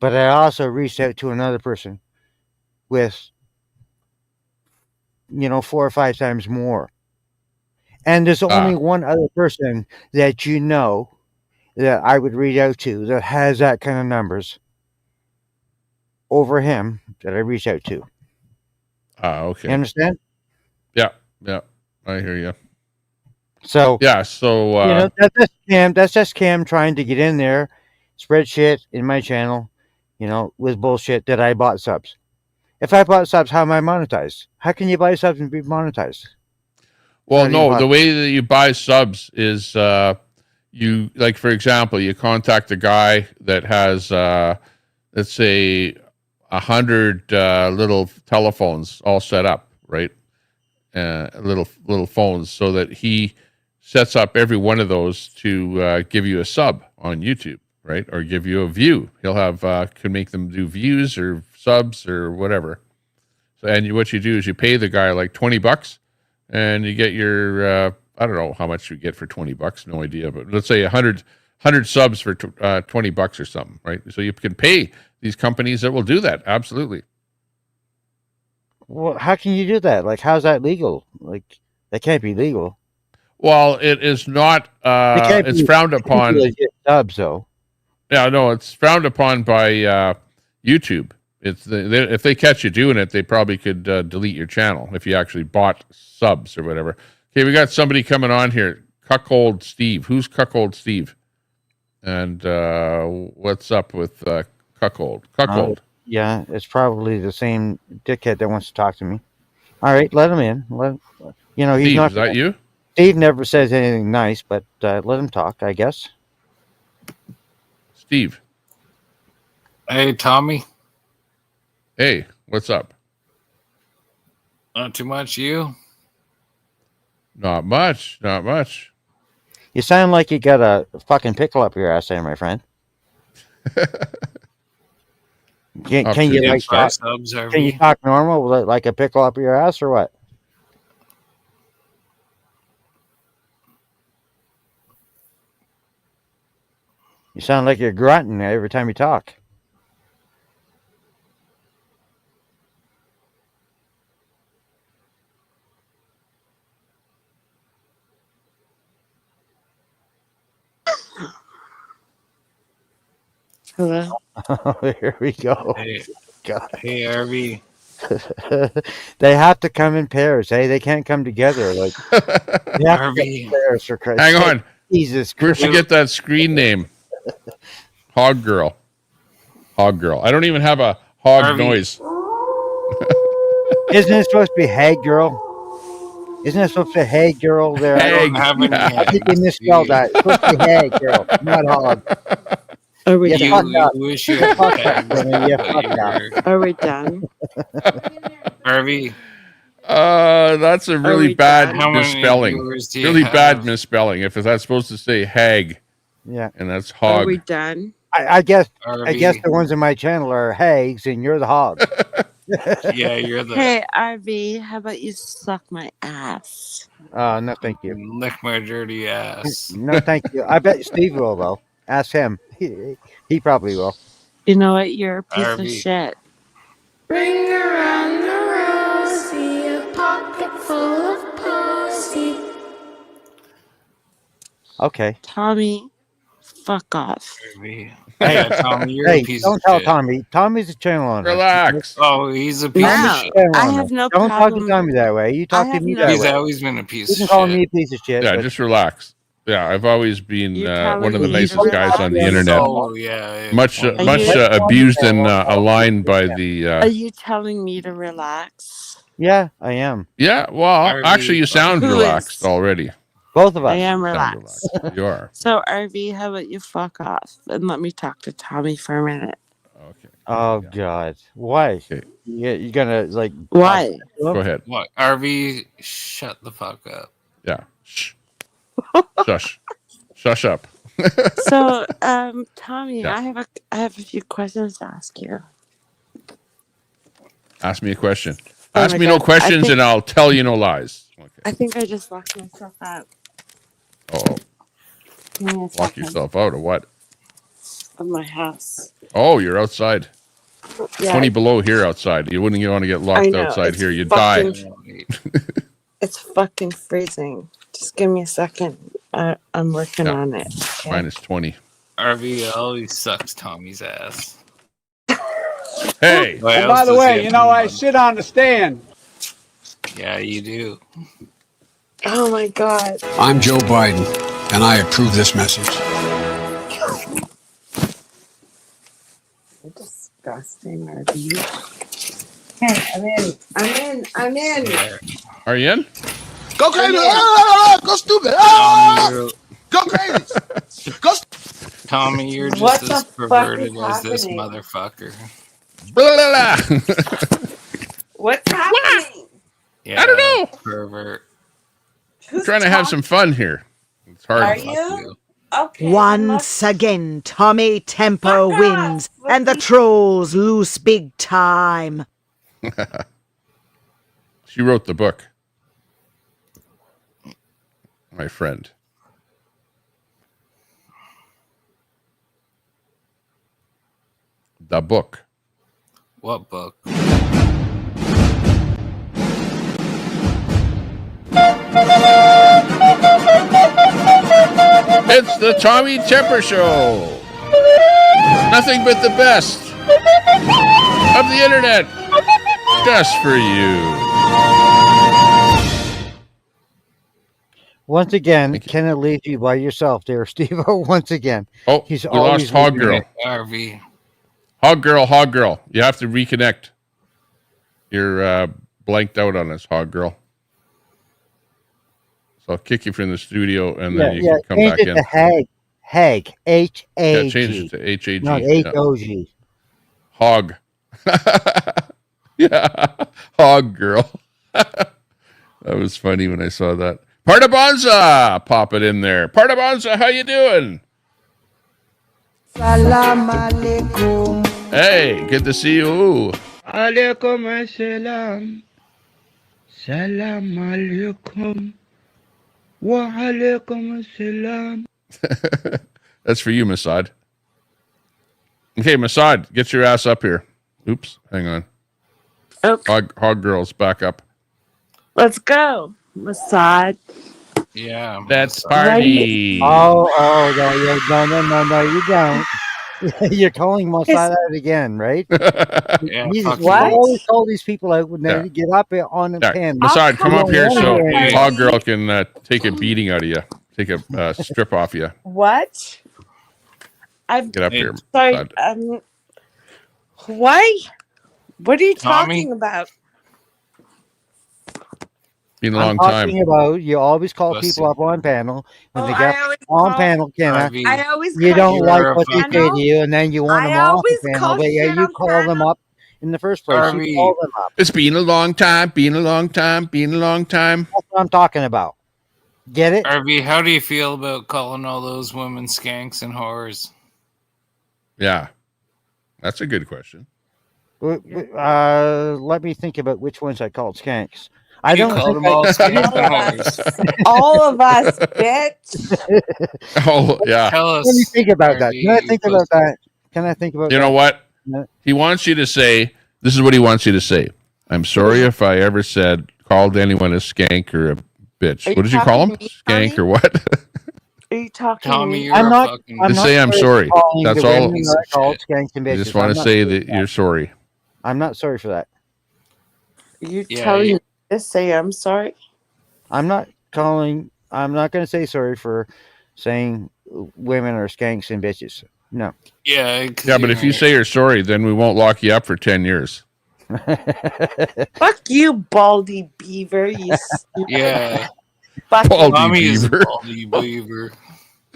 But I also reached out to another person with, 4 or 5 times more. And there's only one other person that that I would reach out to that has that kind of numbers over him that I reach out to. Okay. You understand? Yeah. I hear you. So yeah, so that's just Cam trying to get in there, spread shit in my channel, with bullshit that I bought subs. If I bought subs, how am I monetized? How can you buy subs and be monetized? Well, no, the way that you buy subs is you, like, for example, you contact a guy that has, let's say, 100 little telephones all set up, right? Little phones, so that he sets up every one of those to give you a sub on YouTube, right? Or give you a view. He'll have, could make them do views or subs or whatever. So, and what you do is you pay the guy like $20, and you get your, I don't know how much you get for $20, no idea, but let's say 100 subs for $20 or something, right? So you can pay these companies that will do that. Absolutely. Well, how can you do that? Like, how's that legal? Like, that can't be legal. Well, it is not, it's frowned upon. Subs, though. Yeah, no, it's frowned upon by YouTube. If they catch you doing it, they probably could delete your channel if you actually bought subs or whatever. Okay, we got somebody coming on here. Cuckold Steve. Who's Cuckold Steve? And what's up with Cuckold? Cuckold. Yeah, it's probably the same dickhead that wants to talk to me. All right, let him in. He's Steve, not. Is that you? Steve never says anything nice, but let him talk, I guess. Steve. Hey, Tommy. Hey, what's up? Not too much, you? Not much. You sound like you got a fucking pickle up your ass there, my friend. Can you like talk? Can you talk normal, like a pickle up your ass, or what? You sound like you're grunting every time you talk. Hello. Here we go. Hey, God. Hey, RV. They have to come in pairs. Hey, they can't come together. Like, they have to come in pairs, for Christ's Hang sake. on. Jesus Where'd Christ. you get that screen name? Hog Girl. Hog Girl. I don't even have a hog RV. noise. Isn't it supposed to be Hey Girl? Isn't it supposed to be Hey Girl there? Hag. I think you misspelled that. It's supposed to be Hey Girl, not Hog. Are we You done? fucked up. wish you You fucked up, had Jimmy. You fucked up. Are we done? RV. That's a really we bad done? How many misspelling. viewers do you Really bad have? misspelling. If that's supposed to say hag, Yeah. and that's Are we hog. done? I guess RV. the ones in my channel are hags and you're the hog. Yeah, you're the. Hey, RV, how about you suck my ass? No, thank you. Lick my dirty ass. No, thank you. I bet Steve will though. Ask him. He probably will. You know what? You're a piece of RV. shit. Ring around the rosy, a pocket full of pussy. Okay. Tommy, fuck off. RV. Hey, Yeah, Tommy, you're hey, a piece don't of tell shit. Tommy. Tommy's a channel owner. Relax. Oh, he's a piece of Wow, shit. Channel I owner. have no Don't problem. talk to Tommy that way. You talk to have me no- that He's way. always been a piece You of can call shit. me a piece of shit. Yeah, but just relax. Yeah, I've always been You're one of the telling me to nicest guys on the relax? internet. Oh, yeah. Much One of the much best. abused and aligned by the. Are you telling me to relax? yeah, I am. Yeah, well, RV. actually, you sound Who relaxed is? already. Both of I us. am Sound relaxed. relaxed. You are. So, RV, how about you fuck off and let me talk to Tommy for a minute? Okay. Oh God, why? Okay. You're gonna like Why? Go ahead. What? RV, shut the fuck up. Yeah. Shh. Shush. Shush up. So, Tommy, Yeah. I have a few questions to ask you. Ask me a question. Oh Ask my me no God, questions, and I'll tell you no lies. Okay. I think I just locked myself out. Oh, Give me a lock second. yourself out of what? Of my house. Oh, you're outside. Yeah, 20 below here outside. You wouldn't want to get I locked know. outside It's here. You die. fucking, it's fucking freezing. Just give me a second. I'm working Yeah. on it. Okay? Minus 20. RV always sucks Tommy's ass. Hey. What And else by the does he way, have you to know, I do? sit on the stand. Yeah, you do. Oh my God. I'm Joe Biden, and I approve this message. You're disgusting, RV. Okay, I'm in. Yeah. Are you in? Go crazy! Go stupid! Go crazy! Go Tommy, you're just What as the fuck perverted is as this happening? motherfucker. Blah, blah, blah. What's happening? Yeah, I don't know. Pervert. I'm trying to have some fun here. It's hard. Are you? Okay. Once again, Tommy Temper wins, and the trolls lose big time. She wrote the book. My friend. The book. What book? It's the Tommy Temper Show. Nothing but the best of the internet. Just for you. once again, can it leave you by yourself there, Steve-O? Once again. Oh, He's we lost Hog Girl. RV. Hog Girl. You have to reconnect. You're blanked out on us, Hog Girl. So I'll kick you from the studio, and then you can come change back it in. to Hag. H-A-G. Yeah, change it to H-A-G. Not H-O-G. Hog. Yeah, Hog Girl. That was funny when I saw that. Partabonza, pop it in there. Partabonza, how you doing? Salam alaikum. Hey, good to see you. Alaikum assalam. Salam alaikum. Wa alaikum assalam. That's for you, Masad. Okay, Masad, get your ass up here. Oops, hang on. Okay. Hog Girl's back up. Let's go. Masad. Yeah. Let's party. Oh, no, you don't. You're calling Mossad out again, right? Yeah, You fuck what? you. Always call these people out when they get up on the Yeah. pen. Masad, come up here so here. Hog Girl can take a beating out of you. Take a strip off you. What? Get up here. Sorry. Masad. Why? What are you Tommy? talking about? Been a I'm long time. talking about you always call Pussy. people up on panel when they I get always on call- panel, Kenna. RV. I always You call don't You're like a what they say fucking- to you, and then you want I them off the always panel. call But yeah, shit you on call them panel. up in the first place. You call them up. It's been a long time, been a long time, been a long time. That's what I'm talking about. Get it? RV, how do you feel about calling all those women skanks and whores? Yeah, that's a good question. Let me think about which ones I called skanks. I You don't called think them all skanks and whores. All of us, bitch. Oh, yeah. Tell us. Let me think about that. Can I RV, think about that? Can I think about You that? know what? He wants you to say, this is what he wants you to say. I'm sorry if I ever called anyone a skank or a bitch. Are What did you call him? talking to me, Skank Tommy? or what? Are you talking Tommy, to me? you're I'm a not. fucking... I'm Just not say I'm for sorry. calling That's the all. women that I called skanks and I bitches. just want I'm to not say sorry that for you're sorry. I'm not sorry for that. You Yeah, telling you- me to say I'm sorry? I'm not going to say sorry for saying women are skanks and bitches. No. Yeah, Yeah, but if you say you're sorry, then we won't lock you up for 10 years. Fuck you, baldy beaver. You stupid Yeah. fucking. Baldy Tommy is a beaver. baldy beaver.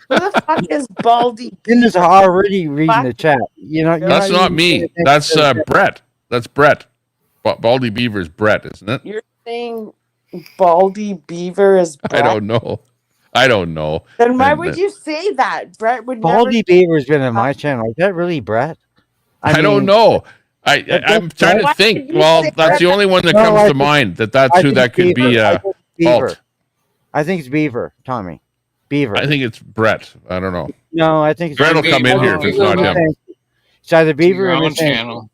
Who the fuck is baldy Linda's beaver? already reading the chat. You're That's not even me. paying attention That's to the chat. Brett. That's Brett. Baldy Beaver's Brett, isn't it? You're saying baldy beaver is I Brett? don't know. I don't know. Then why And, would you say that? Brett would Baldy never. Beaver's been on my channel. Is that really Brett? I don't know. I'm trying to Why think. would you Well, say that's the Brett? only one that No, comes I to think- mind. That's I who think that could be. I think Beaver. Alt. I think it's Beaver, Tommy. Beaver. I think it's Brett. I don't know. No, I think it's Brett will Beaver. come in here if it's not him. It's either Beaver Your or own Miss Nancy. channel.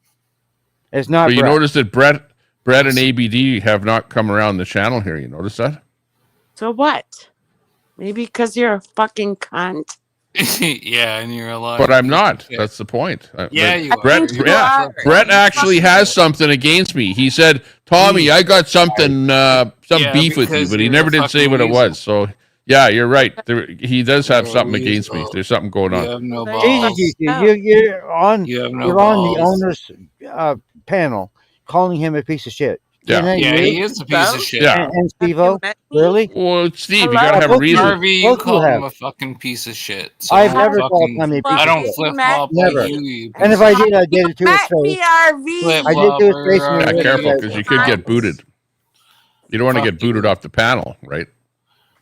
It's not But you Brett. notice that Brett and ABD have not come around the channel here. You notice that? So what? Maybe because you're a fucking cunt. Yeah, and you're alive. But I'm not. That's the point. Yeah, But you are. Brett, You yeah, are. Brett actually has something against me. He said, "Tommy, I got something, some Yeah, beef with you," because but he you're never a did say fucking what it weasel. was. So, yeah, you're right. He does have You're a something against me. weasel. There's something going You on. have no Jesus, balls. you're on. You have no You're on the balls. owner's panel, calling him a piece of shit. Yeah. Isn't that Yeah, you? he is a piece of shit. Yeah. And Steve-O? Really? Well, Steve, you Hello? gotta have a Both you- reason. RV, you both you call him have. a fucking piece of shit. So I've don't never called fucking- Tommy a piece I of don't shit. flip flop like Never. you. And if I did, I did it to his face. BRV. I did to his face. and Yeah, he careful, recognized because it. you could get booted. You don't want to Fuck get booted you. off the panel, right?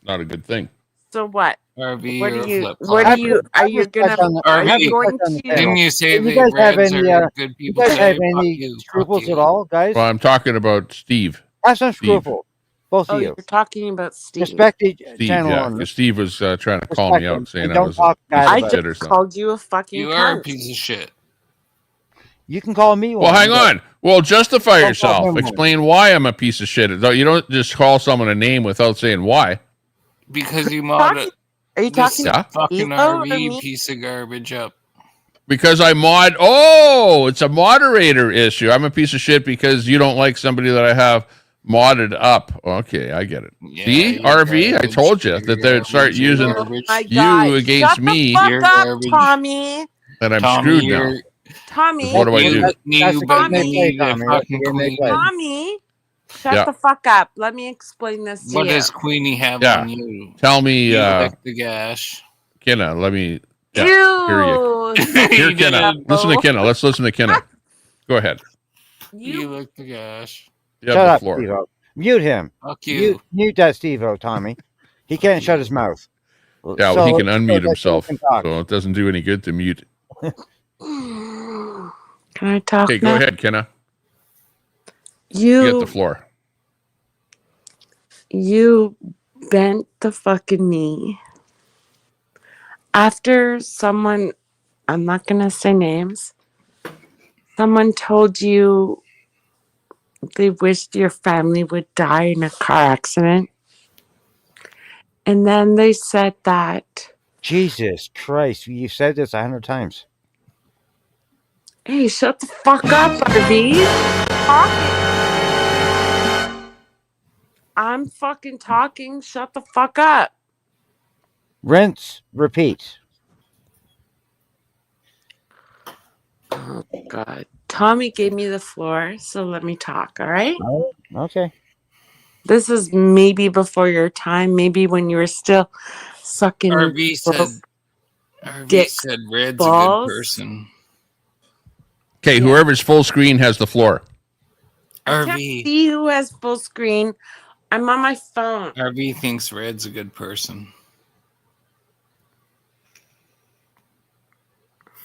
Not a good thing. So what? RV, What you're do a you? flip What flop. do you? Are you gonna? Are RV, you going on the to? panel. didn't you say Do you the guys have Reds any, are good you people guys have today? Fuck any you. Fuck scruples you. at all, guys? Well, I'm talking about Steve. Have some Steve. scruples. Both Oh, of you're you. talking about Steve. Respect each Steve, channel yeah, owner. because Steve was trying to call me Respect him. out, saying And I don't was a talk piece bad of I about shit or just something. called you a fucking You are a cunt. piece of shit. You can call me one. Well, hang but on. Well, justify Don't call yourself. him one. Explain why I'm a piece of shit. You don't just call someone a name without saying why. Because you mod Are you this talking Yeah. about fucking Steve or RV me? piece of garbage up. Because I mod. Oh, it's a moderator issue. I'm a piece of shit because you don't like somebody that I have modded up. Okay, I get it. Yeah, See, you're RV, I garbage. told you You're that they'd start garbage. You're using garbage. My you God! against Shut me, the fuck You're up, garbage. Tommy. and I'm Tommy, screwed now. you're Tommy. What do I you, do? That's you the game but they you play, need a Tommy. That's the fucking game they play. queen. Tommy. Shut Yeah. the fuck up. Let me explain this to What you. does Queenie have Yeah. on you? Tell me, You lick the gash. Kenna, let me. Yeah, Ew. here you. Here, You Kenna. did. Listen to Kenna. Let's listen to Kenna. Go ahead. You lick the gash. You Shut have the up, floor. Steve-O. Mute him. Fuck you. Mute that Steve-O, Tommy. He can't shut his mouth. Yeah, well, So he can let's unmute go back to himself, can talk. so it doesn't do any good to mute. Can I talk Okay, now? go ahead, Kenna. You You get the floor. You bent the fucking knee after someone, I'm not gonna say names, someone told you they wished your family would die in a car accident. And then they said that, Jesus Christ, you said this 100 times. hey, shut the fuck up, RV. I'm fucking talking. Shut the fuck up. Rinse, repeat. Oh, God. Tommy gave me the floor, so let me talk, all right? Oh, okay. This is maybe before your time, maybe when you were still sucking RV broke said dick Red's a good balls. person. Okay, whoever's full screen has the floor. I can't see who has full screen. I'm on my phone. RV thinks Red's a good person.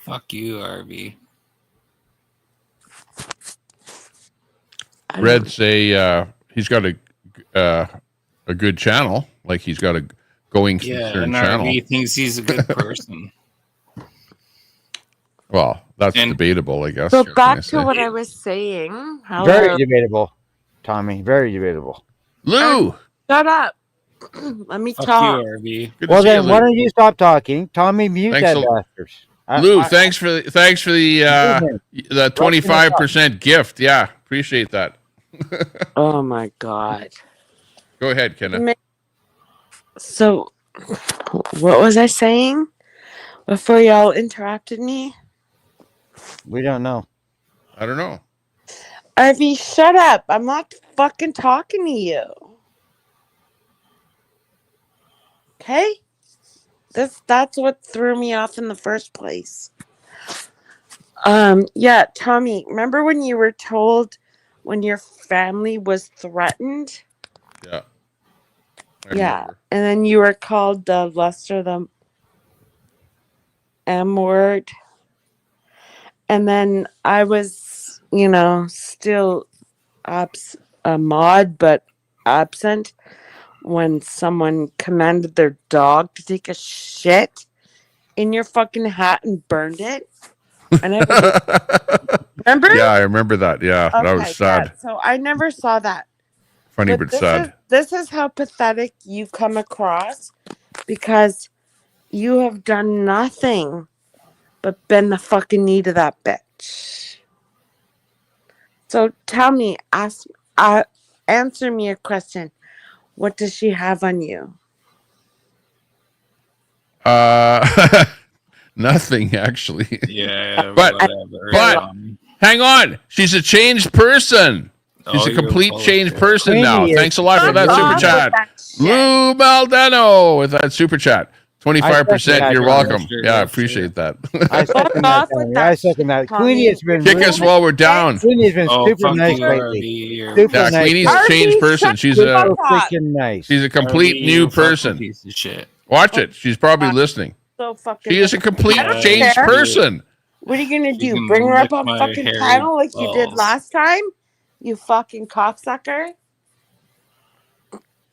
Fuck you, RV. Red say he's got a good channel, like he's got a going concern and channel. RV thinks he's a good person. Well, that's debatable, I guess. So you're back gonna to say. what I was saying. Very debatable, Tommy. Very debatable. Lou, shut up. Let me Fuck talk. you, RV. Well, then why don't you stop talking? Tommy, mute Thanks that a- bastard. Lou, thanks for the 25% gift. Yeah, appreciate that. Oh my god. Go ahead, Kenneth. So, what was I saying before y'all interrupted me? We don't know. I don't know. Ivy, shut up. I'm not fucking talking to you. Okay? That's what threw me off in the first place. Yeah, Tommy, remember when you were told when your family was threatened? Yeah. Yeah. And then you were called the Lester the M word. And then I was, still a mod, but absent when someone commanded their dog to take a shit in your fucking hat and burned it. I never remember? Yeah, I remember that. Yeah, that was Okay, sad. yeah, so I never saw that. Funny but sad. This is how pathetic you come across because you have done nothing but bend the fucking knee to that bitch. So tell me, answer me a question. What does she have on you? Nothing actually. Yeah, but whatever. Hang on, she's a changed person. She's Oh, a complete you're changed bullshit. person now. Thanks a lot for that super chat, Lou Maldano, with that super chat. 25%. You're welcome. Yeah, I appreciate that. I second that. Tommy. I second that. Queenie has been Kick us while we're down. Queenie has been super fuck nice you, lately. RV. Super Yeah, nice. Queenie's a changed person. She's so a freaking nice. She's a complete RV, new you fucking person. Piece of shit. Watch it. She's probably listening. So fucking. She is a complete I don't changed care. person. What are you gonna do? can Bring her up lick on my fucking hairy panel like you did balls. last time? You fucking cocksucker.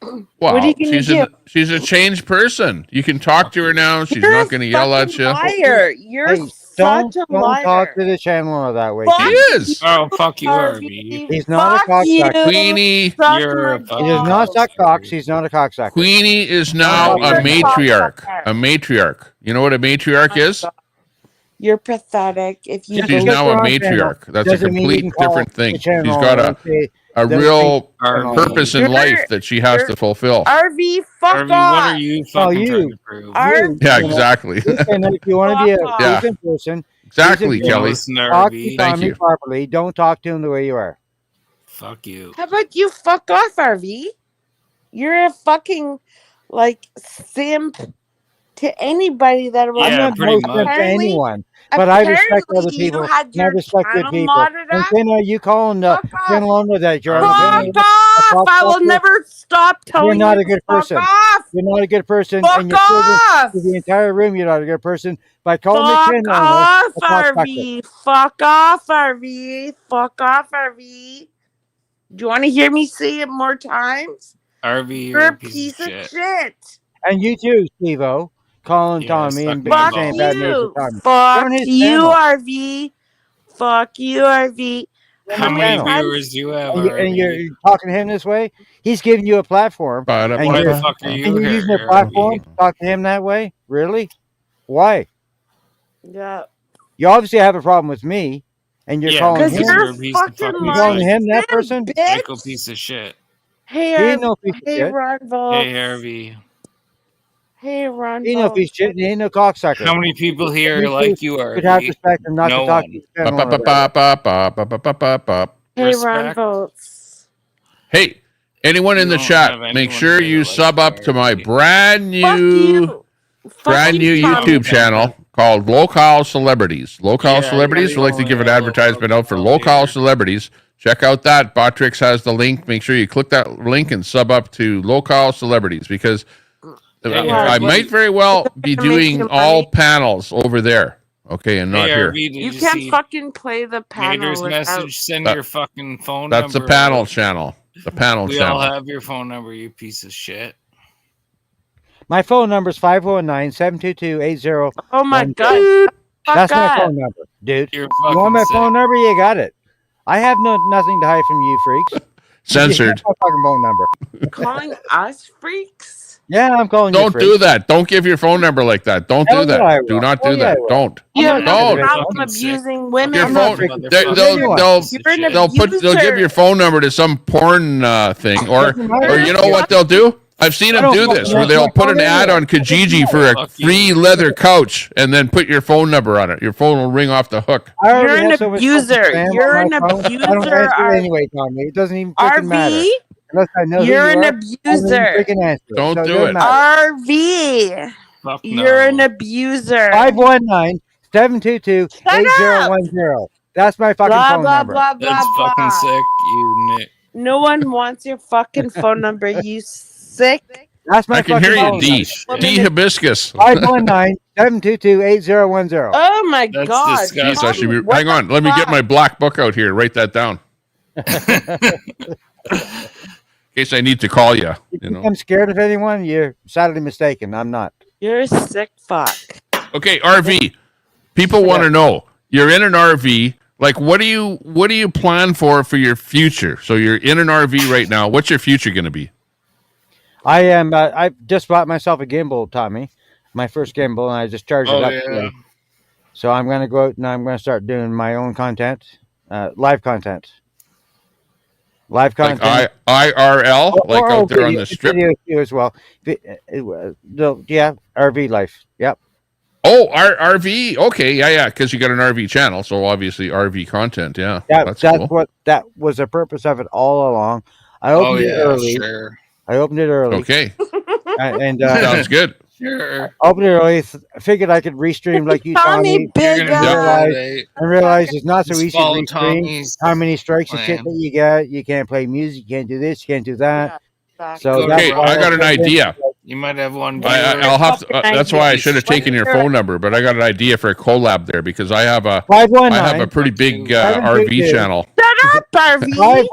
Wow, What are you gonna do? she's a changed person. You can talk to her now. She's You're not going to yell at you. Liar! You're Hey, such a don't liar. talk to the channel that way. Fuck She Queenie. is. Oh, fuck you, RV. RV. He's not a Fuck you. cocksucker. Queenie, Suck You're my a He fucking does not suck cocks. He's not a cocksucker. Queenie is now You're a a matriarch. cocksucker. A matriarch. You know what a matriarch is? You're pathetic. If you Just She's because now we're a on matriarch. channel That's a doesn't mean we complete can call different thing. the She's channel got and say a those real things- purpose in You're- life that she has to fulfill. RV, fuck RV, off. what are you fucking trying to prove? RV, Yeah, exactly. And if you want to be a Fuck off. decent person, Exactly, decent Kelly. Listen to talk to RV. Thank Tommy you. properly. Don't talk to him the way you are. Fuck you. how about you fuck off, RV? You're a fucking simp to anybody that will. I'm not pretty no simp much. to anyone, but I respect other Apparently you people. had And I your respect good channel people. modded And up. then are you calling the channel owner that you're on the Fuck channel? off! I will never stop telling You're not you a good to fuck person. off! You're not a good person. Fuck and you're proving off! to the entire room you're not a good person by calling the Fuck channel off, owner a cocksucker. RV! Fuck off, RV! Fuck off, RV! Do you want to hear me say it more times? RV, You're you're a piece of shit. And you too, Steve-O, calling Tommy suck and my Fuck saying bad names you! to Tommy. Fuck You're on his you, channel. RV! Fuck you, RV! How many viewers do you have, And, RV? you're talking to him this way? He's giving you a platform. And Why you're, the fuck are you and you're here, using a RV? platform to talk to him that way? Really? Why? Yeah. You obviously have a problem with me, and you're calling because him. you're a piece of fucking fucking You're calling shit. him that person? Psycho piece of shit. Hey, He ain't no piece of hey, shit. Ron Volk. Hey, RV. Hey, Ron He ain't no Volk. piece of shit. He ain't no cocksucker. How many people here You like two you, RV? should have respect and not No to talk one. to the channel owner that way. Hey, Ron Respect. Volks. Hey, anyone in the don't chat, have make anyone sure here you that sub likes up to my RV. brand new you, YouTube Tommy. channel. called Local Celebrities. Local Yeah, Celebrities. yeah, We like to give an yeah, advertisement out for Local Moderator. Celebrities. Check out that. Botrix has the link. Make sure you click that link and sub up to Local Celebrities because Hey, I RV. might very well be gonna make doing you all money? panels over there. Okay, and not Hey, here. RV, did You you can't see fucking play the panel Mater's without. message? Send That- your fucking phone That's the number. panel channel. The panel We channel. all have your phone number, you piece of shit. My phone number is 519-722-8010. Oh my god! That's Fuck my up. phone number, dude. You're You want fucking my sick. phone number? You got it. I have nothing to hide from you, freaks. Censored. You got my fucking phone number. Calling us freaks? Yeah, I'm calling you Don't freaks. do that. Don't give your phone number like that. Don't Hell do yeah, I that. Do will. not Hell do yeah, I that. will. Don't. I'm You not have no doing it. problem abusing women. Your I'm not phone. freaking They'll You're an give your phone number to some porn thing, or you know what they'll do? I've seen them do this where they'll put an ad on Kijiji for a free leather couch and then put your phone number on it. Your phone will ring off the hook. I already You're an have so much abuser. fucking spam on You're my an phone. I don't abuser, answer R- anyway, Tommy. It doesn't even freaking matter. RV? Unless I know You're who an you are, I don't even abuser. freaking answer. Don't So it do doesn't it. matter. RV. Fuck You're an no. abuser. 519-722-8010. That's my fucking Blah phone blah number. blah blah That's blah. fucking sick, you Nick. No one wants your fucking phone number. You sick. That's my I can fucking hear you, phone D. number. D hibiscus. 519-722-8010. Oh my That's god. disgusting. Jeez, I should be. What Hang the on. Let me get fuck? my black book out here. Write that down. In case I need to call you. If You you know. I'm scared of anyone, you're sadly mistaken. I'm not. You're a sick fuck. Okay, RV. People want to know. You're in an RV. Like, what do you plan for your future? So you're in an RV right now. What's your future going to be? I am. I just bought myself a gimbal, Tommy. My first gimbal, and I just charged it up. Today. So I'm going to go out and I'm going to start doing my own content, live content. Live content. Like IRL, like out there on the strip. Video too as well. Yeah, RV life. Yep. Oh, RV. Okay, yeah, because you got an RV channel, so obviously RV content. Yeah, That's cool. what that was the purpose of it all along. I opened it early. Sure. I opened it early. Okay. And sounds good. Sure. Opened it early. Figured I could restream like you, Tommy. And realized it's not so easy to follow restream. Tommy's How many strikes and shit plan. that you get? You can't play music. You can't do this. You can't do that. So Okay, I got an idea. You might have one. I'll have to. That's why I should have taken your phone number, but I got an idea for a collab there because I have a pretty big RV channel. Shut up, RV.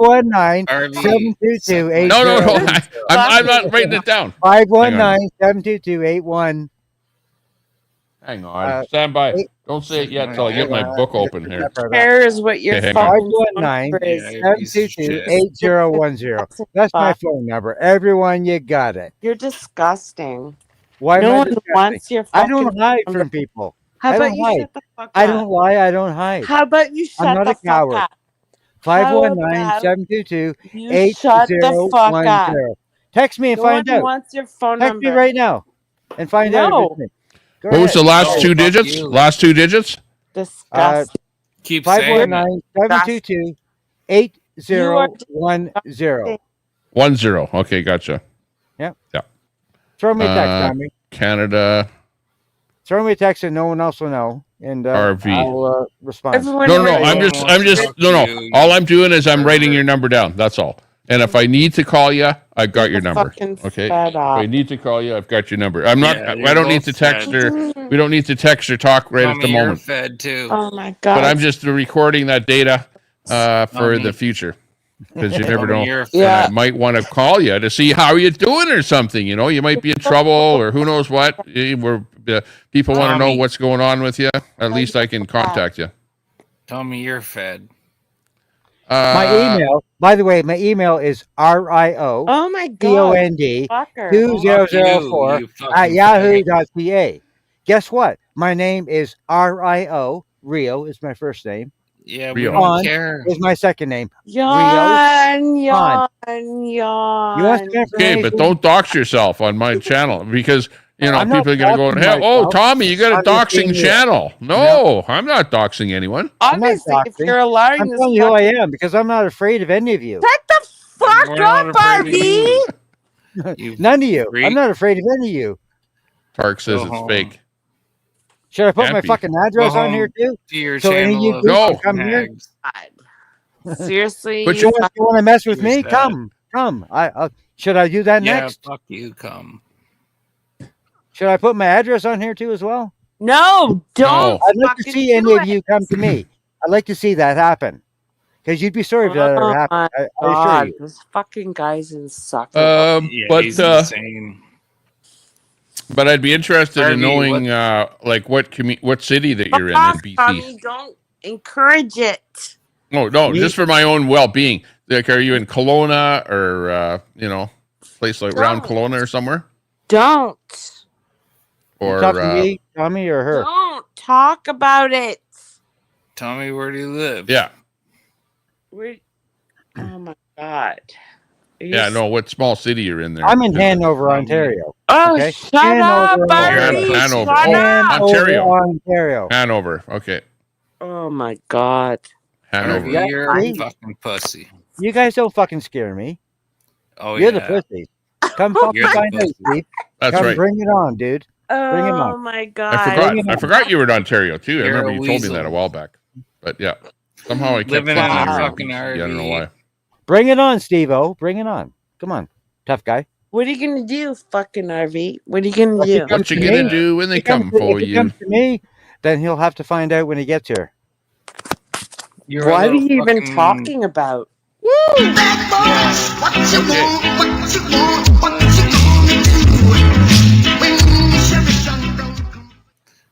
519-722-8010. No. I'm not writing it down. 519-722-81. Hang on. Stand by. Don't say it yet until I get my book open here. Cares what your Okay, hang phone on. number is. 519-722-8010. That's my phone number. Everyone, you got it. You're disgusting. Why no am I one disgusting? wants your I fucking don't hide number. from people. How I about don't you hide. shut the fuck up? I don't lie. I don't hide. How about you shut I'm not the a coward. fuck up? 519-722-8010. Text me and No find one out. wants your phone Text number. me right now and find out if it's me. Go What was the ahead. last two digits? Last two digits? Disgusting. Keep saying it. 519-722-8010. 10. Okay, gotcha. Yep. Yeah. Throw me a text, Tommy. Canada. Throw me a text and no one else will know. And RV. I'll respond. No. I'm just. No. All I'm doing is I'm writing your number down. That's all. And if I need to call you, I've got your number. Okay. If I need to call you, I've got your number. I'm not. Yeah, I don't need you're to text both or. We don't need to text or talk right at the Tommy, you're moment. fed too. Oh my god. But I'm just recording that data for Tommy. the future. Because you never know. Tommy, you're And fed. I might want to call you to see how you're doing or something. You know, you might be in trouble or who knows what. People want to know Tommy. what's going on with you. At least I can contact you. Tommy, you're fed. My email, by the way, my email is RIO. Oh my god. COND Fucker. 2004 you fucking at yahoo.ca. Guess what? My name is RIO. Rio is my first name. Yeah, we Rio. don't On care. is my second name. Yawn, yawn, yawn. You want some Okay, information? but don't dox yourself on my channel because you know I'm not people are going to go. doxing Hey, oh, myself. Tommy, you got a I'm just doxing being real. channel. No, I'm not doxing anyone. Obviously, I'm not if doxing. you're allowing I'm this telling you who I fucking- am because I'm not afraid of any of you. Shut the fuck We're not up, afraid of RV. You None of you. freak. I'm not afraid of any of you. Tark says Go it's home. fake. Should I put Can't my be. fucking address Go on here home too? to your So any of you channel of geeks No. can come here. hags. Seriously, But you want to mess with me? That. Come. Should I do that Yeah, next? fuck you, come. Should I put my address on here too as well? No, don't. I'd like to fucking see any do of it. you come to me. I'd like to see that happen. Because you'd be sorry if that ever Oh happened. my I assure god, you. this fucking guy's insufferable. But he's insane. But I'd be interested in Harvey, knowing like what city that you're in BC. Tommy, don't encourage it. No, just for my own well-being. Like, are you in Kelowna or place like around Kelowna or somewhere? Don't. You talking to me, Tommy, or her? Don't talk about it. Tommy, where do you live? Yeah. Oh my god. Yeah, no, what small city you're in there? I'm in Hanover, Ontario. Oh, okay? shut up, Barry. Hanover. Shut up. Ontario. Ontario. Hanover. Okay. Oh my god. Hanover. Yeah, You're a see? fucking pussy. You guys don't fucking scare me. Oh, You're yeah. the pussy. Come fucking You're the find out, pussy. Steve. That's Come right. bring it on, dude. Bring it Oh on. my god. I forgot you were in Ontario too. I You're remember a you told me weasel. that a while back. But yeah, somehow I kept Living thinking in a you were in fucking BC. I don't know why. Bring it on, Steve-O. Bring it on. Come on, tough guy. What are you gonna do, fucking RV? What are you gonna do? What you gonna do when they come for If he you? comes to me, then he'll have to find out when he gets here. You're What a are you little even fucking- talking about?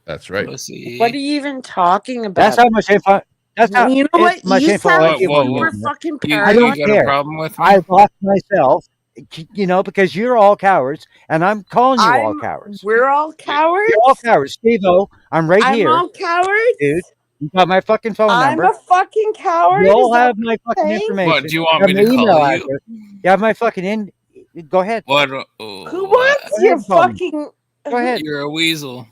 That's right. Pussy. What are you even talking about? That's how much info. That's how You know what? much You info sound I give on super this. fucking You, I you don't got care. a problem with me? I've lost myself, because you're all cowards, and I'm calling you all cowards. We're all cowards. You're all cowards, Steve-O. I'm right I'm here, all cowards. dude. You got my fucking phone I'm number. a fucking coward. You all Is that have my fucking saying? information. What, do you want have me my to call email you? address. You have my fucking Go ahead. What? Who wants your fucking? Go ahead. You're a weasel.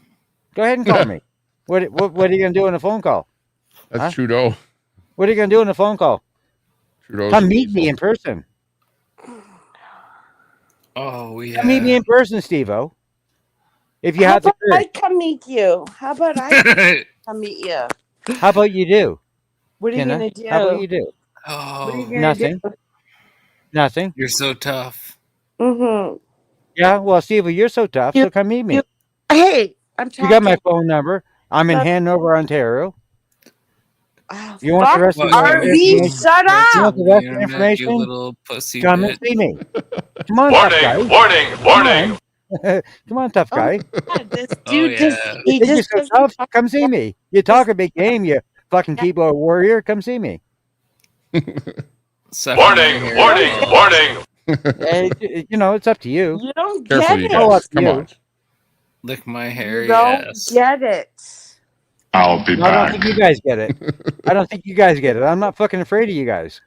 Go ahead and call me. What are you gonna do on a phone call? That's Trudeau. What are you gonna do on a phone call? Trudeau's Come a meet weasel. me in person. Oh, yeah. Come meet me in person, Steve-O. If you How have the about I courage. come meet you? How about I come meet you? How about you do? What are you Kenna? gonna do? How about you do? What are Oh, you gonna Nothing. do? Nothing. you're so tough. Mm-hmm. Yeah, well, Steve, you're so tough, so come meet me. Hey, I'm talking. You got my phone number. I'm in Hanover, Ontario. Oh, You want the rest of the RV, information? shut You up! want the rest of the You information? little pussy Come and bitch. see me. Come on, tough guy. Warning! Come on, tough guy. God, this Oh, dude just yeah. he You think just you're so tough? Come see me. You talk a big game, you fucking keyboard warrior. Come see me. Suck my hair. Warning! It's up to you. You don't Careful, get you it. guys. Oh, up to Come you. on. Lick my You hairy don't ass. get it. I'll be I don't think you guys get it. I don't think you guys get it. I'm not fucking afraid of you guys.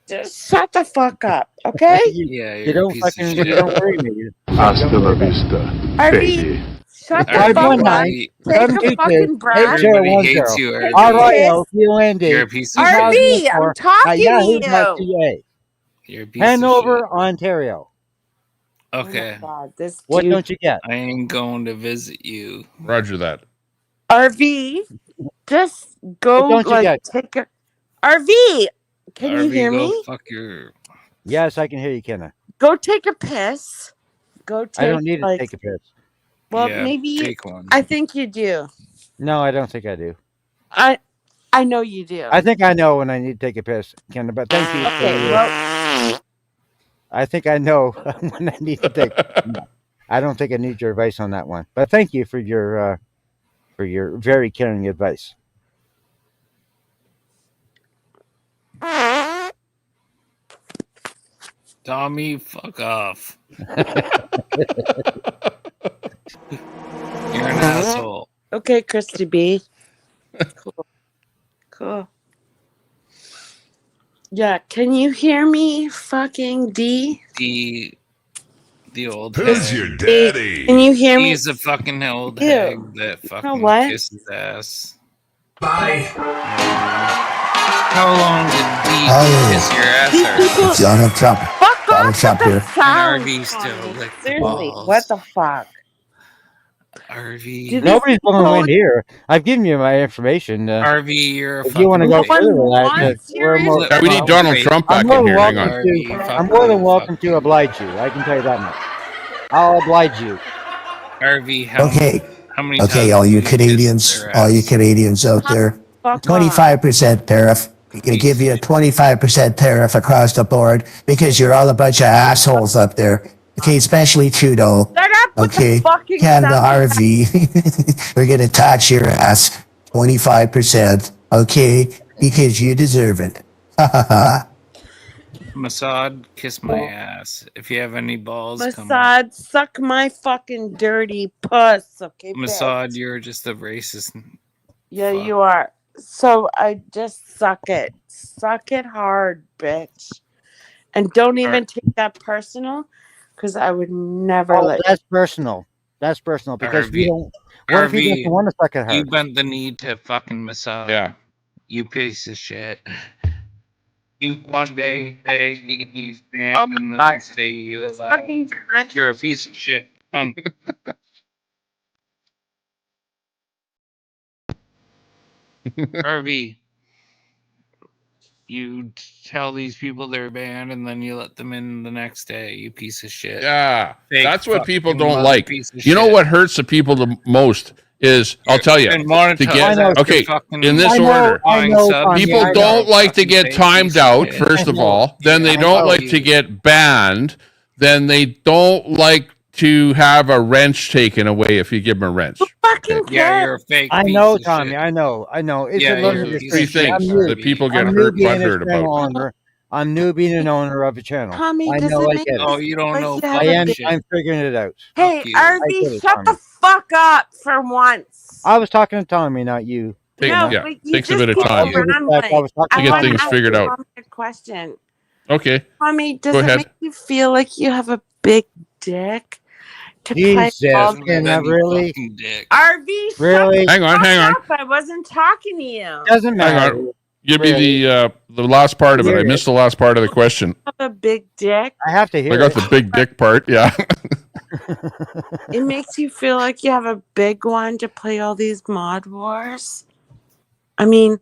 Just shut the fuck up, okay? Yeah, You you're a don't piece of fucking. shit. You don't worry me. Hasta la vista, RV, baby. shut the Five fuck one up. nine Take seven a two fucking two breath. 8010 you, RV. RILCUND You're a piece of RV, shit. I'm 2004 talking at to yahoo.ca. You're a piece of Hanover, Ontario. Oh Okay. my God, this What dude. don't you get? I ain't going to visit you. Roger that. RV, just go What don't you like get? take a RV. Can you RV, hear go me? fuck your... Yes, I can hear you, Kenna. Go take a piss. Go take. I don't need to like, take a piss. Well, Yeah, maybe you, take one. I think you do. No, I don't think I do. I know you do. I think I know when I need to take a piss, Kenna, but thank you. Okay, well, I think I know when I need to take. I don't think I need your advice on that one, but thank you for your very caring advice. Tommy, fuck off. You're an asshole. okay, Christy B. Cool. Cool. Yeah, can you hear me, fucking D? The old Who's hag. your daddy? Can you hear me? He's a fucking old Ew. hag that fucking what? kisses ass. Bye. How long did D kiss your ass? It's Donald Trump. Fuck Donald off Trump with here. the sound, And RV still Tommy. lick the Seriously, balls. what the fuck? RV. Nobody's blowing wind here. I've given you my information. RV, you're a if you want to fucking go further with that, wants we're more. Yeah, we need Donald Trump I'm back more in than here. Hang welcome on. to. I'm more than welcome to oblige you. I can tell you that much. I'll oblige you. RV, Okay. how many Okay, times all you have kissed Canadians, their all you ass? Canadians out there, Fuck 25% tariff. We're going to give you a 25% tariff across the board because you're all a bunch of assholes up there. Okay, especially Trudeau. Shut up with the Okay, fucking Canada sound RV. We're going to tax your ass 25%. Okay, because you deserve it. Ha ha ha. Mossad, kiss my ass. If you have any balls, come on. Mossad, suck my fucking dirty puss, okay, Mossad, bitch? you're just a racist. Yeah, fuck. you are. So I just suck it. Suck it hard, bitch. And don't even take that personal, because I would never Oh, let that's personal. That's personal because we RV. don't. What if he doesn't want to suck it hard? You bent the knee to fucking Mossad. Yeah. You piece of shit. You one day say he's and the next day you like, you're a piece of shit. RV, you tell these people they're banned and then you let them in the next day, you piece of shit. Yeah, Fake that's what people fucking don't mother like. piece of You know shit. what hurts the people the most is, I'll tell you, And to monetize get that okay fucking in this I know, order. I know, Tommy, People I don't know. like to get Fucking timed piece of out. shit. First I of know. all, then they I don't know like you. to get banned. Then they don't like to have a wrench taken away if you give them a wrench. fucking Yeah, you're a fake I piece know, of Tommy. shit. I know. I know. It's Yeah, a you're learning a piece Three of experience. shit, things that RV. people get I'm hurt new being a butthurt channel about. owner. I'm new being an owner of a channel. Tommy, I does know. it I make get you it. Oh, you don't like know you have I a am. big... I'm figuring it out. Hey, I get RV, it, shut Tommy. the fuck up for once. I was talking to Tommy, not you. No, Yeah, but you takes a just bit of keep time Respect, I rambling. was talking to I get want to things ask figured out. Tommy a question. Okay, Tommy, does go it ahead. make you feel like you have a big dick to play Jesus, all can I really? RV, shut Really? the Hang on, fuck hang on. up. I wasn't talking to you. Doesn't Hang matter. on. Give Really? me the last part of it. I Hear missed the last part of the question. Have a big dick. I have to hear I got it. the big dick part. Yeah. It makes you feel like you have a big one to play all these mod wars. I mean,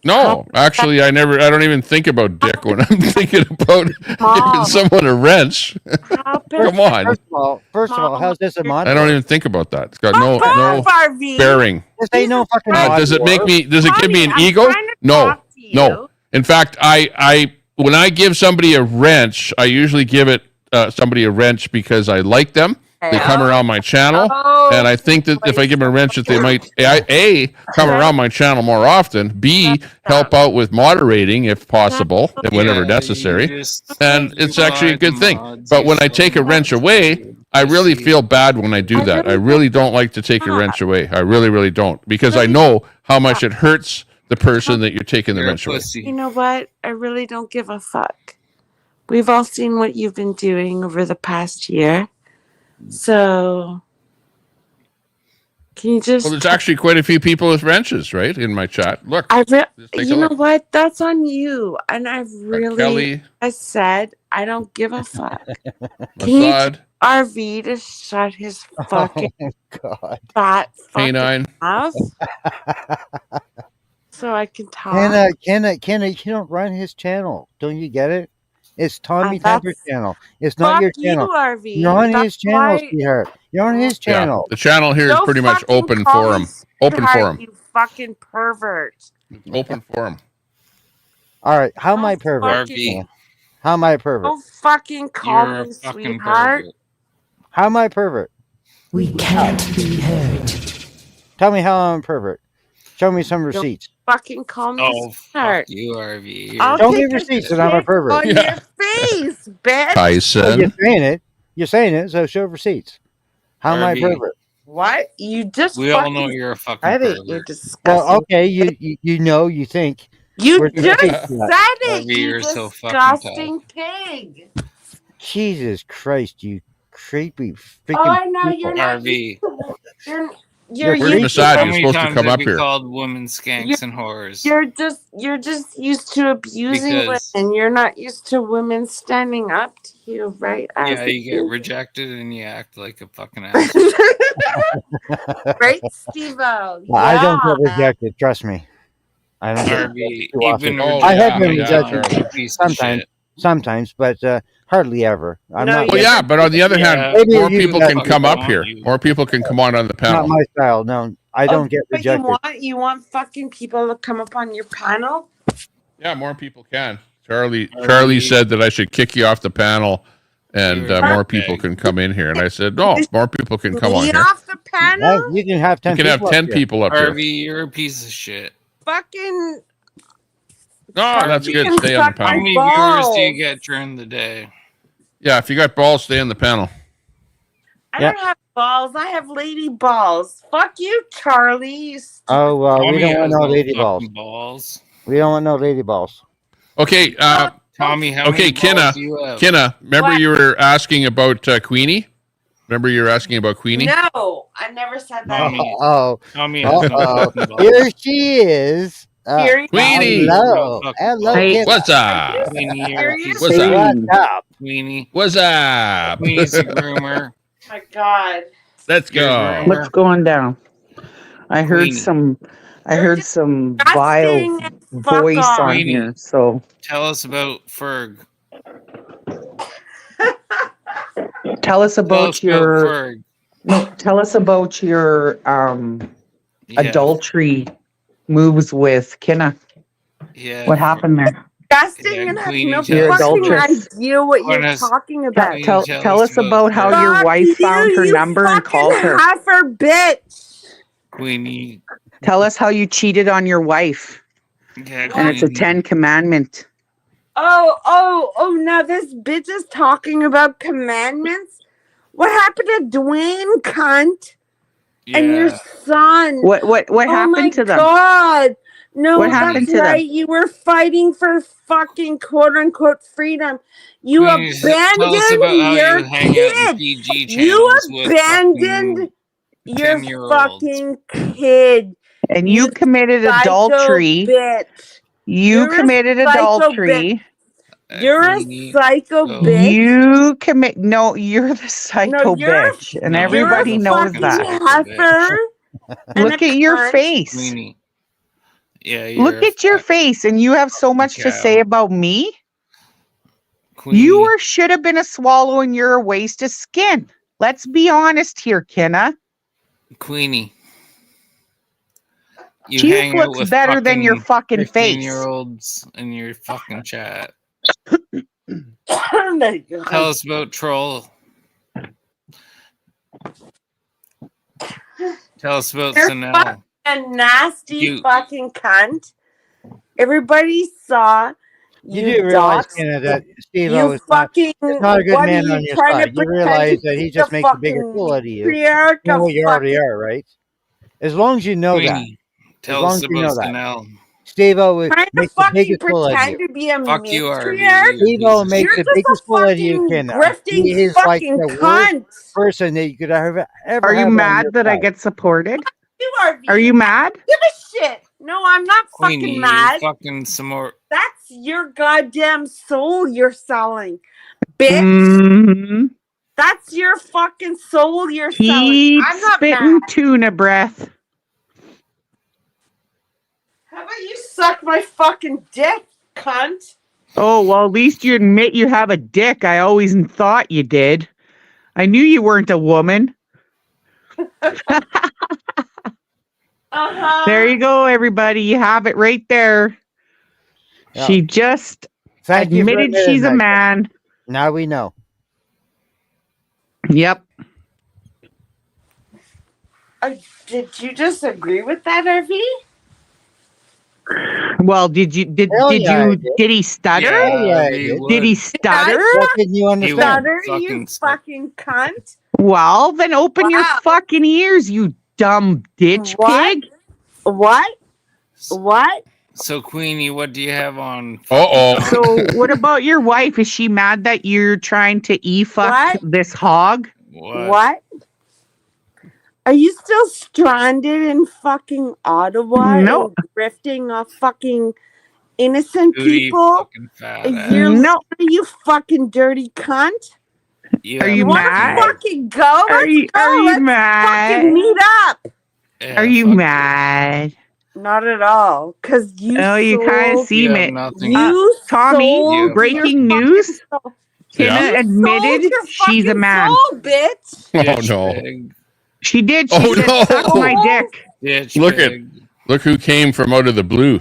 No, actually, I don't even think about dick when I'm thinking about giving Mom. someone a wrench. how Come on. First of all, how's this a mod? I don't even think about that. It's got no RV. bearing. This ain't no fucking mod. Does it make war. me? Does it give me an Tommy, I'm ego? trying to No, talk to you. no. In fact, I when I give somebody a wrench, I usually give it somebody a wrench because I like them. They come around my channel, and I think that if I give them a wrench, that they might A, come around my channel more often, B, help out with moderating if possible, and whenever necessary, and it's actually a good thing. But when I take a wrench away, I really feel bad when I do that. I really don't like to take a wrench away. I really, really don't, because I know how much it hurts the person that you're taking the wrench away. You know what? I really don't give a fuck. We've all seen what you've been doing over the past year. So, can you just... Well, there's actually quite a few people with wrenches, right, in my chat. Look, you a know look. what? That's on you. And I've really, Kelly. I said, I don't give a fuck. Can you Mossad. tell RV to shut his fucking God. fat fucking Canine. mouth so I can talk? Kenna, you don't run his channel. Don't you get it? It's Tommy that's- Temper's channel. It's not Fuck your you, channel. RV. You're on That's his channel, why- sweetheart. You're on his Yeah, channel. the channel here is Don't pretty much fucking open call for me him. Open for sweetheart, him. You fucking pervert. It's open for him. All right, how am I pervert? fucking- How am I pervert? Don't fucking call You're a me fucking sweetheart. pervert. How am I pervert? We can't be heard. Tell me how I'm a pervert. Show me some Don't receipts. fucking call me Oh, sweetheart. fuck you, RV. I'll Show take me a receipts that I'm a shit pervert. on your face, bitch. Well, you're Tyson. saying it. You're saying it, so show receipts. How am I a RV. pervert? What? You just We all fucking know you're a fucking said it. pervert. You're disgusting. Well, okay, you know, you think. You Where's the just receipts said for that? it, RV, you you're so fucking disgusting pig. Jesus Christ, you creepy freaking Oh, I know people. you're not. RV. You're Where's used Masad? to You're supposed to come up here. Called women skanks and whores. You're just used to abusing women. You're not used to women standing up to you, right? Yeah, you get rejected and you act like a fucking ass. Right, Steve-O? I don't get rejected. Trust me. I don't get Harvey, rejected too often. even I have been rejected, rejected you piece of sometimes, shit. sometimes, but hardly ever. I'm No, not. Well, yeah, but on the other hand, Maybe more you people guys can don't come up want here. More people can come on the Not panel. my style. No, I don't get But rejected. you want fucking people to come up on your panel? Yeah, more people can. Charlie said that I should kick you off the panel, and more people can come in here. And I said, no, more people can come on Me here. off the panel? You can have 10 You can have people 10 up here. people up here. Harvey, you're a piece of shit. Fucking. No, that's good. Stay on the How panel. many viewers do you get during the day? Yeah, if you got balls, stay on the panel. I don't have balls. I have lady balls. Fuck you, Charlie. You Oh, well, we Tommy don't want has no no lady fucking balls. We don't want no lady balls. Okay, Tommy, how okay, many balls do you have? Kenna, remember What? you were asking about Queenie? Remember you were asking about Queenie? No, I never said that. Tommy has no fucking balls. Here she is. Serious? Queenie! Hello. Hello, Hey, Kenna. what's up? Queenie, you're a piece What's of up? shit. What's up? Queenie. What's up? Queenie's a groomer. Oh my God. Let's go. What's going down? I heard Queenie. some vile voice off. on Queenie, here. So tell us about Ferg. tell us about your Ferg. tell us about your adultery moves with Kenna. Yeah. What happened there? Disgusting and have Queenie, no tell You're us fucking about- adulterous. idea what you're Queenie, talking about. Tell us about how your Fuck wife found her you number and called fucking her. heifer bitch. Queenie. Tell us how you cheated on your wife. Yeah, And it's a Queenie. 10 commandment. Oh, now this bitch is talking about commandments. What happened to Dwayne, cunt? And your son. What Oh happened my to them? God. No, What happened that's to them? right. You were fighting for fucking quote unquote freedom. You Queenie, tell us about abandoned how your you hang out in kid. PG You channels with abandoned fucking your 10-year-olds. fucking kid. And you committed psycho adultery. Bitch. You You're a committed psycho adultery. You're a psycho bitch. You commit. No, you're the psycho you're a- bitch, and No, everybody you're a knows fucking that. heifer. and Look a at your cunt. face. Queenie. Yeah, Look at your face, and you have so much to cow. say about me. Queenie. You should have been a swallow, and you're a waste of skin. Let's be honest here, Kenna. Queenie. You Teeth hang out looks with better than your fucking face. 15-year-olds in your fucking chat. Oh my God. Tell us about Troll. Tell us about You're Sanel. a nasty You- fucking cunt. Everybody saw You you do realize, dox. Kenna, that Steve You is not fucking a good what are man you on your trying to side. You pretend realize to that he be just the makes a bigger fucking fool out of you. patriarch You know of what you already fucking- are, right? As long as you know that. Queenie. As Tell long us as you about know that. Sanel. Steve-O trying to makes the fucking biggest fool out of pretend you. to be a Fuck you, Harvey. matriarch. You're a Steve-O piece of makes You're the just a biggest fool out of you, fucking Kenna. grifting He is like fucking the worst cunt. person that you could ever Are you have on mad your that I side. get supported? You are. Are you mad? Give a shit. No, I'm not Queenie, fucking you're mad. fucking some more. That's your goddamn soul you're selling, bitch. Mm-hmm. That's your fucking soul you're selling. Keep I'm not spitting mad. tuna breath. How about you suck my fucking dick, cunt? Oh, well, at least you admit you have a dick. I always thought you did. I knew you weren't a woman. There you go, everybody. You have it right there. Yeah. She just Thank you for admitted admitting she's a that. man. Now we know. Yep. Did you just agree with that, RV? Well, did you Hell yeah, I did. did he stutter? Hell yeah, I did. Did he stutter? What didn't you understand? Stutter, you fucking cunt. Well, then open your fucking ears, you dumb ditch pig. What? What? So, Queenie, what do you have on? So, what about your wife? Is she mad that you're trying to e-fuck this hog? What? What? Are you still stranded in fucking Ottawa No. and drifting off fucking innocent Booty people? fucking fat A ass. year No. later, you fucking dirty cunt. Are you wanna mad? fucking go? Are Let's you go. are you Let's mad? fucking meet up. Yeah, Are you fuck mad? Not at all, because you Oh, you kind of sold. seem have it. nothing. You Tommy, sold breaking your news. fucking soul. Yeah. You Tina sold admitted your she's a fucking man. soul, bitch. Oh Ditch no! pig. She did. She Oh said, no! "Suck my dick." Ditch Look pig. look who came from out of the blue.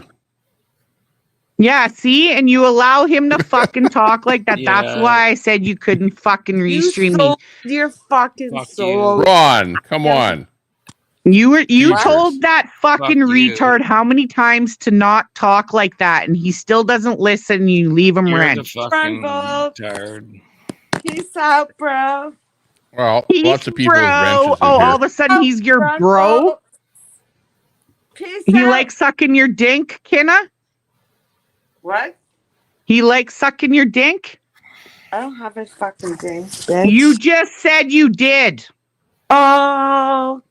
Yeah, see, and you allow him to fucking talk like that. That's Yeah. why I said you couldn't fucking You restream me. sold your fucking Fuck soul. Ron, come on. You Jesus. told that fucking Fuck you. retard how many times to not talk like that, and he still doesn't listen. And you leave him You're the wrenched. fucking Vote. retard. Peace out, bro. Well, Peace, lots of people with bro. wrenches in Oh, here. all of a sudden he's your Front bro. vote. Peace He out. likes sucking your dink, Kenna. What? He likes sucking your dink. I don't have a fucking thing, bitch. You just said you did. Oh,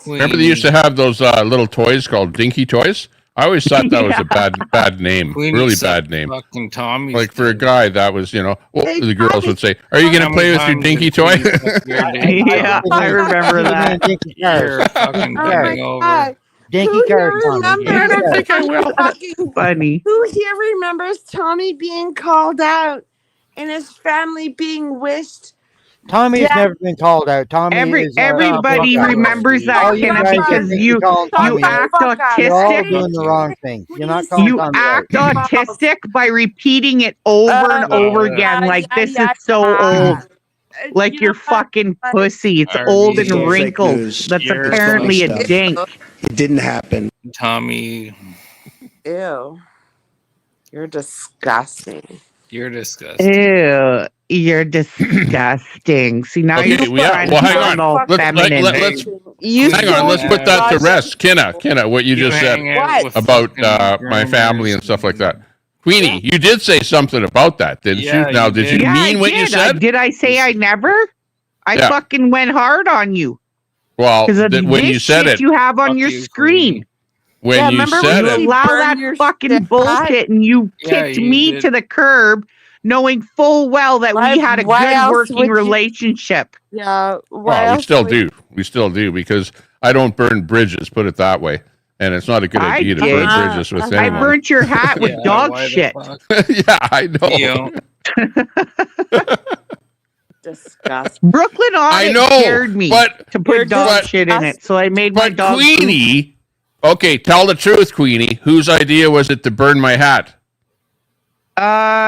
Remember they used to have those little toys called dinky toys? I always thought that was a bad name. Queenie Really sucked bad name. Fucking Tommy's Like for a dick. guy, that was, well, Hey, the girls Tommy. would say, "Are you going How to play many with your times dinky did toy?" Queenie suck your dick? Yeah, I remember that. Dinky You're cars. fucking Oh my bending over. God. Dinky Who here cars, Tommy. remembers? Dinky I don't think I will. Fucking, Funny. who here remembers Tommy being called out and his family being wished? Tommy's Yeah. never been called out. Tommy is Everybody fuck remembers off, that, all you Kenna, guys because think you call Tommy out. act Fuck out. You're all autistic. doing the wrong thing. You're not calling You Tommy act out. autistic by repeating it over and over again. Like this is so old. Like You you're know what? fucking pussy. It's RV. old It's and all fake wrinkled. news. That's You're apparently a funny stuff. dink. It didn't happen. Tommy, Ew. You're disgusting. you're disgusting. Ew, you're disgusting. See, now Okay, you're trying well, to hang sound all on. feminine. Let's You hang on. Let's put that to rest. Kenna, what you just said hang out with about fucking my family and groomers stuff like that. Queenie, you did say something about that, didn't Yeah, you? Now, you did you did. mean I what did. you said? Did I say I never? I Yeah. fucking went hard on you. Well, Because of when you this said shit it, you have on Fuck your you, screen. when Yeah, you remember said when it, you Allow burn that your fucking stick bullshit and you Yeah, kicked you me did. to the curb knowing full well that we had a Why good else working would you- relationship. Yeah. Why well, we else still would- do. We still do because I don't burn bridges. Put it that way. And it's not a good I idea to did. burn bridges with I anyone. burnt your hat with Yeah, dog why the shit. fuck? Yeah, I know. You know, Disgusting. Brooklyn I Audit know, dared me but to put dog but- shit in it, so I made my but dog poop. Queenie, okay, tell the truth, Queenie. Whose idea was it to burn my hat?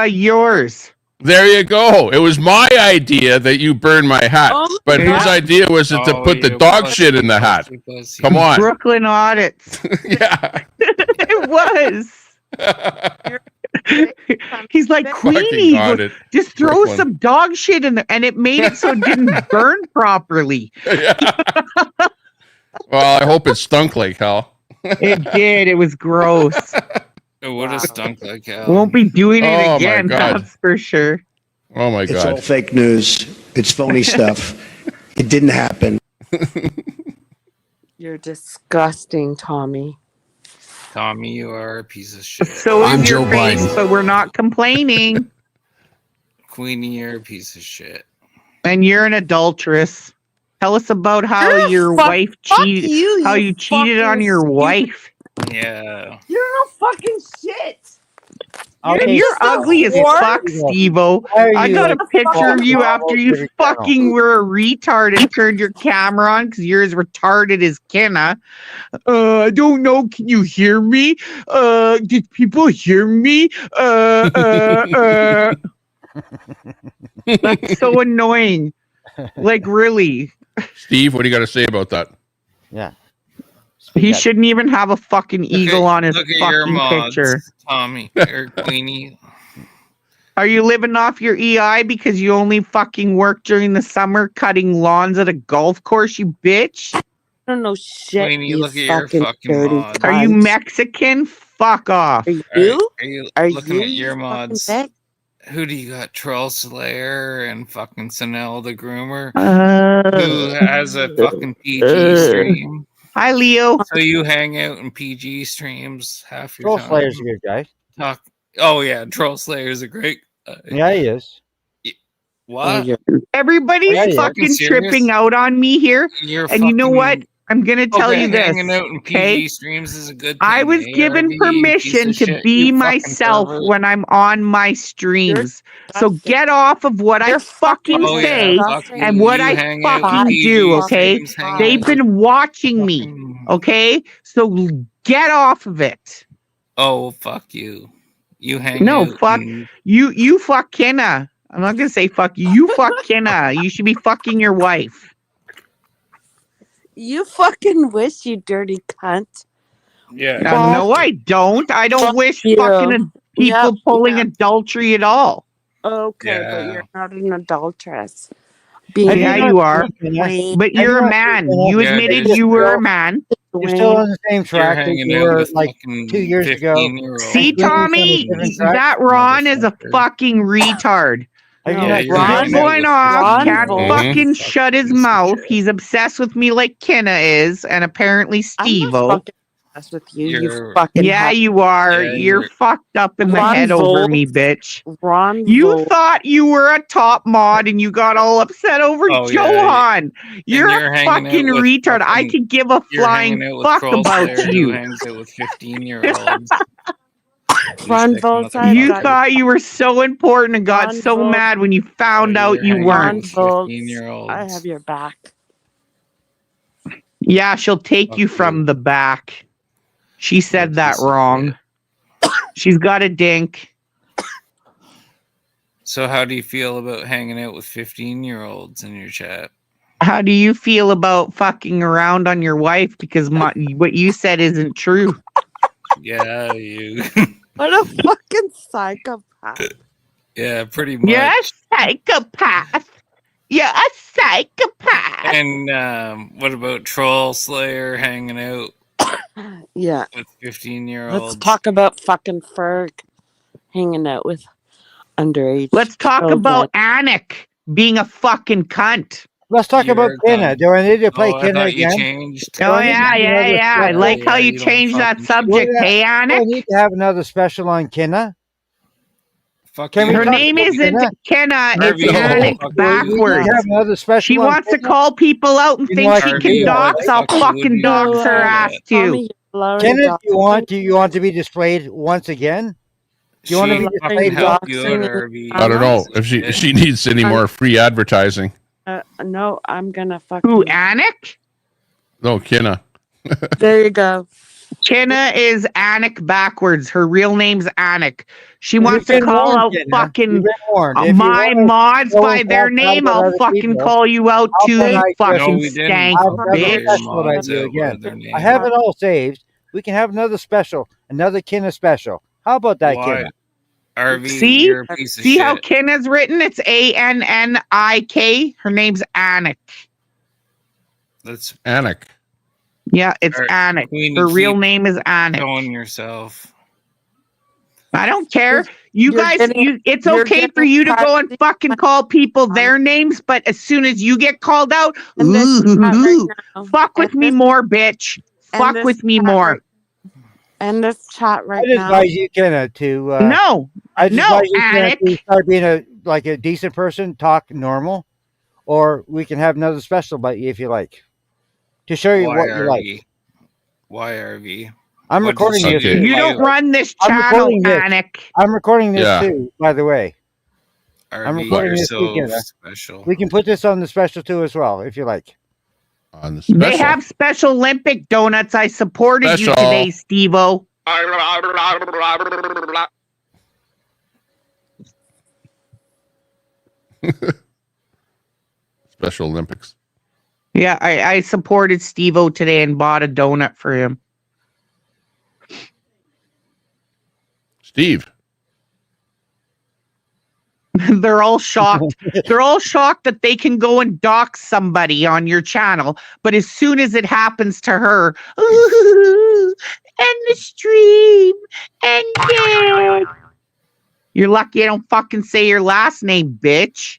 Yours. There you go. It was my idea that you burn my hat. Oh, But yeah. whose idea was it to Oh, put the you dog pussy, shit in the hat? pussy, pussy. Come on. Brooklyn Audits. Yeah. It was. He's like, Fucking Queenie, got it. just throw Brooklyn. some dog shit in there. And it made it so it didn't burn properly. Yeah. Well, I hope it stunk like hell. It did. It was gross. It would have stunk like hell. Won't be doing it Oh, my again, God. that's for sure. Oh my It's all God. fake news. It's phony stuff. It didn't happen. You're disgusting, Tommy. Tommy, you are a piece of shit. So I'm is your Joe face, Biden. but we're not complaining. Queenie, you're a piece of shit. And you're an adulteress. Tell us about how You're a your fuck- wife fuck cheated. you, How you you cheated on fucking your stupid- wife. Yeah. You're no fucking shit. Okay, You're just a ugly as whore. fuck, Steve-O. Why are I you got a like picture of you Bravo after you Civic Channel? fucking were a retard and turned your camera on because you're as retarded as Kenna. I don't know. Can you hear me? Did people hear me? That's so annoying. Like, really. Steve, what do you got to say about that? Yeah. He shouldn't even have a fucking eagle on his Look at your fucking mods, picture. Tommy, or Queenie. Are you living off your EI because you only fucking work during the summer cutting lawns at a golf course, you bitch? I don't know shit. Queenie, You look at your fucking dirty mods. Are you cunt. Mexican? Fuck off. Are you? Are you Are looking you at your fucking mods? bitch? Who do you got? Troll Slayer and fucking Sanel the Groomer, who Uh, has a fucking PG stream. Hi, Leo. So you hang out in PG streams half your Troll time. Slayer's a good guy. Talk. Oh yeah, Troll Slayer's a great. Yeah, he is. What? Everybody's Yeah, yeah. fucking Serious? tripping out on me here. You're And you know what? I'm going to tell okay, you this. hanging out in PG Okay? streams is a good thing. I was given ARV, you permission piece of to shit, be you fucking myself pervert. when I'm on my streams. So get off of what I fucking Oh, yeah, say fuck you. and what You I hang out with fucking PG do, okay? streams, hang out They've with been watching me, okay? So get off of it. Oh, fuck you. You hang No, out fuck. in- You fuck Kenna. I'm not going to say fuck you. You fuck Kenna. You should be fucking your wife. You fucking wish, you dirty cunt. Yeah. No, I don't. I don't wish you. fucking people Yep, pulling yep. adultery at all. Okay, but Yeah. you're not an adulteress. Yeah, you are. Wayne. But you're a man. You Yeah, admitted dude. you were a man. You're still on the same track that hanging you out were with like fucking 2 years ago. 15-year-olds. See, Swinging from a Tommy, different track. that Ron is a fucking retard. Have you Yeah, not you're seen hanging it? out Going with off, 15-year-olds. can't fucking Fuck shut his piece of mouth. shit. He's obsessed with me like Kenna is, and apparently Steve-O. fucking obsessed with you, you You're- fucking Yeah, you are. Yeah, you're you're- fucked up in the Ron head over Volt. me, bitch. Ron You Volt. thought you were a top mod and you got all upset over Oh, yeah, Johan. You're you're a hanging out fucking with retard. I fucking- could give a You're flying hanging out with fuck Troll about Slayer, who you. hangs out with 15-year-olds. Ron Volt, You thought you were so important and got Ron so Volt. mad when you found out you Ron weren't. Volt, 15-year-olds. I have your back. Yeah, she'll take you from the back. She said that wrong. She's got a dink. So how do you feel about hanging out with 15-year-olds in your chat? How do you feel about fucking around on your wife? Because what you said isn't true. Yeah, you. What a fucking psychopath. Yeah, pretty much. You're a psychopath. You're a psychopath. And what about Troll Slayer hanging out Yeah. with 15-year-olds? Let's talk about fucking Ferg hanging out with underage. Let's talk children. about Anik being a fucking cunt. Let's talk about Kenna. Do I need to play I Kenna thought you again? changed. Do Oh, I need to yeah, do yeah, another yeah. I special? like how you you don't changed that fucking- subject. Hey, Do I Anik. need to have another special on Kenna? Fuck Can you. we Her talk name about isn't Kenna, Harvey, it's no. Anik Fuck you. backwards. We have another special She on wants to Kenna? call people out and You know, think I she can can do that. dox. I'll Fuck you, fucking wouldn't dox you? her ass too. Tommy, you're allowing Kenna, doxing. do you want to be displayed once again? Do you want to She be fucking displayed help once? you out, doxing Harvey. I don't know if she needs any more free advertising. No, I'm gonna fucking. Who, Anik? No, Kenna. There you go. Kenna is Anik backwards. Her real name's Anik. She You've wants to been call warned, out Kenna. You've fucking been warned. If you my wanna mods go by and their talk bad name. about I'll other fucking people, call you out I'll too, put you my- fucking No, we didn't. stank I have another bitch. special about Mods you out by again. their name. I have it all saved. We can have another special, another Kenna special. How about that, Why? Kenna? RV, See? you're a piece of See shit. how Kenna's written? It's Annik. Her name's Anik. That's Anik. Yeah, it's Alright, Anik. Queenie, Her real keep name is Anik. showing yourself. I don't care. You You're guys, getting- it's you're okay for getting you to go and privacy fucking call people their names, but as soon as you get called out, in this chat right ooh, now. fuck with And me this- more, bitch. and Fuck this with me chat more. right- And this chat right I now. advise you, Kenna, to No, I just no, advise you, Kenna, to Anik. start being a decent person, talk normal, or we can have another special about you if you like, to show you Why what you like. RV? Why RV? I'm What did recording she this. do? Okay. You don't run this I'm channel, recording this. Anik. I'm recording this Yeah. too, by the way. I'm RV, recording you're this so weekend. special. We can put this on the special too as well, if you like. On the special. They have Special Olympic donuts. I supported you Special. today, Steve-O. Special Olympics. Yeah, I supported Steve-O today and bought a donut for him. Steve. They're all shocked. They're all shocked that they can go and dox somebody on your channel. But as soon as it happens to her, ooh, and the stream, and dead. You're lucky I don't fucking say your last name, bitch.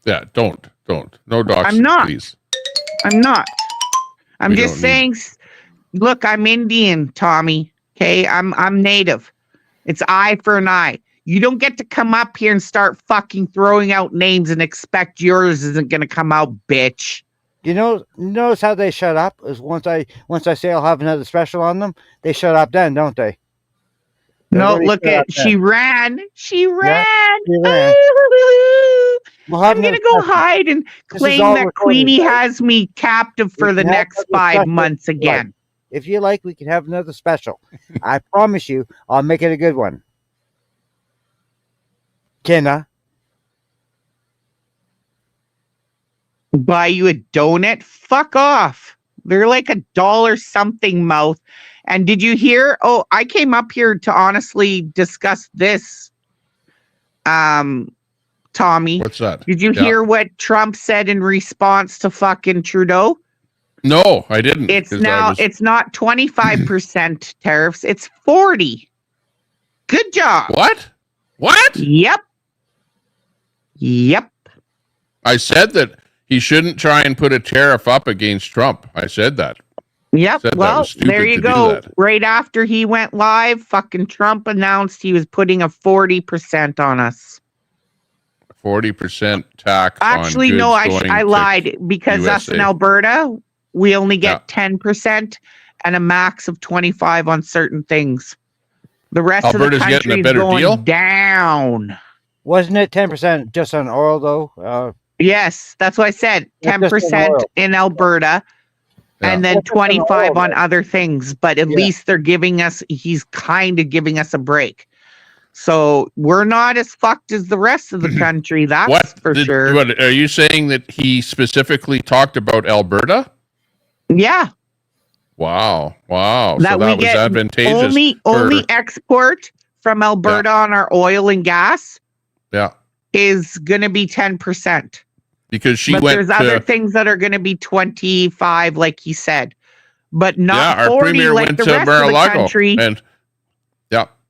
Yeah, don't. No doxing, I'm not. please. I'm not. I'm We just don't need- saying. Look, I'm Indian, Tommy. Okay, I'm native. It's eye for an eye. You don't get to come up here and start fucking throwing out names and expect yours isn't gonna come out, bitch. You know, notice how they shut up is once I say I'll have another special on them, they shut up then, don't they? No, Everybody look shut up at she then. ran. She ran. Yeah, she ran. We'll have I'm another gonna go special. hide and This is claim all that recorded, Queenie right? has me captive for We the can have next another 5 special months if you like. again. If you like, we can have another special. I promise you, I'll make it a good one. Kenna, Buy you a donut? Fuck off. They're like $1 something mouth. And did you hear? Oh, I came up here to honestly discuss this. Tommy. What's that? Did you Yeah. hear what Trump said in response to fucking Trudeau? No, I didn't. It's 'cause now it's not 25% tariffs, it's 40. Good job. What? Yep. I said that he shouldn't try and put a tariff up against Trump. I said that. Yep. Said that Well, was stupid there you to do go. that. Right after he went live, fucking Trump announced he was putting a 40% on us. 40% tax Actually, on goods no, going I to lied because us in USA. Alberta, we only get 10% and a max of 25 on certain things. The rest Alberta's of the getting country a is better going deal? down. wasn't it 10% just on oil though? Yes, that's what I said. That's just on 10% oil. in Alberta and then That's just on 25 oil, on though. other things. But at Yeah. least he's kind of giving us a break. So we're not as fucked as the rest of the country. That's for sure. What, are you saying that he specifically talked about Alberta? Yeah. Wow. So That we that was get advantageous. only export from Alberta on our oil and gas Yeah. is going to be 10%. Because she But went there's to, other things that are going to be 25, like he said, but not our 40 premier like went the to rest of the Mar-a-Lago, country. and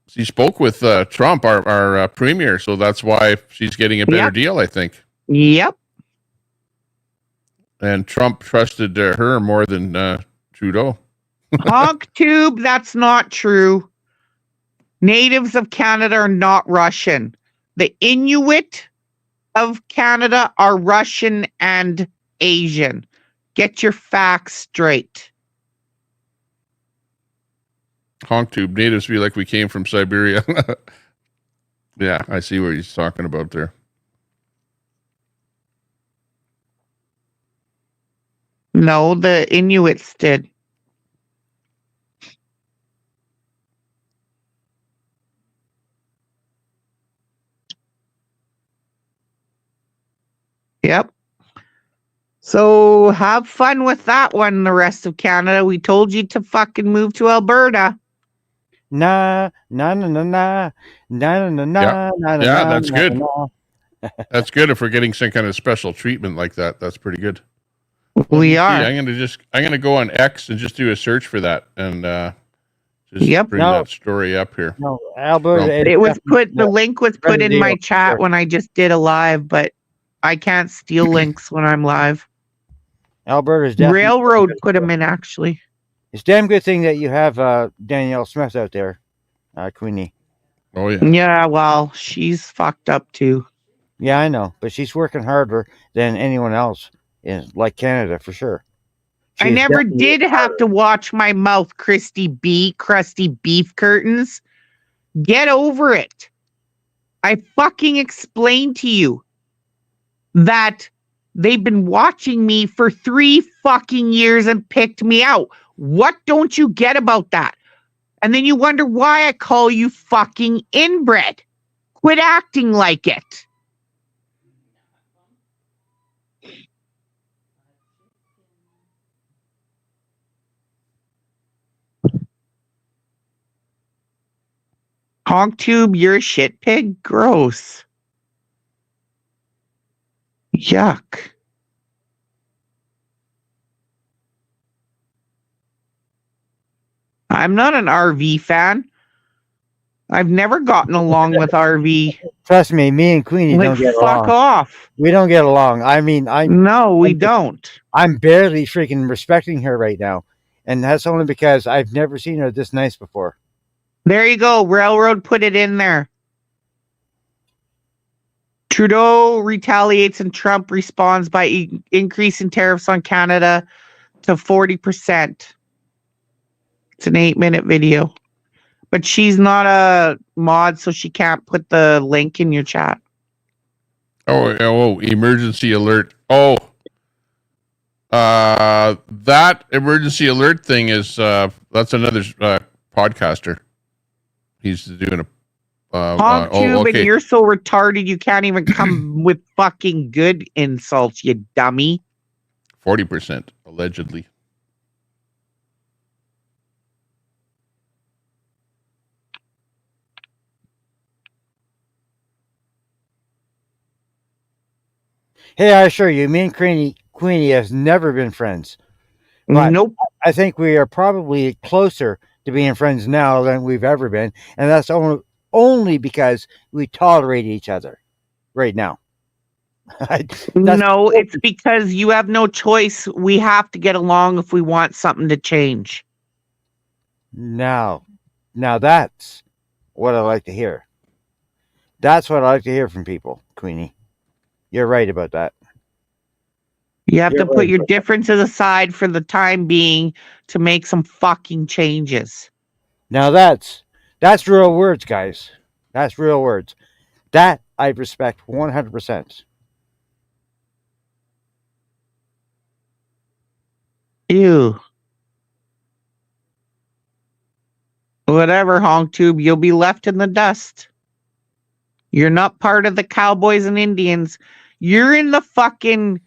she spoke with Trump, our premier, so that's why she's getting a better deal, I think. Yep. And Trump trusted her more than Trudeau. Honk tube, that's not true. Natives of Canada are not Russian. The Inuit of Canada are Russian and Asian. Get your facts straight. Honk tube, natives feel like we came from Siberia. Yeah, I see what he's talking about there. No, the Inuits did. Yep. So have fun with that one, the rest of Canada. We told you to fucking move to Alberta. Nah. Yeah, that's good. That's good if we're getting some kind of special treatment like that. That's pretty good. We are. I'm gonna go on X and just do a search for that and just bring that story up here. No, Alberta. The link was put in my chat when I just did a live, but I can't steal links when I'm live. Alberta's definitely Railroad put them in, actually. It's a damn good thing that you have Danielle Smith out there, Queenie. Oh yeah. Yeah, well, she's fucked up too. Yeah, I know, but she's working harder than anyone else in like Canada for sure. I never did have to watch my mouth, crusty beef curtains. Get over it. I fucking explained to you that they've been watching me for 3 fucking years and picked me out. What don't you get about that? And then you wonder why I call you fucking inbred. Quit acting like it. Honk tube, you're a shit pig? Gross. Yuck. I'm not an RV fan. I've never gotten along with RV. Trust me, me and Queenie Like, don't get fuck along. off. We don't get along. I mean, No, we don't. I'm barely freaking respecting her right now, and that's only because I've never seen her this nice before. There you go. Railroad put it in there. Trudeau retaliates and Trump responds by increasing tariffs on Canada to 40%. It's an 8-minute video. But she's not a mod, so she can't put the link in your chat. Oh, emergency alert. Oh, that emergency alert thing is, that's another podcaster. He's doing a, HogTube, and you're so retarded you can't even come with fucking good insults, you dummy. 40%, allegedly. Hey, I assure you, me and Queenie has never been friends. But nope. I think we are probably closer to being friends now than we've ever been, and that's only because we tolerate each other right now. No, it's because you have no choice. We have to get along if we want something to change. Now that's what I like to hear. That's what I like to hear from people, Queenie. You're right about that. You have to put your differences aside for the time being to make some fucking changes. Now that's real words, guys. That's real words. That I respect 100%. Ew. Whatever, HogTube, you'll be left in the dust. You're not part of the Cowboys and Indians. You're in the fucking...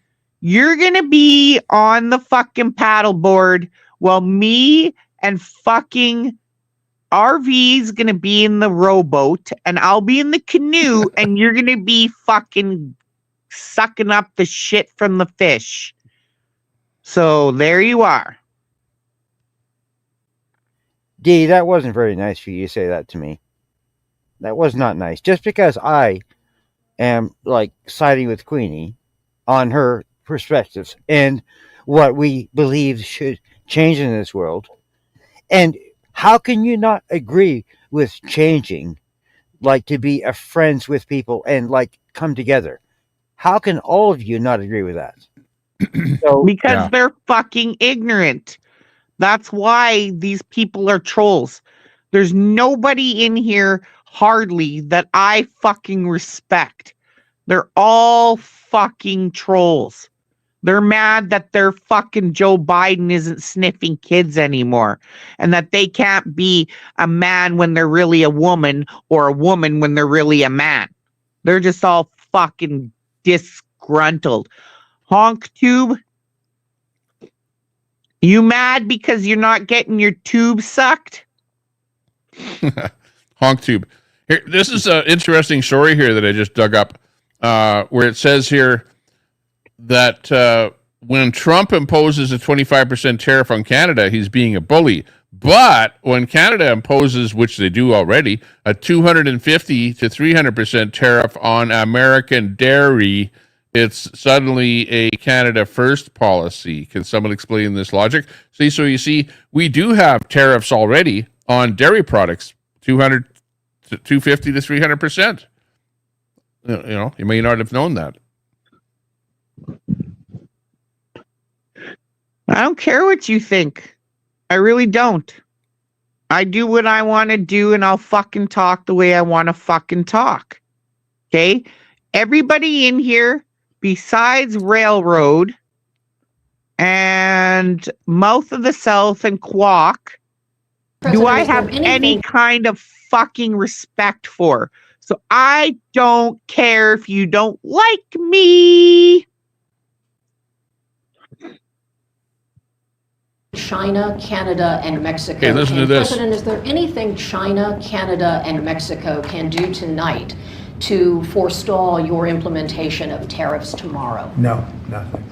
You're going to be on the fucking paddleboard while me and fucking RV's going to be in the rowboat and I'll be in the canoe and you're going to be fucking sucking up the shit from the fish. So there you are. Dee, that wasn't very nice for you to say that to me. That was not nice. Just because I am like siding with Queenie on her perspectives and what we believe should change in this world. And how can you not agree with changing, like to be friends with people and like come together? How can all of you not agree with that? Because they're fucking ignorant. That's why these people are trolls. There's nobody in here hardly that I fucking respect. They're all fucking trolls. They're mad that their fucking Joe Biden isn't sniffing kids anymore and that they can't be a man when they're really a woman or a woman when they're really a man. They're just all fucking disgruntled. HogTube, you mad because you're not getting your tube sucked? HogTube. Here, this is an interesting story here that I just dug up, where it says here that when Trump imposes a 25% tariff on Canada, he's being a bully. But when Canada imposes, which they do already, a 250 to 300% tariff on American dairy, it's suddenly a Canada first policy. Can someone explain this logic? See, so you see, we do have tariffs already on dairy products, 200 to 250 to 300%. You know, you may not have known that. I don't care what you think. I really don't. I do what I want to do and I'll fucking talk the way I want to fucking talk. Okay? Everybody in here, besides Railroad and Mouth of the South and Quack, do I have any kind of fucking respect for? So I don't care if you don't like me. China, Canada, and Mexico. Okay, listen to this. President, is there anything China, Canada, and Mexico can do tonight to forestall your implementation of tariffs tomorrow? No, nothing.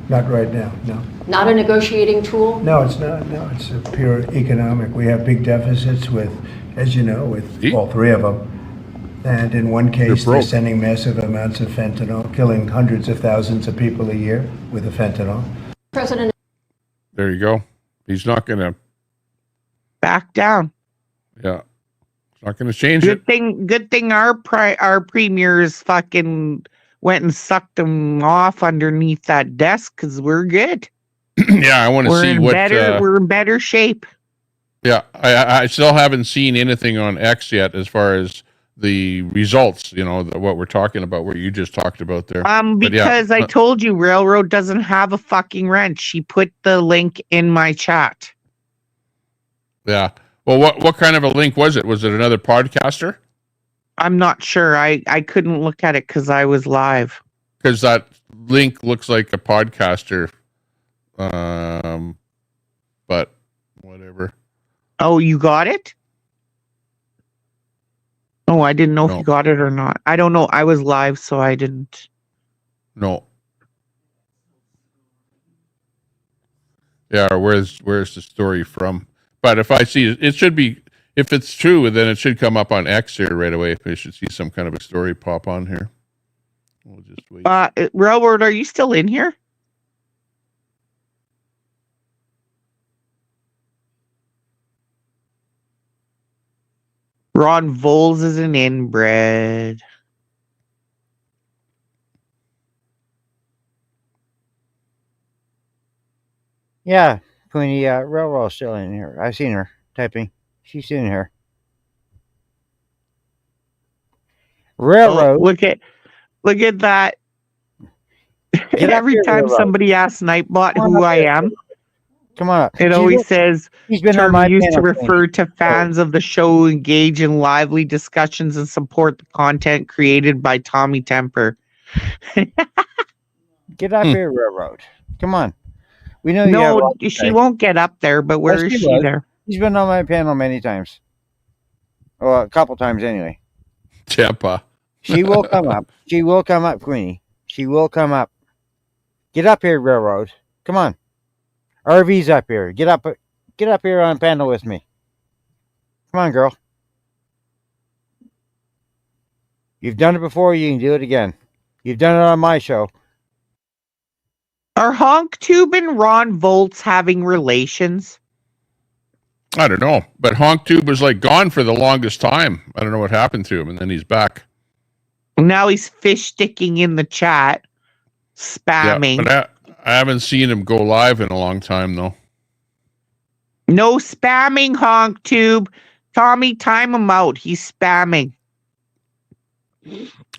Not right now, no. Not a negotiating tool? No, it's not. No, it's a pure economic. We have big deficits with as you know, with all three of them. And in one case, they're sending massive amounts of fentanyl, killing hundreds of thousands of people a year with the fentanyl. President. There you go. He's not going to back down. Yeah. It's not going to change good it. Good thing our premiers fucking went and sucked them off underneath that desk because we're good. Yeah, I want to see what... we're in better shape. Yeah, I still haven't seen anything on X yet as far as the results, what we're talking about, what you just talked about there. Because I told you Railroad doesn't have a fucking wrench. She put the link in my chat. Yeah. Well, what kind of a link was it? Was it another podcaster? I'm not sure. I couldn't look at it because I was live. Because that link looks like a podcaster. But whatever. Oh, you got it? Oh, I didn't know if you got it or not. I don't know. I was live, so I didn't. No. Yeah, where's the story from? But if I see it should be, if it's true, then it should come up on X here right away. I should see some kind of a story pop on here. We'll just wait. Railroad, are you still in here? Ron Voles is an inbred. Yeah, Queenie, Railroad's still in here. I've seen her typing. She's in here. Railroad. Oh, look at that. Every time somebody asks Nightbot who I am, come on up. It always says he's been term on my used to panel, refer to fans of the show engage in lively discussions and support the content created by Tommy Temper. Get up here, Railroad. Come on. We know no, she won't get up there, but where is she there? He's been on my panel many times. Well, a couple times anyway. Tampa. She will come up. She will come up, Queenie. She will come up. Get up here, Railroad. Come on. RV's up here. Get up here on panel with me. Come on, girl. You've done it before, you can do it again. You've done it on my show. Are HonkTube and Ron Volts having relations? I don't know. But HonkTube was like gone for the longest time. I don't know what happened to him, and then he's back. Now he's fish sticking in the chat, spamming. Yeah, but I haven't seen him go live in a long time, though. No spamming, HonkTube. Tommy, time him out. He's spamming.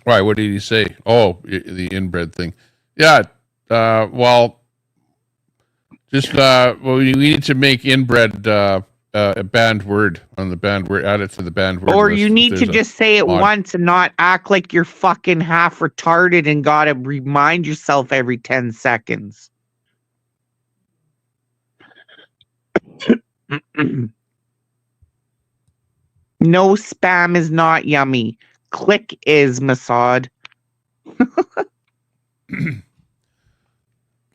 Why? What did he say? Oh, the inbred thing. Yeah. Well, we need to make inbred a banned word on the banned word. Add it to the banned word. Or list you need to just say it once and not act like you're fucking half retarded and gotta remind yourself every 10 seconds. No spam is not yummy. Click is, Masad.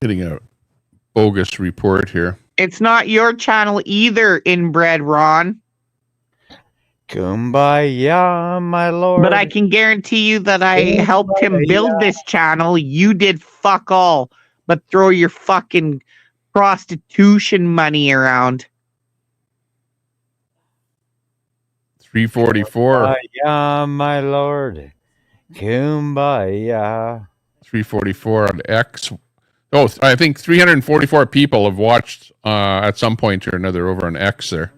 Getting a bogus report here. It's not your channel either, inbred Ron. Kumbaya, my lord. But I can guarantee you that I helped him build this channel. You did fuck all but throw your fucking prostitution money around. 344. Kumbaya, my lord. Kumbaya. 344 on X. Oh, I think 344 people have watched at some point or another over on X there.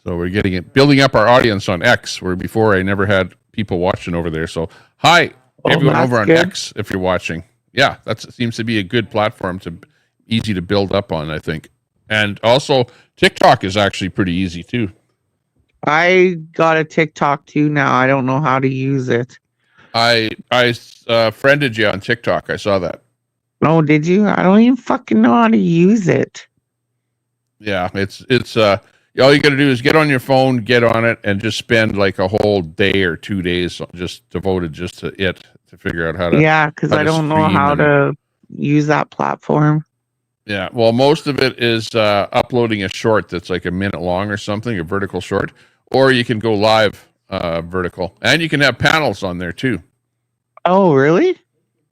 So we're getting it, building up our audience on X, where before I never had people watching over there. So hi, everyone over on X, if you're watching. Yeah, that seems to be a good platform easy to build up on, I think. And also TikTok is actually pretty easy too. I got a TikTok too now. I don't know how to use it. I friended you on TikTok. I saw that. Oh, did you? I don't even fucking know how to use it. Yeah, it's all you got to do is get on your phone, get on it, and just spend like a whole day or 2 days just devoted just to it to figure out how to. Yeah, because I don't know how to use that platform. Yeah, well, most of it is uploading a short that's like a minute long or something, a vertical short, or you can go live vertical, and you can have panels on there too. Oh, really?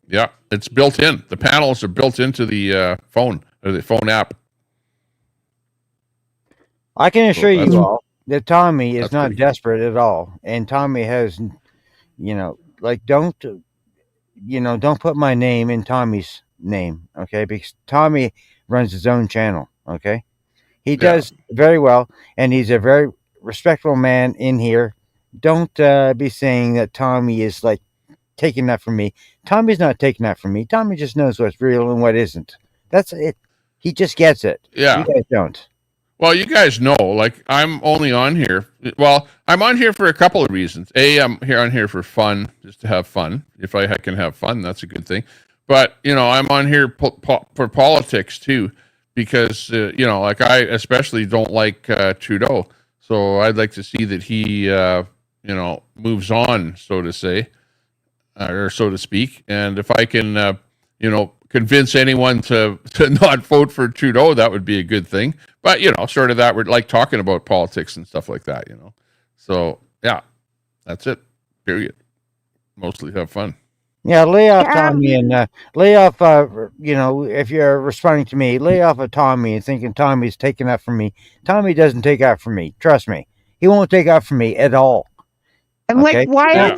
Yeah, it's built in. The panels are built into the phone or the phone app. I can assure that's- you all that Tommy is that's not pretty desperate at all, and Tommy has, like don't put my name in Tommy's name, okay? Because Tommy runs his own channel, okay? He does very well, and he's a very respectable man in here. Don't be saying that Tommy is like taking that from me. Tommy's not taking that from me. Tommy just knows what's real and what isn't. That's it. He just gets it. Yeah. You guys don't. Well, you guys know, like, I'm only on here. Well, I'm on here for a couple of reasons. I'm on here for fun, just to have fun. If I can have fun, that's a good thing. But, I'm on here for politics, too, because, like, I especially don't like Trudeau. So I'd like to see that he, moves on, so to say, or so to speak. And if I can, convince anyone to not vote for Trudeau, that would be a good thing. But, sort of that we're like talking about politics and stuff like that, So, yeah, that's it. Period. Mostly have fun. Yeah, lay off Tommy and lay off, if you're responding to me, lay off of Tommy and thinking Tommy's taking that from me. Tommy doesn't take that from me. Trust me. He won't take that from me at all. And why are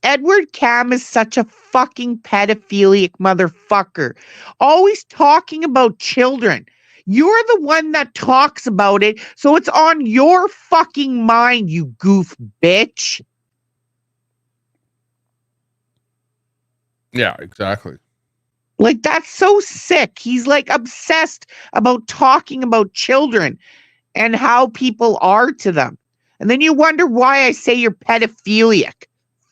Edward Cam is such a fucking pedophilic motherfucker, always talking about children. You're the one that talks about it, so it's on your fucking mind, you goof bitch. Yeah, exactly. Like, that's so sick. He's like obsessed about talking about children and how people are to them. And then you wonder why I say you're pedophilic.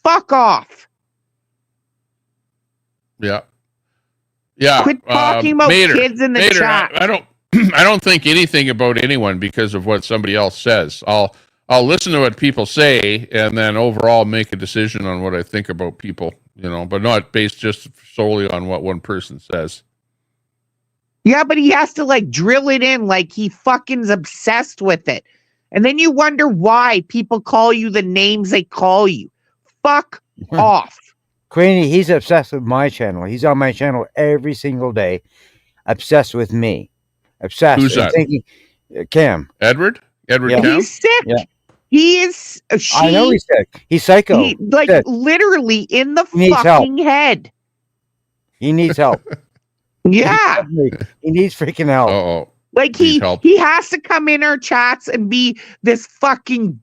Fuck off. Yeah. Yeah. Quit talking about kids in the chat. I don't think anything about anyone because of what somebody else says. I'll listen to what people say and then overall make a decision on what I think about people, but not based just solely on what one person says. Yeah, but he has to drill it in like he fucking's obsessed with it. And then you wonder why people call you the names they call you. Fuck off. Queenie, he's obsessed with my channel. He's on my channel every single day. Obsessed with me. Obsessed. Who's that? Thinking, Cam. Edward? Edward Yeah. Cam? He's sick. Yeah. He is. I know he's sick. He's psycho. Sick. Literally in the He needs fucking head. He needs help. Yeah. He needs freaking help. Uh-oh. Like he has to come in our chats and be this fucking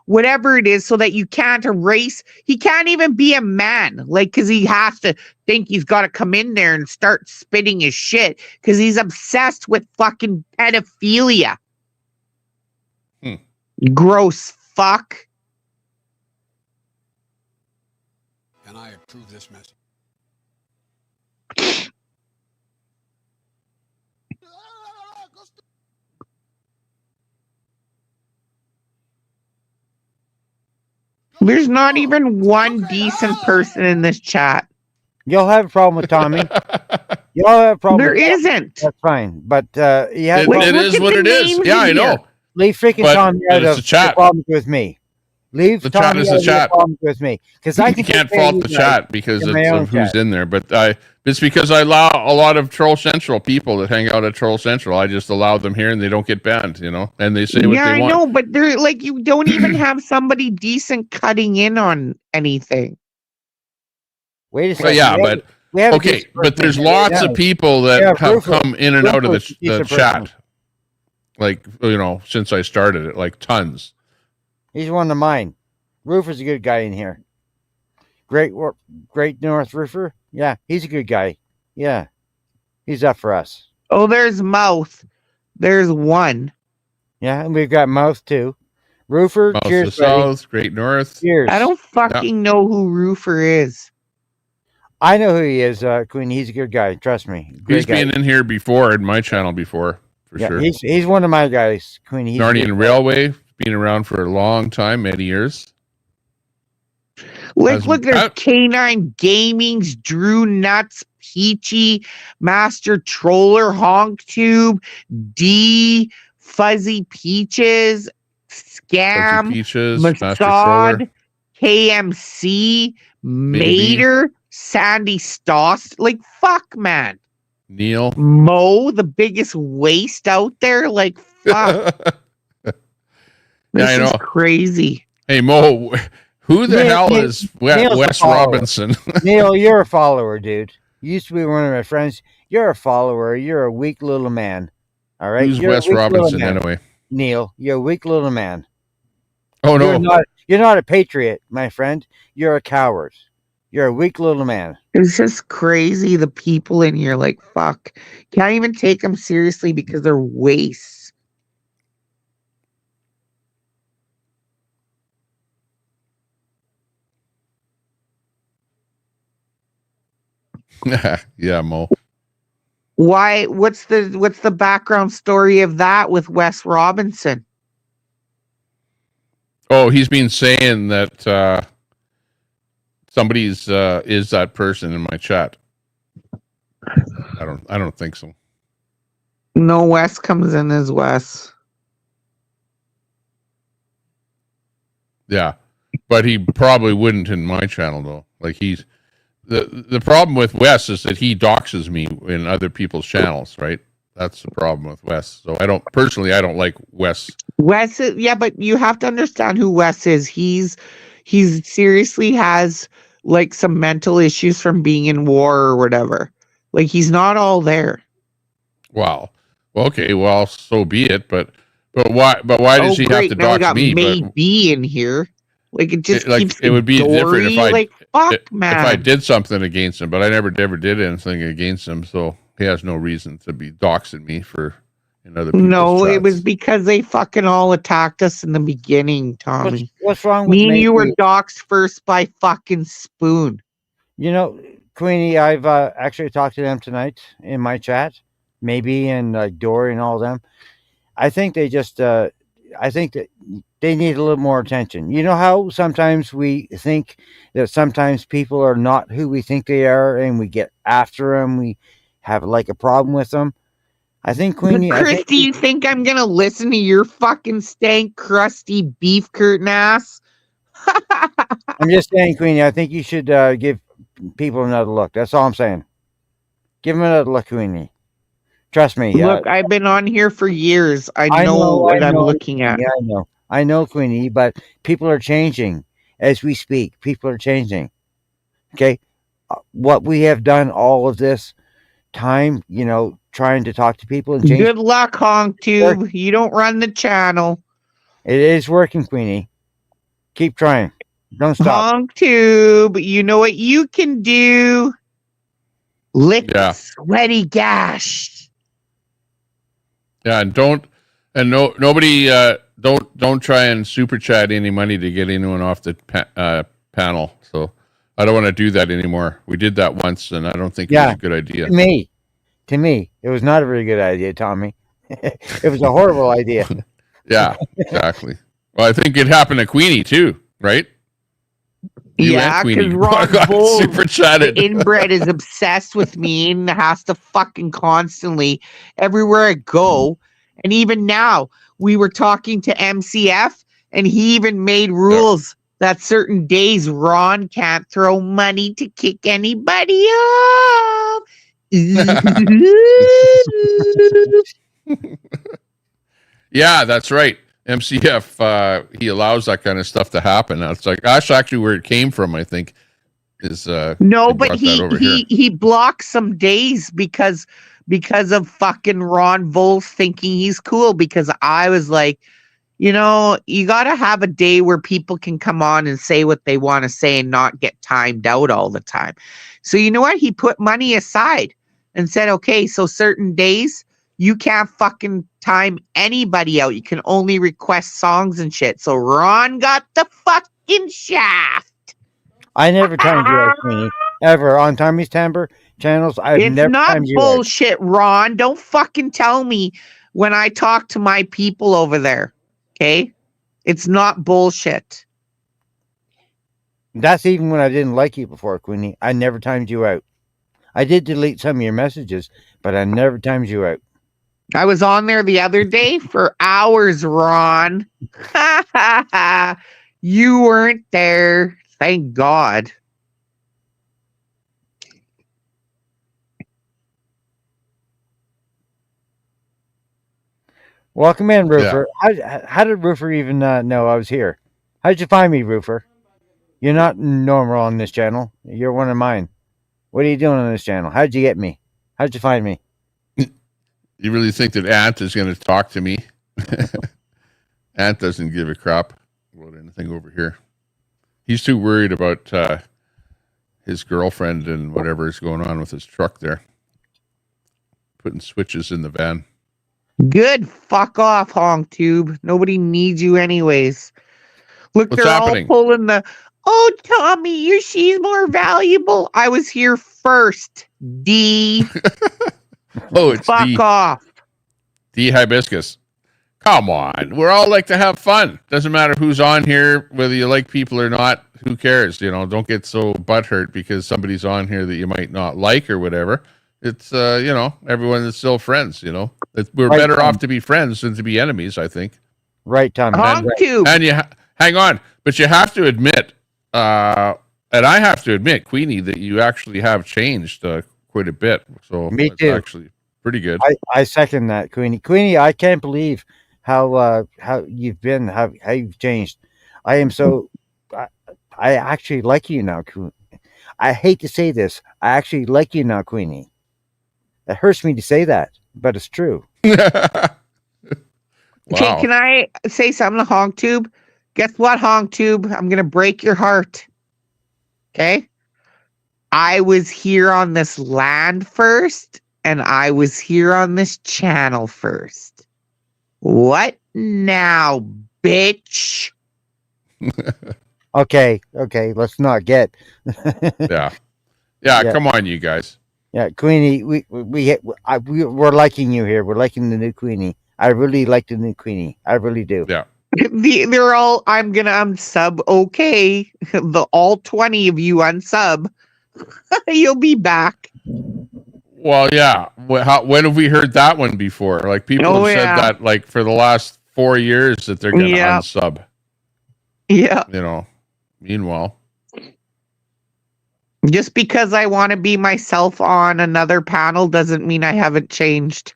whatever it is so that you can't erase. He can't even be a man. Because he has to think he's got to come in there and start spitting his shit because he's obsessed with fucking pedophilia. Gross fuck. And I approve this message. There's not even one decent person in this chat. You'll have a problem with Tommy. You'll have a problem. There with isn't. That's fine. But It is what it is. Yeah, I know. Leave freaking But Tommy out it's of the chat. the problems with me. Leave The Tommy chat is out the of your chat. problems with me. Because I You can can't take care fault of the you guys chat because in my it's own of who's chat. in there. But it's because I allow a lot of Troll Central people that hang out at Troll Central. I just allow them here and they don't get banned, and they say what Yeah, they I want. know, but they're you don't even have somebody decent cutting in on anything. Wait a Well, second. yeah, but okay, but there's lots of people that have come in and out of the chat. Since I started it, tons. He's one of mine. Roofer's a good guy in here. Great North Roofer. Yeah, he's a good guy. Yeah, he's up for us. Oh, there's Mouth. There's one. Yeah, and we've got Mouth too. Roofer, Mouth cheers, the buddy. South, Great North. Cheers. I don't fucking know who Roofer is. I know who he is, Queen. He's a good guy. Trust me. Great He's guy. been in here before, in my channel before, for sure. He's one of my guys, Queen. He's Narnian Railway, been around for a long time, many years. Look, there's K9 Gaming's Drew Nuts, Peachy, Master Troller, Honk Tube, D, Fuzzy Peaches, Scam, Peaches, Master Troller. Masad, KMC, Maybe. Mater, Sandy Stoss. Like, fuck, man. Neil. Mo, the biggest waste out there. Like, fuck. Yeah, I This is know. crazy. Hey, Mo, who the hell is Neil's a Wes follower. Robinson? Neil, you're a follower, dude. You used to be one of my friends. You're a follower. You're a weak little man. All right. Who's you're Wes a weak little Robinson man. anyway? Neil, you're a weak little man. Oh no. You're not a patriot, my friend. You're a coward. You're a weak little man. It's just crazy. The people in here, like, fuck. Can't even take them seriously because they're wastes. Yeah, Mo. Why? What's the background story of that with Wes Robinson? Oh, he's been saying that somebody's is that person in my chat. I don't think so. No, Wes comes in as Wes. Yeah, but he probably wouldn't in my channel though. Like he's the problem with Wes is that he doxes me in other people's channels, right? That's the problem with Wes. So I don't like Wes. Wes, yeah, but you have to understand who Wes is. He's seriously has like some mental issues from being in war or whatever. Like he's not all there. Wow. Well, okay. Well, so be it. But why does he have to now we dox got me? maybe in here. Like it just keeps it would be different if I like fuck, man. if I did something against him, but I never did anything against him, so he has no reason to be doxing me for in other people's No, chats. it was because they fucking all attacked us in the beginning, Tommy. What's wrong with me and maybe? you were doxed first by fucking Spoon. You know, Queenie, I've actually talked to them tonight in my chat, maybe, and Dory and all of them. I think they just, I think that they need a little more attention. You know how sometimes we think that sometimes people are not who we think they are, and we get after them. We have like a problem with them. I think Queenie. Christy, you think I'm gonna listen to your fucking stank, crusty beef curtain ass? I'm just saying, Queenie. I think you should give people another look. That's all I'm saying. Give them another look, Queenie. Trust me. Look, I've been on here for years. I know what I'm looking at. Yeah, I know, Queenie. But people are changing as we speak. People are changing. Okay, what we have done all of this time, you know, trying to talk to people and change. Good luck, HonkTube. You don't run the channel. It is working, Queenie. Keep trying. Don't stop. HonkTube, you know what you can do? Lick the sweaty gash. Yeah, and nobody don't try and super chat any money to get anyone off the panel. So I don't want to do that anymore. We did that once, and I don't think it was a good idea. To me, it was not a very good idea, Tommy. It was a horrible idea. Yeah, exactly. Well, I think it happened to Queenie too, right? Yeah, because Ron Bull, super chatted. the inbred, is obsessed with me and has to fucking constantly, everywhere I go. And even now, we were talking to MCF, and he even made rules that certain days Ron can't throw money to kick anybody off. Yeah, that's right. MCF, he allows that kind of stuff to happen. That's like that's actually where it came from, I think. Is no, but he blocks some days because of fucking Ron Volz thinking he's cool. Because I was like, you know, you got to have a day where people can come on and say what they want to say and not get timed out all the time. So you know what? He put money aside and said, okay, so certain days you can't fucking time anybody out. You can only request songs and shit. So Ron got the fucking shaft. I never timed you out, Queenie. Ever on Tommy's Timber channels. It's not bullshit, Ron. Don't fucking tell me when I talk to my people over there. Okay? It's not bullshit. That's even when I didn't like you before, Queenie. I never timed you out. I did delete some of your messages, but I never timed you out. I was on there the other day for hours, Ron. You weren't there. Thank God. Welcome in, Roofer. How did Roofer even know I was here? How'd you find me, Roofer? You're not normal on this channel. You're one of mine. What are you doing on this channel? How'd you get me? How'd you find me? You really think that Ant is going to talk to me? Ant doesn't give a crap about anything over here. He's too worried about his girlfriend and whatever is going on with his truck there. Putting switches in the van. Good. Fuck off, honk tube. Nobody needs you anyways. Look, What's they're happening? all pulling the, oh, Tommy, she's more valuable. I was here first. D. Oh, it's Fuck D. off. D hibiscus. Come on. We're all like to have fun. Doesn't matter who's on here, whether you like people or not. Who cares? You know, don't get so butthurt because somebody's on here that you might not like or whatever. It's, you know, everyone is still friends, you know. We're Right, better Tom. off to be friends than to be enemies, I think. Right, Tommy. And you hang on, but you have to admit, and I have to admit, Queenie, that you actually have changed quite a bit. So Me it's too. actually pretty good. I second that, Queenie. Queenie, I can't believe how you've been, how you've changed. I am so. I actually like you now. I hate to say this. I actually like you now, Queenie. It hurts me to say that, but it's true. Okay, can I say something to Honk Tube? Guess what, Honk Tube? I'm going to break your heart. Okay? I was here on this land first, and I was here on this channel first. What now, bitch? Okay, let's not get. Yeah, come on, you guys. Yeah, Queenie, we're liking you here. We're liking the new Queenie. I really like the new Queenie. I really do. Yeah. They're all, I'm gonna unsub. Okay, all 20 of you unsub. You'll be back. Well, yeah. When have we heard that one before? Like people have said that like for the last 4 years that they're going to unsub. Yeah. You know. Meanwhile, just because I want to be myself on another panel doesn't mean I haven't changed.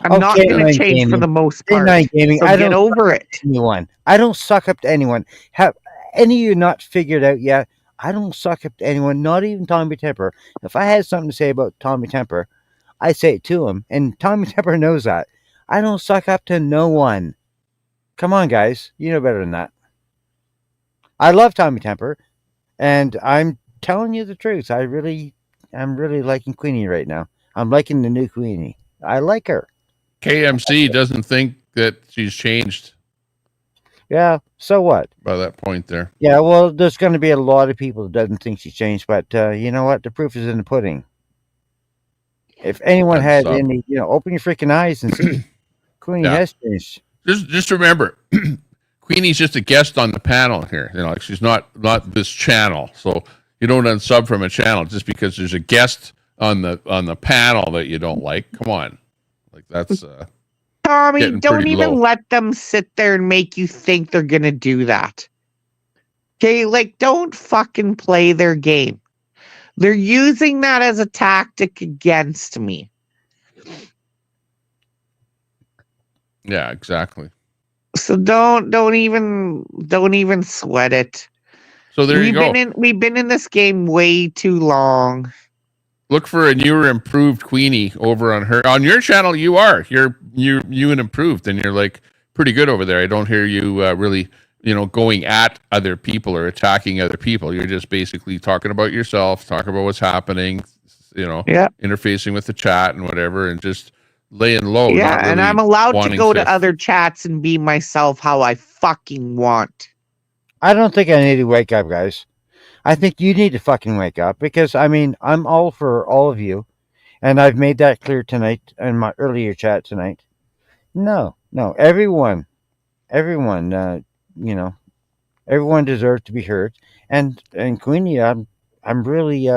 I'm not going to change for the most part. Gaming. So I get don't over it. Anyone. I don't suck up to anyone. Have any of you not figured out yet? I don't suck up to anyone, not even Tommy Temper. If I had something to say about Tommy Temper, I say it to him, and Tommy Temper knows that. I don't suck up to no one. Come on, guys. You know better than that. I love Tommy Temper, and I'm telling you the truth. I'm really liking Queenie right now. I'm liking the new Queenie. I like her. KMC doesn't think that she's changed. Yeah, so what? By that point there. Yeah, well, there's going to be a lot of people that doesn't think she's changed, but you know what? The proof is in the pudding. If anyone had any, open your freaking eyes and see. Queenie has changed. Just remember, Queenie's just a guest on the panel here. You know, like she's not this channel. So you don't unsub from a channel just because there's a guest on the panel that you don't like. Come on, like that's. Tommy, don't even let them sit there and make you think they're gonna do that. Okay, like don't fucking play their game. They're using that as a tactic against me. Yeah, exactly. So don't even sweat it. So there you go. We've been in this game way too long. Look for a newer, improved Queenie over on your channel. You are you're new and improved, and you're like pretty good over there. I don't hear you really, going at other people or attacking other people. You're just basically talking about yourself, talking about what's happening, interfacing with the chat and whatever, and just laying low. Yeah, really and I'm allowed to go to to other chats and be myself how I fucking want. I don't think I need to wake up, guys. I think you need to fucking wake up because, I'm all for all of you. And I've made that clear tonight in my earlier chat tonight. No, everyone, everyone deserves to be heard. And Queenie, I'm really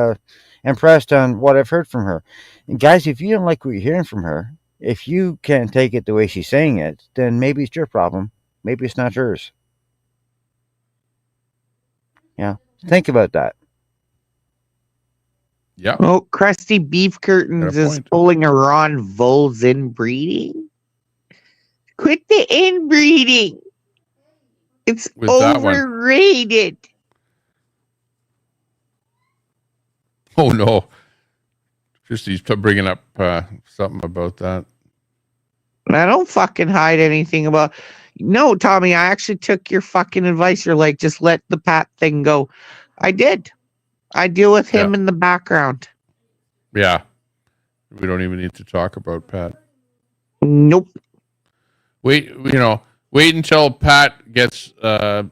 impressed on what I've heard from her. And guys, if you don't like what you're hearing from her, if you can't take it the way she's saying it, then maybe it's your problem. Maybe it's not hers. Yeah. Think about that. Yeah. Oh, Crusty Beef Curtains Got a is point. pulling a Ron Vols inbreeding. Quit the inbreeding. It's With that one. overrated. Oh no. Christy's bringing up something about that. I don't fucking hide anything about. No, Tommy, I actually took your fucking advice. You're like, just let the Pat thing go. I did. I deal with him in the background. Yeah. We don't even need to talk about Pat. Nope. Wait until Pat gets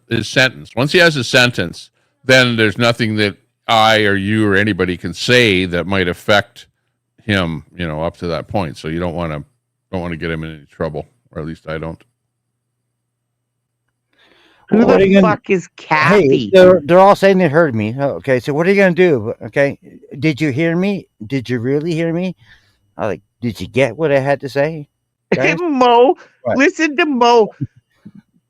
his sentence. Once he has his sentence, then there's nothing that I or you or anybody can say that might affect him, up to that point. So you don't want to get him in any trouble, or at least I don't. Who the fuck is Kathy? Hey, they're all saying they heard me. Okay, so what are you gonna do? Okay, did you hear me? Did you really hear me? Did you get what I had to say? Mo, listen to Mo.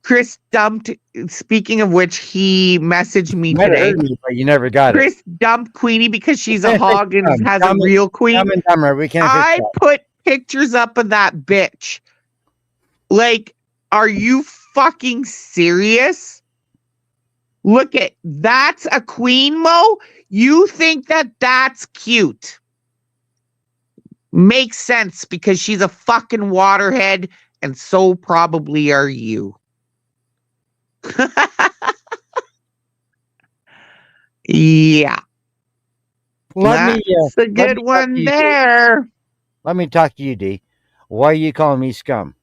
Chris dumped. Speaking of which, he messaged me today. Me, but you never got Chris dumped Queenie because she's a hog and has a real queen. Dumb and dumber. We can't. I put pictures up of that bitch. Like, are you fucking serious? Look at that's a queen, Mo. You think that that's cute? Makes sense because she's a fucking waterhead, and so probably are you. Yeah. That's a good one there. Let me talk to you, D. Why are you calling me scum?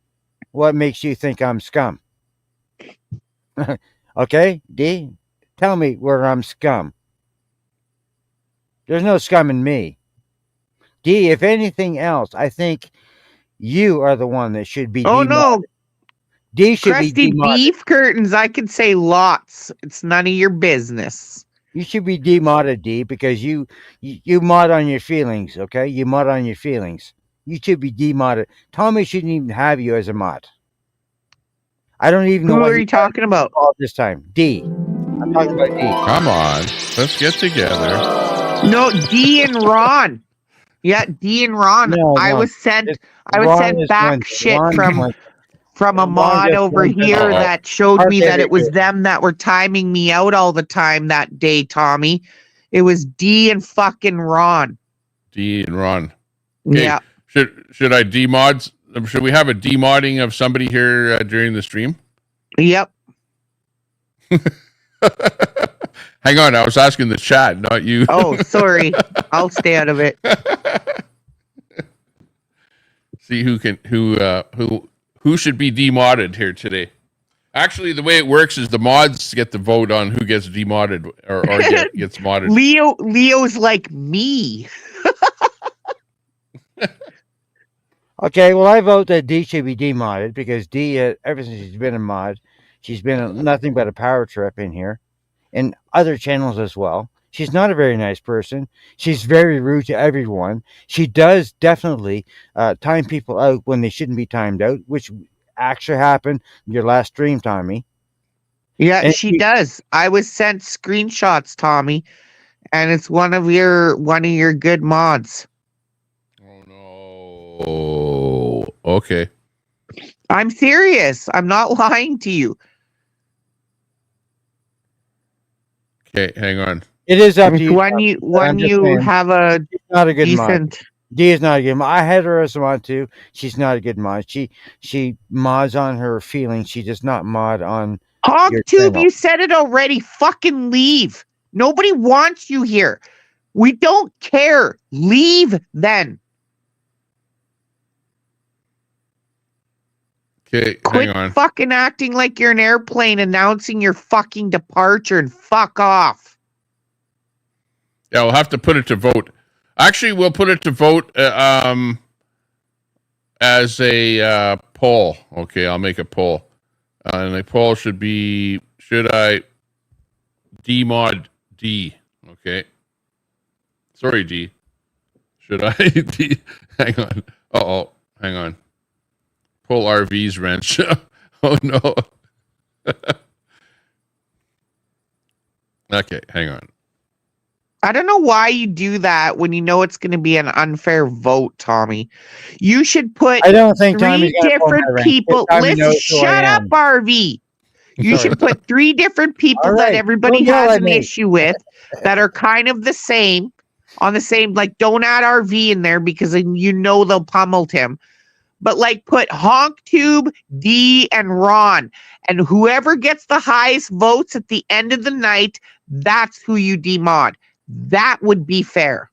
What makes you think I'm scum? Okay, D, tell me where I'm scum. There's no scum in me. D, if anything else, I think you are the one that should be demodded. No. D should Crusty be demodded. Beef Curtains, I could say lots. It's none of your business. You should be demodded, D, because you mod on your feelings, okay? You mod on your feelings. You should be demodded. Tommy shouldn't even have you as a mod. I don't even know Who what are you talking about all this time. D. I'm talking about D. Come on, let's get together. No, D and Ron. Yeah, D and Ron. No, I Ron. was sent Ron back Wednesday. shit Ron from Wednesday. a mod over here that showed me that it was them that were timing me out all the time that day, Tommy. It was D and fucking Ron. D and Ron. Okay. Yeah. Should I demod? Should we have a demodding of somebody here during the stream? Yep. Hang on, I was asking the chat, not you. Oh, sorry. I'll stay out of it. See who should be demodded here today. Actually, the way it works is the mods get the vote on who gets demodded or gets modded. Leo's like me. Okay, well, I vote that D should be demodded because D, ever since she's been a mod, she's been nothing but a power trip in here, and other channels as well. She's not a very nice person. She's very rude to everyone. She does definitely time people out when they shouldn't be timed out, which actually happened in your last stream, Tommy. Yeah, And she does. I was sent screenshots, Tommy, and it's one of your good mods. Oh, okay. I'm serious. I'm not lying to you. Okay, hang on. It is up to you. When you have a not a good decent mod. D is not a good mod. I had her as a mod too. She's not a good mod. She mods on her feelings. She does not mod on your HogTube, channel. you said it already. Fucking leave. Nobody wants you here. We don't care. Leave then. Okay, Quit hang on. fucking acting like you're an airplane announcing your fucking departure and fuck off. Yeah, we'll have to put it to vote. Actually, we'll put it to vote as a poll. Okay, I'll make a poll. And the poll should be, should I demod D? Okay. Sorry, D. Should I D? Hang on. Uh-oh. Hang on. Pull RV's wrench. Oh, no. Okay, hang on. I don't know why you do that when you know it's going to be an unfair vote, Tommy. You should put I don't think three Tommy's gonna pull my different rank. people. Tommy Listen, knows who I shut up, am. RV. You Sorry. should put three different people All that right. everybody Don't yell has at an me. issue with that are kind of the same, on the same, like don't add RV in there because then you know they'll pummel him. But like put HonkTube, D, and Ron. And whoever gets the highest votes at the end of the night, that's who you demod. That would be fair.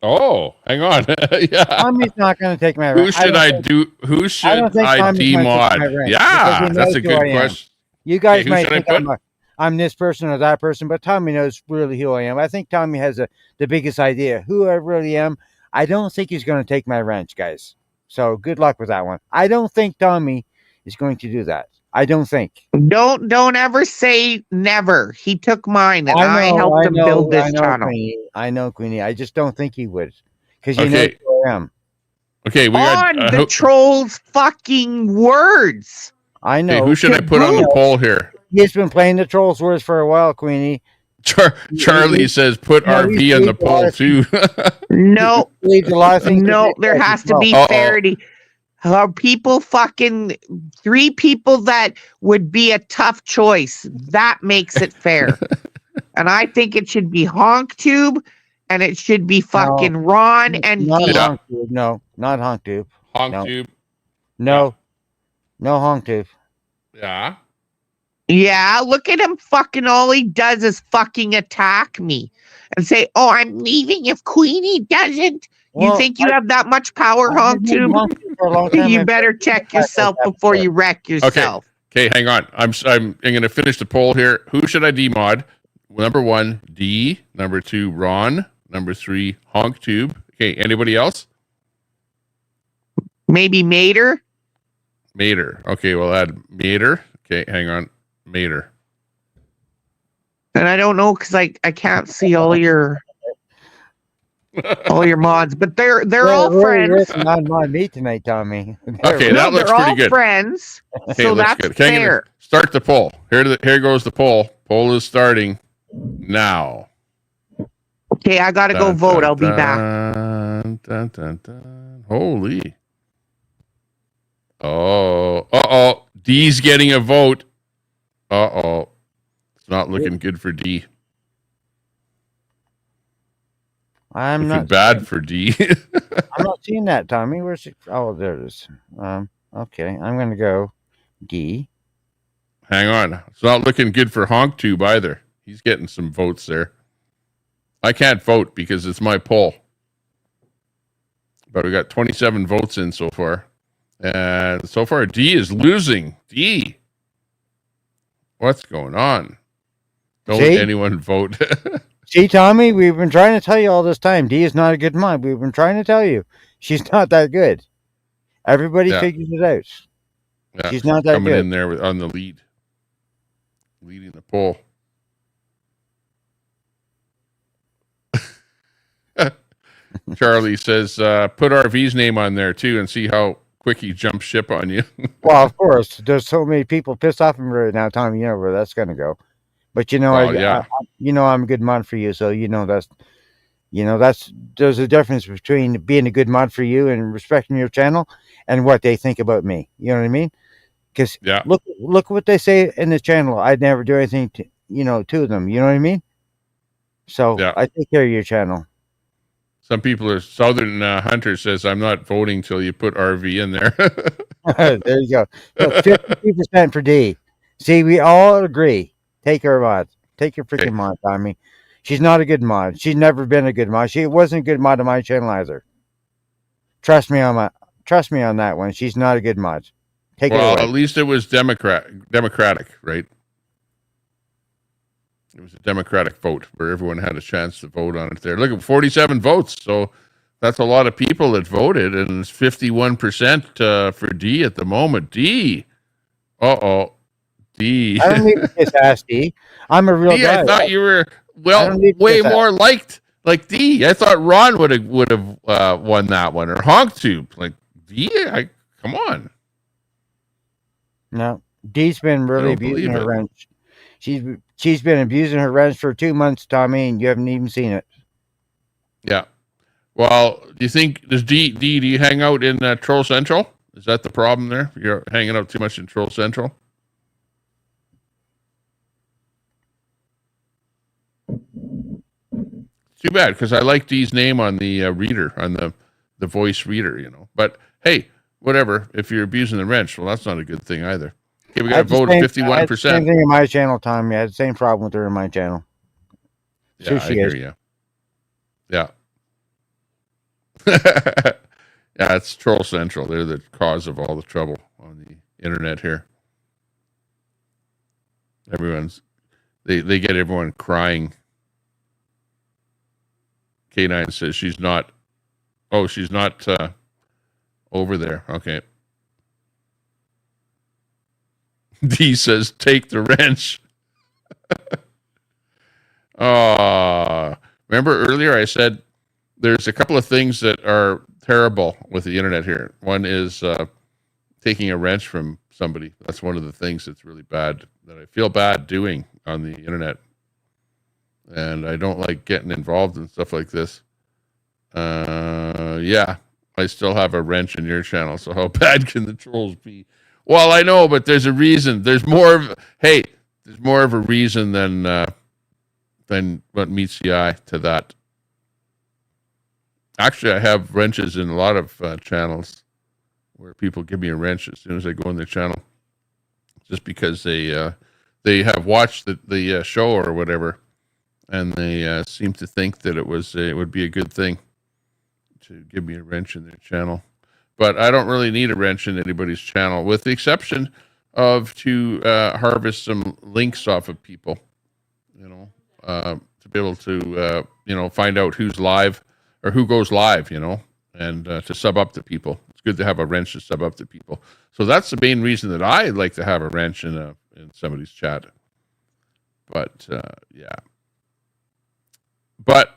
Oh, hang on. Yeah. Tommy's not going to take my Who rank. should I do? Who should don't think I Tommy's gonna take my demod? rank because Yeah, he that's knows a who I good am. question. You guys Okay, who might should I think put? I'm this person or that person, but Tommy knows really who I am. I think Tommy has the biggest idea who I really am. I don't think he's going to take my wrench, guys. So good luck with that one. I don't think Tommy is going to do that. I don't think. Don't ever say never. He took mine and I helped him build this channel. Queenie. I know, Queenie. I just don't think he would because you Okay. know who I am. Okay, we got On the troll's fucking words. I know. Okay, who should I put on the poll here? He's been playing the trolls words for a while, Queenie. Charlie says put No, RV he's on the believed a lot poll of too. No, believes a lot of things no, that they there said has as to well. be Uh-oh. parity. Are people fucking three people that would be a tough choice? That makes it fair. And I think it should be HonkTube and it should be fucking Ron and Not D. HonkTube. No, not HonkTube. HonkTube. No. No HonkTube. Yeah. Yeah, look at him fucking all he does is fucking attack me and say, "Oh, I'm leaving if Queenie doesn't." You Well, think you have that much power, I've been doing HonkTube? HonkTube for a long time. You better check yourself before you wreck yourself. Okay, hang on. I'm going to finish the poll here. Who should I demod? Number 1, D. Number 2, Ron. Number 3, HonkTube. Okay, anybody else? Maybe Mater. Mater. Okay, we'll add Mater. Okay, hang on. Mater. And I don't know because I can't see all your mods, but they're all friends. Not on me tonight, Tommy. Okay, that looks they're pretty all good. friends, Okay, so looks that's good. Okay, I'm gonna fair. start the poll. Here goes the poll. Poll is starting now. Okay, I gotta go vote. I'll be back. Dun, dun, dun. Holy. Oh. D's getting a vote. It's not looking good for D. I'm Looking not bad for D. I'm not seeing that, Tommy. Where's it? Oh, there it is. Okay, I'm gonna go D. Hang on. It's not looking good for HonkTube either. He's getting some votes there. I can't vote because it's my poll. But we got 27 votes in so far. And so far, D is losing. D. What's going on? Don't See? anyone vote. See, Tommy, we've been trying to tell you all this time. D is not a good mod. We've been trying to tell you. She's not that good. Everybody Yeah. figures it out. Yeah, She's not that coming good. in there on the lead. Leading the poll. Charlie says, put RV's name on there too and see how quick he jumps ship on you. Well, of course, there's so many people pissed off at me right now, Tommy. You know where that's going to go. But you know, Well, yeah. I'm a good mod for you, so there's a difference between being a good mod for you and respecting your channel and what they think about me. You know what I mean? Because look what they say in the channel. I'd never do anything to them. You know what I mean? So I take care of your channel. Some people are Southern Hunter says, I'm not voting till you put RV in there. There you go. Look, 52% for D. See, we all agree. Take her mod. Take your freaking mod, Tommy. She's not a good mod. She's never been a good mod. She wasn't a good mod on my channel either. Trust me on that one. She's not a good mod. Take it away. At least it was democratic, right? It was a democratic vote where everyone had a chance to vote on it there. Look at 47 votes. So that's a lot of people that voted, and it's 51% for D at the moment. D. Uh-oh. D. I don't need to kiss ass, D. I'm a real D, guy. I thought you were, way more liked like D. I thought Ron would have won that one, or HonkTube. Like, D D, come on. No, Dee's been really don't abusing believe her it. wrench. She's been abusing her wrench for 2 months, Tommy, and you haven't even seen it. Yeah. Well, do you think, do you hang out in Troll Central? Is that the problem there? You're hanging out too much in Troll Central? Too bad, because I like Dee's name on the reader, on the voice reader, you know. But hey, whatever. If you're abusing the wrench, well, that's not a good thing either. Okay, we got a vote of 51%. Same thing in my channel, Tommy. I had the same problem with her in my channel. Yeah, I hear you. Yeah. Yeah, it's Troll Central. They're the cause of all the trouble on the internet here. They get everyone crying. K9 says she's not over there. Okay. D says take the wrench. Remember earlier I said there's a couple of things that are terrible with the internet here. One is taking a wrench from somebody. That's one of the things that's really bad, that I feel bad doing on the internet. And I don't like getting involved in stuff like this. Yeah, I still have a wrench in your channel, so how bad can the trolls be? Well, I know, but there's a reason. There's more of a reason than what meets the eye to that. Actually, I have wrenches in a lot of channels where people give me a wrench as soon as I go in their channel, just because they have watched the show or whatever, and they seem to think that it would be a good thing to give me a wrench in their channel. But I don't really need a wrench in anybody's channel, with the exception of to harvest some links off of people, you know, to be able to, find out who's live or who goes live, you know, and to sub up to people. It's good to have a wrench to sub up to people. So that's the main reason that I like to have a wrench in somebody's chat. But, yeah. But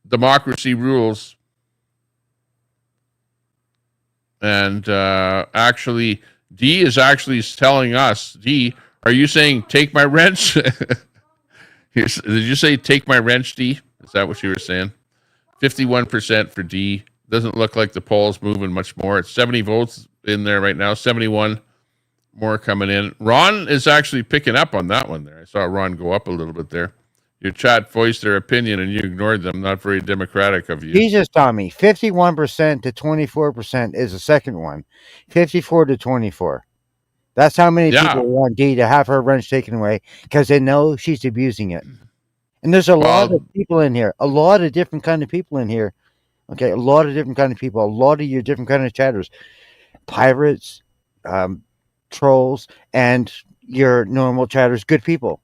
democracy rules. And actually, D is actually telling us, D, are you saying take my wrench? Did you say take my wrench, D? Is that what you were saying? 51% for D. Doesn't look like the poll's moving much more. It's 70 votes in there right now, 71 more coming in. Ron is actually picking up on that one there. I saw Ron go up a little bit there. Your chat voiced their opinion and you ignored them. Not very democratic of you. Jesus, Tommy, 51% to 24% is the second one. 54 to 24. That's how many people want Dee to have her wrench taken away, because they know she's abusing it. And there's a lot of people in here, a lot of different kind of people in here. Okay, a lot of different kind of people, a lot of your different kind of chatters, pirates, trolls, and your normal chatters, good people.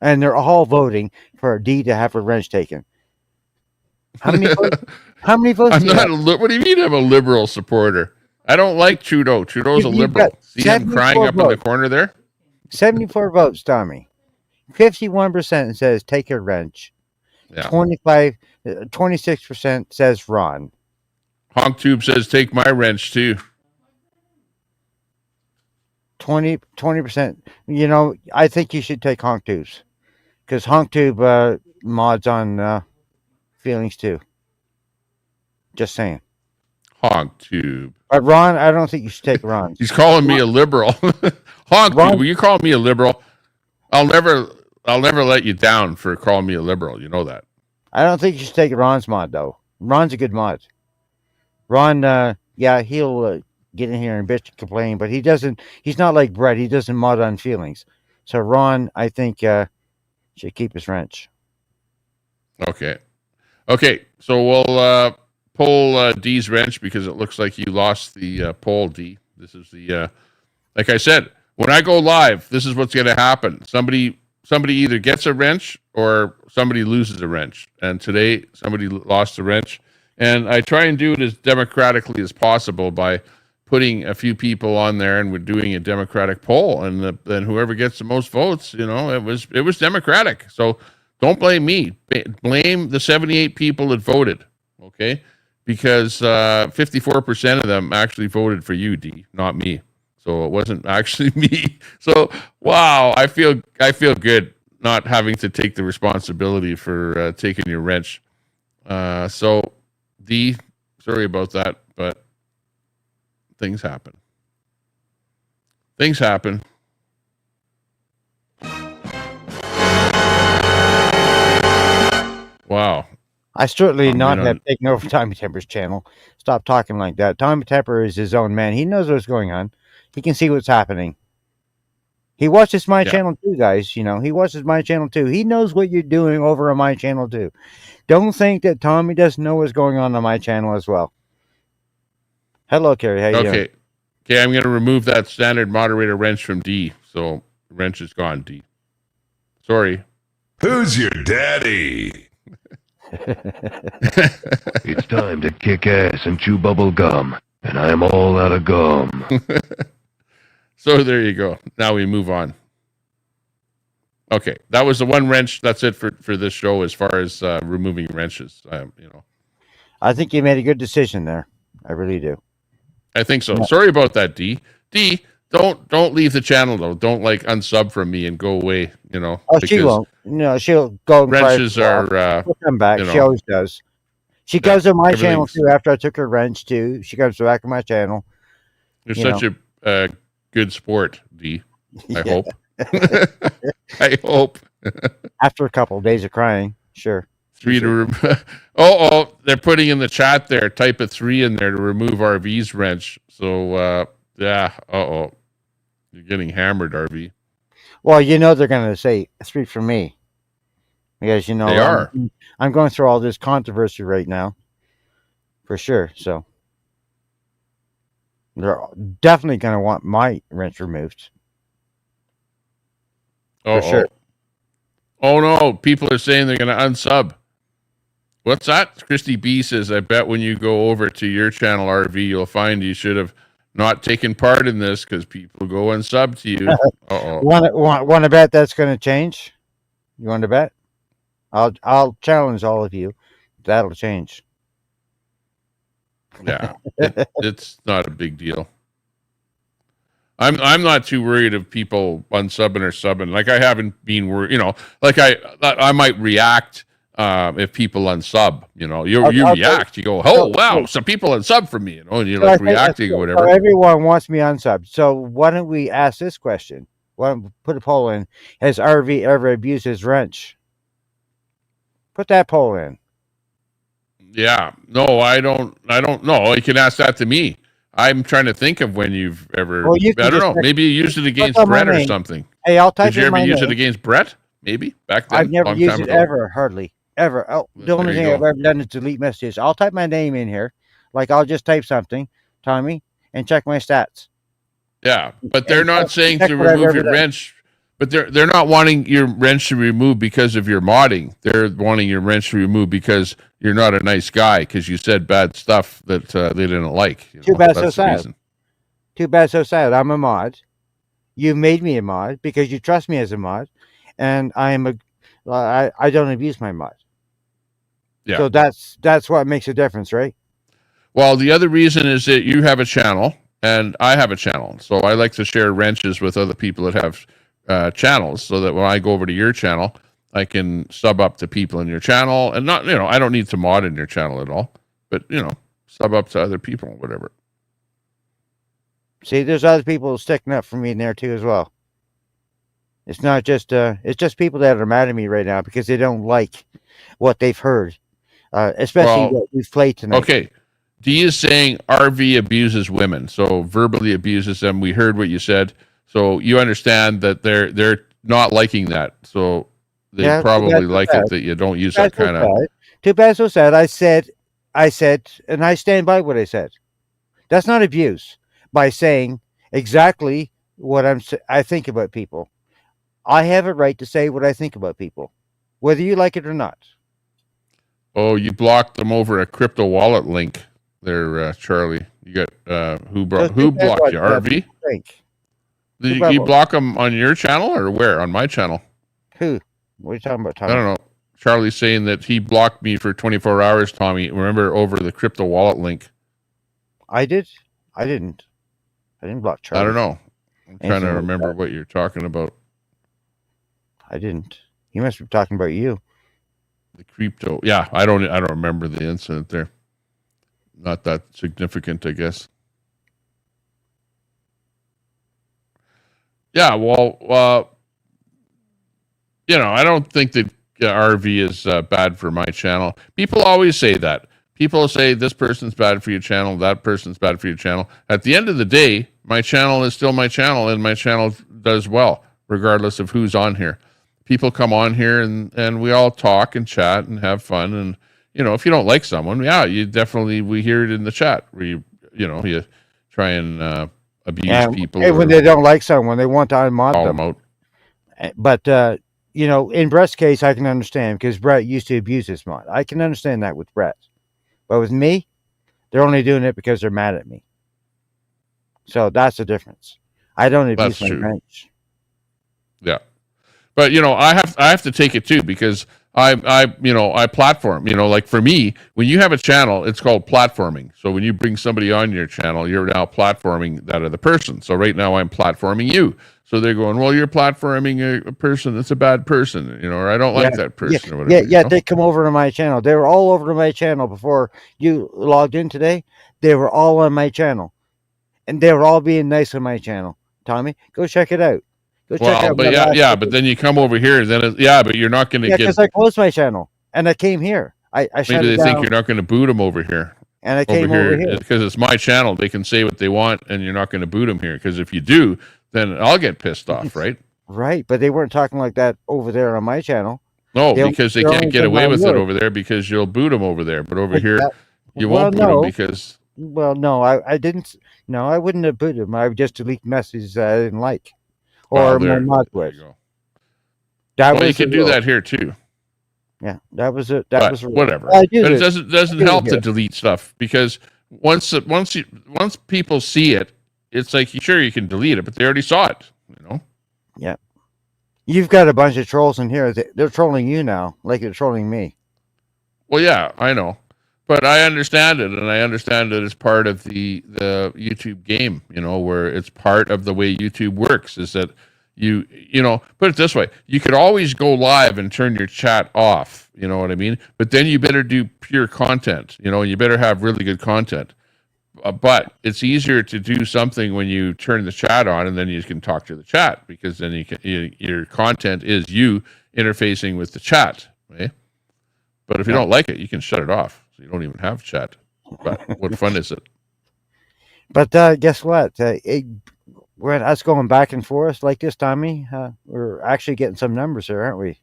And they're all voting for Dee to have her wrench taken. How many votes? How many votes? What do you mean I'm a liberal supporter? I don't like Trudeau. Trudeau's a liberal. See him crying up in the corner there? 74 votes, Tommy. 51% says take a wrench. Yeah. 26% says Ron. HonkTube says take my wrench too. 20%. You know, I think you should take HonkTube's, because HonkTube mods on feelings too. Just saying. HonkTube. But Ron, I don't think you should take Ron. He's calling me a liberal. HonkTube, will you call me a liberal? I'll never let you down for calling me a liberal. You know that. I don't think you should take Ron's mod though. Ron's a good mod. Ron, yeah, he'll get in here and bitch and complain, but he doesn't. He's not like Brett. He doesn't mod on feelings. So Ron, I think, should keep his wrench. Okay. So we'll poll D's wrench, because it looks like you lost the poll, D. This is the like I said, when I go live, this is what's going to happen. Somebody either gets a wrench or somebody loses a wrench. And today somebody lost a wrench. And I try and do it as democratically as possible by putting a few people on there, and we're doing a democratic poll. And then whoever gets the most votes, you know, it was democratic. So don't blame me. Blame the 78 people that voted. Okay. because 54% of them actually voted for you, D, not me. So it wasn't actually me. So wow, I feel good not having to take the responsibility for taking your wrench. So D, sorry about that, but things happen. Things happen. Wow. I certainly I not mean, have taken over Tommy Temper's channel. Stop talking like that. Tommy Temper is his own man. He knows what's going on. He can see what's happening. He watches my channel too, guys. You know, he watches my channel too. He knows what you're doing over on my channel too. Don't think that Tommy doesn't know what's going on my channel as well. Hello, Carrie. How you doing? Okay, I'm going to remove that standard moderator wrench from D. So wrench is gone, D. Sorry. Who's your daddy? It's time to kick ass and chew bubble gum, and I'm all out of gum. So there you go. Now we move on. Okay, that was the one wrench. That's it for this show as far as removing wrenches. I think you made a good decision there. I really do. I think so. Sorry about that, D. D, don't leave the channel though. Don't like unsub from me and go away. Oh, she won't. No, she'll go. Wrenches are. She'll come back. She always does. She goes on my channel too. After I took her wrench too, she comes back on my channel. You're such a good sport, D. I hope. I hope. After a couple of days of crying, sure. 3 to they're putting in the chat there. Type a 3 in there to remove RV's wrench. So you're getting hammered, RV. Well, they're gonna say 3 for me because they are. I'm going through all this controversy right now, for sure. So they're definitely gonna want my wrench removed. For sure. Oh no! People are saying they're going to unsub. What's that? Christy B says, "I bet when you go over to your channel, RV, you'll find you should have not taken part in this because people go unsub to you." Want to bet that's going to change? You want to bet? I'll challenge all of you. That'll change. Yeah, it's not a big deal. I'm not too worried of people unsubbing or subbing. Like I haven't been worried, like I might react if people unsub, you react, you go, oh wow, some people unsub from me, and you're like reacting or whatever. Everyone wants me unsubbed. So why don't we ask this question? Why don't we put a poll in? Has RV ever abused his wrench? Put that poll in. Yeah. No, I don't know. You can ask that to me. I'm trying to think of when you've ever. Well, I don't know. Maybe you used it against Brett or something. Hey, I'll type. Did you ever use it against Brett? Maybe back then. I've never used it ever, hardly ever. Oh, the only thing I've ever done is delete messages. I'll type my name in here, like I'll just type something, Tommy, and check my stats. Yeah, but they're not saying to remove your wrench. But they're not wanting your wrench to remove because of your modding. They're wanting your wrench to remove because you're not a nice guy because you said bad stuff that they didn't like. Too bad, so sad. Too bad, so sad. I'm a mod. You made me a mod because you trust me as a mod, and I don't abuse my mod. Yeah. So that's what makes a difference, right? Well, the other reason is that you have a channel and I have a channel, so I like to share wrenches with other people that have channels, so that when I go over to your channel, I can sub up to people in your channel, and not, I don't need to mod in your channel at all, but sub up to other people, whatever. See, there's other people sticking up for me in there too as well. It's not just it's just people that are mad at me right now because they don't like what they've heard, especially what we've played tonight. Okay, D is saying RV abuses women, so verbally abuses them. We heard what you said. So you understand that they're not liking that. So they probably like it that you don't use that kind of. Too bad, so sad. I said, and I stand by what I said. That's not abuse by saying exactly what I think about people. I have a right to say what I think about people, whether you like it or not. Oh, you blocked them over a crypto wallet link there, Charlie. You got who blocked you? RV? Did you block them on your channel or where? On my channel? Who? What are you talking about, Tom? I don't know. Charlie's saying that he blocked me for 24 hours, Tommy. Remember, over the crypto wallet link. I did? I didn't. I didn't block Charlie. I don't know. I'm trying Anything to like remember that. what you're talking about. I didn't. He must be talking about you. The crypto. Yeah, I don't remember the incident there. Not that significant, I guess. Yeah, well, I don't think that RV is bad for my channel. People always say that. People say this person's bad for your channel, that person's bad for your channel. At the end of the day, my channel is still my channel, and my channel does well, regardless of who's on here. People come on here, and we all talk and chat and have fun. And, if you don't like someone, yeah, we hear it in the chat where you try and abuse people. And when they don't like someone, they want to unmod call them. them out. But, in Brett's case, I can understand because Brett used to abuse this mod. I can understand that with Brett. But with me, they're only doing it because they're mad at me. So that's the difference. I don't abuse my friends. Yeah. But, I have to take it too, because I platform, like for me, when you have a channel, it's called platforming. So when you bring somebody on your channel, you're now platforming that other person. So right now I'm platforming you. So they're going, well, you're platforming a person that's a bad person, or I don't like that person or whatever. Yeah, they come over to my channel. They were all over to my channel before you logged in today. They were all on my channel. And they were all being nice on my channel. Tommy, go check it out. Go check out. But but then you come over here, then but you're not going to get. Because I closed my channel and I came here. I shut maybe it they think down. you're not going to boot them over here. And I came over here because it's my channel. They can say what they want, and you're not going to boot them here. Because if you do, then I'll get pissed off, right? Right, but they weren't talking like that over there on my channel. No, because they can't get away with it over there because you'll boot them over there. But over here, you won't boot them because. Well, no, I didn't. No, I wouldn't have booted them. I would just delete messages that I didn't like, or my mod was. You can do that here too. Yeah, that was it. That was whatever. But it doesn't help to delete stuff, because once people see it, it's like sure you can delete it, but they already saw it. Yeah, you've got a bunch of trolls in here. They're trolling you now, like they're trolling me. Well, yeah, I know, but I understand it, and I understand that it's part of the YouTube game. Where it's part of the way YouTube works is that. You put it this way, you could always go live and turn your chat off, you know what I mean? But then you better do pure content, you better have really good content. But it's easier to do something when you turn the chat on, and then you can talk to the chat, because then your content is you interfacing with the chat, right? But if you don't like it, you can shut it off, so you don't even have chat. But what fun is it? But guess what? We're us going back and forth like this, Tommy. We're actually getting some numbers here, aren't we?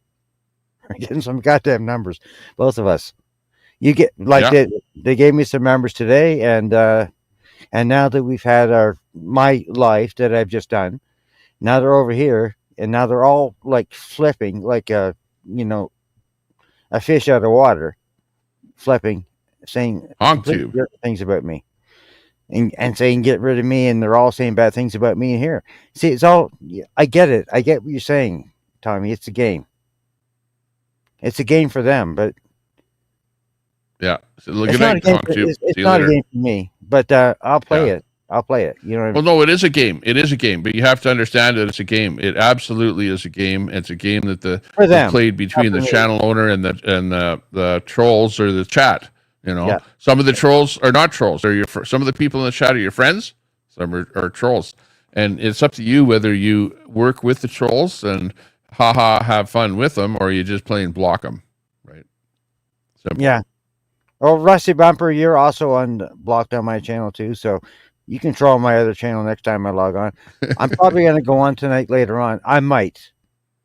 We're getting some goddamn numbers, both of us. You get they gave me some numbers today, and now that we've had my life that I've just done, now they're over here, and now they're all like flipping like a fish out of water, flipping, saying things about me. And saying get rid of me, and they're all saying bad things about me here. See, it's all. I get it. I get what you're saying, Tommy. It's a game. It's a game for them, but yeah. So it's not a game for me. But I'll play it. I'll play it. You know what I mean? Well, no, it is a game. It is a game, but you have to understand that it's a game. It absolutely is a game. It's a game that played between the channel owner and the trolls or the chat. Some of the trolls are not trolls. Some of the people in the chat are your friends. Some are trolls, and it's up to you whether you work with the trolls and have fun with them, or you just plain block them, right? Simple. Yeah. Oh, Rusty Bumper, you're also blocked on my channel too, so you can troll my other channel next time I log on. I'm probably going to go on tonight later on. I might.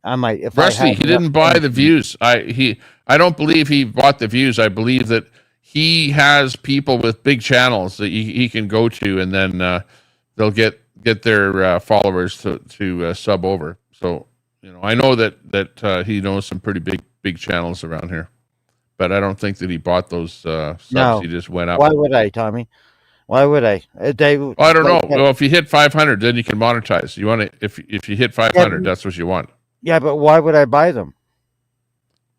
If Rusty, he didn't buy the views. I don't believe he bought the views. I believe that. He has people with big channels that he can go to, and then they'll get their followers to sub over. So I know that he knows some pretty big channels around here, but I don't think that he bought those subs. No. He just went up. Why would I, Tommy? Why would I? I don't know. Well, if you hit 500, then you can monetize. You want to if you hit 500, that's what you want. Yeah, but why would I buy them?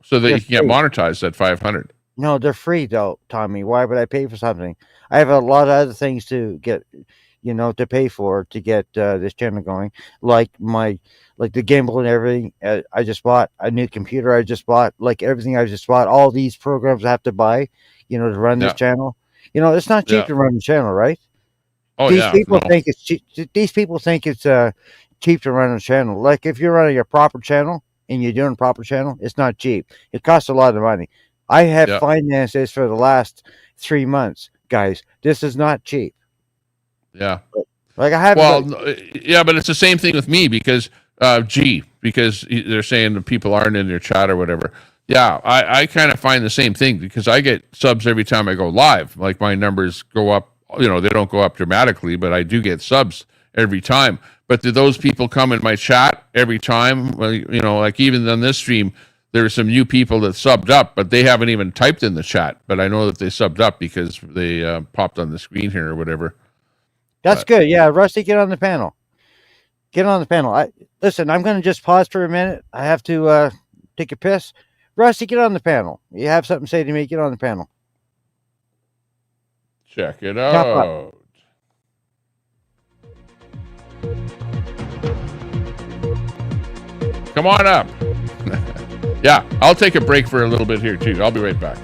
so that They're you can get free. monetized at 500. No, they're free though, Tommy. Why would I pay for something? I have a lot of other things to get, to pay for to get this channel going, like the gimbal and everything. I just bought a new computer. I just bought everything. I just bought all these programs I have to buy, to run this Yeah. channel. It's not cheap Yeah. to run the channel, right? Oh, These yeah. people No. think it's cheap. These people think it's cheap to run a channel. Like if you're running a proper channel and you're doing a proper channel, it's not cheap. It costs a lot of money. I have Yeah. financed this for the last 3 months, guys. This is not cheap. Yeah. Like I have. Yeah, but it's the same thing with me because because they're saying that people aren't in their chat or whatever. Yeah, I kind of find the same thing because I get subs every time I go live. Like my numbers go up, they don't go up dramatically, but I do get subs every time. But do those people come in my chat every time? Well, like even on this stream, there are some new people that subbed up, but they haven't even typed in the chat. But I know that they subbed up because they popped on the screen here or whatever. That's good. Yeah, Rusty, get on the panel. Get on the panel. Listen, I'm going to just pause for a minute. I have to take a piss. Rusty, get on the panel. You have something to say to me? Get on the panel. Check it out. Come on up. Yeah, I'll take a break for a little bit here too. I'll be right back.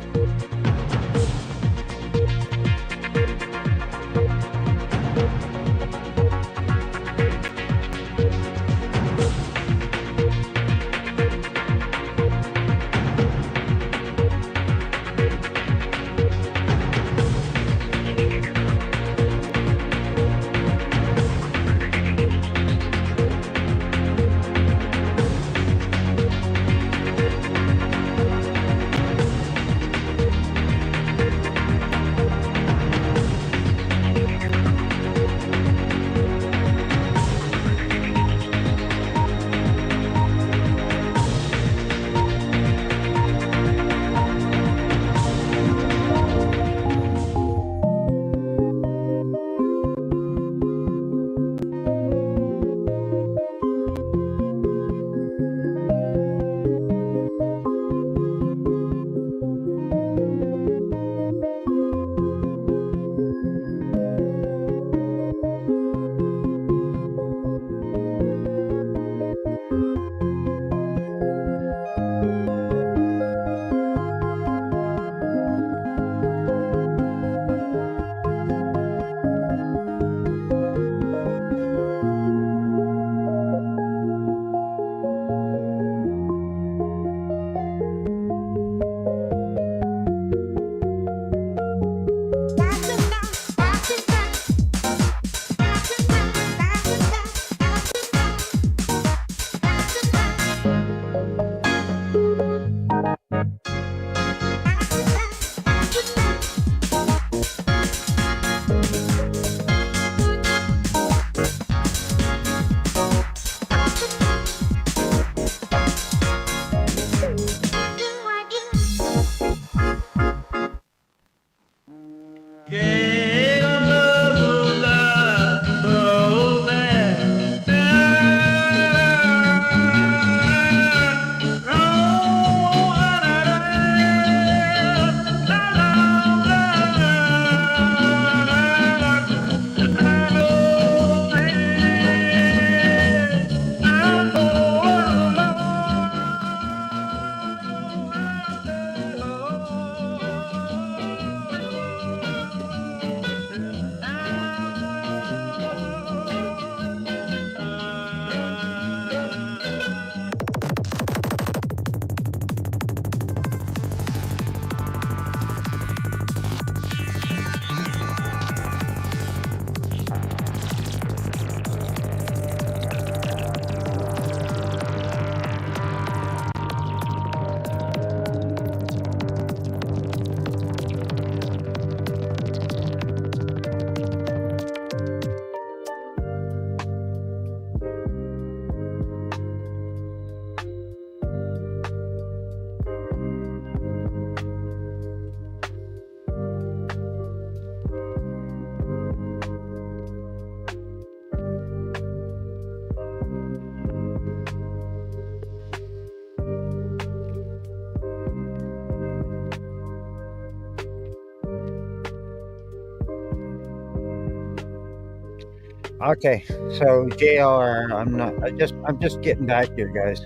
Okay, so JR, I'm just getting back here, guys.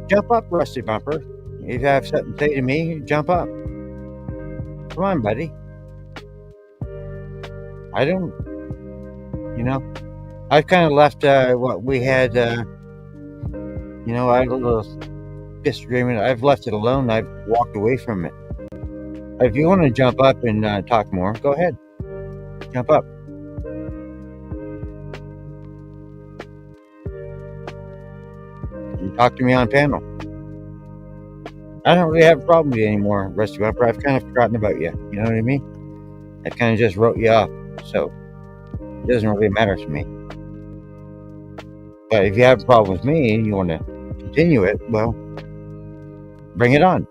Jump up, Rusty Bumper. If you have something to say to me, jump up. Come on, buddy. I don't, I've kind of left what we had, I had a little disagreement. I've left it alone. I've walked away from it. If you want to jump up and talk more, go ahead. Jump up. You talk to me on panel. I don't really have a problem with you anymore, Rusty Bumper. I've kind of forgotten about you. You know what I mean? I kind of just wrote you off. So it doesn't really matter to me. But if you have a problem with me and you want to continue it, well, bring it on.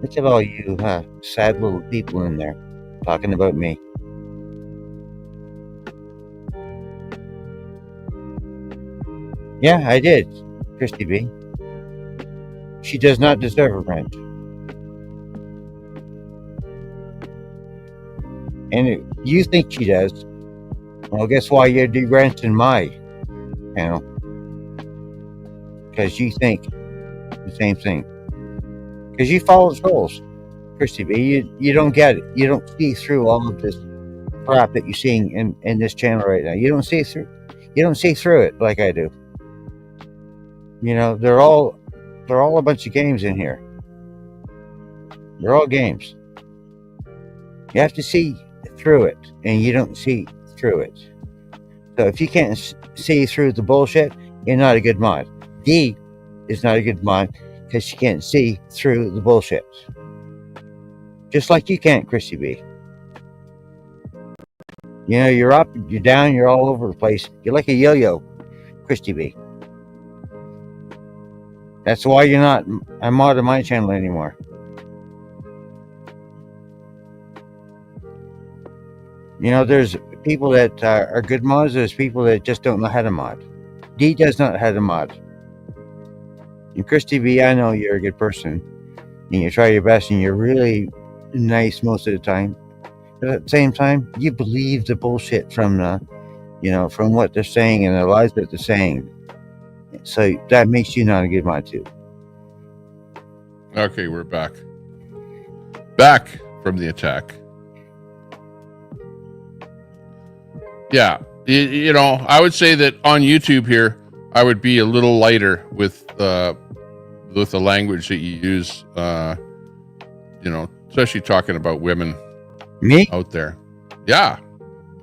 Look at all you sad little people in there talking about me. Yeah, I did, Christy B. She does not deserve a rent. And you think she does. Well, guess why you're de-renting my panel? Because you think the same thing. Because you follow the rules, Christy B. You don't get it. You don't see through all of this crap that you're seeing in this channel right now. You don't see through. You don't see through it like I do. They're all a bunch of games in here. They're all games. You have to see through it, and you don't see through it. So if you can't see through the bullshit, you're not a good mod. D is not a good mod because she can't see through the bullshit. Just like you can't, Christy B. You're up, you're down, you're all over the place. You're like a yo-yo, Christy B. That's why you're not a mod of my channel anymore. There's people that are good mods. There's people that just don't know how to mod. D does not know how to mod. And Christy B, I know you're a good person. And you try your best and you're really nice most of the time. But at the same time, you believe the bullshit from from what they're saying and the lies that they're saying. So that makes you not a good mod too. Okay, we're back. Back from the attack. Yeah, I would say that on YouTube here, I would be a little lighter with the language that you use. Especially talking about women. Me out there. Yeah.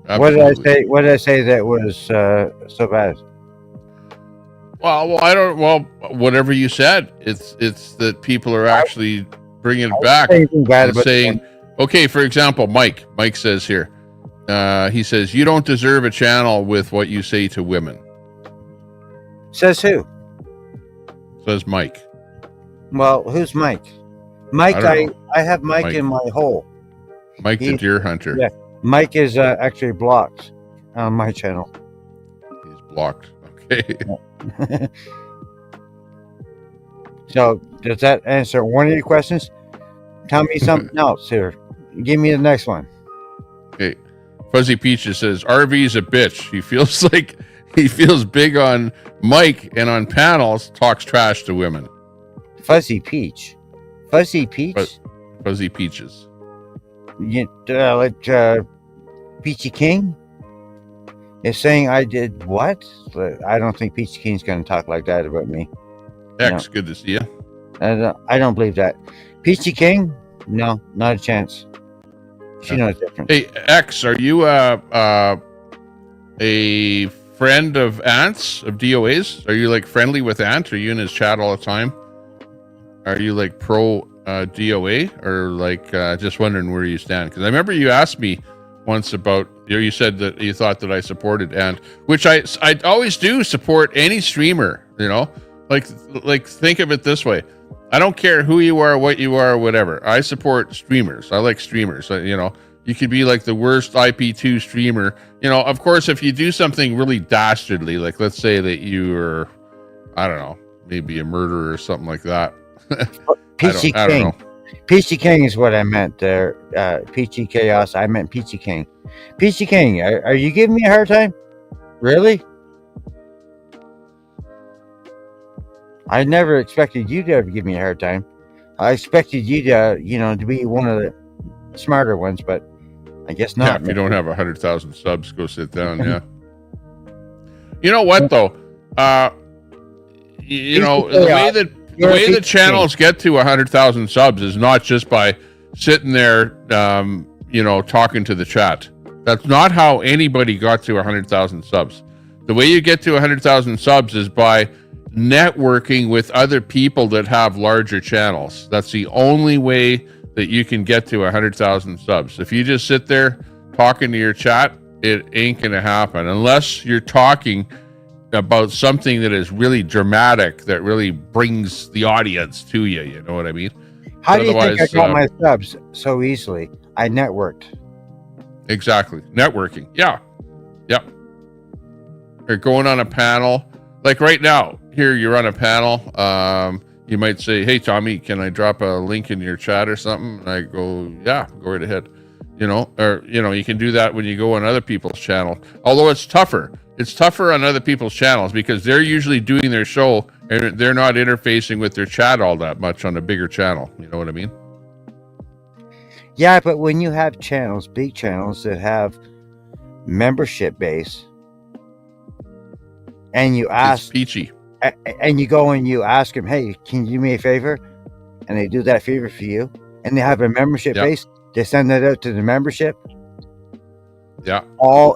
Absolutely. What did I say that was so bad? Well, whatever you said, it's that people are actually bringing it back and saying, okay, for example, Mike says here, he says, you don't deserve a channel with what you say to women. Says who? Says Mike. Well, who's Mike? Mike, I have Mike in my hole. Mike the deer hunter. Yeah, Mike is actually blocked on my channel. He's blocked. Okay. So, does that answer one of your questions? Tell me something else here. Give me the next one. Okay. Fuzzy Peaches says, RV's a bitch. He feels big on Mike and on panels, talks trash to women. Fuzzy Peach? Fuzzy Peach? Fuzzy Peaches. Peachy King is saying I did what? I don't think Peachy King's going to talk like that about me. X, good to see you. I don't believe that. Peachy King? No, not a chance. She knows different. Hey, X, are you a friend of Ant's, of DOA's? Are you friendly with Ant? Are you in his chat all the time? Are you pro DOA or just wondering where you stand? Because I remember you asked me once about, you said that you thought that I supported Ant, which I always do support any streamer, think of it this way. I don't care who you are, what you are, whatever. I support streamers. I like streamers. You could be like the worst IP2 streamer. You know, of course, if you do something really dastardly, like let's say that you are, I don't know, maybe a murderer or something like that. Peachy I don't King. know. Peachy King is what I meant there. Peachy Chaos. I meant Peachy King. Peachy King, are you giving me a hard time? Really? I never expected you to ever give me a hard time. I expected you to, to be one of the smarter ones, but I guess not. Yeah, if you don't have 100,000 subs, go sit down. Yeah. You know what though? You know, the way that channels get to 100,000 subs is not just by sitting there, talking to the chat. That's not how anybody got to 100,000 subs. The way you get to 100,000 subs is by networking with other people that have larger channels. That's the only way that you can get to 100,000 subs. If you just sit there talking to your chat, it ain't gonna happen unless you're talking about something that is really dramatic, that really brings the audience to you. You know what I mean? How do you think I got my subs so easily? I networked. Exactly. Networking. Yeah. Yep. Or going on a panel. Like right now, here you're on a panel. You might say, hey, Tommy, can I drop a link in your chat or something? And I go, yeah, go right ahead. You can do that when you go on other people's channel. Although it's tougher. It's tougher on other people's channels because they're usually doing their show and they're not interfacing with their chat all that much on a bigger channel. You know what I mean? Yeah, but when you have channels, big channels that have membership base, and you ask, it's peachy, and you go and you ask them, hey, can you do me a favor? And they do that favor for you, and they have a membership base. They send that out to the membership. Yeah.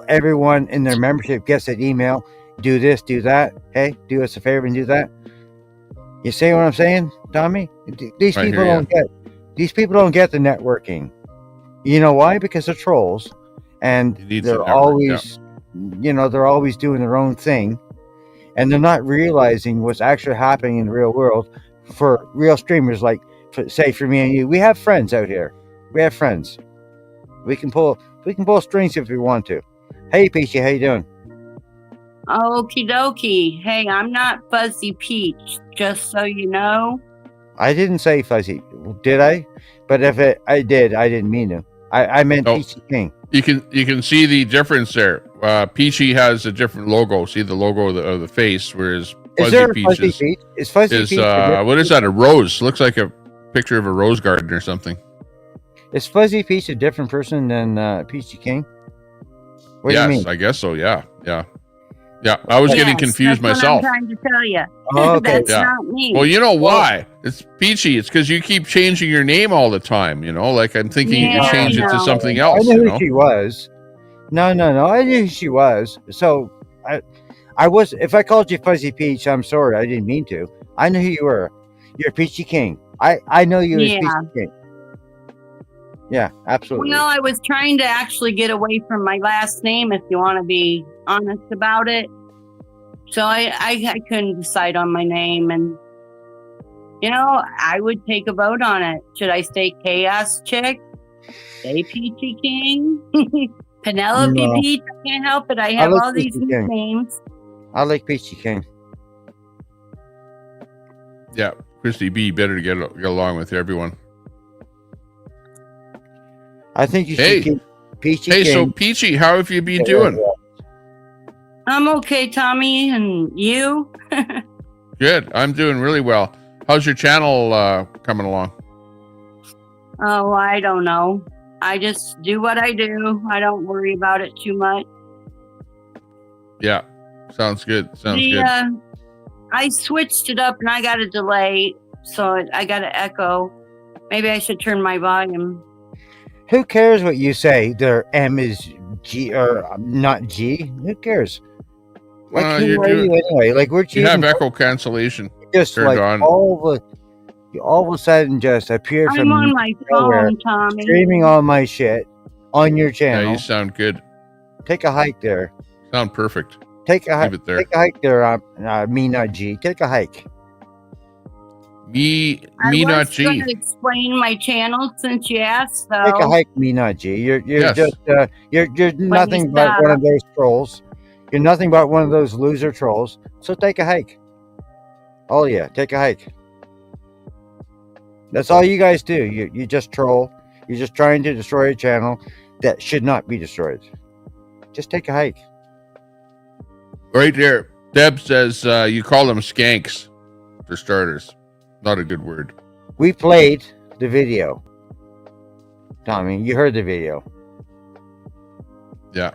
Everyone in their membership gets an email. Do this, do that. Hey, do us a favor and do that. You see what I'm saying, Tommy? These people don't get. These people don't get the networking. You know why? Because they're trolls, and they're always, they're always doing their own thing, and they're not realizing what's actually happening in the real world. For real streamers, like say for me and you, we have friends out here. We have friends. We can pull strings if we want to. Hey, Peachy, how you doing? Okie dokie. Hey, I'm not Fuzzy Peach, just so you know. I didn't say Fuzzy, did I? But if I did, I didn't mean to. I meant Peachy King. You can see the difference there. Peachy has a different logo. See the logo of the face, whereas Fuzzy Peach is Fuzzy Peach what is that? A rose? Looks like a picture of a rose garden or something. Is Fuzzy Peach a different person than Peachy King? What do you mean? I guess so. Yeah. I was getting confused that's myself. What I'm trying to tell you. Oh, okay. That's not me. Well, you know why? It's Peachy. It's because you keep changing your name all the time. Like I'm thinking you can change it to something else. I knew who she was. No. I knew who she was. So I was. If I called you Fuzzy Peach, I'm sorry. I didn't mean to. I knew who you were. You're Peachy King. I know you as Peachy King. Yeah, absolutely. Well, I was trying to actually get away from my last name, if you want to be honest about it. So I couldn't decide on my name, and I would take a vote on it. Should I stay Chaos Chick? Stay Peachy King? Penelope Peach? I can't help it. I have all these nicknames. I like Peachy King. Yeah, Christy B, better to get along with everyone. I think you should keep Peachy King. Hey, so Peachy, how have you been doing? I'm okay, Tommy, and you? Good. I'm doing really well. How's your channel coming along? Oh, I don't know. I just do what I do. I don't worry about it too much. Yeah, sounds good. Good. I switched it up and I got a delay, so I got an echo. Maybe I should turn my volume. Who cares what you say? Their M is G or not G? Who cares? Like, who are you anyway? Like, we're you have echo cancellation just turned like on. all of a sudden just appear from I'm on my phone, Tommy. Streaming all my shit on your channel. Yeah, you sound good. Take a hike there. Sound perfect. Take a Leave it there. Take a hike there. Me, not G. Take a hike. Me I was not going G. to explain my channel since you asked. So Take a hike, me not G. You're Yes. just you're nothing but one of those trolls. You're nothing but one of those loser trolls. So take a hike. Oh yeah, take a hike. That's all you guys do. You just troll. You're just trying to destroy a channel that should not be destroyed. Just take a hike. Right there. Deb says you call them skanks, for starters. Not a good word. We played the video. Tommy, you heard the video. Yeah.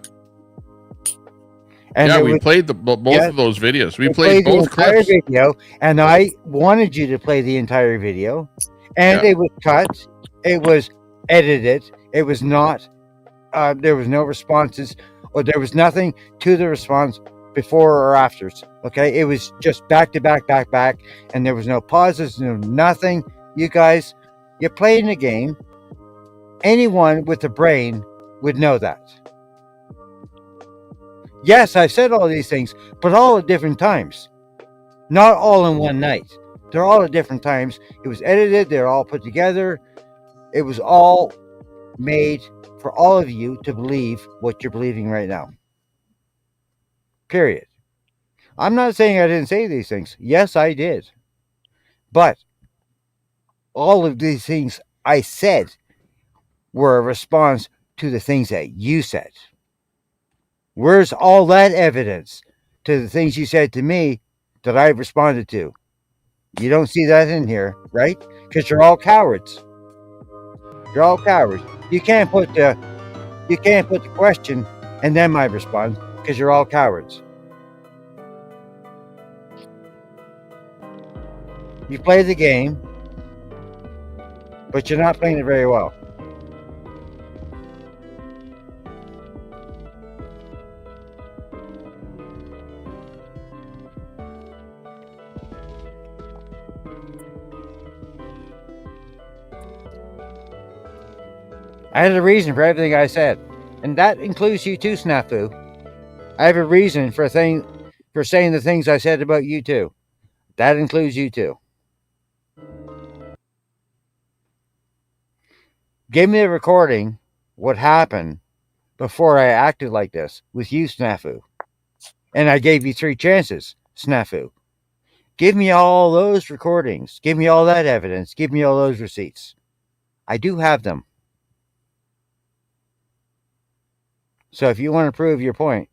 And yeah, we played both of those videos. We played both the entire clips. video, and I wanted you to play the entire video, and it was cut. It was edited. It was not. There was no responses, or there was nothing to the response before or afters. Okay, it was just back to back, and there was no pauses, no nothing. You guys, you're playing the game. Anyone with a brain would know that. Yes, I've said all these things, but all at different times. Not all in one night. They're all at different times. It was edited. They're all put together. It was all made for all of you to believe what you're believing right now. Period. I'm not saying I didn't say these things. Yes, I did. But all of these things I said were a response to the things that you said. Where's all that evidence to the things you said to me that I responded to? You don't see that in here, right? Because you're all cowards. You're all cowards. You can't put the question and then my response because you're all cowards. You play the game, but you're not playing it very well. I had a reason for everything I said, and that includes you too, Snafu. I have a reason for saying the things I said about you too. That includes you too. Give me a recording what happened before I acted like this with you, Snafu. And I gave you 3 chances, Snafu. Give me all those recordings. Give me all that evidence. Give me all those receipts. I do have them. So if you want to prove your point,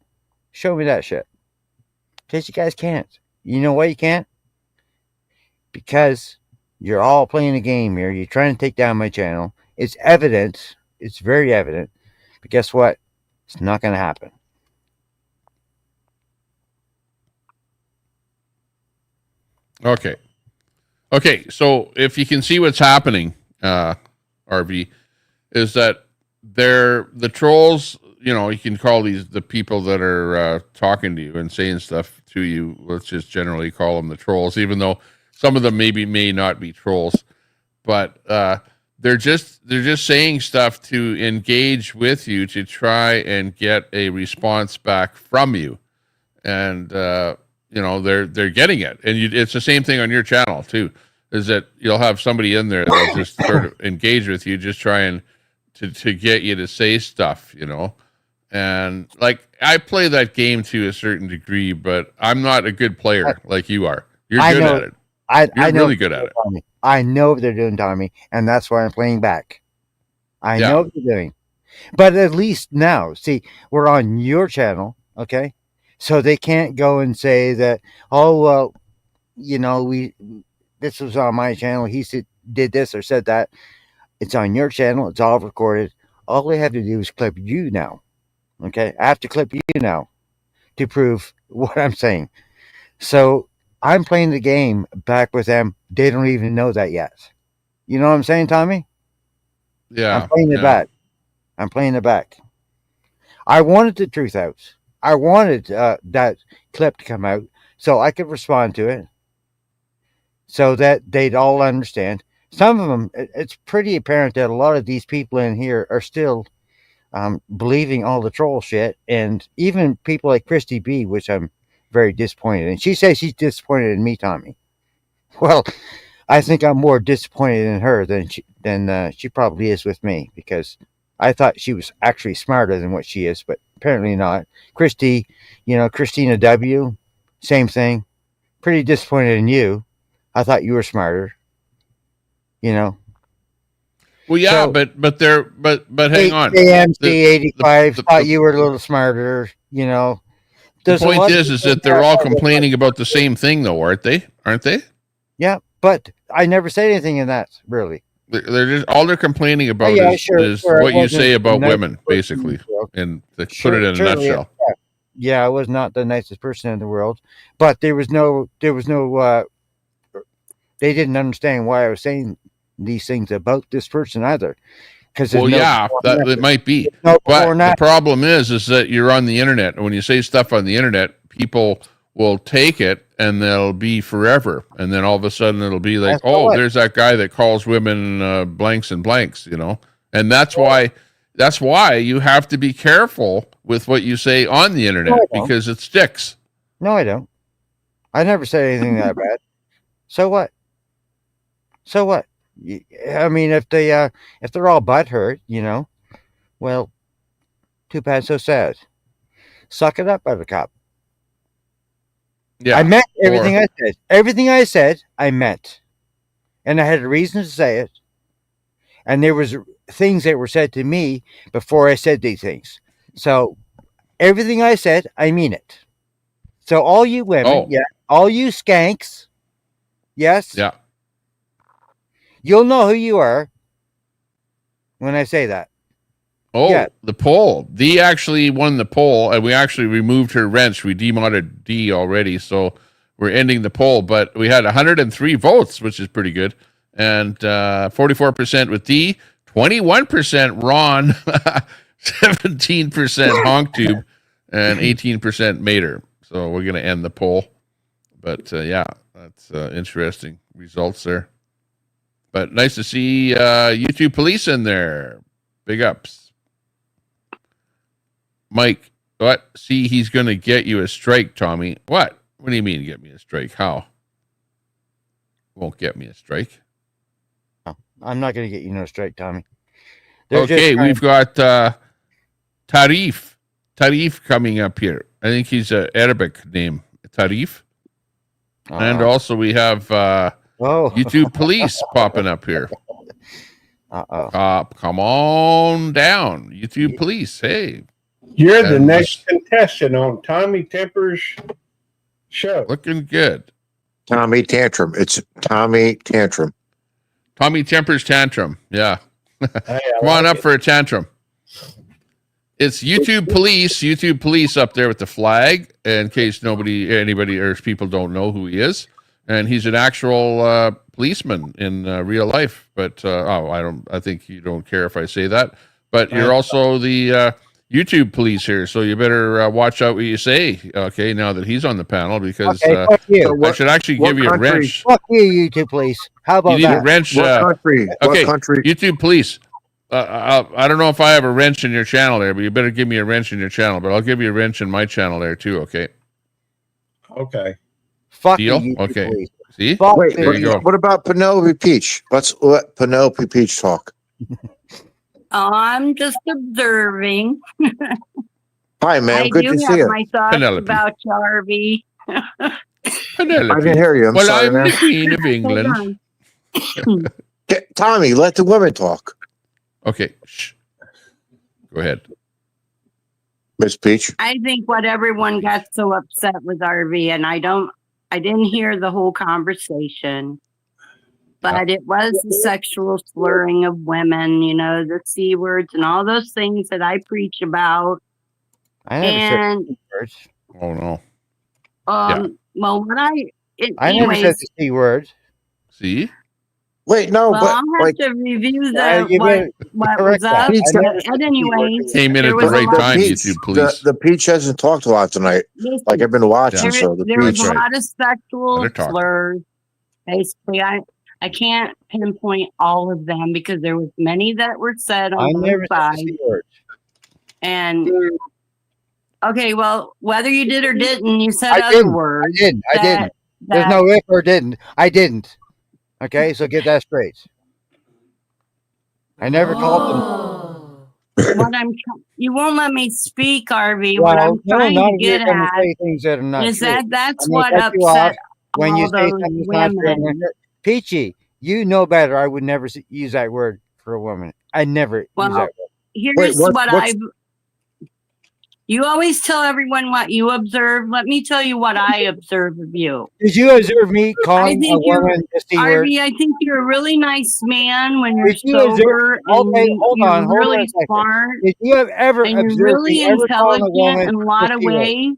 show me that shit. Because you guys can't. You know why you can't? Because you're all playing a game here. You're trying to take down my channel. It's evident. It's very evident. But guess what? It's not going to happen. Okay, so if you can see what's happening, RV, is that the trolls, you know, you can call these the people that are talking to you and saying stuff to you. Let's just generally call them the trolls, even though some of them may not be trolls, but they're just saying stuff to engage with you to try and get a response back from you, and you know they're getting it, and it's the same thing on your channel too. Is that you'll have somebody in there that'll just sort of engage with you, just trying to get you to say stuff, you know. And like I play that game to a certain degree, but I'm not a good player like you are. You're good at it. You're really good at it. I know what they're doing, Tommy, and that's why I'm playing back. I know what they're doing. But at least now, see, we're on your channel, okay? So they can't go and say that, oh, well, you know, this was on my channel. He did this or said that. It's on your channel. It's all recorded. All they have to do is clip you now. Okay? I have to clip you now to prove what I'm saying. So I'm playing the game back with them. They don't even know that yet. You know what I'm saying, Tommy? Yeah. I'm playing it back. I'm playing it back. I wanted the truth out. I wanted that clip to come out so I could respond to it so that they'd all understand. Some of them, it's pretty apparent that a lot of these people in here are still believing all the troll shit, and even people like Christy B, which I'm very disappointed in. She says she's disappointed in me, Tommy. Well, I think I'm more disappointed in her than she probably is with me, because I thought she was actually smarter than what she is, but apparently not. Christy, Christina W, same thing. Pretty disappointed in you. I thought you were smarter. Well, yeah, So, but hang on. AMC 85 thought you were a little smarter. The There's a point lot of is people that they're all that- complaining about the same thing, though, aren't they? Aren't they? Yeah, but I never said anything in that, really. They're just all they're complaining about yeah, is sure, what I you say wasn't about the nicest women, person basically, in the world. and to put it in a Surely, nutshell. Yeah, I was not the nicest person in the world, but there was no. They didn't understand why I was saying these things about this person either. Because Well, yeah, it might be, but the problem is that you're on the internet, and when you say stuff on the internet, people will take it and they'll be forever, and then all of a sudden it'll be like, oh, there's that guy that calls women blanks and blanks, and that's why you have to be careful with what you say on the internet, because it sticks. No, I don't. I never said anything that bad. So what? I mean, if they're all butthurt, well, too bad, so sad. Suck it up, Buttercup. Yeah, I meant everything I said. Everything I said, I meant, and I had a reason to say it. And there was things that were said to me before I said these things. So everything I said, I mean it. So all you women, all you skanks, yes, yeah, you'll know who you are when I say that. Oh, Yeah. The poll. Dee actually won the poll, and we actually removed her wrench. We demodded Dee already, so we're ending the poll. But we had 103 votes, which is pretty good, and 44% with Dee, 21% Ron, 17% HonkTube, and 18% Mater. So we're gonna end the poll. But yeah, that's interesting results there. But nice to see YouTube police in there. Big ups. Mike, what? See, he's going to get you a strike, Tommy. What? What do you mean get me a strike? How? Won't get me a strike. No, I'm not going to get you no strike, Tommy. Okay, we've got Tariff. Tariff coming up here. I think he's an Arabic name. Tariff. And also we have YouTube police popping up here. Come on down. YouTube police. Hey. You're the next contestant on Tommy Temper's show. Looking good. Tommy Tantrum. It's Tommy Tantrum. Tommy Temper's Tantrum. Yeah. Come on up for a tantrum. It's YouTube police up there with the flag, in case anybody or people don't know who he is. And he's an actual policeman in real life. But I think you don't care if I say that. But you're also the YouTube police here, so you better watch out what you say. Okay, now that he's on the panel, because fuck you. I should actually give you a wrench. Fuck you, YouTube police. How about You need that? a wrench. What country? Okay, What country? YouTube police. I don't know if I have a wrench in your channel there, but you better give me a wrench in your channel. But I'll give you a wrench in my channel there too. Okay. Okay. Fuck Deal. you, Okay. please. See. Wait, there you go. what about Penelope Peach? Let's let Penelope Peach talk. I'm just observing. Hi, ma'am. Good to see I do you. have my thoughts Penelope. about Jarvie. Penelope. I can hear you. I'm well, sorry, I'm ma'am. the Queen of England. Tommy, let the women talk. Okay. Shh. Go ahead. Miss Peach. I think what everyone got so upset with RV, and I didn't hear the whole conversation, but it was the sexual slurring of women, the C words and all those things that I preach about. I never said And words. Oh no. well, what I never said the C word. See? Wait, no, well, but I'll have to review what was correct up. that. But anyways, Came in there at the was a right lot- time, Peach, YouTube police. the Peach hasn't talked a lot tonight. Listen, Like I've been watching, Yeah. so the there was Peach. a That's right. lot of sexual Let her talk. slurs. Basically, I can't pinpoint all of them because there was many that were said I on both never said the sides. C word. And okay, well, whether you did or didn't, you said I other didn't. words. I didn't. that- There's that- no if or didn't. I didn't. Okay, so get that straight. I never called them. What you won't let me speak, RV. Well, What I'm no, trying none to of you are get going to at say things that are not is true. that's I'm going what to cut you off upset when you all say those something that's not true. I'm women. gonna- Peachy, you know better. I would never use that word for a woman. I never use that Well, word. here's what I've. You always tell everyone what you observe. Let me tell you what I observe of you. Did you observe me I calling a think you're, woman the C word? RV, I think you're a really nice man when you're Did you observe? sober and Okay, hold you're on a really second. smart Did you have ever and you're observed me really ever calling a intelligent woman in a the lot of C word? ways.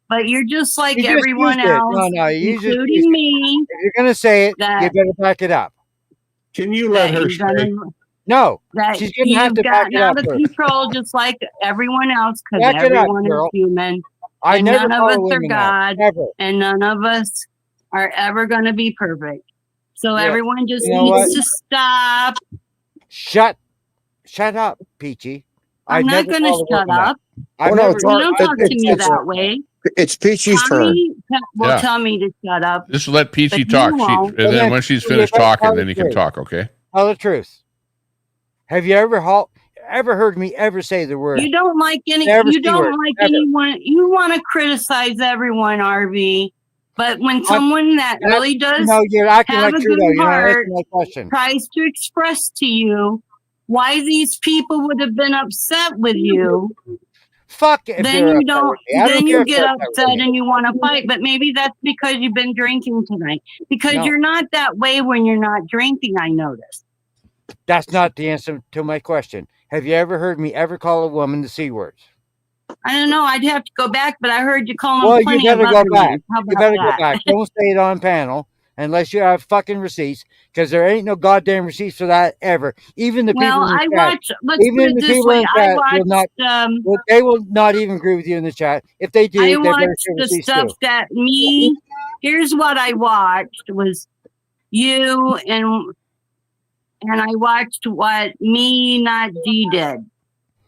But you're just like You just everyone used it. else, No, you just used including it. me, If you're gonna say it, you that better back it up. Can you let her you're gonna speak? No, that she's gonna have you've to back gotten it up out of first. control just like everyone else because Back it up, everyone is girl. human I and never none of call a us are woman that. God Ever. and none of us are ever going to be perfect. So Yeah. everyone just You know needs what? to stop. Shut up, Peachy. I'm I've not never going to called a shut woman that. up. I've Oh, no, never. it's You don't talk to me it's, that way. it's Peachy's turn. Tommy will Yeah. tell me to shut up. Just let Peachy But you talk. won't. And then when she's you finished better talking, tell then the you can truth. talk, okay? Tell the truth. Have you ever heard me ever say the word? You don't like any. Never You C don't word. like Ever. anyone. You want to criticize everyone, RV. But when someone that really does you're acting have like a Trudeau. good You're not heart answering my question. tries to express to you why these people would have been upset with you, Fuck if then they're you upset don't. with me. I don't Then care you if get they're upset upset with me. and you want to fight. But maybe that's because you've been drinking tonight. Because No. you're not that way when you're not drinking. I noticed. That's not the answer to my question. Have you ever heard me ever call a woman the C words? I don't know. I'd have to go back, but I heard you call them Well, you plenty of better go other back. names. How You about better go that? back. Don't say it on panel unless you have fucking receipts, because there ain't no goddamn receipts for that ever. Even the people Well, in the I chat, watch. Let's put even it the this people way. in I chat will not. watched. They will not even agree with you in the chat. If they do, I they better watched show the receipts stuff too. that me. Here's what I watched was you and I watched what me, not G, did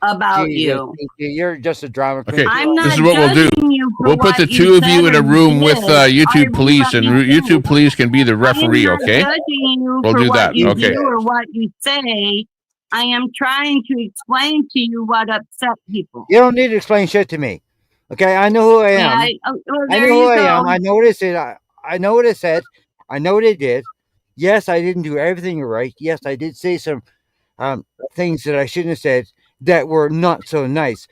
about Jesus, you. you're just a drama queen. Okay, I'm this not is what we'll do. judging you for We'll put the what you two of said you in or a room with did. YouTube police, and YouTube police can be the I am referee, not okay? judging you We'll for do what that, you okay. do or what you say. I am trying to explain to you what upset people. You don't need to explain shit to me. Okay, I know who I am. Well, I there know who you I go. am. I know what it said. I know what it said. I know what it did. Yes, I didn't do everything right. Yes, I did say some things that I shouldn't have said that were not so nice.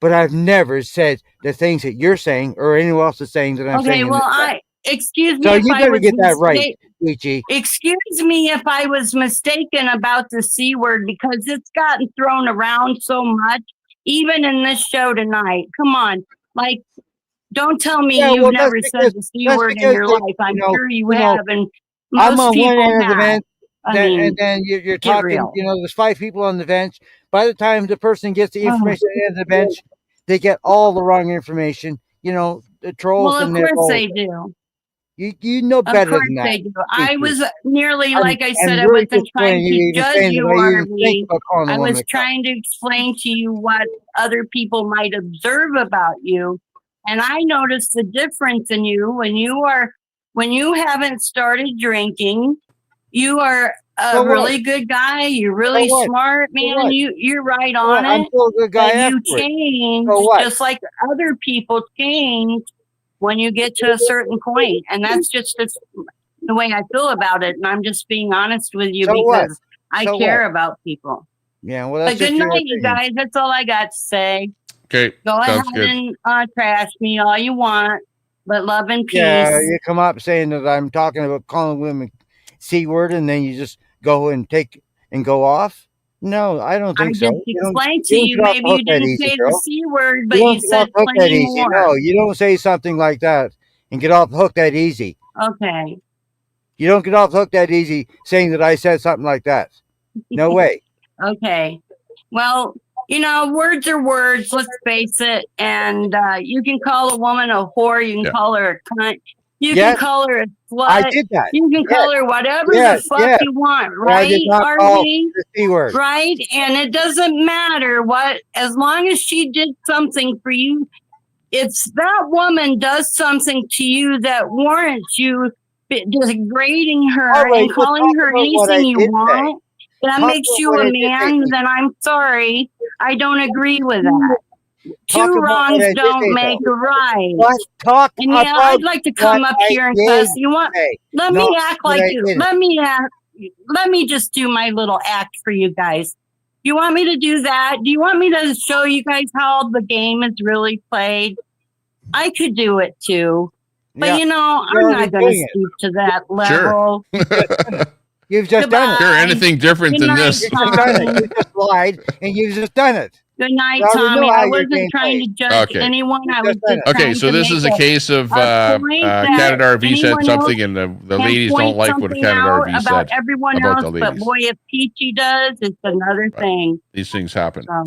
But I've never said the things that you're saying or anyone else is saying that I'm saying. Okay, well, excuse me So if you I better was get that right, mistaken. Excuse me if I was mistaken about the C word because it's gotten thrown around so much, even in this show tonight. Come on, like, don't tell me you've never said the C word in your life. I'm sure you have, and I'm most on one people end of the have. bench, and then you're get talking. real. There's 5 people on the bench. By the time the person gets the Oh. information at the end of the bench, they get all the wrong information. The trolls Well, of and their course goals. they do. You know Of better course than that. they do. I was nearly, I'm- like I said, I'm I really wasn't trying disappointed you to even judge saying you, that I even think RV. about calling a I woman was a cunt. trying to explain to you what other people might observe about you. And I noticed the difference in you when you haven't started drinking. You are a So what? really good guy. You're really what? smart, So man. what? You're right So on what? I'm it. still a good guy But you afterwards. change So what? just like other people change when you get to a certain point. And that's just the way I feel about it. And I'm just being honest with you So what? because I So care what? about people. Yeah, well, that's But good just your night, you opinion. guys. That's all I got to say. Okay, Go ahead sounds good. and trash me all you want, but love and peace. Yeah, you come up saying that I'm talking about calling women C word, and then you just go and go off. No, I don't I think just so. explained to you, get off the maybe hook you that didn't easy, say the girl. C word, but You you don't get off said the hook that plenty easy. more. No, you don't say something like that and get off the hook that easy. Okay. You don't get off the hook that easy saying that I said something like that. No way. Okay. Well, words are words, let's face it. And you can call a woman a whore. You can call her a cunt. You can call her a slut. I did that. You can call her whatever the fuck you want, But I did right, not call RV? the C word. Right? And it doesn't matter as long as she did something for you, it's that woman does something to you that warrants you degrading her All right, and well, calling talk her about what I anything you did say. want, that Talk makes about you what a I did man, say. then I'm sorry. I don't agree with that. Talk Two about what wrongs I did don't say, make though. a right. What? Talk And yeah, about I'd like to what come up I here and did cuss. You want? say. Let Not me act what like I you. didn't. Let me just do my little act for you guys. You want me to do that? Do you want me to show you guys how the game is really played? I could do it too. But Yeah, you know, you're I'm already not going to doing it. stoop to that Sure. level. You've just done it. Sure, anything different Good than night, this. You've just done it. Tommy. You just lied, and you've just done it. Good night, We already know Tommy. how I your wasn't game trying to plays. judge Okay. anyone. I You've was just done just it. Okay, trying so to this make is a case of a point that Canada RV said anyone else something, and the can ladies point don't like what something Canada out RV about said everyone about else, the but ladies. boy, if Peachy does, it's another thing. These things happen. So,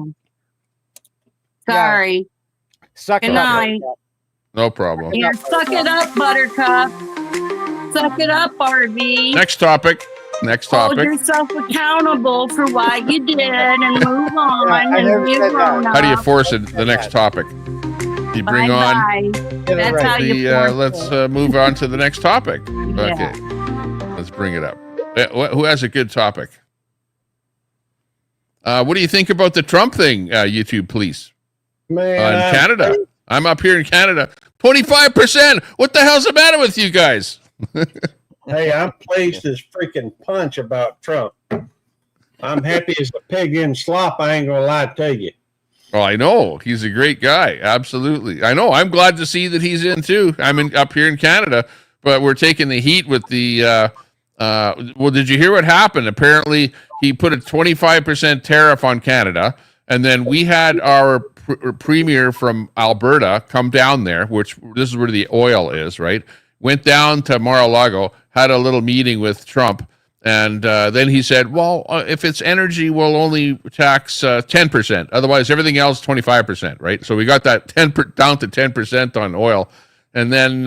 Yeah. sorry. Suck Good it up. night. No problem. Here, suck it up, Buttercup. Suck it up, RV. Next topic. Next Hold topic. yourself accountable for what you did and move on I and never be a said that. grown up. How do you force it? The next topic. You bring on Bye. That's right. how you force let's it. move on to the next topic. Yeah. Okay. Let's bring it up. Who has a good topic? What do you think about the Trump thing, YouTube police? Man, Canada. I'm up here in Canada. 25%. What the hell's the matter with you guys? hey, I'm pleased as freaking punch about Trump. I'm happy as a pig in slop. I ain't gonna lie to you. Oh, I know. He's a great guy. Absolutely. I know. I'm glad to see that he's in too. I'm up here in Canada, but we're taking the heat with the well, did you hear what happened? Apparently, he put a 25% tariff on Canada, and then we had our premier from Alberta come down there, which this is where the oil is, right? Went down to Mar-a-Lago, had a little meeting with Trump, and then he said, well, if it's energy, we'll only tax 10%. Otherwise, everything else, 25%, right? So we got that down to 10% on oil. And then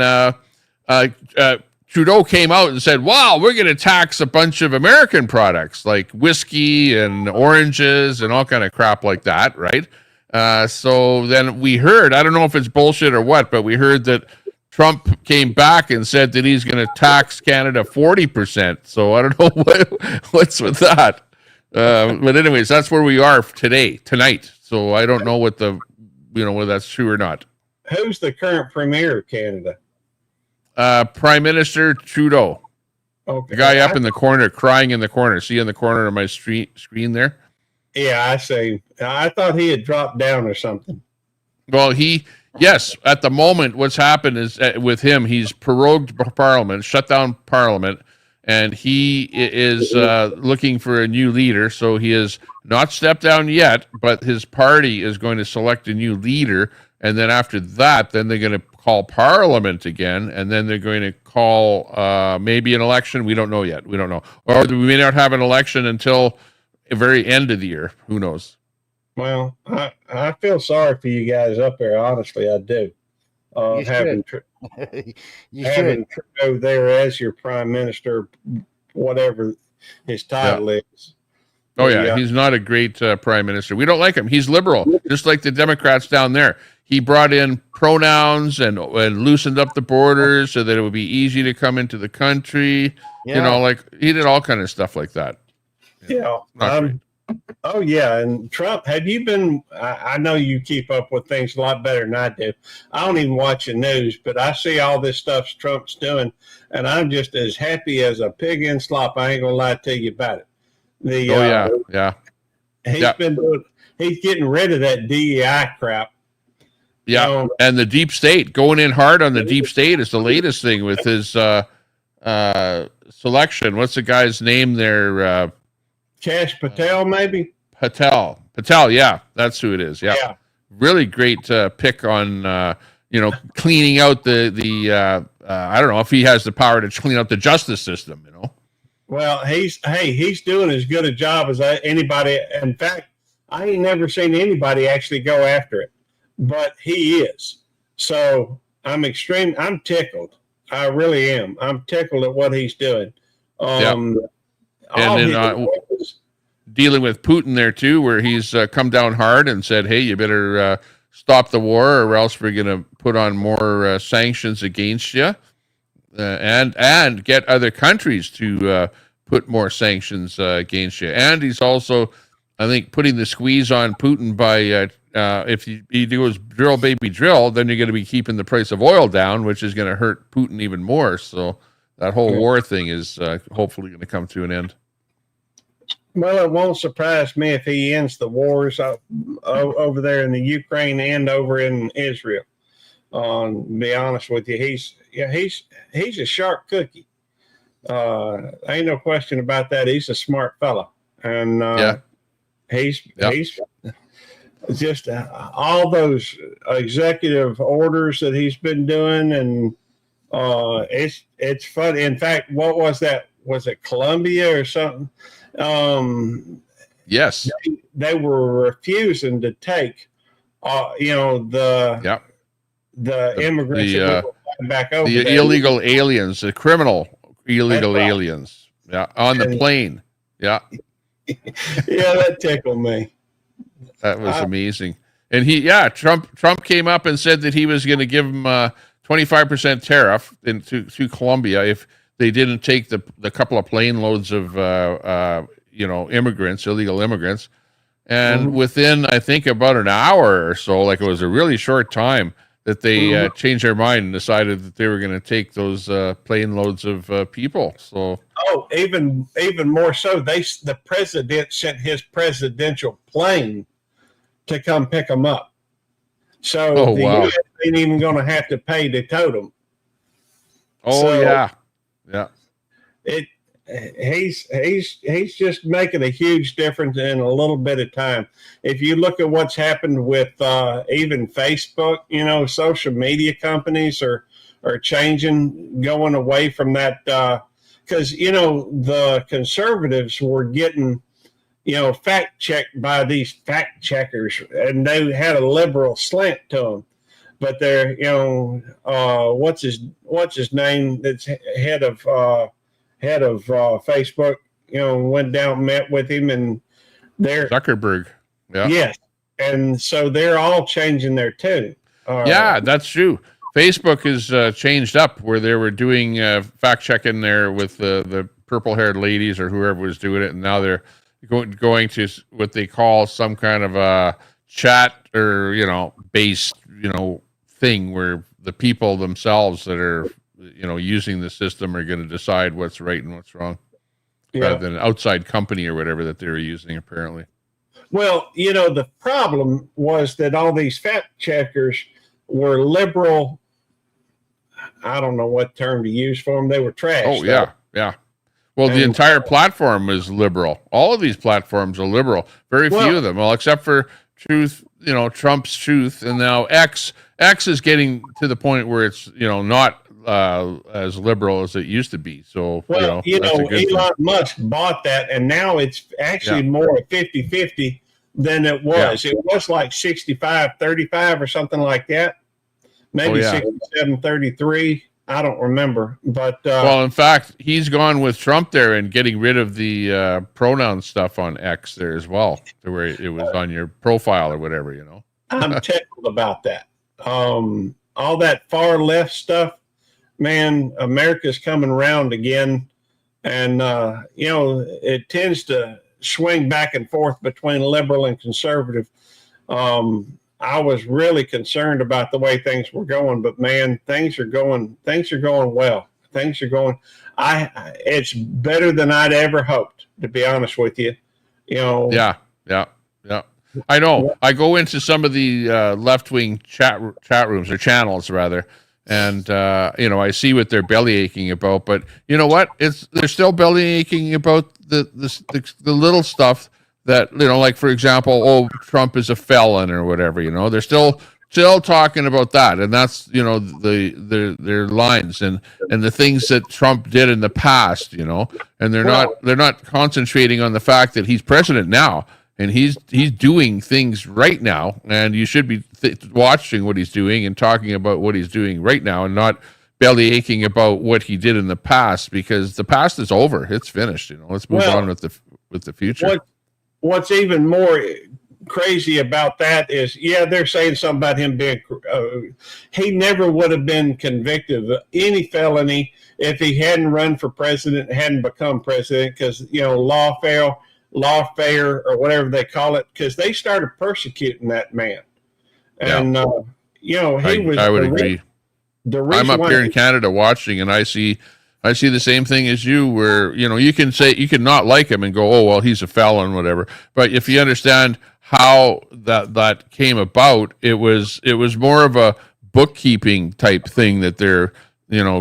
Trudeau came out and said, wow, we're going to tax a bunch of American products like whiskey and oranges and all kind of crap like that, right? So then we heard, I don't know if it's bullshit or what, but we heard that Trump came back and said that he's going to tax Canada 40%. So I don't know what's with that. But anyways, that's where we are tonight. So I don't know whether that's true or not. Who's the current premier of Canada? Prime Minister Trudeau. Okay. The guy up in the corner, crying in the corner. See in the corner of my screen there? Yeah, I see. I thought he had dropped down or something. Well, yes, at the moment, what's happened is with him, he's prorogued Parliament, shut down Parliament, and he is looking for a new leader. So he has not stepped down yet, but his party is going to select a new leader. And then after that, then they're going to call Parliament again, and then they're going to call maybe an election. We don't know yet. We don't know. Or we may not have an election until the very end of the year. Who knows? Well, I feel sorry for you guys up there. Honestly, I do. Having Trudeau there as your prime minister, whatever his title is. Oh, yeah. He's not a great prime minister. We don't like him. He's liberal, just like the Democrats down there. He brought in pronouns and loosened up the borders so that it would be easy to come into the country. Yeah. You know, like he did all kind of stuff like that. Yeah. Oh, yeah. And Trump, have you been? I know you keep up with things a lot better than I do. I don't even watch the news, but I see all this stuff Trump's doing, and I'm just as happy as a pig in slop. I ain't going to lie to you about it. Yeah. He's getting rid of that DEI crap. Yeah, and the deep state, going in hard on the deep state is the latest thing with his selection. What's the guy's name there? Kash Patel, maybe? Patel, yeah, that's who it is. Yeah. Really great pick on, cleaning out the I don't know if he has the power to clean out the justice system, you know? Well, he's doing as good a job as anybody. In fact, I ain't never seen anybody actually go after it. But he is. So I'm tickled. I really am. I'm tickled at what he's doing. And then dealing with Putin there too, where he's come down hard and said, hey, you better stop the war or else we're going to put on more sanctions against you. and get other countries to put more sanctions against you. And he's also, I think, putting the squeeze on Putin by if he does drill, baby, drill, then you're going to be keeping the price of oil down, which is going to hurt Putin even more. So that whole war thing is hopefully going to come to an end. Well, it won't surprise me if he ends the wars over there in the Ukraine and over in Israel. To be honest with you, he's a sharp cookie. Ain't no question about that. He's a smart fella, and he's just all those executive orders that he's been doing, and it's fun. In fact, what was that? Was it Colombia or something? Yes, they were refusing to take, the immigrants that were back over the there. illegal aliens, the criminal illegal aliens, on the plane, yeah, that tickled me. That was amazing. And Trump came up and said that he was going to give him 25% tariff to Colombia if they didn't take the couple of plane loads of immigrants, illegal immigrants. And within, I think, about an hour or so, like it was a really short time, that they changed their mind and decided that they were going to take those plane loads of people. So even more so, the president sent his presidential plane to come pick them up. So U.S. ain't even going to have to pay to tow them. He's just making a huge difference in a little bit of time. If you look at what's happened with even Facebook, social media companies are changing, going away from that because the conservatives were getting fact checked by these fact checkers, and they had a liberal slant to them. But they're what's his name? That's head of Facebook, went down, met with him, and they're Zuckerberg. Yeah. Yes. And so they're all changing their tune. That's true. Facebook has changed up where they were doing fact checking there with the purple haired ladies or whoever was doing it. And now they're going to what they call some kind of a chat or, based, thing where the people themselves that are, using the system are going to decide what's right and what's wrong, rather than an outside company or whatever that they were using, apparently. Well, the problem was that all these fact checkers were liberal. I don't know what term to use for them. They were trash. Oh, yeah. Yeah. Well, the entire platform is liberal. All of these platforms are liberal. Very few of them. Well, except for Truth, Trump's Truth. And now X is getting to the point where it's, not as liberal as it used to be. So, Elon Musk bought that, and now it's actually more 50-50 than it was. It was like 65-35 or something like that. Maybe 67-33. I don't remember. But well, in fact, he's gone with Trump there and getting rid of the pronoun stuff on X there as well, to where it was on your profile or whatever, I'm tickled about that. All that far left stuff, man, America's coming around again. And, it tends to swing back and forth between liberal and conservative. I was really concerned about the way things were going, but man, things are going well. Things are going, it's better than I'd ever hoped, to be honest with you. Yeah. I know. I go into some of the left-wing chat rooms or channels rather, and I see what they're belly aching about. But you know what? They're still belly aching about the little stuff that, like for example, Trump is a felon or whatever. They're still talking about that, and that's their lines and the things that Trump did in the past. And they're not concentrating on the fact that he's president now. And he's doing things right now, and you should be watching what he's doing and talking about what he's doing right now, and not belly aching about what he did in the past, because the past is over. It's finished. Let's move on with the future. What's even more crazy about that is, yeah, they're saying something about him being, he never would have been convicted of any felony if he hadn't run for president, hadn't become president, because, lawfare, or whatever they call it, because they started persecuting that man. And, he was. I would agree. I'm up here in Canada watching, and I see the same thing as you, where, you can not like him and go, oh, well, he's a felon, whatever. But if you understand how that came about, it was more of a bookkeeping type thing that they're,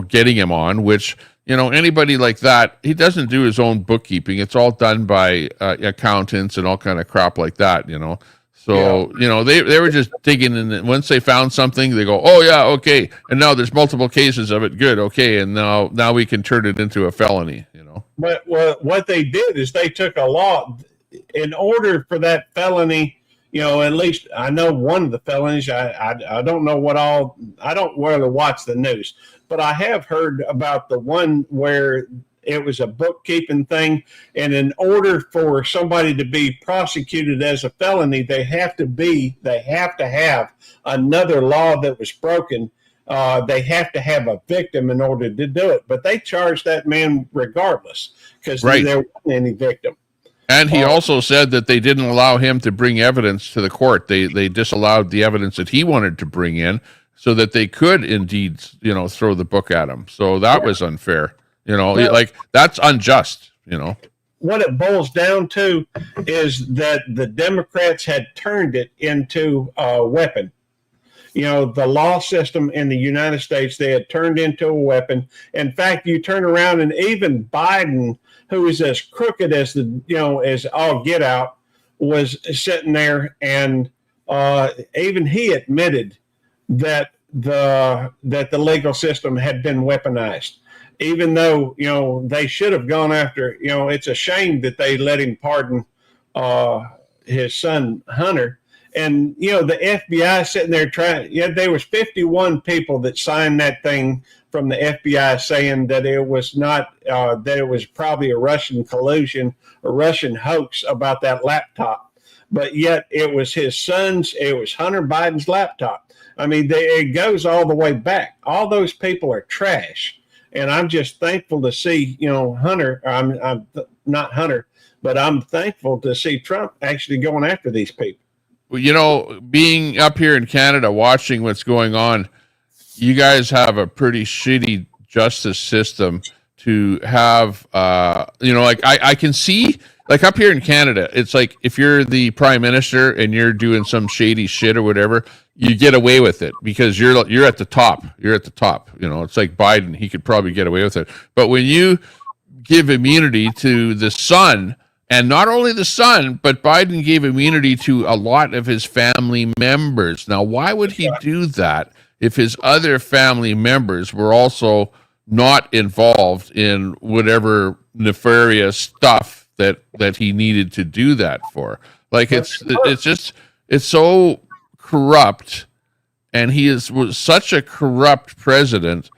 getting him on, which, anybody like that, he doesn't do his own bookkeeping. It's all done by accountants and all kind of crap like that, So, they were just digging in. And once they found something, they go, oh, yeah, okay. And now there's multiple cases of it. Good, okay. And now we can turn it into a felony, But what they did is they took a law in order for that felony, at least I know one of the felonies. I don't know what all, I don't really watch the news, but I have heard about the one where it was a bookkeeping thing, and in order for somebody to be prosecuted as a felony, they have to have another law that was broken. They have to have a victim in order to do it. But they charged that man regardless, because there wasn't any victim. And he also said that they didn't allow him to bring evidence to the court. They disallowed the evidence that he wanted to bring in, so that they could indeed, throw the book at him. So that was unfair. Like, that's unjust, What it boils down to is that the Democrats had turned it into a weapon. The law system in the United States, they had turned into a weapon. In fact, you turn around and even Biden, who is as crooked as as all get out, was sitting there, and even he admitted that the legal system had been weaponized. Even though, they should have gone after, it's a shame that they let him pardon his son, Hunter. And, the FBI sitting there there was 51 people that signed that thing from the FBI saying that it was not, that it was probably a Russian collusion, a Russian hoax about that laptop. But yet it was his son's, it was Hunter Biden's laptop. I mean, it goes all the way back. All those people are trash. And I'm just thankful to see, Hunter, I'm not Hunter, but I'm thankful to see Trump actually going after these people. Well, being up here in Canada, watching what's going on, you guys have a pretty shitty justice system to have, I can see, like, up here in Canada, it's like if you're the prime minister and you're doing some shady shit or whatever, you get away with it because you're at the top. You're at the top. It's like Biden. He could probably get away with it. But when you give immunity to the son, and not only the son, but Biden gave immunity to a lot of his family members. Now, why would he do that if his other family members were also not involved in whatever nefarious stuff that he needed to do that for? Like, it's so corrupt, and was such a corrupt president,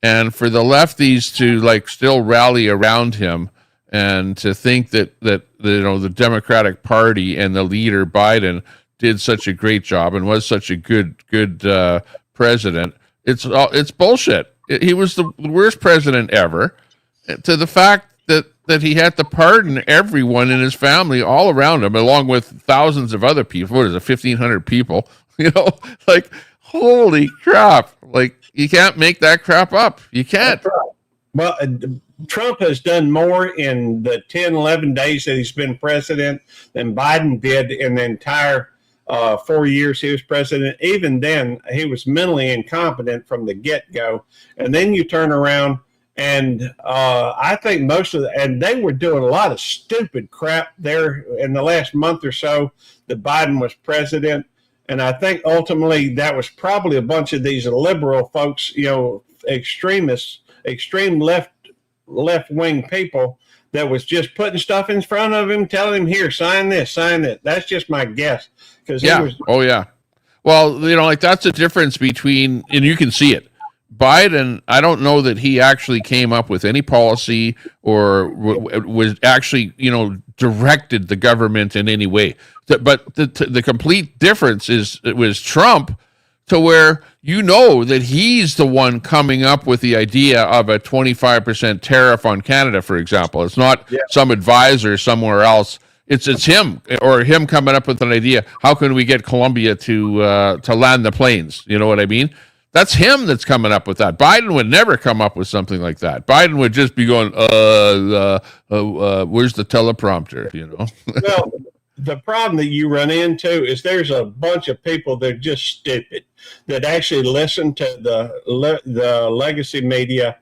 and for the lefties to still rally around him and to think that the Democratic Party and the leader Biden did such a great job and was such a good president, it's bullshit. He was the worst president ever, to the fact that he had to pardon everyone in his family all around him, along with thousands of other people. What is it, 1,500 people? Holy crap. You can't make that crap up. You can't. Well, Trump has done more in the 10, 11 days that he's been president than Biden did in the entire 4 years he was president. Even then, he was mentally incompetent from the get-go. And then you turn around, and I think and they were doing a lot of stupid crap there in the last month or so that Biden was president. And I think ultimately that was probably a bunch of these liberal folks, extremists, extreme left-wing people that was just putting stuff in front of him, telling him, here, sign this, sign that. That's just my guess. Oh, yeah. Well, that's the difference between, and you can see it. Biden, I don't know that he actually came up with any policy or was actually, directed the government in any way. But the complete difference is it was Trump, to where you know that he's the one coming up with the idea of a 25% tariff on Canada, for example. It's not some advisor somewhere else. It's him, or him coming up with an idea. How can we get Colombia to land the planes? You know what I mean? That's him that's coming up with that. Biden would never come up with something like that. Biden would just be going, where's the teleprompter? You know. Well, the problem that you run into is there's a bunch of people that are just stupid that actually listen to the legacy media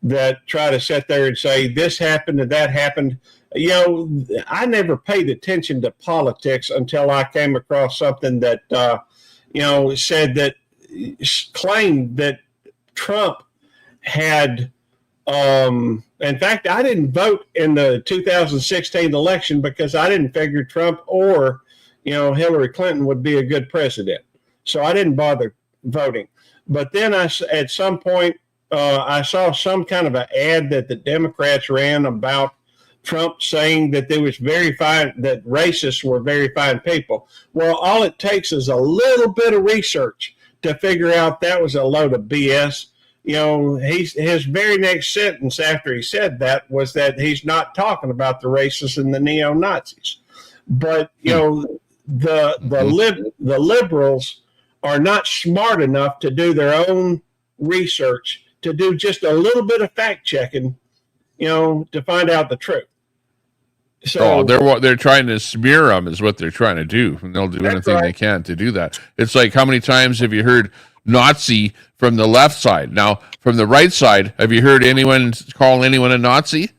that try to sit there and say this happened and that happened. You know, I never paid attention to politics until I came across something that said that claimed that Trump had. In fact, I didn't vote in the 2016 election because I didn't figure Trump or, Hillary Clinton would be a good president. So I didn't bother voting. But then at some point, I saw some kind of an ad that the Democrats ran about Trump saying that there was that racists were very fine people. Well, all it takes is a little bit of research to figure out that was a load of BS. His very next sentence after he said that was that he's not talking about the racists and the neo-Nazis. But, the liberals are not smart enough to do their own research, to do just a little bit of fact checking, to find out the truth. So they're trying to smear them is what they're trying to do, and they'll do anything they can to do that. It's like, how many times have you heard Nazi from the left side? Now, from the right side, have you heard anyone call anyone a Nazi?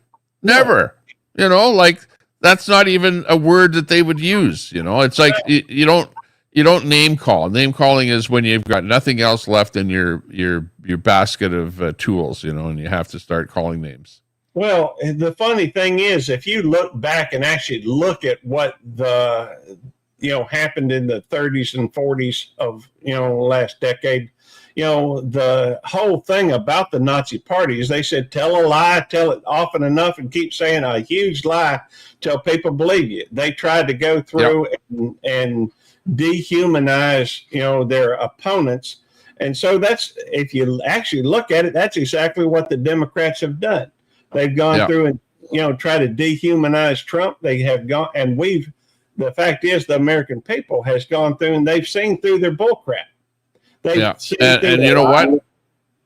Never. That's not even a word that they would use. It's like you don't name call. Name calling is when you've got nothing else left in your basket of tools, and you have to start calling names. Well, the funny thing is, if you look back and actually look at what happened in the 30s and 40s of, last decade, the whole thing about the Nazi party is they said, tell a lie, tell it often enough, and keep saying a huge lie till people believe you. They tried to go through and dehumanize, their opponents. And so if you actually look at it, that's exactly what the Democrats have done. They've gone through and, try to dehumanize Trump. They have gone, and the fact is the American people has gone through and they've seen through their bullcrap. And you know what?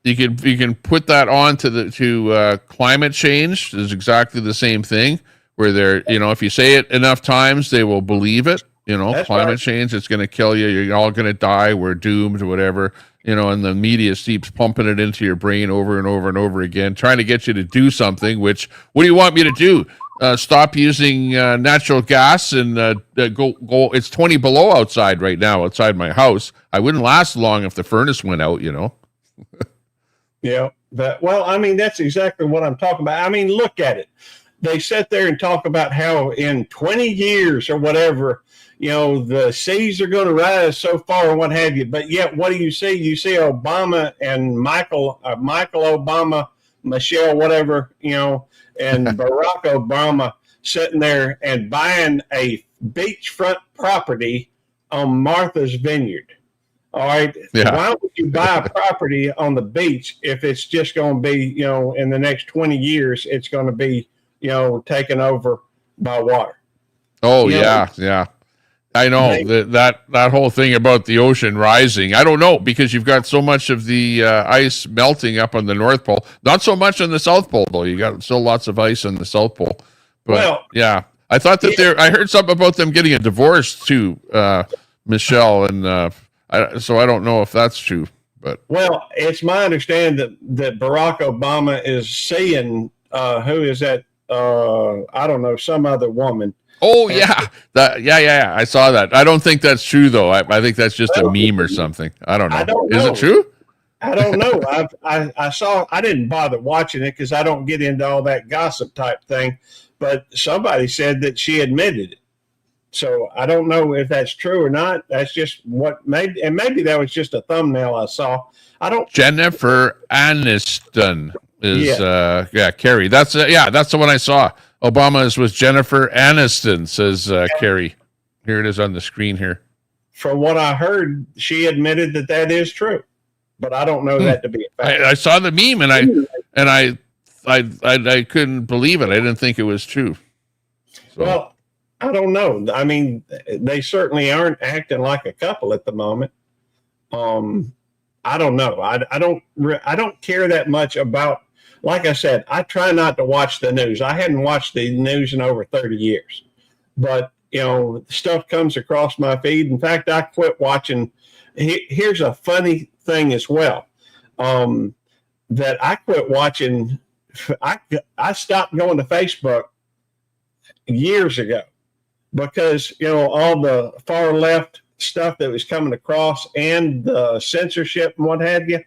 You can put that on to climate change is exactly the same thing, where they're, if you say it enough times, they will believe it. Climate change, it's going to kill you. You're all going to die. We're doomed or whatever. And the media keeps pumping it into your brain over and over and over again, trying to get you to do something, what do you want me to do? Stop using natural gas and go. It's 20 below outside right now, outside my house. I wouldn't last long if the furnace went out, Yeah. That's exactly what I'm talking about. Look at it. They sit there and talk about how in 20 years or whatever, the seas are going to rise so far and what have you. But yet, what do you see? You see Obama and Michael Obama, Michelle, whatever, and Barack Obama sitting there and buying a beachfront property on Martha's Vineyard. All right. Yeah. Why would you buy a property on the beach if it's just going to be, in the next 20 years, it's going to be, taken over by water? Oh, yeah. I know that whole thing about the ocean rising. I don't know, because you've got so much of the ice melting up on the North Pole. Not so much on the South Pole, though. You got still lots of ice on the South Pole. But I thought that I heard something about them getting a divorce too, Michelle, and so I don't know if that's true. But it's my understanding that Barack Obama is seeing who is that? I don't know, some other woman. Oh, yeah. I saw that. I don't think that's true, though. I think that's just a meme or something. I don't know. Is it true? I don't know. I didn't bother watching it because I don't get into all that gossip type thing. But somebody said that she admitted it. So I don't know if that's true or not. That's just maybe that was just a thumbnail I saw. Jennifer Aniston is Carrie. That's the one I saw. Obama is with Jennifer Aniston, says Carrie. Here it is on the screen here. From what I heard, she admitted that is true, but I don't know that to be a fact. I saw the meme and I couldn't believe it. I didn't think it was true. So. Well, I don't know. I mean, they certainly aren't acting like a couple at the moment. I don't know. I don't care that much about. Like I said, I try not to watch the news. I hadn't watched the news in over 30 years, but stuff comes across my feed. In fact, I quit watching. Here's a funny thing as well, that I quit watching. I stopped going to Facebook years ago because all the far left stuff that was coming across and the censorship and what have you.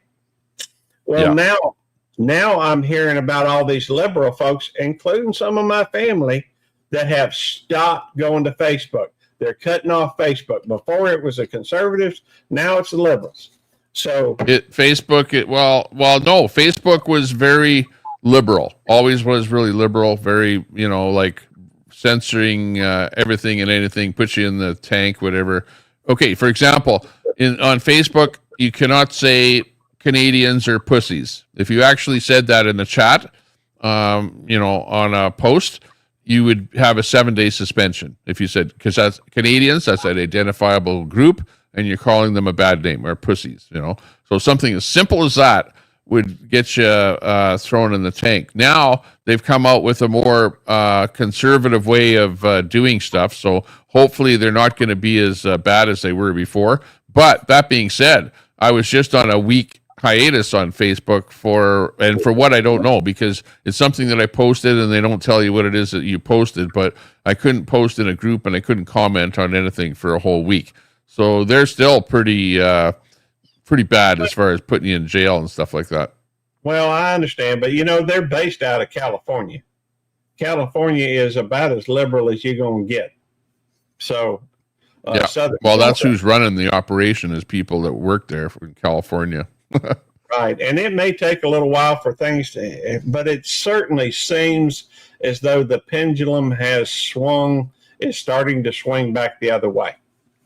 Well, now I'm hearing about all these liberal folks, including some of my family, that have stopped going to Facebook. They're cutting off Facebook. Before it was the conservatives, now it's the liberals. So Facebook was very liberal. Always was really liberal. Very like censoring everything and anything, put you in the tank, whatever. Okay, for example, on Facebook, you cannot say Canadians are pussies. If you actually said that in the chat, on a post, you would have a 7-day suspension. If you said, because that's Canadians, that's an identifiable group, and you're calling them a bad name or pussies. So something as simple as that would get you thrown in the tank. Now they've come out with a more conservative way of doing stuff. So hopefully they're not going to be as bad as they were before. But that being said, I was just on a week hiatus on Facebook for what I don't know, because it's something that I posted and they don't tell you what it is that you posted, but I couldn't post in a group and I couldn't comment on anything for a whole week. So they're still pretty bad as far as putting you in jail and stuff like that. Well, I understand, but they're based out of California. California is about as liberal as you're going to get. So, that's who's running the operation, is people that work there in California. Right, and it may take a little while for things but it certainly seems as though the pendulum is starting to swing back the other way.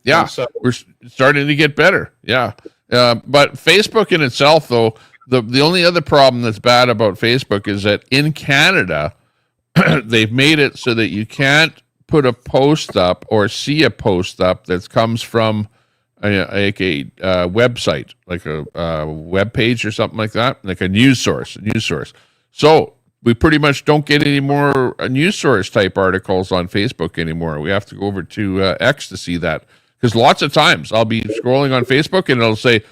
Yeah, so we're starting to get better. Yeah. But Facebook in itself, though, the only other problem that's bad about Facebook is that in Canada, they've made it so that you can't put a post up or see a post up that comes from a website, like a web page or something like that, like a news source. So we pretty much don't get any more news source type articles on Facebook anymore. We have to go over to X to see that. Because lots of times I'll be scrolling on Facebook and it'll say,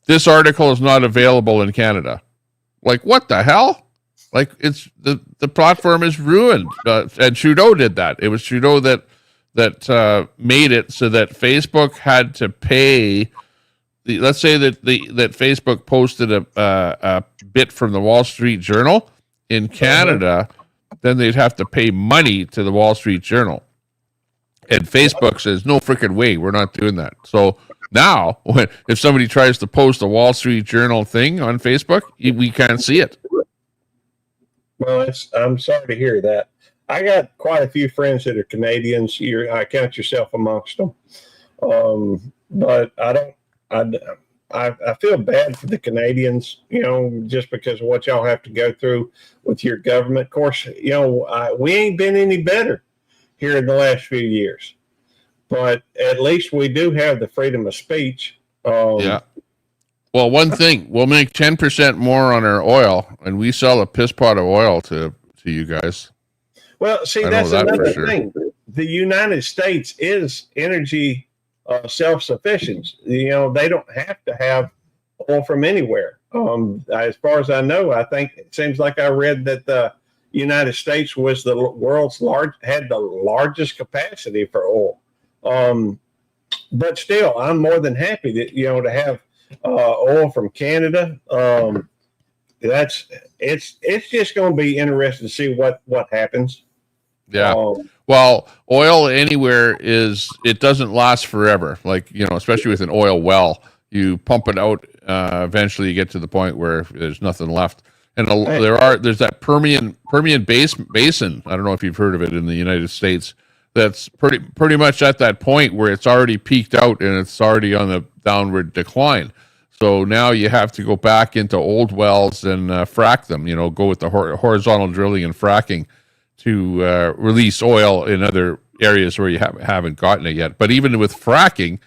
this article is not available in Canada. Like, what the hell? Like, it's the platform is ruined. And Trudeau did that. It was Trudeau that made it so that Facebook had to pay. Let's say that Facebook posted a bit from the Wall Street Journal in Canada, then they'd have to pay money to the Wall Street Journal. And Facebook says, no freaking way, we're not doing that. So now, if somebody tries to post a Wall Street Journal thing on Facebook, we can't see it. Well, I'm sorry to hear that. I got quite a few friends that are Canadians. I count yourself amongst them. But I feel bad for the Canadians, just because of what y'all have to go through with your government. Of course, we ain't been any better here in the last few years, but at least we do have the freedom of speech. Yeah. Well, one thing, we'll make 10% more on our oil, and we sell a piss pot of oil to you guys. Well, see, that's another thing. The United States is energy self-sufficient. They don't have to have oil from anywhere. As far as I know, I think it seems like I read that the United States was the world's had the largest capacity for oil. But still, I'm more than happy that to have oil from Canada. It's just going to be interesting to see what happens. Yeah. Well, oil anywhere it doesn't last forever. Like, especially with an oil well, you pump it out. Eventually you get to the point where there's nothing left. And there's that Permian Basin. I don't know if you've heard of it in the United States. That's pretty much at that point where it's already peaked out and it's already on the downward decline. So now you have to go back into old wells and frack them. Go with the horizontal drilling and fracking to release oil in other areas where you haven't gotten it yet. But even with fracking,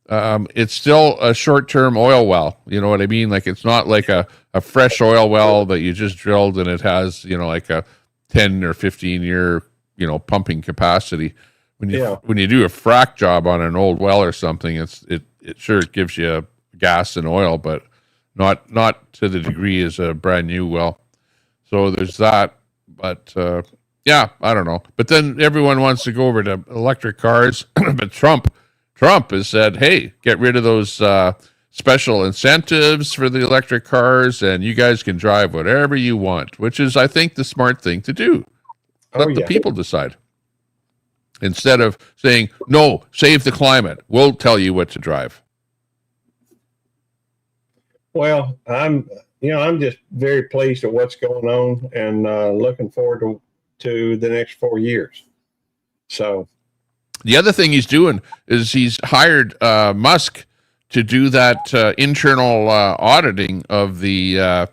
it's still a short-term oil well. You know what I mean? Like, it's not like a fresh oil well that you just drilled and it has, like a 10 or 15 year, pumping capacity. When you do a frack job on an old well or something, it sure gives you gas and oil, but not to the degree as a brand new well. So there's that. But yeah, I don't know. But then everyone wants to go over to electric cars. But Trump has said, hey, get rid of those special incentives for the electric cars, and you guys can drive whatever you want, which is, I think, the smart thing to do. Let the people decide. Instead of saying, no, save the climate. We'll tell you what to drive. Well, I'm just very pleased at what's going on and looking forward to the next 4 years. So the other thing he's doing is he's hired Musk to do that internal auditing of the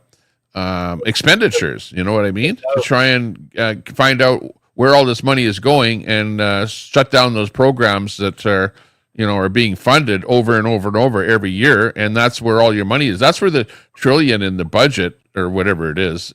expenditures. You know what I mean? To try and find out where all this money is going and shut down those programs that are being funded over and over and over every year. And that's where all your money is. That's where the trillion in the budget or whatever it is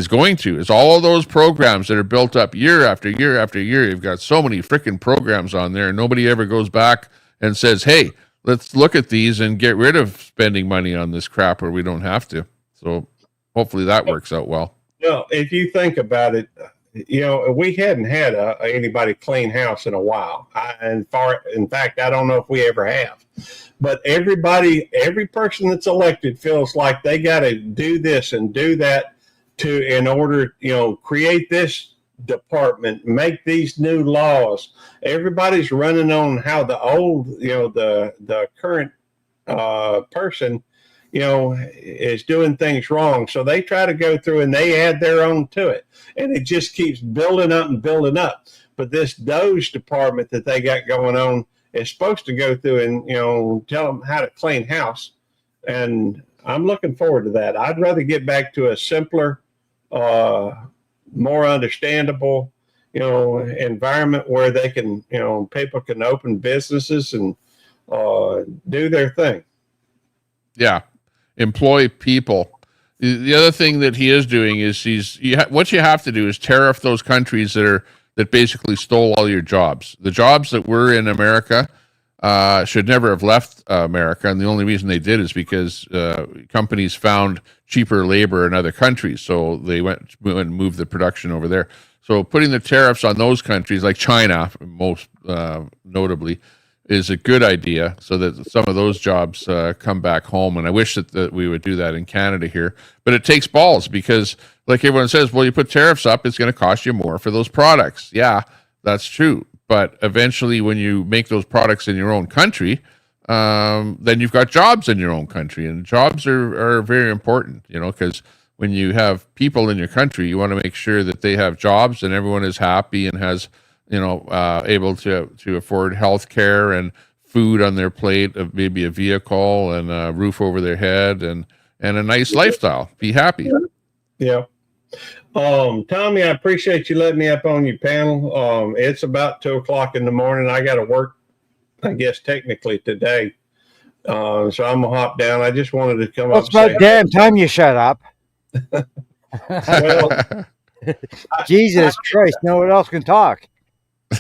going to, is all of those programs that are built up year after year after year. You've got so many freaking programs on there. And nobody ever goes back and says, hey, let's look at these and get rid of spending money on this crap where we don't have to. So hopefully that works out well. Well, if you think about it, we hadn't had anybody clean house in a while. In fact, I don't know if we ever have. But every person that's elected feels like they got to do this and do that in order, create this department, make these new laws. Everybody's running on how the old, the current person, is doing things wrong. So they try to go through and they add their own to it. And it just keeps building up and building up. But this Doge department that they got going on is supposed to go through and, tell them how to clean house. And I'm looking forward to that. I'd rather get back to a simpler, more understandable, environment where they can, people can open businesses and do their thing. Yeah. Employ people. The other thing that he is doing is what you have to do is tariff those countries that basically stole all your jobs. The jobs that were in America should never have left America, and the only reason they did is because companies found cheaper labor in other countries, so they went and moved the production over there. So putting the tariffs on those countries, like China, most notably, is a good idea, so that some of those jobs come back home. And I wish that we would do that in Canada here. But it takes balls because, like everyone says, well, you put tariffs up, it's going to cost you more for those products. Yeah, that's true. But eventually, when you make those products in your own country, then you've got jobs in your own country. And jobs are very important, because when you have people in your country, you want to make sure that they have jobs and everyone is happy and has able to afford health care and food on their plate, maybe a vehicle and a roof over their head and a nice lifestyle. Be happy. Yeah. Tommy, I appreciate you letting me up on your panel. It's about 2:00 in the morning. I got to work, I guess, technically today. So I'm going to hop down. I just wanted to come up. It's about damn time you shut up. Well, Jesus Christ, no one else can talk.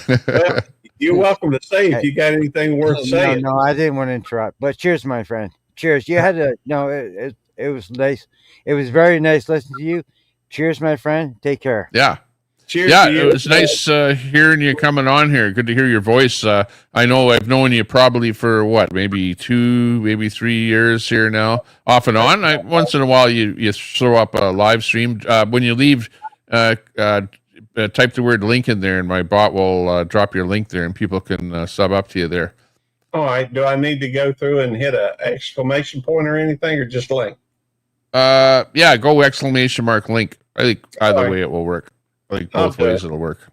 Well, you're welcome to say if you got anything worth saying. No, I didn't want to interrupt. But cheers, my friend. Cheers. You had to. No, it was nice. It was very nice listening to you. Cheers, my friend. Take care. Yeah. Cheers. Yeah, it was nice hearing you coming on here. Good to hear your voice. I know I've known you probably for maybe 2, maybe 3 years here now, off and on. Once in a while, you throw up a live stream. When you leave, type the word link in there, and my bot will drop your link there, and people can sub up to you there. All right. Do I need to go through and hit an exclamation point or anything, or just link? Yeah, go exclamation mark link. I think either way it will work. I think both ways it'll work.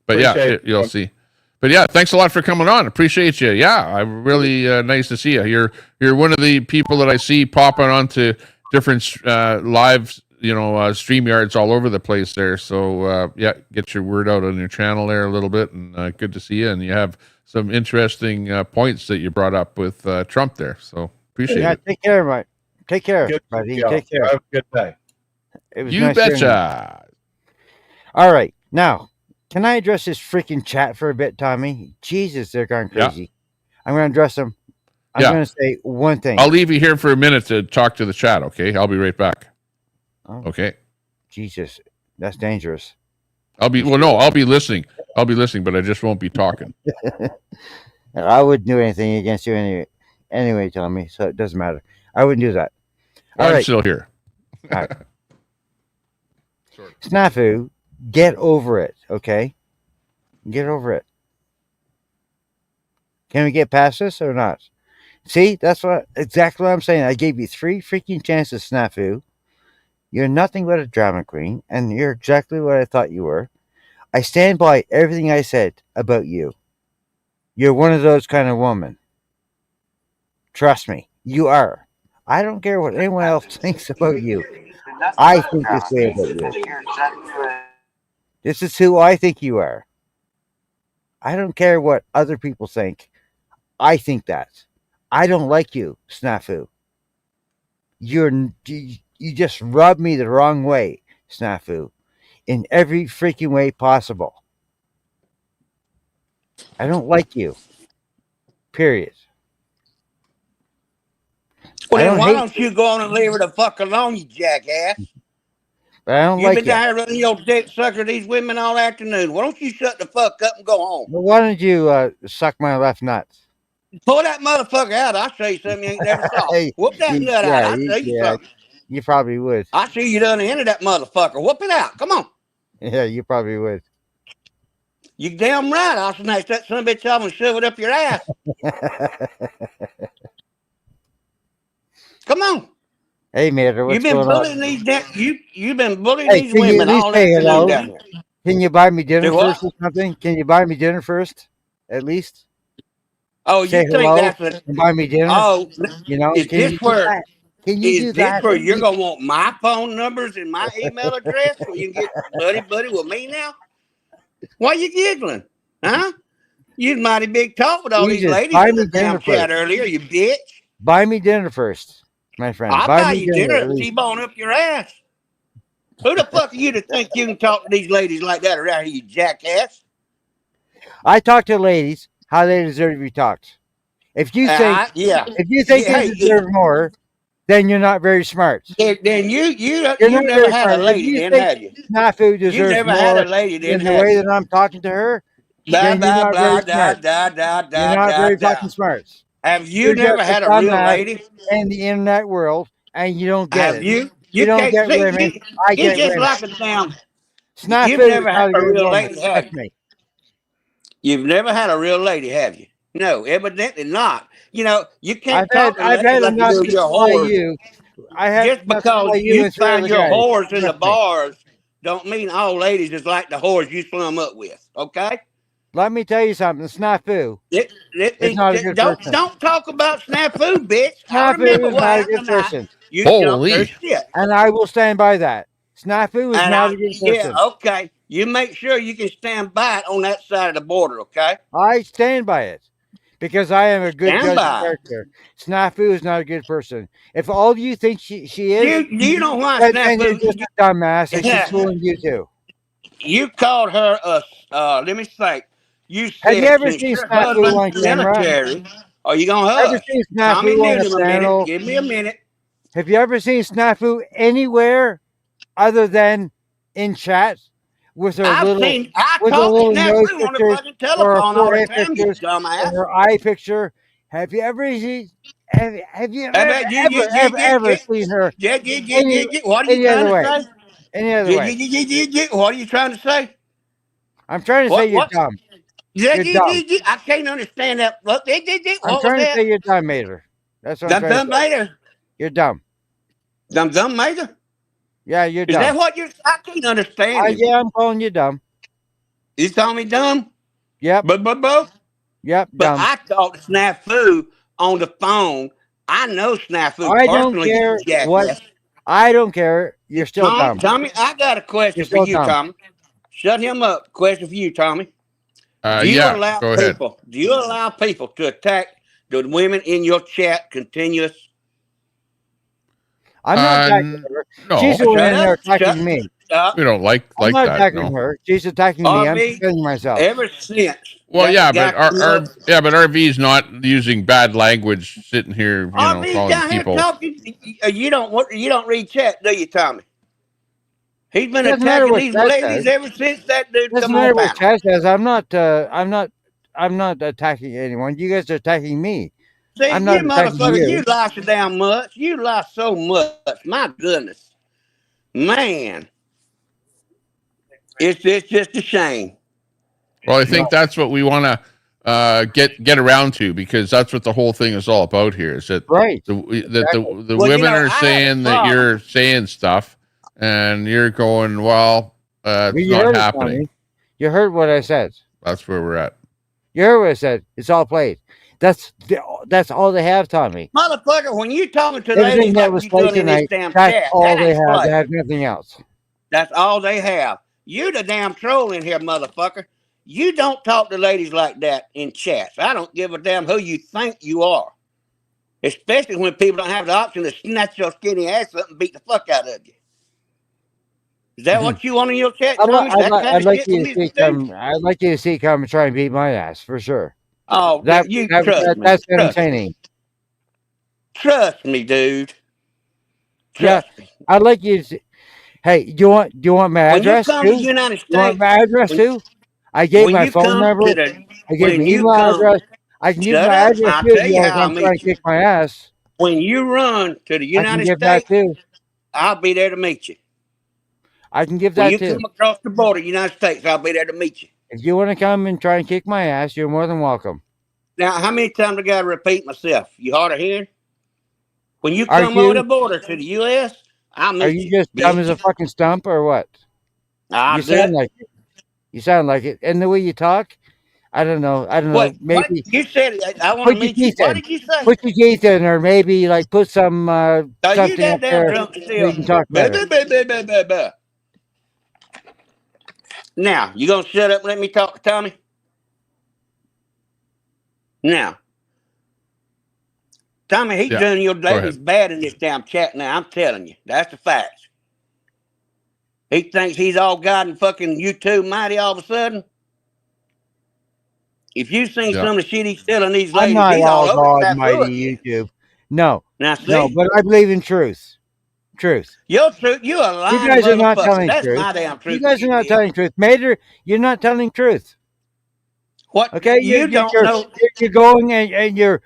But you'll see. But yeah, thanks a lot for coming on. Appreciate you. Yeah, I'm really nice to see you. You're one of the people that I see popping onto different live, StreamYards all over the place there. So yeah, get your word out on your channel there a little bit, and good to see you. And you have some interesting points that you brought up with Trump there. So appreciate it. Take care, Mike. Take care, Good buddy. job. Take care. Have a good day. It was You nice hearing betcha. All right, now can I address this freaking chat for a bit, Tommy? Jesus, they're going crazy. Yeah. I'm going to address them. I'm going to say one thing. I'll leave you here for a minute to talk to the chat. Okay, I'll be right back. Oh, okay. Jesus, that's dangerous. I'll be listening. I'll be listening, but I just won't be talking. I wouldn't do anything against you anyway, Tommy. So it doesn't matter. I wouldn't do that. Well, I'm still here. All right. Snafu, get over it, okay? Get over it. Can we get past this or not? See, that's exactly what I'm saying. I gave you 3 freaking chances, Snafu. You're nothing but a drama queen, and you're exactly what I thought you were. I stand by everything I said about you. You're one of those kind of women. Trust me, you are. I don't care what anyone else thinks about you. I think this way about you. This is who I think you are. I don't care what other people think. I think that. I don't like you, Snafu. You just rub me the wrong way, Snafu, in every freaking way possible. I don't like you. Period. Well, then why don't you go on and leave her the fuck alone, you jackass? But I don't You've like been you. down here running your dick sucker these women all afternoon. Why don't you shut the fuck up and go home? Well, why don't you suck my left nuts? Pull that motherfucker out. I'll show you something you ain't never saw. Whoop that nut out. I'll show you something. You probably would. I see you done the end of that motherfucker. Whoop it out. Come on. Yeah, you probably would. You damn right. I'll snatch that son of a bitch off and shove it up your ass. Come on. Hey, Mater, what's You've been going bullying on? you've been bullying Hey, these can you women at least all say afternoon hello? down here. Can you buy me dinner Do what? first or something? Can you buy me dinner first, at least? Oh, Say you think hello that's a and buy me dinner? oh? You know, Is can you this do where? that? Can you do Is this that? where you're gonna want my phone numbers and my email address so you can get buddy with me now? Why you giggling, huh? You mighty big talk with all these Jesus, ladies buy in me the damn dinner chat first. earlier, you bitch. Buy me dinner first, my friend. I'll buy buy me you dinner at and least. T-bone up your ass. Who the fuck are you to think you can talk to these ladies like that around here, you jackass? I talk to ladies how they deserve to be talked. If you think, they deserve more, then you're not very smart. Then you You're not never very had a smart. If lady, you then think have you? Snafu deserves You never more had a lady, then than the have way you? that I'm talking to her, Blah then you're blah not blah very da smart. da da da You're not da very da. fucking smart. Have you You're never just a had a real dumbass lady? in the internet world, and you don't get Have it. you? You You don't can't get see. women. I You get just women. like a damn. You've Snafu is never had not a a good real woman. lady, have Trust you? me. You've never had a real lady, have you? No, evidently not. You know, you can't talk to I've ladies had like you enough do to your supply whores. you. I have Just enough to because supply you you and 3 find other your guys. whores in the Trust me. bars don't mean all ladies is like the whores you slum up with. Okay? Let me tell you something. Snafu is not a good person. Don't talk about snafu, bitch. I Snafu remember is what not a happened good tonight. person. You jumped her shit. And I will stand by that. Snafu is And not a good person. okay. You make sure you can stand by it on that side of the border, okay? I stand by it because I am a good Stand judge by of it. character. Snafu is not a good person. If all you think she is, You know why then you're snafu? just a dumbass, and she's fooling you too. You called her let me think. You Have you said ever since seen your Snafu husband's on camera? military, are you gonna Ever hush? seen Tommy, Snafu on give a him a minute. panel? Give me a minute. Have you ever seen Snafu anywhere other than in chat with her I talk little to nose snafu on the pictures fucking or her telephone all the forehead time, you pictures dumbass. or her eye picture? Have you ever seen? Have you I ever bet ever seen her What are you any trying other to way? say? Any other way? What are you trying to say? I'm trying to say you're dumb. You're dumb. I can't understand that. What I'm was trying to that? say you're dumb, Mater. That's what I'm trying to say. Later. You're dumb. Dumb Major? Yeah, you're Is dumb. that what you're? I can't understand you. Yeah, I'm calling you dumb. You calling me dumb? Yep. But. Yep, But dumb. I talked to Snafu on the phone. I know Snafu I don't personally. care You what. jackass. I don't care. You're still dumb. Tommy, I got a question You're for still you, dumb. Tommy. Shut him up. Question for you, Tommy. Do you Yeah, allow go ahead. people? Do you allow people to attack the women in your chat continuous? I'm not attacking her. No. She's the one Shut in there up. attacking me. We don't like I'm not that. attacking No. her. She's attacking me. I'm RV, defending myself. ever since. Well, that yeah, guy but come up- but RV's not using bad language, sitting here, RV's calling down here people. talking. You don't read chat, do you, Tommy? He's been Doesn't matter attacking what these Chad ladies says. ever since that dude Doesn't come matter on what panel. Chad says. I'm not attacking anyone. You guys are attacking me. See, I'm you not attacking motherfucker, you. you lie so damn much. You lie so much. My goodness. Man. It's just a shame. Well, I think that's what we want to get around to, because that's what the whole thing is all about here. Is that right? The Well, women are I have a saying that problem. you're saying stuff, and you're going, well, it's You not heard it, happening. Tommy. You heard what I said. That's where we're at. You heard what I said. It's all played. That's all they have, Tommy. Motherfucker, when you talking to Everything ladies that like was you played doing in this tonight, damn that's chat, all that they ain't have. They play. have nothing else. That's all they have. You the damn troll in here, motherfucker. You don't talk to ladies like that in chats. I don't give a damn who you think you are. Especially when people don't have the option to snatch your skinny ass up and beat the fuck out of you. Is that what you want in your chat, Tommy? That kind I'd of like shit for you to me see to do? come. I'd like you to see come and try and beat my ass for sure. Oh, That, you that, trust that me. that's Trust me. entertaining. Trust me, dude. Yeah, Trust me. I'd like you to see. Hey, do you want my When you address come to too? the United You want States, my address when, too? I gave when my you phone come number. to the, I gave when my you email come, address. I can give shut my up. address I'll too if tell you you want to how I'll come try and meet you. kick my ass. When you run to the I can United give that States, too. I'll be there to meet you. I can give When that you too. come across the border, United States, I'll be there to meet you. If you want to come and try and kick my ass, you're more than welcome. Now, how many times I got to repeat myself? You hard of hearing? When you Are come over the you border to the U.S., I'll are meet you you. just dumb Bitch. as a fucking stump or what? I'll You do sound it. like it. You sound like it. And the way you talk, I don't know. What? Maybe You said I want to put your meet you. teeth What in. did you say? Put your teeth in, or maybe like put some Are you something that up damn there drunk so still? you can talk better. Now, you gonna shut up and let me talk to Tommy? Now, Tommy, he's doing your ladies bad in this damn chat now. I'm telling you. That's the facts. He thinks he's all God and fucking YouTube mighty all of a sudden. If you seen some of the shit he's telling these I'm ladies, not he's all all over God that foot. mighty YouTube. No. Now, see? No, but I believe in truth. Truth. Your truth, you a lying You guys are not motherfucker. telling That's truth. my damn truth. You guys are not bitch. telling truth. Mater, you're not telling truth. What? Okay? You don't know. You're going and you're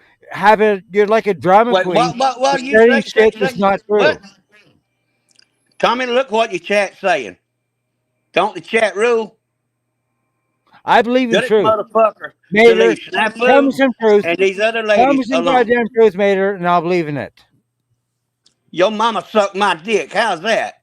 like a drama Wait, queen. what do you Saying say? shit that's not true. What? Tommy, look what your chat's saying. Don't the chat rule? I believe in Good truth. motherfucker. Mater, tell me some truth. And these other Tell me ladies some alone. goddamn truth, Mater, and I'll believe in it. Your mama sucked my dick. How's that?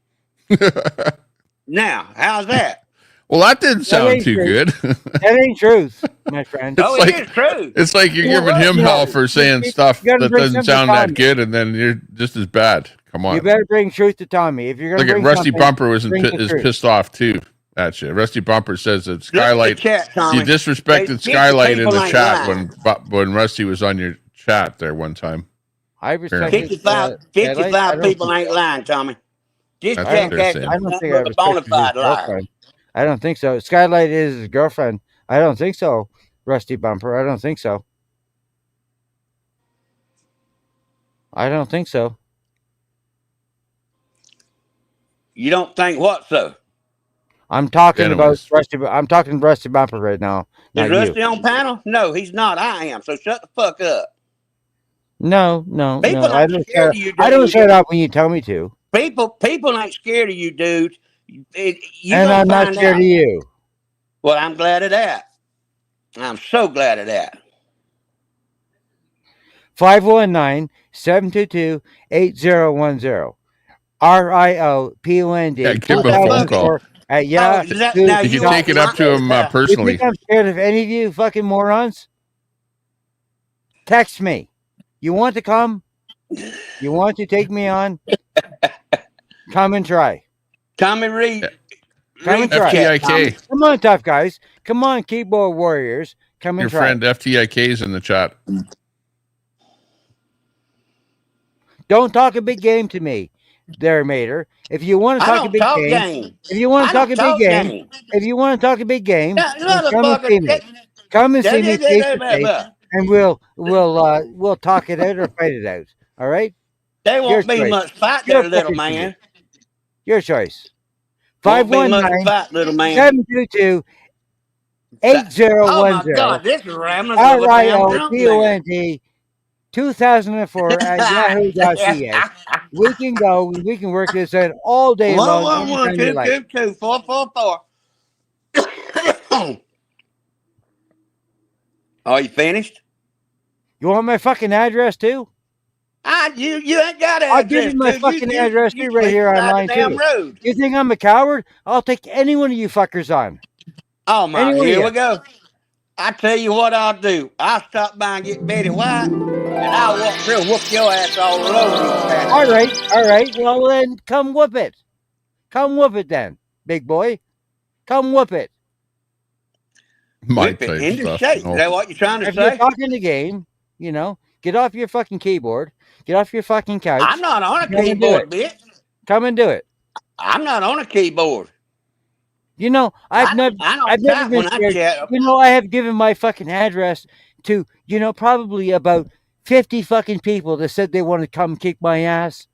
Now, how's that? Well, that didn't sound too good. That ain't truth, my friend. It is true. It's like you're giving him hell for saying stuff that doesn't sound that good, and then you're just as bad. Come on. You better bring truth to Tommy. If you're going to Look bring at Rusty something, Bumper is bring the truth. pissed off too. That's it. Rusty Bumper says that Skylight. Chat, Tommy. You disrespected Hey, Skylight in people the ain't chat lying. when Rusty was on your chat there one time. I respect 55 people ain't lying, Tommy. This That's what they're jackass saying. is I don't think nothing I but a bona respected his fide liar. girlfriend. I don't think so. Skylight is his girlfriend. I don't think so, Rusty Bumper. I don't think so. I don't think so. You don't think what, so? I'm talking Anyways. about Rusty. I'm talking Rusty Bumper right now. Is Not Rusty you. on panel? No, he's not. I am. So shut the fuck up. No. People I ain't don't. scared of you, I don't dude. shut up when you tell me to. People ain't scared of you, dude. You And gonna I'm not find scared out. of you. Well, I'm glad of that. I'm so glad of that. 519-722-8010. RIOPOND. Yeah, give him a phone call. At Now You you can take it up to him You personally. think I'm scared of any of you fucking morons? Text me. You want to come? You want to take me on? Come and try. Tommy Reed. Come and try. FTIK. Come on, tough guys. Come on, keyboard warriors. Come and Your try. friend FTIK's in the chat. Don't talk a big game to me, there, Mater. If you want to talk a big game, if you want to talk a big game, if you want to talk a big game, then come and see me. Come and see me face to face, and we'll talk it out or fight it out. All right? There won't be much fight there, little man. Your choice. Won't be much fight, little man. 722 Oh my 8010. God, this is rambling over damn drunk man. RIOPOND 2004 at yahoo.ca. We can go. We can work this out all day long. 111-222-444. Are you finished? You want my fucking address too? You ain't got an address. I'll give you my fucking address too right here online too. Road. You think I'm a coward? I'll take any one of you fuckers on. Oh my, here we go. I tell you what I'll do. I'll stop by and get Betty White, and I'll walk through and whoop your ass all over you. All right. Well then, come whoop it. Come whoop it then, big boy. Come whoop it. Whip it into shape. Is that what you're trying to say? If you're talking the game, get off your fucking keyboard. Get off your fucking couch. I'm not on a keyboard, bitch. Come and do it. I'm not on a keyboard. I've never been scared. I have given my fucking address to, probably about 50 fucking people that said they want to come kick my ass.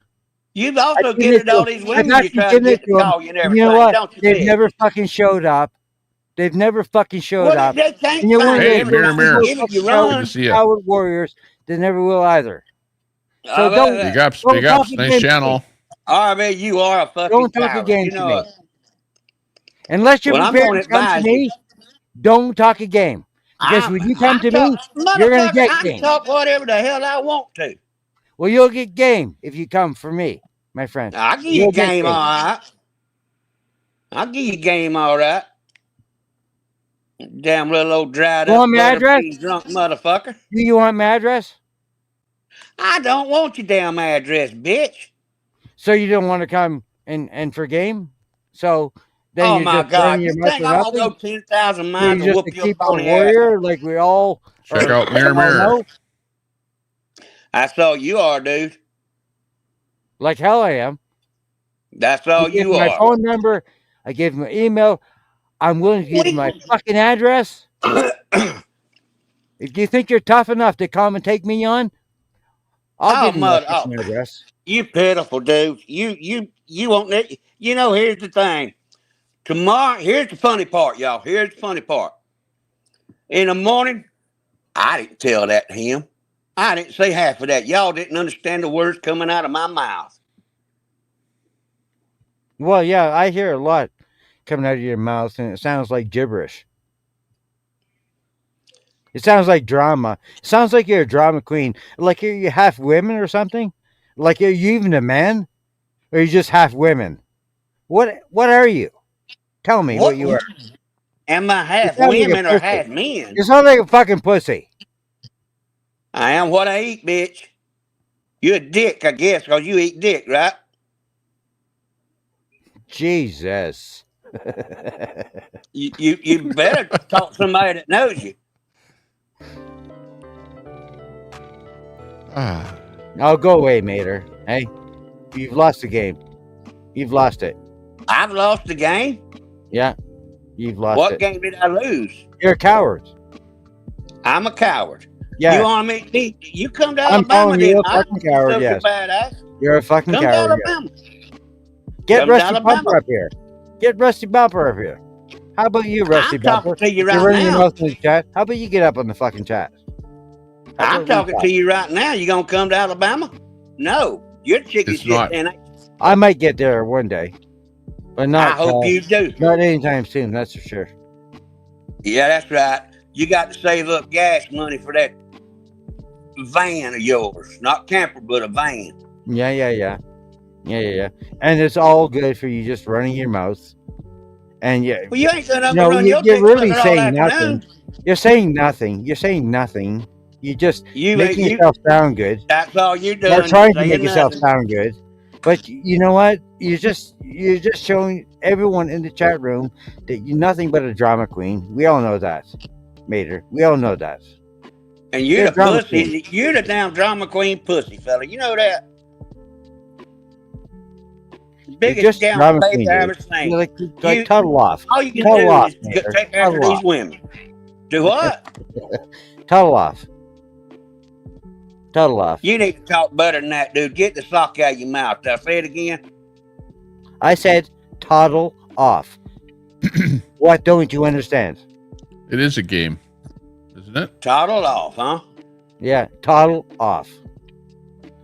You've also given all these women you try to get to call you and everything. You know what? Don't you They've never fucking showed up. They've never fucking showed up. They can't Hey, mirror. Coward warriors. They never will either. So don't. Big ups. Nice channel. RB, you are a fucking Don't talk coward. again to me. Unless you're prepared to come to me, don't talk a game. Because when you come to me, you're going to get game. I can talk whatever the hell I want to. Well, you'll get game if you come for me, my friend. I'll give you game, all right. I'll give you game, all right. Damn little old dried up, drunk motherfucker. Do you want my address? I don't want your damn address, bitch. So you don't want to come and for game? So then oh you my just God! your You think I'm gonna go 10,000 miles and whoop your pony warrior like we all check out mirror. That's all you are, dude. Like hell I am. That's all you are. My phone number. I gave him my email. I'm willing to give you my fucking address. If you think you're tough enough to come and take me on, I'll give you my fucking address. You pitiful dude. You won't let. Here's the thing. Tomorrow, here's the funny part, y'all. Here's the funny part. In the morning, I didn't tell that to him. I didn't say half of that. Y'all didn't understand the words coming out of my mouth. Well, yeah, I hear a lot coming out of your mouth, and it sounds like gibberish. It sounds like drama. It sounds like you're a drama queen. Like you're half women or something? Like are you even a man? Or are you just half women? What are you? Tell me what you are. Am I half women or half men? You sound like a fucking pussy. I am what I eat, bitch. You're a dick, I guess, because you eat dick, right? Jesus. You better talk to somebody that knows you. I'll go away, Mater. Hey, you've lost the game. You've lost it. I've lost the game? Yeah, you've lost it. What game did I lose? You're a coward. I'm a coward. Yeah. You want me? You come to I'm Alabama, calling you a fucking coward, yes. You're a fucking come coward. To Alabama. Get come Rusty Bumper up here. Get Rusty Bumper up here. How about you, Rusty Bumper? I'm talking to you right You're running now. your mouth in the chat. How about you get up on the fucking chat? I'm talking to you right now. You gonna come to Alabama? No. Your chicken shit. I might get there one day. But not. I hope you do. Not anytime soon, that's for sure. Yeah, that's right. You got to save up gas money for that van of yours. Not camper, but a van. Yeah. Yeah. And it's all good for you just running your mouth. And yeah, Well, you ain't done nothing no, but run your you're dick really sucker all saying afternoon. nothing. You're saying nothing. You're saying nothing. You just making yourself sound good. That's all you're You're doing. trying to Saying make yourself nothing. sound good. But you know what? You're just showing everyone in the chat room that you're nothing but a drama queen. We all know that, Mater. We all know that. And you're You're the a drama pussy. queen. You're the damn drama queen pussy, fella. You know that. You're Biggest just a damn drama baby queen, I dude. ever seen. You're like toddle off. All you can Toddle do off, is Mater. take after Toddle these off. women. Do what? Toddle off. Toddle off. You need to talk better than that, dude. Get the sock out of your mouth. Did I say it again? I said toddle off. What don't you understand? It is a game, isn't it? Toddle off, huh? Yeah, toddle off.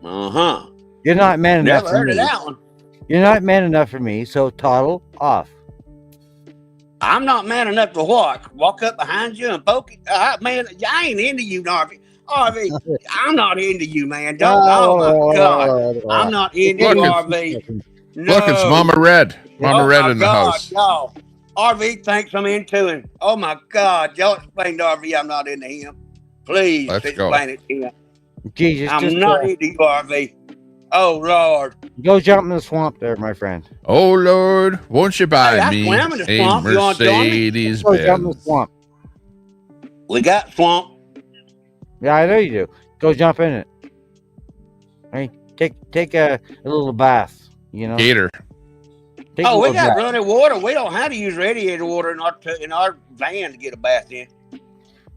Uh-huh. You're not man enough Never for heard me. of that one. You're not man enough for me, so toddle off. I'm not man enough to walk up behind you and poke it. Man, I ain't into you, Narvy. RV, I'm not into you, man. Don't. Oh my God, I'm not into you, RV. No. Look, it's Mama Red. Mama Red in the house. Y'all. RV thinks I'm into him. Oh my God, y'all explain to RV I'm not into him. Please Let's go. explain it to him. Jesus, I'm just not into you, RV. Oh Lord. go jump in the swamp there, my friend. Oh Lord, won't you buy Hey, I me swam in the a swamp. You wanna join me? Mercedes Go jump in the Benz? swamp. We got swamp. Yeah, I know you do. Go jump in it. Hey, take a little bath. You know. Gator. Take a Oh, we little got bath. running water. We don't have to use radiator water in our van to get a bath in.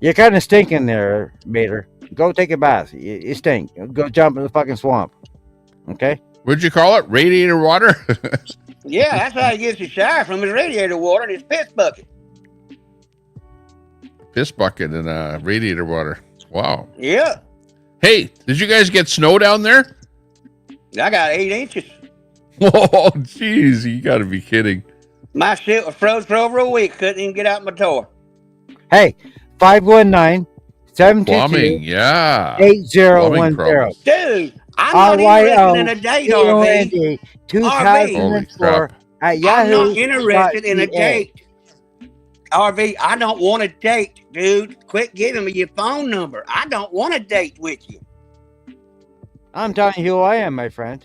You're kind of stinking there, Mater. Go take a bath. You stink. Go jump in the fucking swamp. Okay. What'd you call it? Radiator water? Yeah, that's how he gets his shower from his radiator water and his piss bucket. Piss bucket and radiator water. Wow. Yeah, Hey, did you guys get snow down there? I got 8 inches. Oh, jeez, you got to be kidding. My shit was froze for over a week. Couldn't even get out my door. Hey, 519-722-8010. Plumbing, yeah. Plumbing problems. Dude, I'm not interested in a date, RV. 2004 at Yahoo. I'm not interested in a date. RV, I don't want a date, dude. Quit giving me your phone number. I don't want a date with you. I'm telling you who I am, my friend.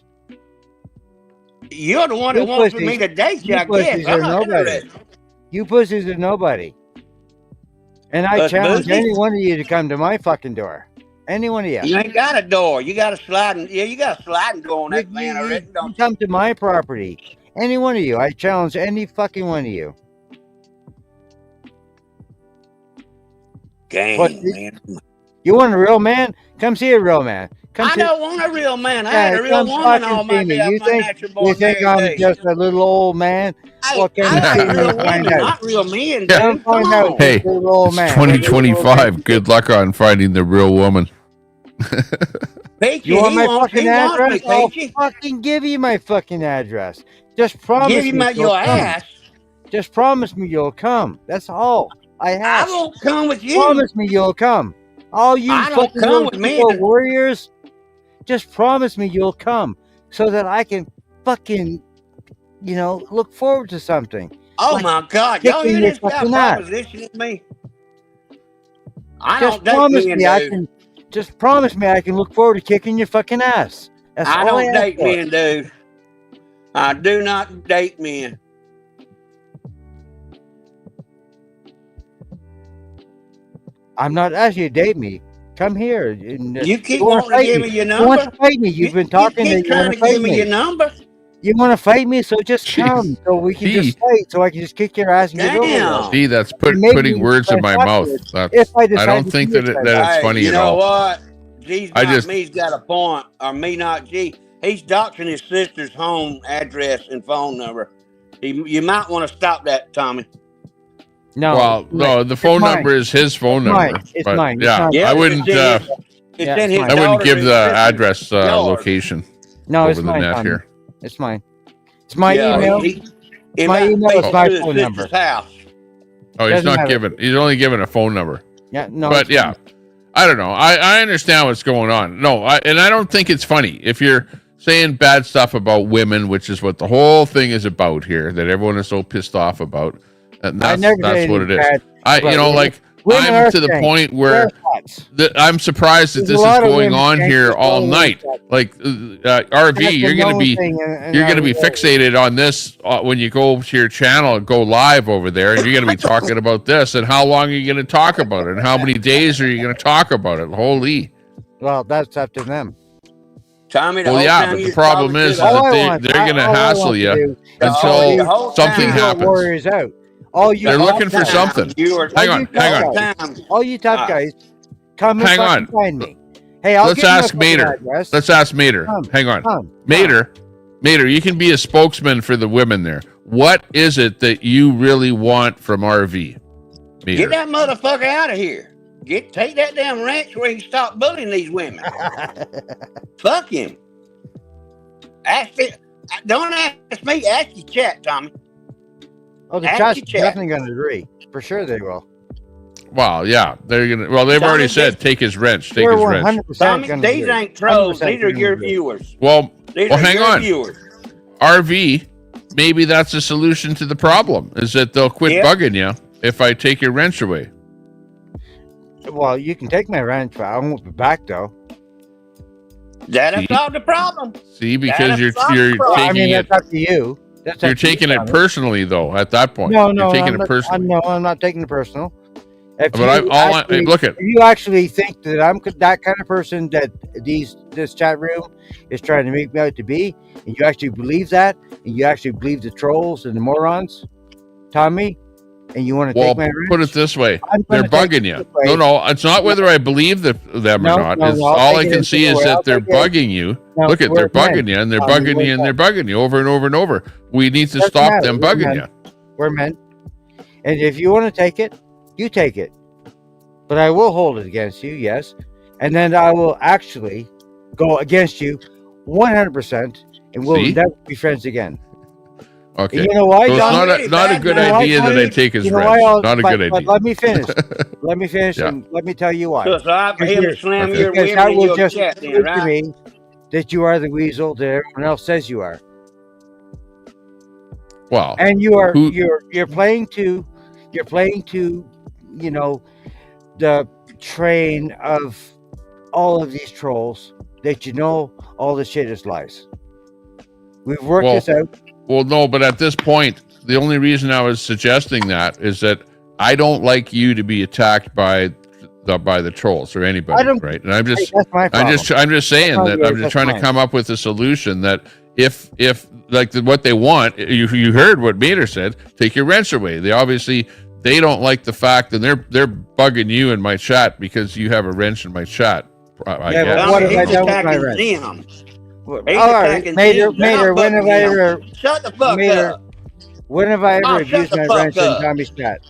You're the one You that wants pussies- me to date you, you I guess. pussies I'm are not nobody. interested. You pussies are nobody. And I Us challenge boozies? any one of you to come to my fucking door. Any one of you. You ain't got a door. You got a sliding. Yeah, you got a sliding door on that van, I reckon, You don't you? come to my property. Any one of you. I challenge any fucking one of you. Gang, What, man. You want a real man? Come see a real man. Come I see, don't want a real man. I had a real come woman fucking all my see me. day. You My think, natural born you think I'm married days. just a little old man? Hey, Well, come I like see me real and find women, out. not real men, dude. Come Come find out, on. Hey, you little old it's man. What little old man 2025. Good luck on finding the real woman. Peachy, You want my he wants fucking me, address? I'll Peachy. fucking give you my fucking address. Just promise Give you me my, you'll your come. ass. Just promise me you'll come. That's all I I have. won't come with you. Promise me you'll come. All you I don't fucking come little with me. keyboard warriors, just promise me you'll come so that I can fucking, look forward to something. Oh Like my God, y'all kicking hear your this guy fucking ass. propositioning me? I Just don't date promise men, me I dude. can. Just promise me I can look forward to kicking your fucking ass. That's I all I don't ask date for. men, dude. I do not date men. I'm not asking you to date me. Come here. And, You keep wanna wanting to fight give me. me your You want to number. fight me. You've been talking You that keep you want trying to to fight give me me. your number. You want to fight me, so just Jeez. come so we can Gee. just fight, so I can just kick your ass and get over it. Damn. See, that's And maybe putting words in my mouth. That's. if I I decide don't to think be a that traitor. that it's Hey, funny you at know all. what? G's I not just- me's got a point, or me not G. He's doxing his sister's home address and phone number. You might want to stop that, Tommy. No, Well, no, the phone mine. number is his phone It's number. mine. It's but mine. It's yeah, not I mine. wouldn't. It's in his, Yeah, in it's his mine. I wouldn't give the daughter's address yard. location No, over it's the mine. net Tommy. here. It's mine. It's my Yeah, email. he My might email beat is my you to his phone number. sister's house. Oh, he's Doesn't not matter. giving. He's only giving a phone number. Yeah, no. But it's yeah, fine. I don't know. I understand what's going on. No, and I don't think it's funny. If you're saying bad stuff about women, which is what the whole thing is about here, that everyone is so pissed off about. And that's what it is. I'm to the point where I'm surprised that this is going on here all night. Like RV, you're going to be fixated on this when you go to your channel and go live over there, and you're going to be talking about this. And how long are you going to talk about it? And how many days are you going to talk about it? Holy! Well, that's up to them. Tommy, well, yeah, but the problem is that they're going to hassle you until something happens. Out. They're looking for something. Hang on. All you top guys, come and find me. Hey, let's ask Mater. Let's ask Mater. Hang on. Mater, you can be a spokesman for the women there. What is it that you really want from RV? Mater. Get that motherfucker out of here. Take that damn ranch where he stopped bullying these women. Fuck him. Don't ask me. Ask your chat, Tommy. Oh, the chat's definitely going to agree. For sure they will. Well, yeah. They're going to. Well, they've already said take his wrench. Take his wrench. Tommy, these ain't trolls. These are your viewers. Well, hang on. RV, maybe that's the solution to the problem, is that they'll quit bugging you if I take your wrench away. Well, you can take my wrench, but I won't be back, though. That'll solve the problem. See, because you're taking I mean, that's up to you. You're taking it personally, though. At that point, no, you're taking it personally. I'm not taking it personal. If you actually think that I'm that kind of person that this chat room is trying to make me out to be, and you actually believe that, and you actually believe the trolls and the morons, Tommy, and you want to take my wrench, put it this way: they're bugging you. No, it's not whether I believe them or not. All I can see is that they're bugging you. Look at, they're bugging you, and they're bugging you, and they're bugging you over and over and over. We need to stop them bugging you. We're men, and if you want to take it, you take it. But I will hold it against you, yes, and then I will actually go against you 100%, and we'll never be friends again. Okay. And you know why? So it's not a good idea that I take his wrench. Not a good idea. But let me finish. And let me tell you why. So I for him to slam your Because women that in will your just chat, prove right? to me that you are the weasel that everyone else says you are. Wow. And you're playing to the train of all of these trolls that all the shit is lies. We've worked this out. Well, no, but at this point, the only reason I was suggesting that is that I don't like you to be attacked by the trolls or anybody, right? And I'm just saying that I'm just trying to come up with a solution that if what they want, you heard what Mater said, take your wrench away. They don't like the fact that they're bugging you in my chat because you have a wrench in my chat. I guess. What have I done with my wrench? All right, Mater, when have I ever... Shut the fuck up. When have I ever abused my wrench in Tommy's chat?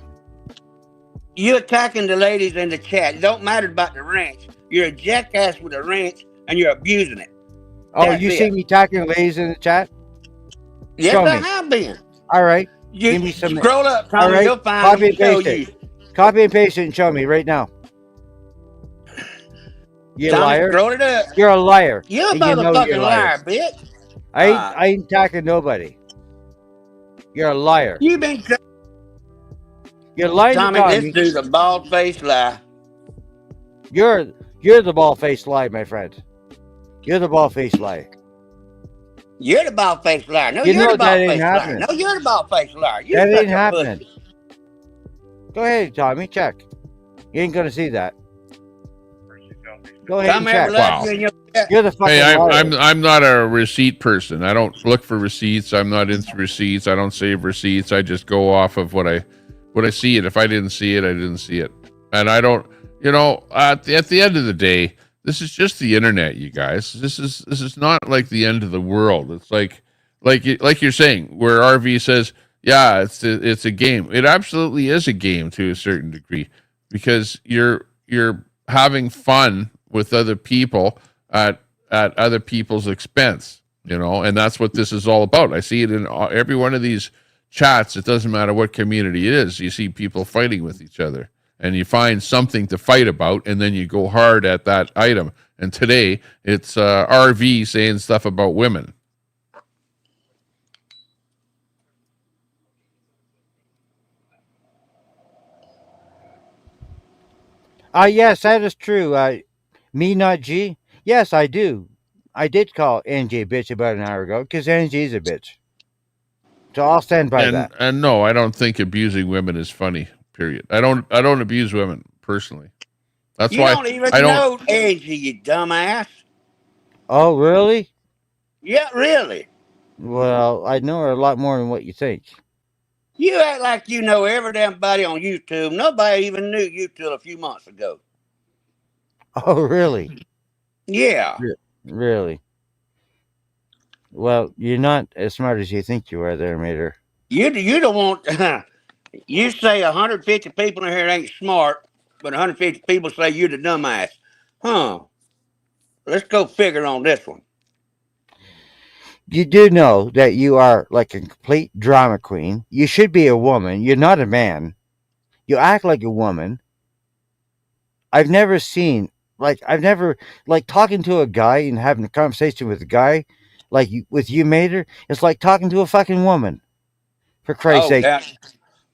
You attacking the ladies in the chat. It don't matter about the wrench. You're a jackass with a wrench, and you're abusing it. Oh, you see me attacking ladies in the chat? Yes, I have been. All right. Give me some. Scroll up, Tommy. Right. You'll find Copy and paste it. Copy and paste it and show me right now. You liar. Scroll it up. You're a liar. You're a motherfucking liar, bitch. I ain't attacking nobody. You're a liar. You've been... You're lying, Tommy. This dude's a bald-faced lie. You're the bald-faced lie, my friend. You're the bald-faced lie. You're the bald-faced liar. No, you're the bald-faced liar. No, you're the bald-faced liar. That ain't happening. Go ahead, Tommy. Check. You ain't gonna see that. Go ahead and check. Wow. You're the fucking liar. I'm not a receipt person. I don't look for receipts. I'm not into receipts. I don't save receipts. I just go off of what I see it. If I didn't see it, I didn't see it. And I don't, at the end of the day, this is just the internet, you guys. This is not like the end of the world. It's like you're saying, where RV says, yeah, it's a game. It absolutely is a game to a certain degree, because you're having fun with other people at other people's expense, and that's what this is all about. I see it in every one of these chats. It doesn't matter what community it is. You see people fighting with each other, and you find something to fight about, and then you go hard at that item, And today it's RV saying stuff about women. Yes, that is true. Me not G. Yes, I do. I did call Angie a bitch about an hour ago because Angie's a bitch. So I'll stand by that. And no, I don't think abusing women is funny. Period. I don't abuse women personally. That's You why don't even I don't. know Angie, you dumbass. Oh, really? Yeah, really. Well, I know her a lot more than what you think. You act like you know every damn body on YouTube. Nobody even knew you till a few months ago. Oh, really? Yeah. Really? Well, you're not as smart as you think you are there, Mater. You don't want. You say 150 people in here ain't smart, but 150 people say you're the dumbass. Huh. Let's go figure on this one. You do know that you are like a complete drama queen. You should be a woman. You're not a man. You act like a woman. I've never talking to a guy and having a conversation with a guy like with you, Mater. It's like talking to a fucking woman. For Christ's sake. Yeah.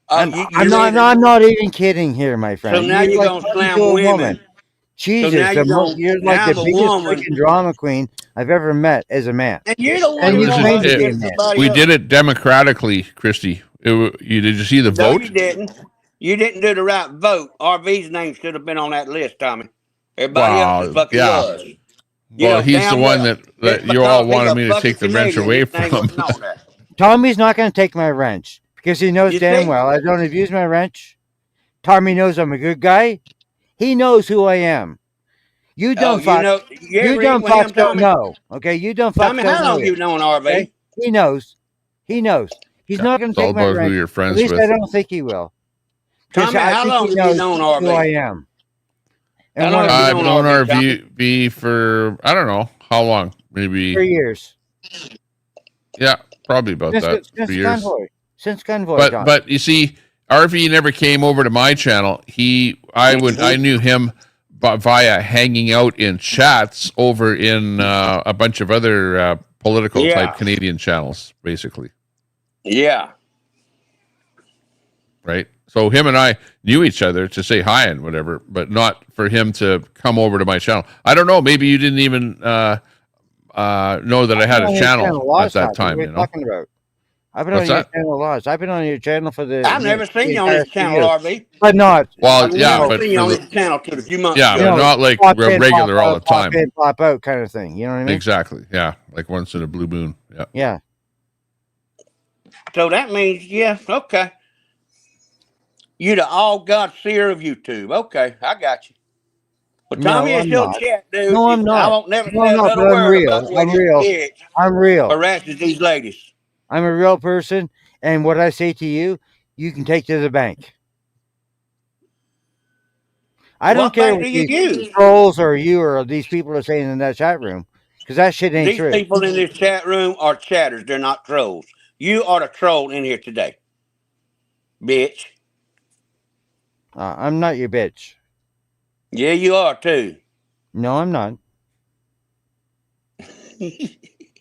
I'm not even kidding here, my friend. So now you're like gonna talking slam to a women. woman. Jesus, So now you're like now the I'm a biggest woman. freaking drama queen I've ever met as a man. And you're the one And who you wants claim to to be a get man. somebody We else. did it democratically, Christy. Did you see the No, vote? you didn't. You didn't do the right vote. RV's name should have been on that list, Tommy. Everybody else fucking was. You Well, know, he's the damn one well. that Just you all because he's wanted a me to fucking take the wrench Canadian, away his name from. wasn't on there. Tommy's not going to take my wrench because he knows You damn see? well I don't abuse my wrench. Tommy knows I'm a good guy. He knows who I am. You dumb You fucks. know, you You ever dumb eat with fucks him, don't Tommy? know. Okay, you dumb fucks Tommy, don't how know long yet. you known RV? Okay? He knows. He knows. He's not going It's to all take my about who wrench. you're At friends least I with. don't think he will. Because Tommy, I how think long he have you knows known who I RV? am. And How long one have of you I've known known RV, Tommy? RV for I don't know how long. Maybe 3 years. yeah, probably about that. Since 3 years. Convoy. Since Convoy, Tom. But you see, RV never came over to my channel. I knew him via hanging out in chats over in a bunch of other political type Canadian channels, basically. Yeah. Right. So him and I knew each other to say hi and whatever, but not for him to come over to my channel. I don't know. Maybe you didn't even know that I had a channel at that time. What are you talking about? I've been What's on your that? channel lots. I've been on your channel for the. I've never seen you on his channel, RV. But not. Well, I've yeah, never but seen you on his channel till a few months yeah, ago. but not like pop in, regular pop all out, the time. Pop in, pop out kind of thing. You know what I mean? Exactly. Yeah, like once in a blue moon. Yeah. Yeah. So that means, yeah, okay. You're the all God seer of YouTube. Okay, I got you. But Tommy, No, it's I'm your not. chat, dude. No, I'm I not. won't never No, say I'm not, another but I'm word real. about the way I'm this real. bitch I'm real. harasses these ladies. I'm a real person, and what I say to you, you can take to the bank. I don't What care bank what do you these use? trolls or you or these people are saying in that chat room, because that shit ain't These true. people in this chat room are chatters. They're not trolls. You are the troll in here today, bitch. I'm not your bitch. Yeah, you are too. No, I'm not.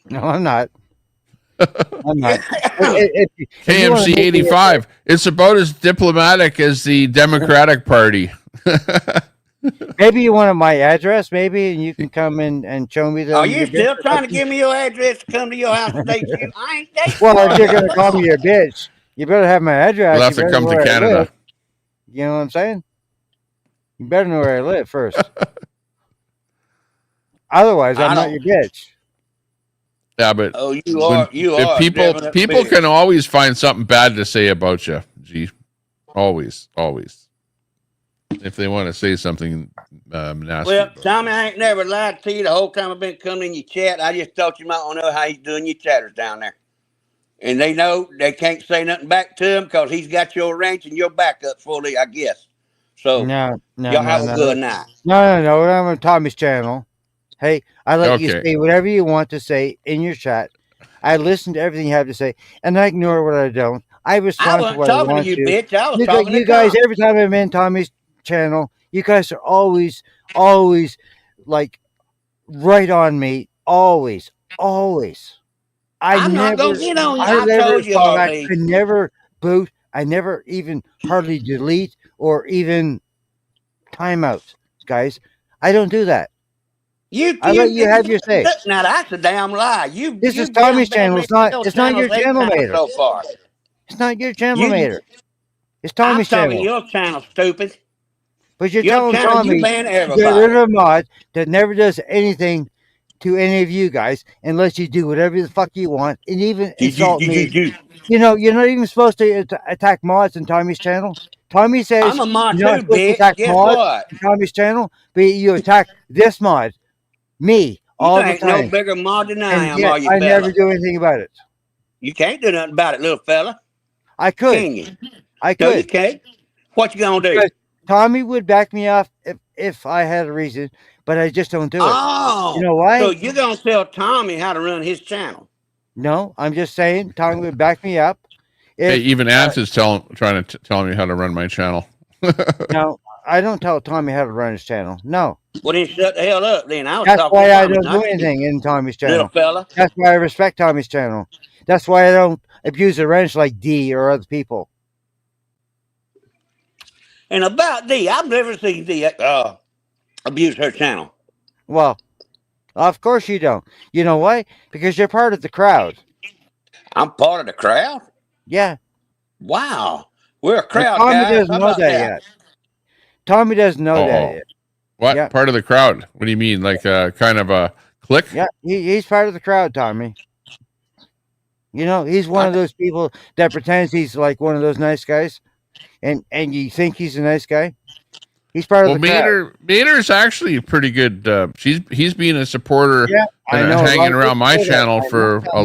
No, I'm not. I'm not. If you wanna KMC make me a 85. It's about as diplomatic as the Democratic Party. Maybe you want my address, maybe, and you can come in and show me that. Are I'm you your still bitch or trying to something. give me your address to come to your house and date you? I ain't dating Well, if you're you. gonna call me your bitch, you better have my address. You'll have You to better come know to where I Canada. live. You know what I'm saying? You better know where I live first. Otherwise, I'm not your bitch. Yeah, but Oh, you are a people definite people bitch. can always find something bad to say about you. Gee, always. If they want to say something nasty. Well, Tommy, I ain't never lied to you the whole time I've been coming in your chat. I just thought you might want to know how he's doing your chatters down there. And they know they can't say nothing back to him because he's got your range and your backup fully, I guess. So, No. y'all have a good night. No. I'm on Tommy's channel. Hey, I let you Okay. say whatever you want to say in your chat. I listen to everything you have to say, and I ignore what I don't. I respond I to wasn't what I talking to want you, to. bitch. I was You talking to guys, Tom. every time I'm in Tommy's channel, you guys are always like right on me, always. I'm not gonna get on you. I I never told you fall back. already. I never boot. I never even hardly delete or even timeouts, guys. I don't do that. I let you have your say. Now that's a damn lie. This is You've Tommy's been channel. It's not your channel, times Mater. so far. It's not your channel, You, Mater. It's I'm Tommy's talking channel. your channel, stupid. But you're Your telling channel, you Tommy ban to get everybody. rid of a mod that never does anything to any of you guys unless you do whatever the fuck you want and even insult me. You know, you're not even supposed to attack mods on Tommy's channel. Tommy says I'm a mod you're not too, supposed to bitch. attack Guess mods what? on Tommy's channel, but you attack this mod, me, You all the ain't no time. bigger mod than I And am, yet are you, I never fella? do anything about it. You can't do nothing about it, little fella. I could. Can you? I No, you could. can't. What you gonna do? Because Tommy would back me off if I had a reason, but I just don't do it. Oh, You know why? so you're gonna tell Tommy how to run his channel? No, I'm just saying Tommy would back me up. Hey, even Ant is trying to tell me how to run my channel. No, I don't tell Tommy how to run his channel. No. Well, then shut the hell up. Then I was That's talking why to I Tommy, don't not do you, anything in Tommy's little channel. fella. That's why I respect Tommy's channel. That's why I don't abuse the wrench like D or other people. And about D, I've never seen D abuse her channel. Well, of course you don't. You know why? Because you're part of the crowd. I'm part of the crowd? Yeah. Wow. We're a And crowd, Tommy guys. doesn't How know about that that? yet. Tommy doesn't know that yet. What Yeah. part of the crowd? What do you mean? Like kind of a clique? Yeah, he's part of the crowd, Tommy. You know, he's one of those people that pretends he's like one of those nice guys, and you think he's a nice guy. He's part of the crowd. Mater's actually pretty good. He's been a supporter Yeah, I and know. A lot hanging of around people my say that. channel I for know, a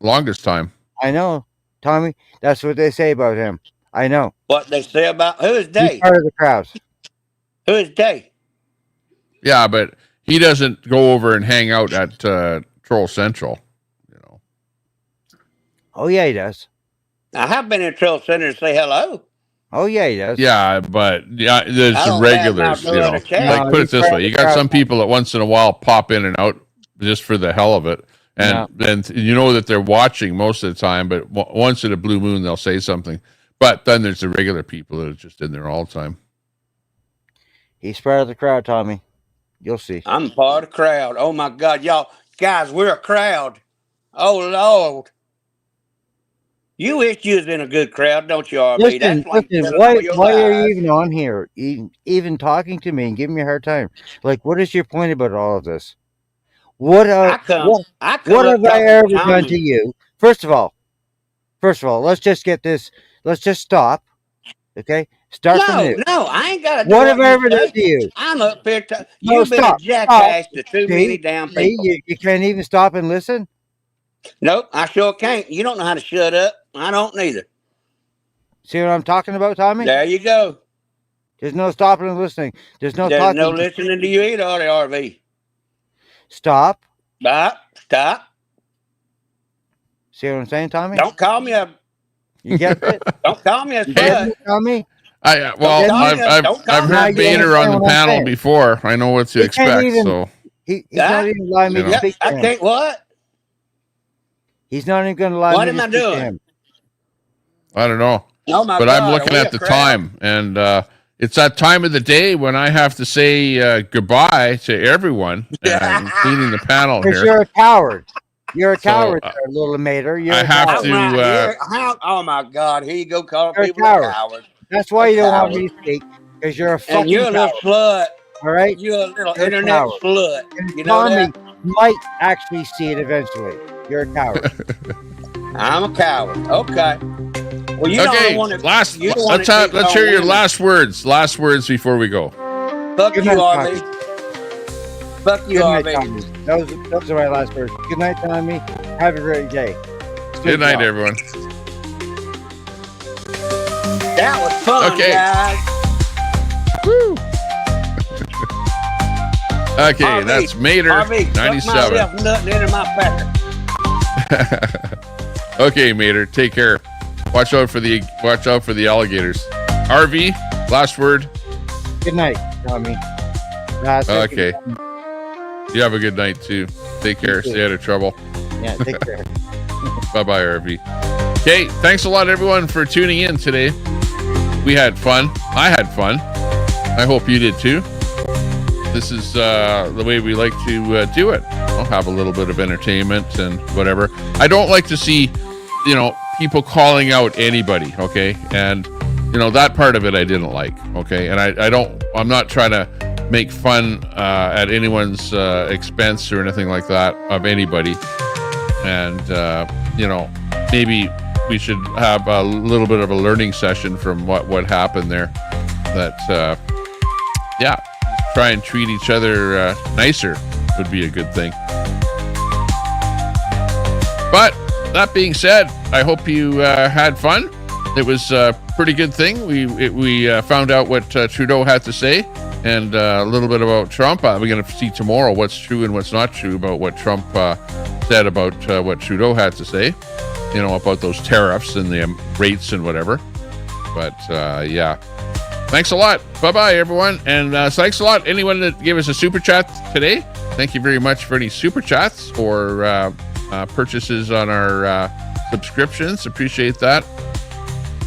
longest time. I know, Tommy. That's what they say about him. I know. What they say about who is He's Dave? part of the crowd. Who is Dave? Yeah, but he doesn't go over and hang out at Troll Central. Oh yeah, he does. I have been in Trail Center to say hello. Oh yeah, he does. Yeah, but yeah, there's I some don't have regulars. no You know, other chat. like No, put it he's this part way: of you the got crowd. some people that once in a while pop in and out just for the hell of it, and then you know that they're watching most of the time. But once in a blue moon, they'll say something. But then there's the regular people that are just in there all the time. He's part of the crowd, Tommy. You'll see. I'm part of the crowd. Oh my God, y'all guys, we're a crowd. Oh Lord. You wish you was in a good crowd, don't you, RB? Listen, That's like listen. telling all your Why are you lies. even on here? Even talking to me and giving me a hard time? Like, what is your point about all of this? What I come what up have I talking ever to done to Tommy. you? First of all, let's just get this. Let's just stop. Okay, start from new. No, I ain't got to do What have what I you ever done say. to you? I'm up here. No, You've been a stop. jackass to too many See, damn see, people. you can't even stop and listen. Nope, I sure can't. You don't know how to shut up. I don't neither. See what I'm talking about, Tommy? There you go. There's no stopping and listening. There's no There's talking. no listening to you either, are there, RV? Stop. Stop. See what I'm saying, Tommy? Don't call me a. You get it? Don't call me a You get slut. it, Tommy? I've Don't call me heard a- Bader on the what I'm panel saying. before. I know what to He can't expect. even- So He's not even allowing me You to know. speak to I him. can't what? He's not even going to allow What me am to I speak to doing? him. I don't know. Oh my But God, I'm looking are we at a the crowd? time, and it's that time of the day when I have to say goodbye to everyone, including the panel Because here. you're a coward. You're a So, coward, there, little mater. You're I a have coward. to. I'm right here. Oh my God, here you go calling You're a people a coward. coward. That's why A you don't want coward. me to speak. Because you're a And fucking you're a little coward. slut. All right? You're a little You're a internet coward. slut. And You know Tommy that? might actually see it eventually. You're a coward. I'm a coward. Okay. Well, you Okay, don't want to. let's hear your last words. Last words before we go. Fuck Good you, night, RV. Fuck you, Good night, RV. Tommy. Those are my last words. Good night, Tommy. Have a great day. Good night, everyone. That was fun, Okay. guys. Woo. Okay, RV, that's Mater RV, suck 97. myself nothing into my pecker. Okay, Mater, take care. Watch out for the alligators. RV, last word. Good night, Tommy. Last Okay. You have a good night too. Take care. Stay out of trouble. Yeah, take care. Bye-bye, RV. Okay, thanks a lot, everyone, for tuning in today. We had fun. I had fun. I hope you did too. This is the way we like to do it. I'll have a little bit of entertainment and whatever. I don't like to see, people calling out anybody, okay? And, that part of it I didn't like, okay? And I'm not trying to make fun at anyone's expense or anything like that of anybody. And, maybe we should have a little bit of a learning session from what happened there. That, try and treat each other nicer would be a good thing. But that being said, I hope you had fun. It was a pretty good thing. We found out what Trudeau had to say and a little bit about Trump. We're going to see tomorrow what's true and what's not true about what Trump said about what Trudeau had to say, about those tariffs and the rates and whatever. But thanks a lot. Bye-bye, everyone. And thanks a lot, anyone that gave us a super chat today. Thank you very much for any super chats or purchases on our subscriptions. Appreciate that.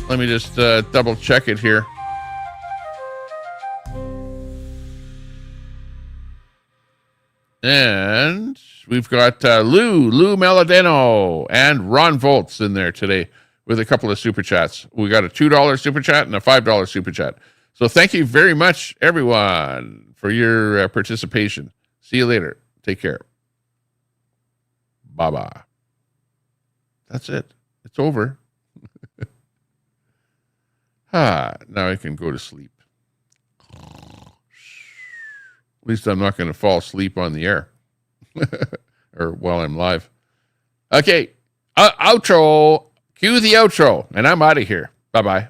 Let me just double check it here. And we've got Lou Meladeno and Ron Volts in there today with a couple of super chats. We got a $2 super chat and a $5 super chat. So thank you very much, everyone, for your participation. See you later. Take care. Bye-bye. That's it. It's over. Now I can go to sleep. At least I'm not going to fall asleep on the air or while I'm live. Okay. Outro. Cue the outro. And I'm out of here. Bye-bye.